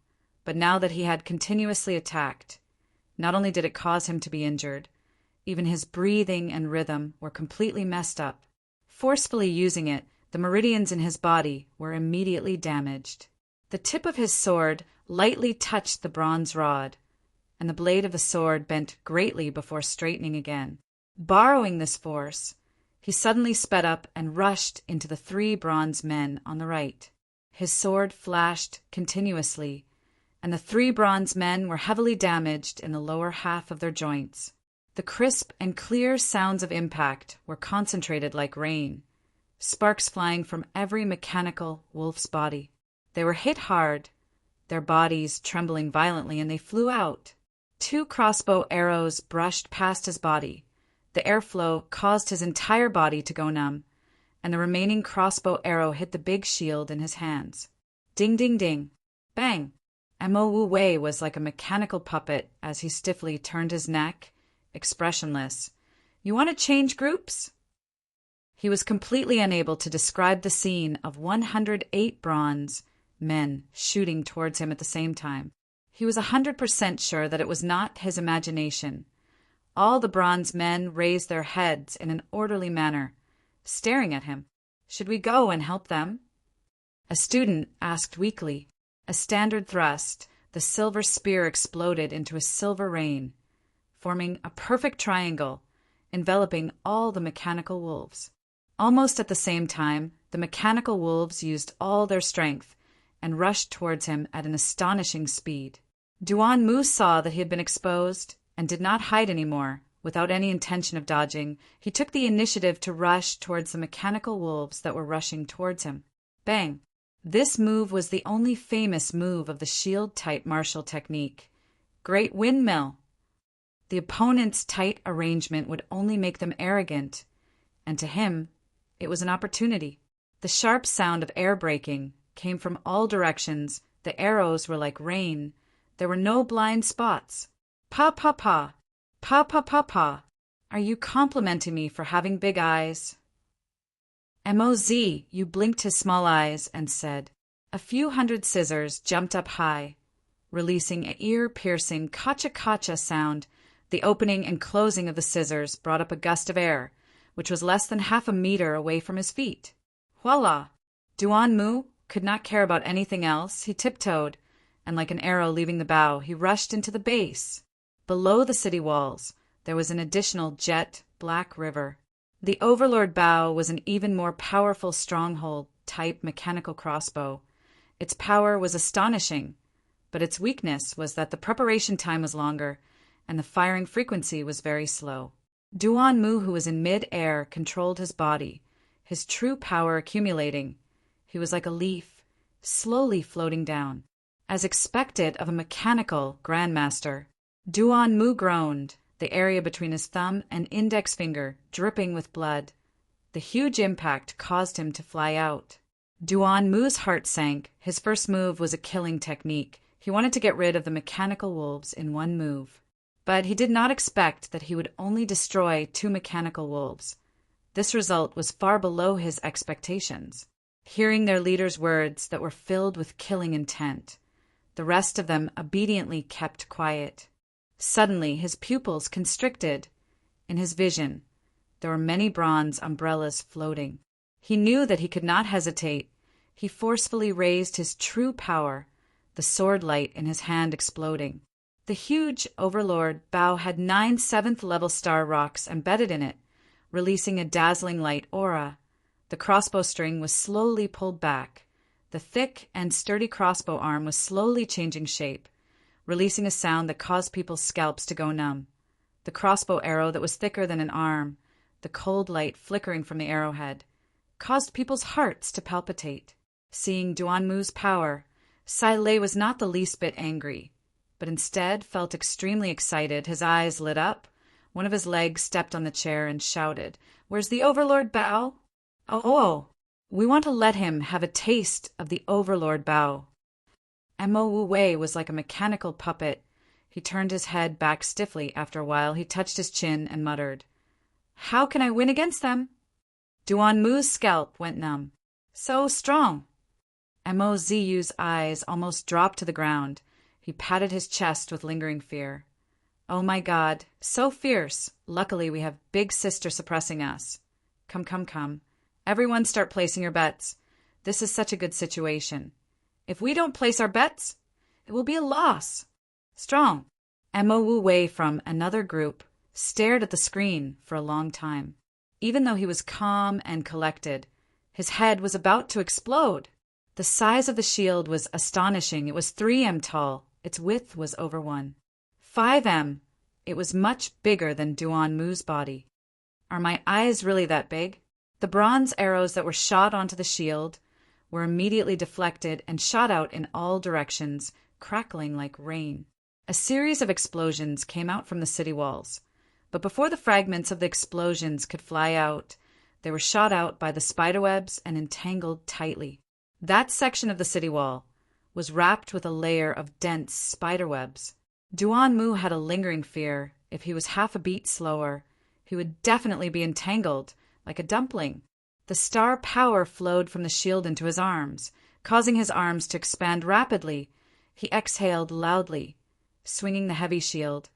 But now that he had continuously attacked, not only did it cause him to be injured, even his breathing and rhythm were completely messed up. Forcefully using it, the meridians in his body were immediately damaged. The tip of his sword lightly touched the bronze rod, and the blade of the sword bent greatly before straightening again. Borrowing this force, he suddenly sped up and rushed into the 3 bronze men on the right. His sword flashed continuously, and the 3 bronze men were heavily damaged in the lower half of their joints. The crisp and clear sounds of impact were concentrated like rain, sparks flying from every mechanical wolf's body. They were hit hard, their bodies trembling violently, and they flew out. 2 crossbow arrows brushed past his body. The airflow caused his entire body to go numb, and the remaining crossbow arrow hit the big shield in his hands. Ding, ding, ding. Bang! Mo Wu Wei was like a mechanical puppet as he stiffly turned his neck, expressionless. You want to change groups? He was completely unable to describe the scene of 108 bronze men shooting towards him at the same time. He was 100% sure that it was not his imagination. All the bronze men raised their heads in an orderly manner, staring at him. Should we go and help them? A student asked weakly. A standard thrust, the silver spear exploded into a silver rain, forming a perfect triangle, enveloping all the mechanical wolves. Almost at the same time, the mechanical wolves used all their strength and rushed towards him at an astonishing speed. Duan Mu saw that he had been exposed and did not hide anymore. Without any intention of dodging, he took the initiative to rush towards the mechanical wolves that were rushing towards him. Bang! This move was the only famous move of the shield-type martial technique. Great windmill! The opponent's tight arrangement would only make them arrogant, and to him, it was an opportunity. The sharp sound of air braking came from all directions. The arrows were like rain. There were no blind spots. Pa pa pa, pa pa pa pa. Are you complimenting me for having big eyes? Moz, you blinked his small eyes and said. A few hundred scissors jumped up high, releasing an ear-piercing kacha-kacha sound. The opening and closing of the scissors brought up a gust of air, which was less than half a meter away from his feet. Voila! Duan Mu could not care about anything else. He tiptoed, and like an arrow leaving the bow, he rushed into the base. Below the city walls, there was an additional jet black river. The Overlord bow was an even more powerful stronghold-type mechanical crossbow. Its power was astonishing, but its weakness was that the preparation time was longer, and the firing frequency was very slow. Duan Mu, who was in mid-air, controlled his body, his true power accumulating. He was like a leaf, slowly floating down. As expected of a mechanical grandmaster, Duan Mu groaned. the area between his thumb and index finger dripping with blood. The huge impact caused him to fly out. Duan Mu's heart sank. His first move was a killing technique. He wanted to get rid of the mechanical wolves in one move. But he did not expect that he would only destroy 2 mechanical wolves. This result was far below his expectations. Hearing their leader's words that were filled with killing intent, the rest of them obediently kept quiet. Suddenly, his pupils constricted. In his vision, there were many bronze umbrellas floating. He knew that he could not hesitate. He forcefully raised his true power, the sword light in his hand exploding. The huge overlord bow had 9 7th-level star rocks embedded in it, releasing a dazzling light aura. The crossbow string was slowly pulled back. The thick and sturdy crossbow arm was slowly changing shape, releasing a sound that caused people's scalps to go numb. The crossbow arrow that was thicker than an arm, the cold light flickering from the arrowhead, caused people's hearts to palpitate. Seeing Duan Mu's power, Sai Lei was not the least bit angry, but instead felt extremely excited. His eyes lit up. One of his legs stepped on the chair and shouted, "Where's the Overlord Bao?" Oh, we want to let him have a taste of the Overlord Bao. Mo Wu Wei was like a mechanical puppet. He turned his head back stiffly. After a while, he touched his chin and muttered, "How can I win against them?" Duan Mu's scalp went numb. So strong. Mo Ziyu's eyes almost dropped to the ground. He patted his chest with lingering fear. Oh my God, so fierce. Luckily, we have Big Sister suppressing us. Come. Everyone start placing your bets. This is such a good situation. If we don't place our bets, it will be a loss. Strong. Mo Wu Wei from another group stared at the screen for a long time. Even though he was calm and collected, his head was about to explode. The size of the shield was astonishing. It was 3 m tall. Its width was over 5 m. It was much bigger than Duan Mu's body. Are my eyes really that big? The bronze arrows that were shot onto the shield were immediately deflected and shot out in all directions, crackling like rain. A series of explosions came out from the city walls, but before the fragments of the explosions could fly out, they were shot out by the spiderwebs and entangled tightly. That section of the city wall was wrapped with a layer of dense spiderwebs. Duan Mu had a lingering fear. If he was half a beat slower, he would definitely be entangled, like a dumpling. The star power flowed from the shield into his arms, causing his arms to expand rapidly. He exhaled loudly, swinging the heavy shield.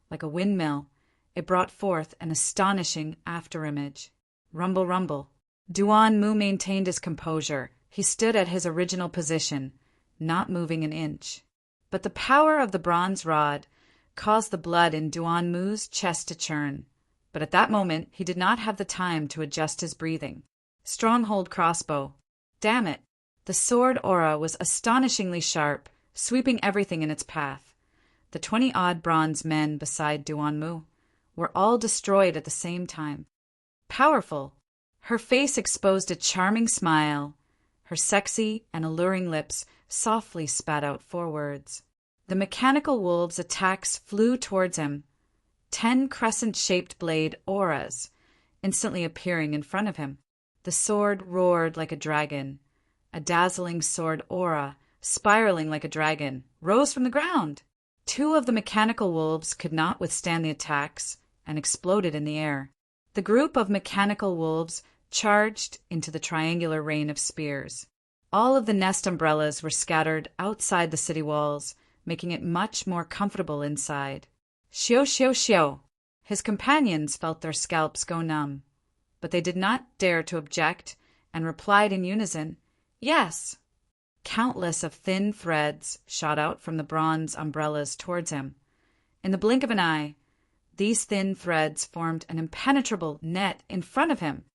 Like a windmill, it brought forth an astonishing afterimage. Rumble, rumble. Duan Mu maintained his composure. He stood at his original position, not moving an inch. But the power of the bronze rod caused the blood in Duan Mu's chest to churn. But at that moment, he did not have the time to adjust his breathing. Stronghold crossbow. Damn it! The sword aura was astonishingly sharp, sweeping everything in its path. The 20-odd bronze men beside Duan Mu were all destroyed at the same time. Powerful. Her face exposed a charming smile. Her sexy and alluring lips softly spat out 4 words. The mechanical wolves' attacks flew towards him. 10 crescent-shaped blade auras instantly appearing in front of him. The sword roared like a dragon. A dazzling sword aura, spiraling like a dragon, rose from the ground. 2 of the mechanical wolves could not withstand the attacks and exploded in the air. The group of mechanical wolves charged into the triangular rain of spears. All of the nest umbrellas were scattered outside the city walls, making it much more comfortable inside. Xiao, xiao, xiao. His companions felt their scalps go numb, but they did not dare to object and replied in unison, "Yes." Countless of thin threads shot out from the bronze umbrellas towards him. In the blink of an eye, these thin threads formed an impenetrable net in front of him.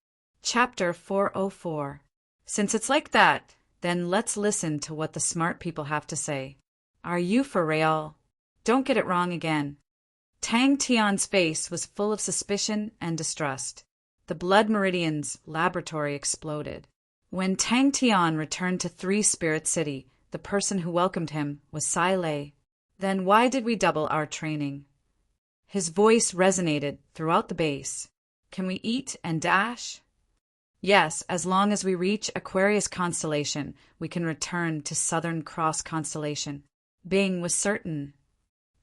Chapter 404. Since it's like that, then let's listen to what the smart people have to say. Are you for real? Don't get it wrong again. Tang Tian's face was full of suspicion and distrust. The Blood Meridian's laboratory exploded. When Tang Tian returned to Three Spirit City, the person who welcomed him was Sai Lei. Then why did we double our training? His voice resonated throughout the base. Can we eat and dash? Yes, as long as we reach Aquarius constellation, we can return to Southern Cross constellation. Bing was certain.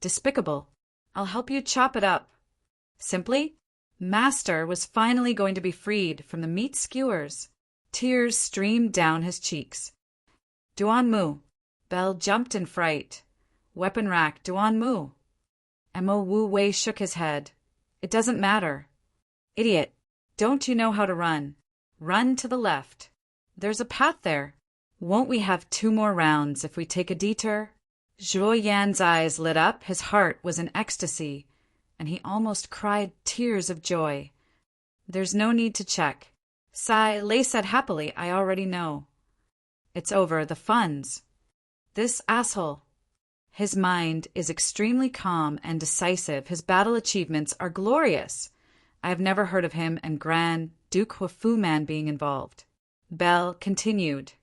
Despicable. I'll help you chop it up. Simply, Master was finally going to be freed from the meat skewers. Tears streamed down his cheeks. Duan Mu. Bell jumped in fright. Weapon rack, Duan Mu. Mo Wu Wei shook his head. It doesn't matter. Idiot. Don't you know how to run? Run to the left. There's a path there. Won't we have 2 more rounds if we take a detour? Zhuo Yan's eyes lit up, his heart was in ecstasy, and he almost cried tears of joy. There's no need to check. Sai Lei said happily, I already know. It's over, the funds. This asshole. His mind is extremely calm and decisive. His battle achievements are glorious. I have never heard of him and Grand Duke Huafu Man being involved. Bell continued.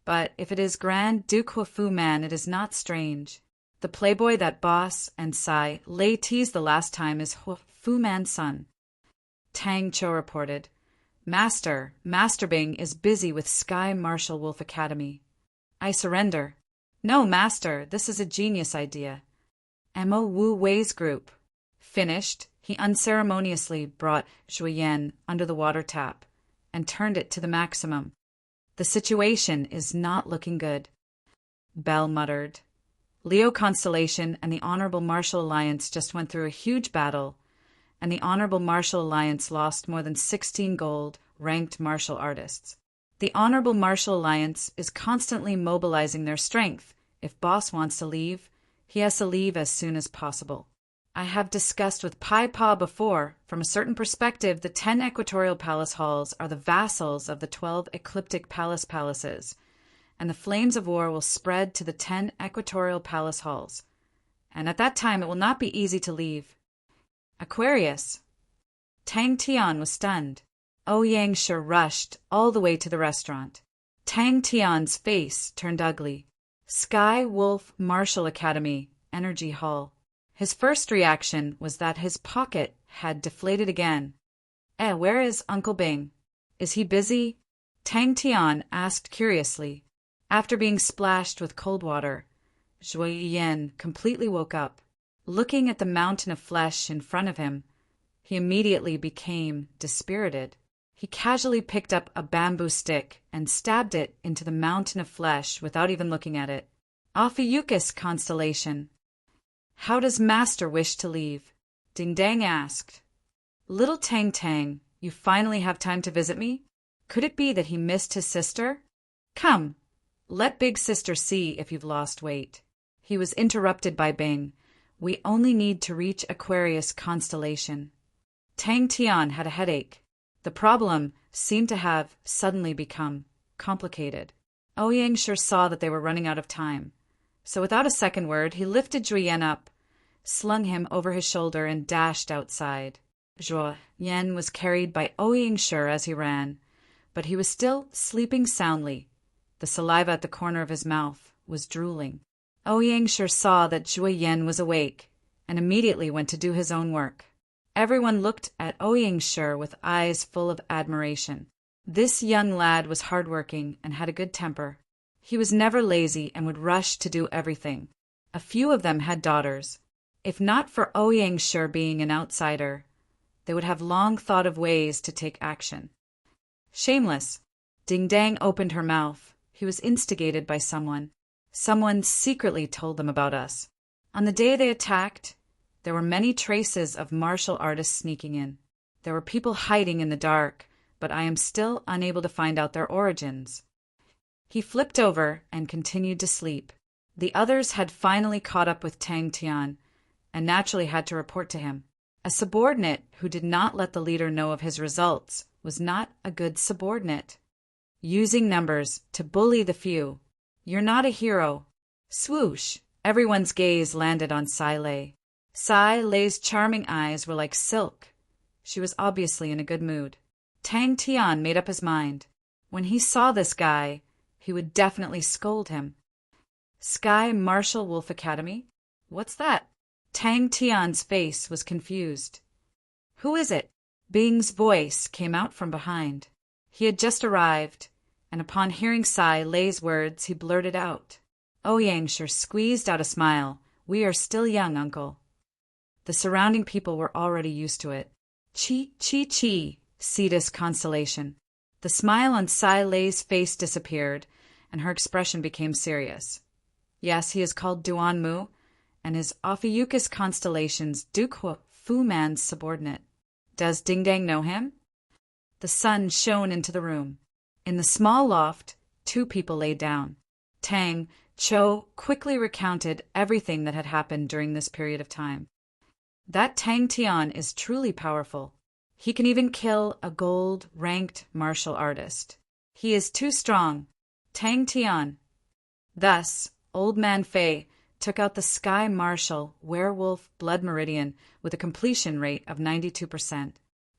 But if it is Grand Duke Huafu Man, it is not strange. The playboy that Boss and Sai Lei teased the last time is Huafu Man's son. Tang Cho reported. Master Bing is busy with Sky Martial Wolf Academy. I surrender. No, Master, this is a genius idea. Mo Wu Wei's group. Finished, he unceremoniously brought Zhuo Yan under the water tap and turned it to the maximum. The situation is not looking good. Bell muttered. Leo Constellation and the Honorable Martial Alliance just went through a huge battle, and the Honorable Martial Alliance lost more than 16 gold-ranked martial artists. The Honorable Martial Alliance is constantly mobilizing their strength. If Boss wants to leave, he has to leave as soon as possible. I have discussed with Pai Pa before, from a certain perspective, the 10 Equatorial Palace halls are the vassals of the 12 Ecliptic Palaces, and the flames of war will spread to the 10 Equatorial Palace halls. And at that time it will not be easy to leave. Aquarius. Tang Tian was stunned. Ouyang Shi rushed all the way to the restaurant. Tang Tian's face turned ugly. Sky Wolf Martial Academy, Energy Hall. His first reaction was that his pocket had deflated again. Where is Uncle Bing? Is he busy? Tang Tian asked curiously. After being splashed with cold water, Zhuo Yan completely woke up. Looking at the mountain of flesh in front of him, he immediately became dispirited. He casually picked up a bamboo stick and stabbed it into the mountain of flesh without even looking at it. Ophiuchus constellation. How does Master wish to leave? Ding Dang asked. Little Tang Tang, you finally have time to visit me? Could it be that he missed his sister? Come, let Big Sister see if you've lost weight. He was interrupted by Bing. We only need to reach Aquarius constellation. Tang Tian had a headache. The problem seemed to have suddenly become complicated. Ouyang Shi saw that they were running out of time. So without a second word, he lifted Zhuo Yan up, slung him over his shoulder, and dashed outside. Zhuo Yan was carried by Ouyang Shi as he ran, but he was still sleeping soundly. The saliva at the corner of his mouth was drooling. Ouyang Shi saw that Zhuo Yan was awake, and immediately went to do his own work. Everyone looked at Ouyang Shi with eyes full of admiration. This young lad was hardworking and had a good temper. He was never lazy and would rush to do everything. A few of them had daughters. If not for Ouyang Shi being an outsider, they would have long thought of ways to take action. Shameless. Ding Dang opened her mouth. He was instigated by someone. Someone secretly told them about us. On the day they attacked, there were many traces of martial artists sneaking in. There were people hiding in the dark, but I am still unable to find out their origins. He flipped over and continued to sleep. The others had finally caught up with Tang Tian, and naturally had to report to him. A subordinate who did not let the leader know of his results was not a good subordinate. Using numbers to bully the few. You're not a hero. Swoosh! Everyone's gaze landed on Sai Lei. Sai Lei's charming eyes were like silk. She was obviously in a good mood. Tang Tian made up his mind. When he saw this guy, he would definitely scold him. Sky Martial Wolf Academy? What's that? Tang Tian's face was confused. Who is it? Bing's voice came out from behind. He had just arrived, and upon hearing Sai Lei's words, he blurted out. Yangsher squeezed out a smile. We are still young, uncle. The surrounding people were already used to it. Chi, chi, chi, Cetus constellation. The smile on Sai Lei's face disappeared, and her expression became serious. Yes, he is called Duan Mu, and his Ophiuchus constellation's Duke Fu Man's subordinate. Does Ding Dang know him? The sun shone into the room. In the small loft, 2 people lay down. Tang Cho quickly recounted everything that had happened during this period of time. That Tang Tian is truly powerful. He can even kill a gold-ranked martial artist. He is too strong. Tang Tian. Thus, Old Man Fei took out the Sky Martial Werewolf Blood Meridian with a completion rate of 92%.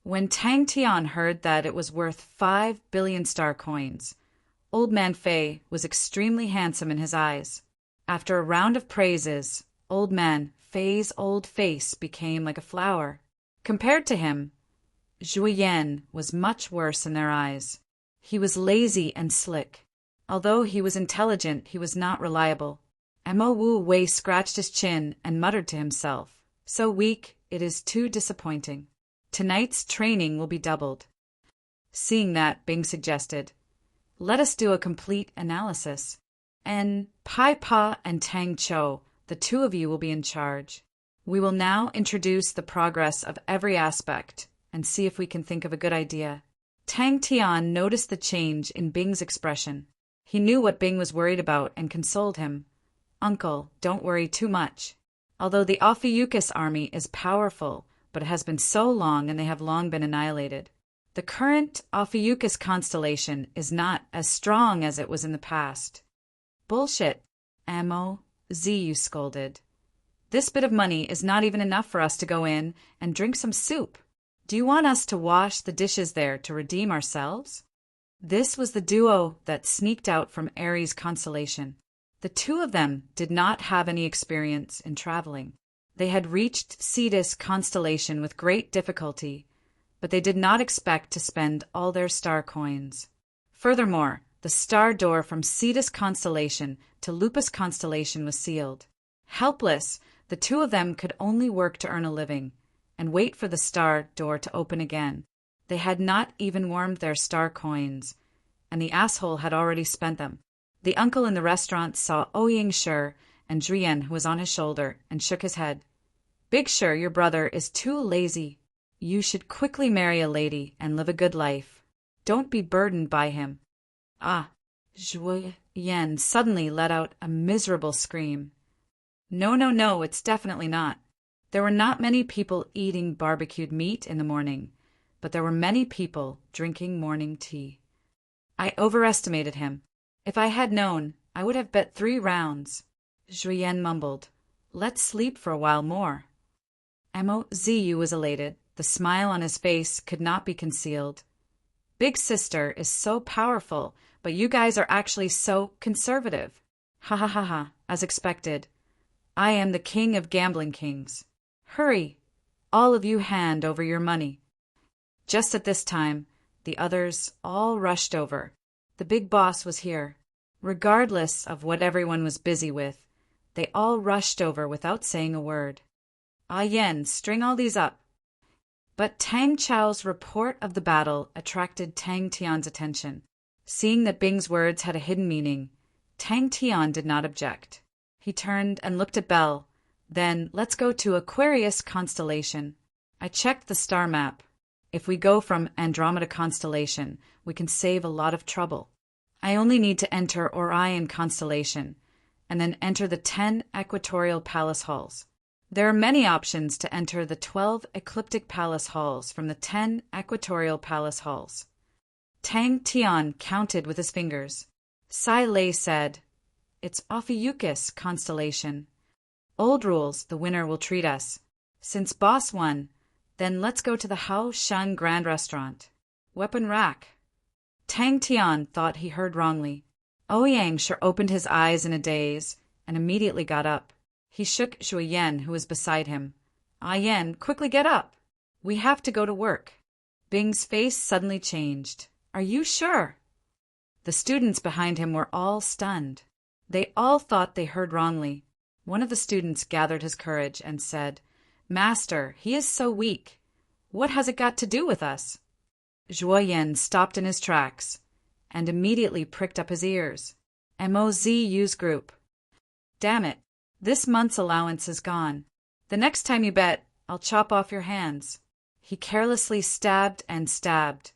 When Tang Tian heard that it was worth 5 billion star coins, Old Man Fei was extremely handsome in his eyes. After a round of praises, Old Man Fei's old face became like a flower. Compared to him, Zhu Yan was much worse in their eyes. He was lazy and slick. Although he was intelligent, he was not reliable. Mo Wu Wei scratched his chin and muttered to himself, so weak, it is too disappointing. Tonight's training will be doubled. Seeing that, Bing suggested, let us do a complete analysis. And Pai Pa and Tang Cho, the 2 of you will be in charge. We will now introduce the progress of every aspect and see if we can think of a good idea. Tang Tian noticed the change in Bing's expression. He knew what Bing was worried about and consoled him. Uncle, don't worry too much. Although the Ophiuchus army is powerful, but it has been so long and they have long been annihilated. The current Ophiuchus constellation is not as strong as it was in the past. Bullshit, Mo Ziyu scolded. This bit of money is not even enough for us to go in and drink some soup. Do you want us to wash the dishes there to redeem ourselves? This was the duo that sneaked out from Aries constellation. The 2 of them did not have any experience in traveling. They had reached Cetus constellation with great difficulty, but they did not expect to spend all their star coins. Furthermore, the star door from Cetus constellation to Lupus constellation was sealed. Helpless, the 2 of them could only work to earn a living and wait for the star door to open again. They had not even warmed their star coins, and the asshole had already spent them. The uncle in the restaurant saw Ouyang Shi and Zhuyan, who was on his shoulder, and shook his head. Big Shi, your brother, is too lazy. You should quickly marry a lady and live a good life. Don't be burdened by him. Ah! Zhuyan suddenly let out a miserable scream. No, it's definitely not. There were not many people eating barbecued meat in the morning, but there were many people drinking morning tea. I overestimated him. If I had known, I would have bet 3 rounds. Zhuyan mumbled. Let's sleep for a while more. Mo Ziyu was elated. The smile on his face could not be concealed. Big sister is so powerful, but you guys are actually so conservative. Ha ha ha ha, as expected. I am the king of gambling kings. Hurry! All of you hand over your money. Just at this time, the others all rushed over. The big boss was here. Regardless of what everyone was busy with, they all rushed over without saying a word. Ah Yen, string all these up. But Tang Chao's report of the battle attracted Tang Tian's attention. Seeing that Bing's words had a hidden meaning, Tang Tian did not object. He turned and looked at Belle. Then, let's go to Aquarius constellation. I checked the star map. If we go from Andromeda constellation, we can save a lot of trouble. I only need to enter Orion constellation, and then enter the 10 equatorial palace halls. There are many options to enter the 12 ecliptic palace halls from the 10 equatorial palace halls. Tang Tian counted with his fingers. Sai Lei said, It's Ophiuchus constellation. Old rules, the winner will treat us. Since boss won, then let's go to the Hao Shan Grand Restaurant. Weapon rack. Tang Tian thought he heard wrongly. Ouyang Shi opened his eyes in a daze and immediately got up. He shook Zhuo Yan, who was beside him. Ah Yan, quickly get up. We have to go to work. Bing's face suddenly changed. Are you sure? The students behind him were all stunned. They all thought they heard wrongly. One of the students gathered his courage and said, Master, he is so weak. What has it got to do with us? Zhuo Yan stopped in his tracks and immediately pricked up his ears. MOZU's group. Damn it, this month's allowance is gone. The next time you bet, I'll chop off your hands. He carelessly stabbed and stabbed.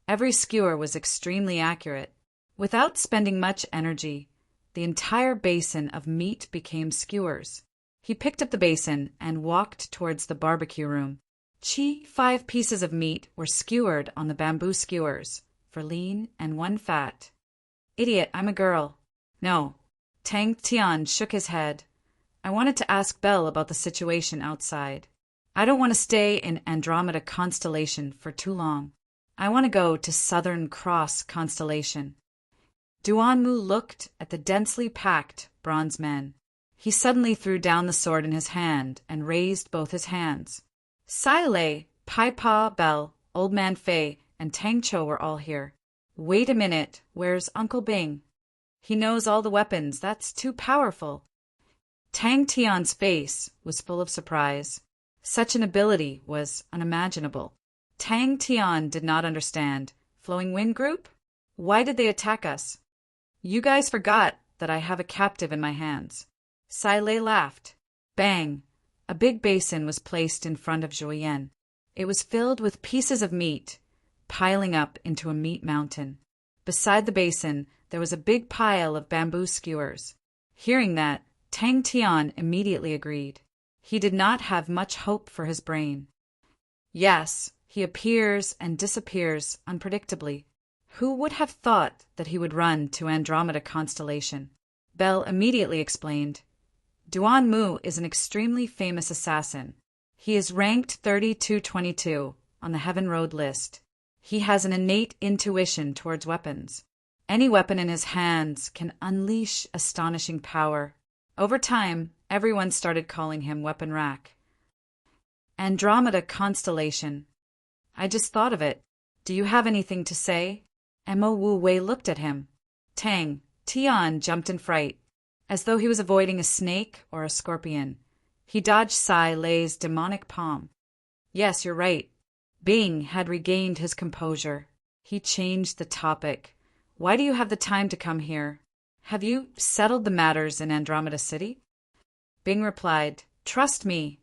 Every skewer was extremely accurate. Without spending much energy, the entire basin of meat became skewers. He picked up the basin and walked towards the barbecue room. 5 pieces of meat were skewered on the bamboo skewers, for lean and 1 fat. Idiot, I'm a girl. No. Tang Tian shook his head. I wanted to ask Belle about the situation outside. I don't want to stay in Andromeda constellation for too long. I want to go to Southern Cross constellation. Duanmu looked at the densely packed bronze men. He suddenly threw down the sword in his hand and raised both his hands. Sai Lei, Pai Pa, Belle, Old Man Fei, and Tang Cho were all here. Wait a minute, where's Uncle Bing? He knows all the weapons, that's too powerful. Tang Tian's face was full of surprise. Such an ability was unimaginable. Tang Tian did not understand. Flowing Wind Group? Why did they attack us? You guys forgot that I have a captive in my hands. Sai Lei laughed. Bang! A big basin was placed in front of Zhuo Yan. It was filled with pieces of meat, piling up into a meat mountain. Beside the basin, there was a big pile of bamboo skewers. Hearing that, Tang Tian immediately agreed. He did not have much hope for his brain. Yes, he appears and disappears unpredictably. Who would have thought that he would run to Andromeda constellation? Belle immediately explained. Duanmu is an extremely famous assassin. He is ranked 3222 on the Heaven Road list. He has an innate intuition towards weapons. Any weapon in his hands can unleash astonishing power. Over time, everyone started calling him Weapon Rack. Andromeda constellation. I just thought of it. Do you have anything to say? Mo Wu Wei looked at him. Tang Tian jumped in fright, as though he was avoiding a snake or a scorpion. He dodged Sai Lei's demonic palm. Yes, you're right. Bing had regained his composure. He changed the topic. Why do you have the time to come here? Have you settled the matters in Andromeda City? Bing replied, Trust me.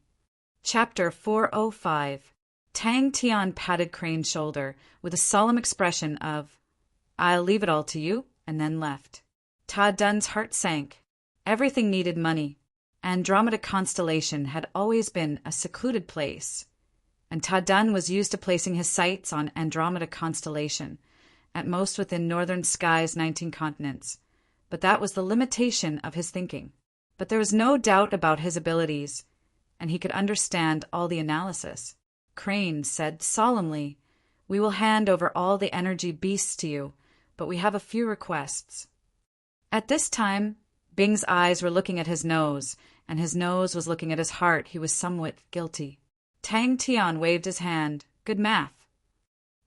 Chapter 405. Tang Tian patted Crane's shoulder with a solemn expression of, I'll leave it all to you, and then left. Ta Dun's heart sank. Everything needed money. Andromeda constellation had always been a secluded place, and Ta Dun was used to placing his sights on Andromeda constellation, at most within northern sky's 19 continents. But that was the limitation of his thinking. But there was no doubt about his abilities, and he could understand all the analysis. Crane said solemnly, We will hand over all the energy beasts to you, but we have a few requests. At this time, Bing's eyes were looking at his nose, and his nose was looking at his heart. He was somewhat guilty. Tang Tian waved his hand. Good math.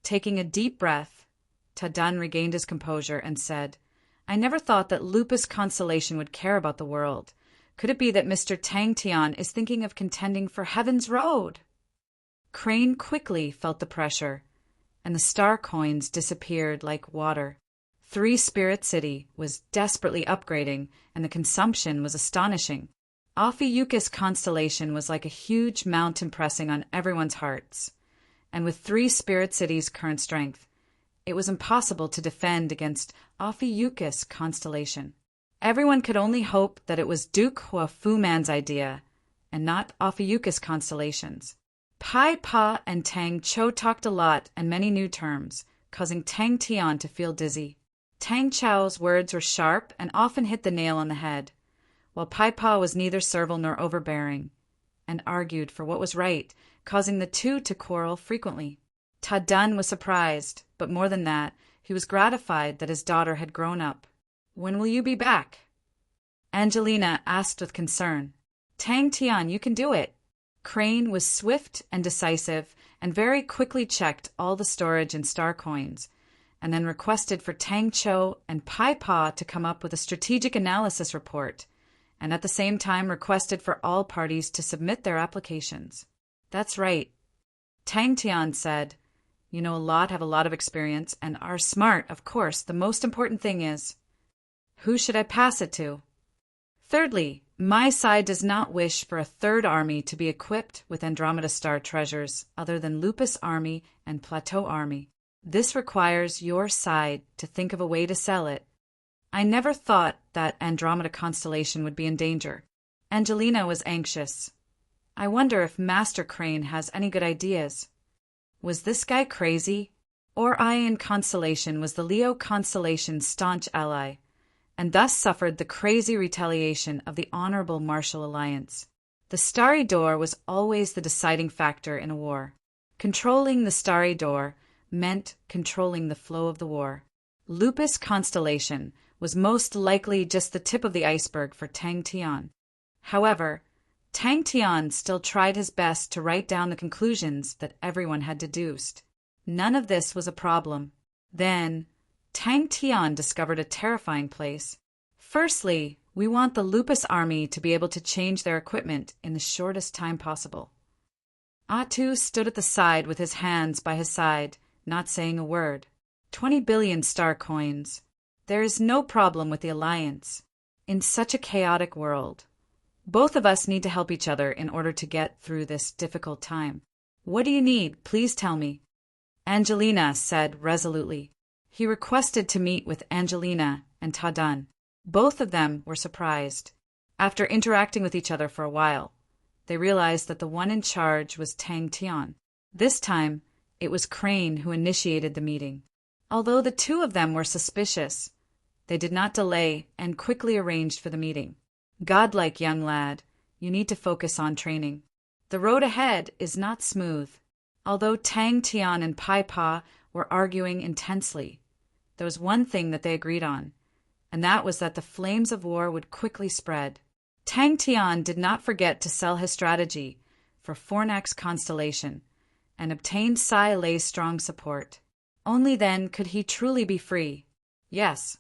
Taking a deep breath, Ta Dun regained his composure and said, I never thought that Lupus Constellation would care about the world. Could it be that Mr. Tang Tian is thinking of contending for Heaven's Road? Crane quickly felt the pressure, and the star coins disappeared like water. 3 Spirit City was desperately upgrading, and the consumption was astonishing. Ophiuchus constellation was like a huge mountain pressing on everyone's hearts. And with 3 Spirit Cities' current strength, it was impossible to defend against Ophiuchus constellation. Everyone could only hope that it was Duke Hua Fu Man's idea, and not Ophiuchus constellations. Pai Pa and Tang Cho talked a lot and many new terms, causing Tang Tian to feel dizzy. Tang Chao's words were sharp and often hit the nail on the head, while Pai Pa was neither servile nor overbearing, and argued for what was right, causing the two to quarrel frequently. Ta Dun was surprised, but more than that, he was gratified that his daughter had grown up. When will you be back? Angelina asked with concern. Tang Tian, you can do it. Crane was swift and decisive and very quickly checked all the storage and star coins, and then requested for Tang Cho and Pai Pa to come up with a strategic analysis report, and at the same time requested for all parties to submit their applications. That's right. Tang Tian said, "You know a lot, have a lot of experience, and are smart, of course. The most important thing is, who should I pass it to? Thirdly, my side does not wish for a third army to be equipped with Andromeda Star treasures other than Lupus Army and Plateau Army. This requires your side to think of a way to sell it. I never thought that Andromeda constellation would be in danger." Angelina was anxious. "I wonder if Master Crane has any good ideas. Was this guy crazy? Orion constellation was the Leo constellation's staunch ally, and thus suffered the crazy retaliation of the Honorable Martial Alliance. The Starry Door was always the deciding factor in a war. Controlling the Starry Door meant controlling the flow of the war. Lupus constellation was most likely just the tip of the iceberg for Tang Tian. However, Tang Tian still tried his best to write down the conclusions that everyone had deduced. None of this was a problem. Then, Tang Tian discovered a terrifying place. Firstly, we want the Lupus Army to be able to change their equipment in the shortest time possible. Atu stood at the side with his hands by his side, not saying a word. 20 billion star coins. There is no problem with the alliance. In such a chaotic world, both of us need to help each other in order to get through this difficult time. What do you need? Please tell me. Angelina said resolutely. He requested to meet with Angelina and Tadan. Both of them were surprised. After interacting with each other for a while, they realized that the one in charge was Tang Tian. This time, it was Crane who initiated the meeting. Although the two of them were suspicious, they did not delay and quickly arranged for the meeting. Godlike young lad, you need to focus on training. The road ahead is not smooth. Although Tang Tian and Pai Pa were arguing intensely, there was one thing that they agreed on, and that was that the flames of war would quickly spread. Tang Tian did not forget to sell his strategy for Fornax constellation and obtained Sai Lei's strong support. Only then could he truly be free. Yes,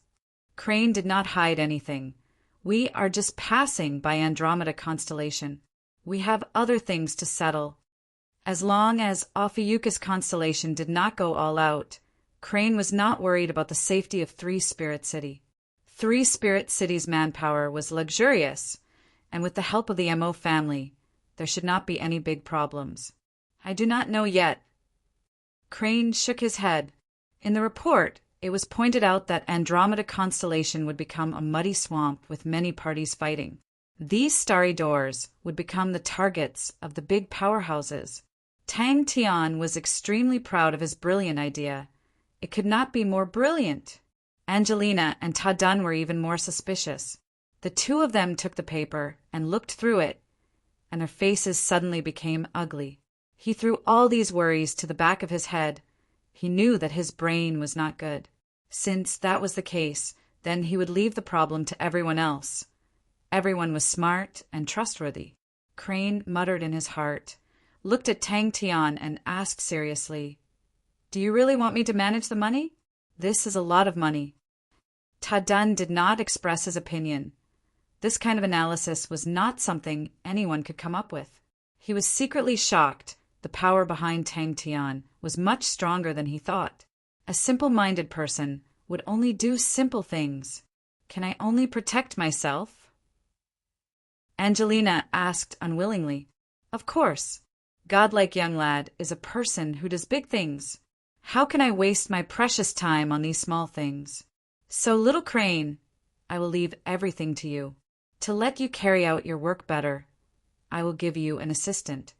Crane did not hide anything. We are just passing by Andromeda constellation. We have other things to settle. As long as Ophiuchus constellation did not go all out, Crane was not worried about the safety of Three Spirit City. Three Spirit City's manpower was luxurious, and with the help of the MO family, there should not be any big problems. I do not know yet. Crane shook his head. In the report, it was pointed out that Andromeda constellation would become a muddy swamp with many parties fighting. These starry doors would become the targets of the big powerhouses. Tang Tian was extremely proud of his brilliant idea. It could not be more brilliant. Angelina and Tadan were even more suspicious. The two of them took the paper and looked through it, and their faces suddenly became ugly. He threw all these worries to the back of his head. He knew that his brain was not good. Since that was the case, then he would leave the problem to everyone else. Everyone was smart and trustworthy. Crane muttered in his heart, looked at Tang Tian and asked seriously, "Do you really want me to manage the money? This is a lot of money." Tadan did not express his opinion. This kind of analysis was not something anyone could come up with. He was secretly shocked. The power behind Tang Tian was much stronger than he thought. A simple-minded person would only do simple things. Can I only protect myself? Angelina asked unwillingly. Of course. Godlike young lad is a person who does big things. How can I waste my precious time on these small things? So, little Crane, I will leave everything to you. To let you carry out your work better, I will give you an assistant.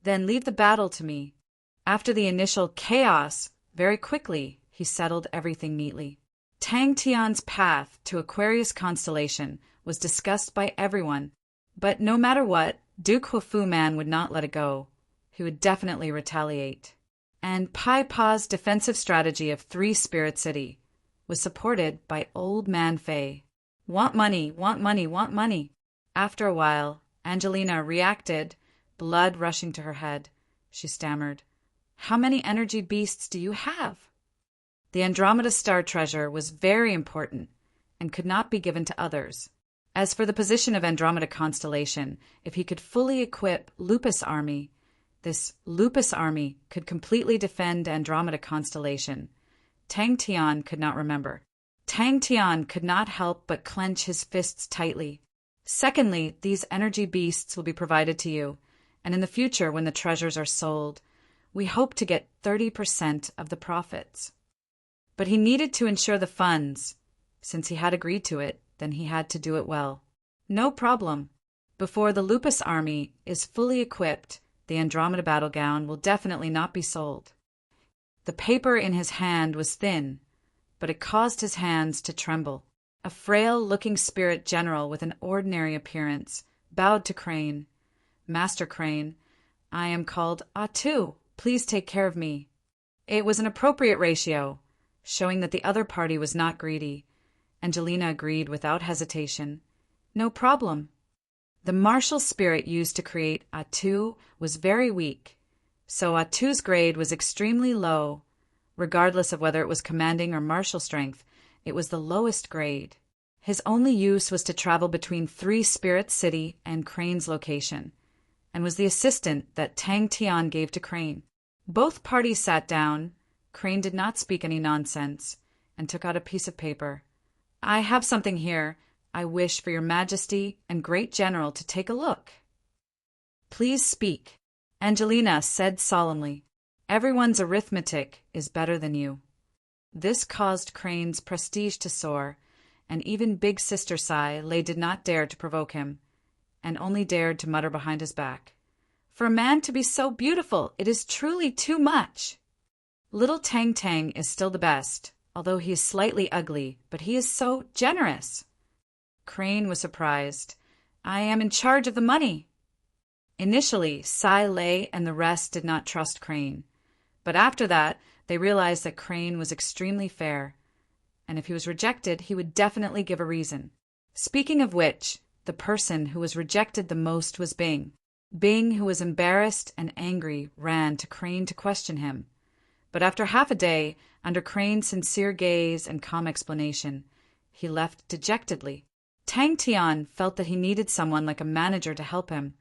Then leave the battle to me. After the initial chaos, very quickly, he settled everything neatly. Tang Tian's path to Aquarius constellation was discussed by everyone, but no matter what, Duke Hufu Man would not let it go. He would definitely retaliate. And Pai Pa's defensive strategy of Three Spirit City was supported by Old Man Fei. Want money, want money, want money. After a while, Angelina reacted, blood rushing to her head. She stammered, "How many energy beasts do you have?" The Andromeda star treasure was very important and could not be given to others. As for the position of Andromeda constellation, if he could fully equip Lupus army, this Lupus army could completely defend Andromeda constellation. Tang Tian could not remember. Tang Tian could not help but clench his fists tightly. Secondly, these energy beasts will be provided to you, and in the future when the treasures are sold, we hope to get 30% of the profits. But he needed to ensure the funds. Since he had agreed to it, then he had to do it well. No problem. Before the Lupus army is fully equipped, the Andromeda battle gown will definitely not be sold. The paper in his hand was thin, but it caused his hands to tremble. A frail-looking spirit general with an ordinary appearance bowed to Crane. "Master Crane, I am called Atu. Please take care of me." It was an appropriate ratio, showing that the other party was not greedy. Angelina agreed without hesitation. "No problem." The martial spirit used to create Atu was very weak, so Atu's grade was extremely low. Regardless of whether it was commanding or martial strength, it was the lowest grade. His only use was to travel between 3 Spirit City and Crane's location, and was the assistant that Tang Tian gave to Crane. Both parties sat down. Crane did not speak any nonsense, and took out a piece of paper. "I have something here. I wish for your Majesty and Great General to take a look." "Please speak," Angelina said solemnly. "Everyone's arithmetic is better than you." This caused Crane's prestige to soar, and even Big Sister Sai Lei did not dare to provoke him, and only dared to mutter behind his back, "For a man to be so beautiful, it is truly too much." Little Tang Tang is still the best, although he is slightly ugly, but he is so generous. Crane was surprised. "I am in charge of the money." Initially, Sai Lei and the rest did not trust Crane, but after that, they realized that Crane was extremely fair, and if he was rejected, he would definitely give a reason. Speaking of which, the person who was rejected the most was Bing. Bing, who was embarrassed and angry, ran to Crane to question him. But after half a day, under Crane's sincere gaze and calm explanation, he left dejectedly. Tang Tian felt that he needed someone like a manager to help him,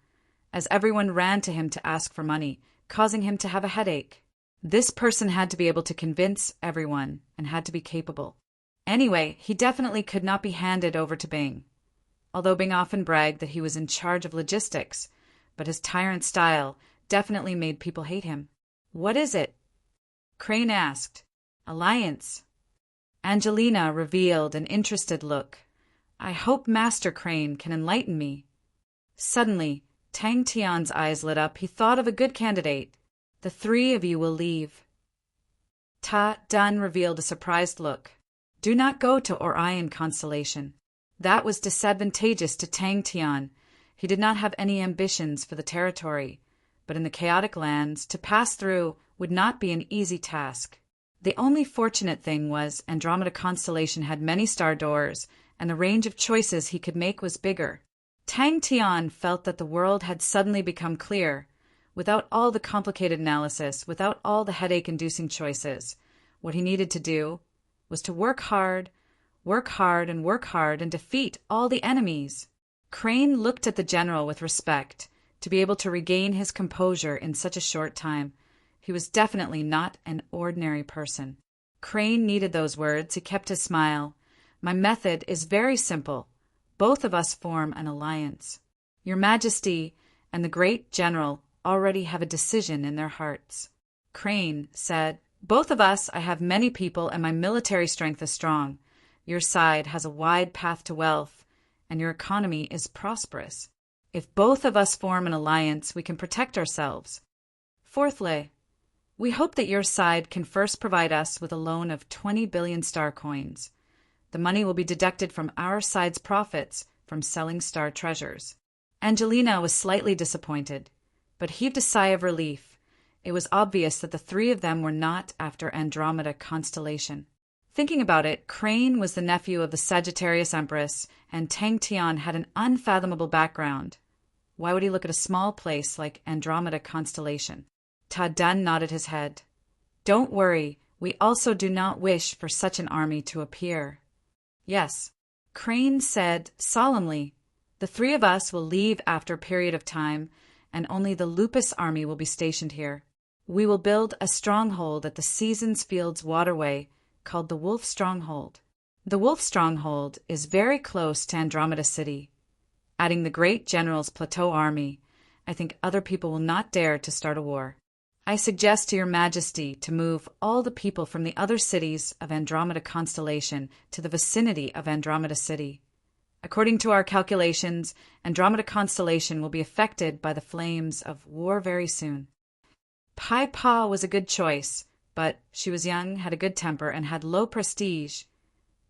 as everyone ran to him to ask for money, causing him to have a headache. This person had to be able to convince everyone and had to be capable. Anyway, he definitely could not be handed over to Bing. Although Bing often bragged that he was in charge of logistics, but his tyrant style definitely made people hate him. "What is it?" Crane asked. "Alliance." Angelina revealed an interested look. "I hope Master Crane can enlighten me." Suddenly, Tang Tian's eyes lit up. He thought of a good candidate. "The 3 of you will leave." Ta Dun revealed a surprised look. "Do not go to Orion constellation." That was disadvantageous to Tang Tian. He did not have any ambitions for the territory, but in the chaotic lands, to pass through would not be an easy task. The only fortunate thing was Andromeda constellation had many star doors, and the range of choices he could make was bigger. Tang Tian felt that the world had suddenly become clear, without all the complicated analysis, without all the headache-inducing choices. What he needed to do was to work hard, and defeat all the enemies. Crane looked at the general with respect. To be able to regain his composure in such a short time, he was definitely not an ordinary person. Crane needed those words. He kept his smile. "My method is very simple. Both of us form an alliance. Your Majesty and the great general already have a decision in their hearts." Crane said, "Both of us, I have many people and my military strength is strong. Your side has a wide path to wealth, and your economy is prosperous. If both of us form an alliance, we can protect ourselves. Fourthly, we hope that your side can first provide us with a loan of 20 billion star coins. The money will be deducted from our side's profits from selling star treasures." Angelina was slightly disappointed, but heaved a sigh of relief. It was obvious that the 3 of them were not after Andromeda constellation. Thinking about it, Crane was the nephew of the Sagittarius Empress, and Tang Tian had an unfathomable background. Why would he look at a small place like Andromeda constellation? Ta-Dan nodded his head. Don't worry, we also do not wish for such an army to appear. Yes, Crane said solemnly, the three of us will leave after a period of time, and only the Lupus army will be stationed here. We will build a stronghold at the Seasons Fields waterway called the Wolf Stronghold. The Wolf Stronghold is very close to Andromeda City. Adding the great general's plateau army, I think other people will not dare to start a war. I suggest to your majesty to move all the people from the other cities of Andromeda constellation to the vicinity of Andromeda City. According to our calculations, Andromeda constellation will be affected by the flames of war very soon. Pai Pa was a good choice, but she was young, had a good temper, and had low prestige.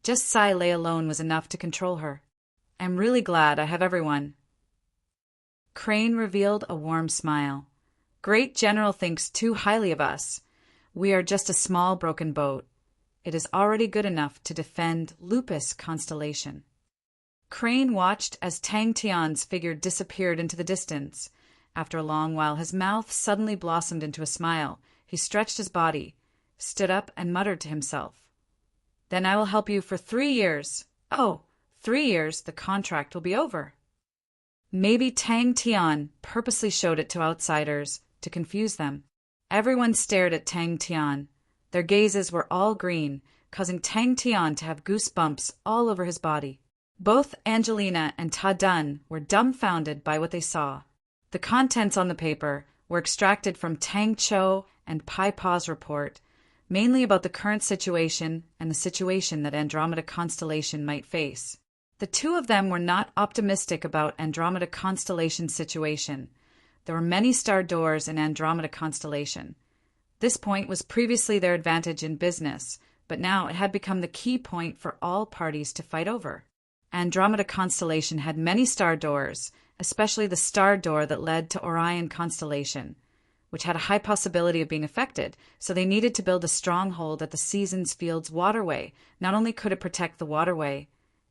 Just Sai Lei alone was enough to control her. I'm really glad I have everyone. Crane revealed a warm smile. Great General thinks too highly of us. We are just a small broken boat. It is already good enough to defend Lupus constellation. Crane watched as Tang Tian's figure disappeared into the distance. After a long while, his mouth suddenly blossomed into a smile. He stretched his body, stood up, and muttered to himself. Then I will help you for 3 years. Oh, 3 years, the contract will be over. Maybe Tang Tian purposely showed it to outsiders to confuse them. Everyone stared at Tang Tian. Their gazes were all green, causing Tang Tian to have goosebumps all over his body. Both Angelina and Ta-Dan were dumbfounded by what they saw. The contents on the paper were extracted from Tang Cho and Pai Pa's report, mainly about the current situation and the situation that Andromeda constellation might face. The two of them were not optimistic about Andromeda constellation's situation. There were many star doors in Andromeda constellation. This point was previously their advantage in business, but now it had become the key point for all parties to fight over. Andromeda constellation had many star doors, especially the star door that led to Orion constellation, which had a high possibility of being affected, so they needed to build a stronghold at the Seasons Fields waterway. Not only could it protect the waterway,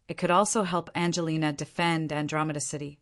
it could also help Angelina defend Andromeda City.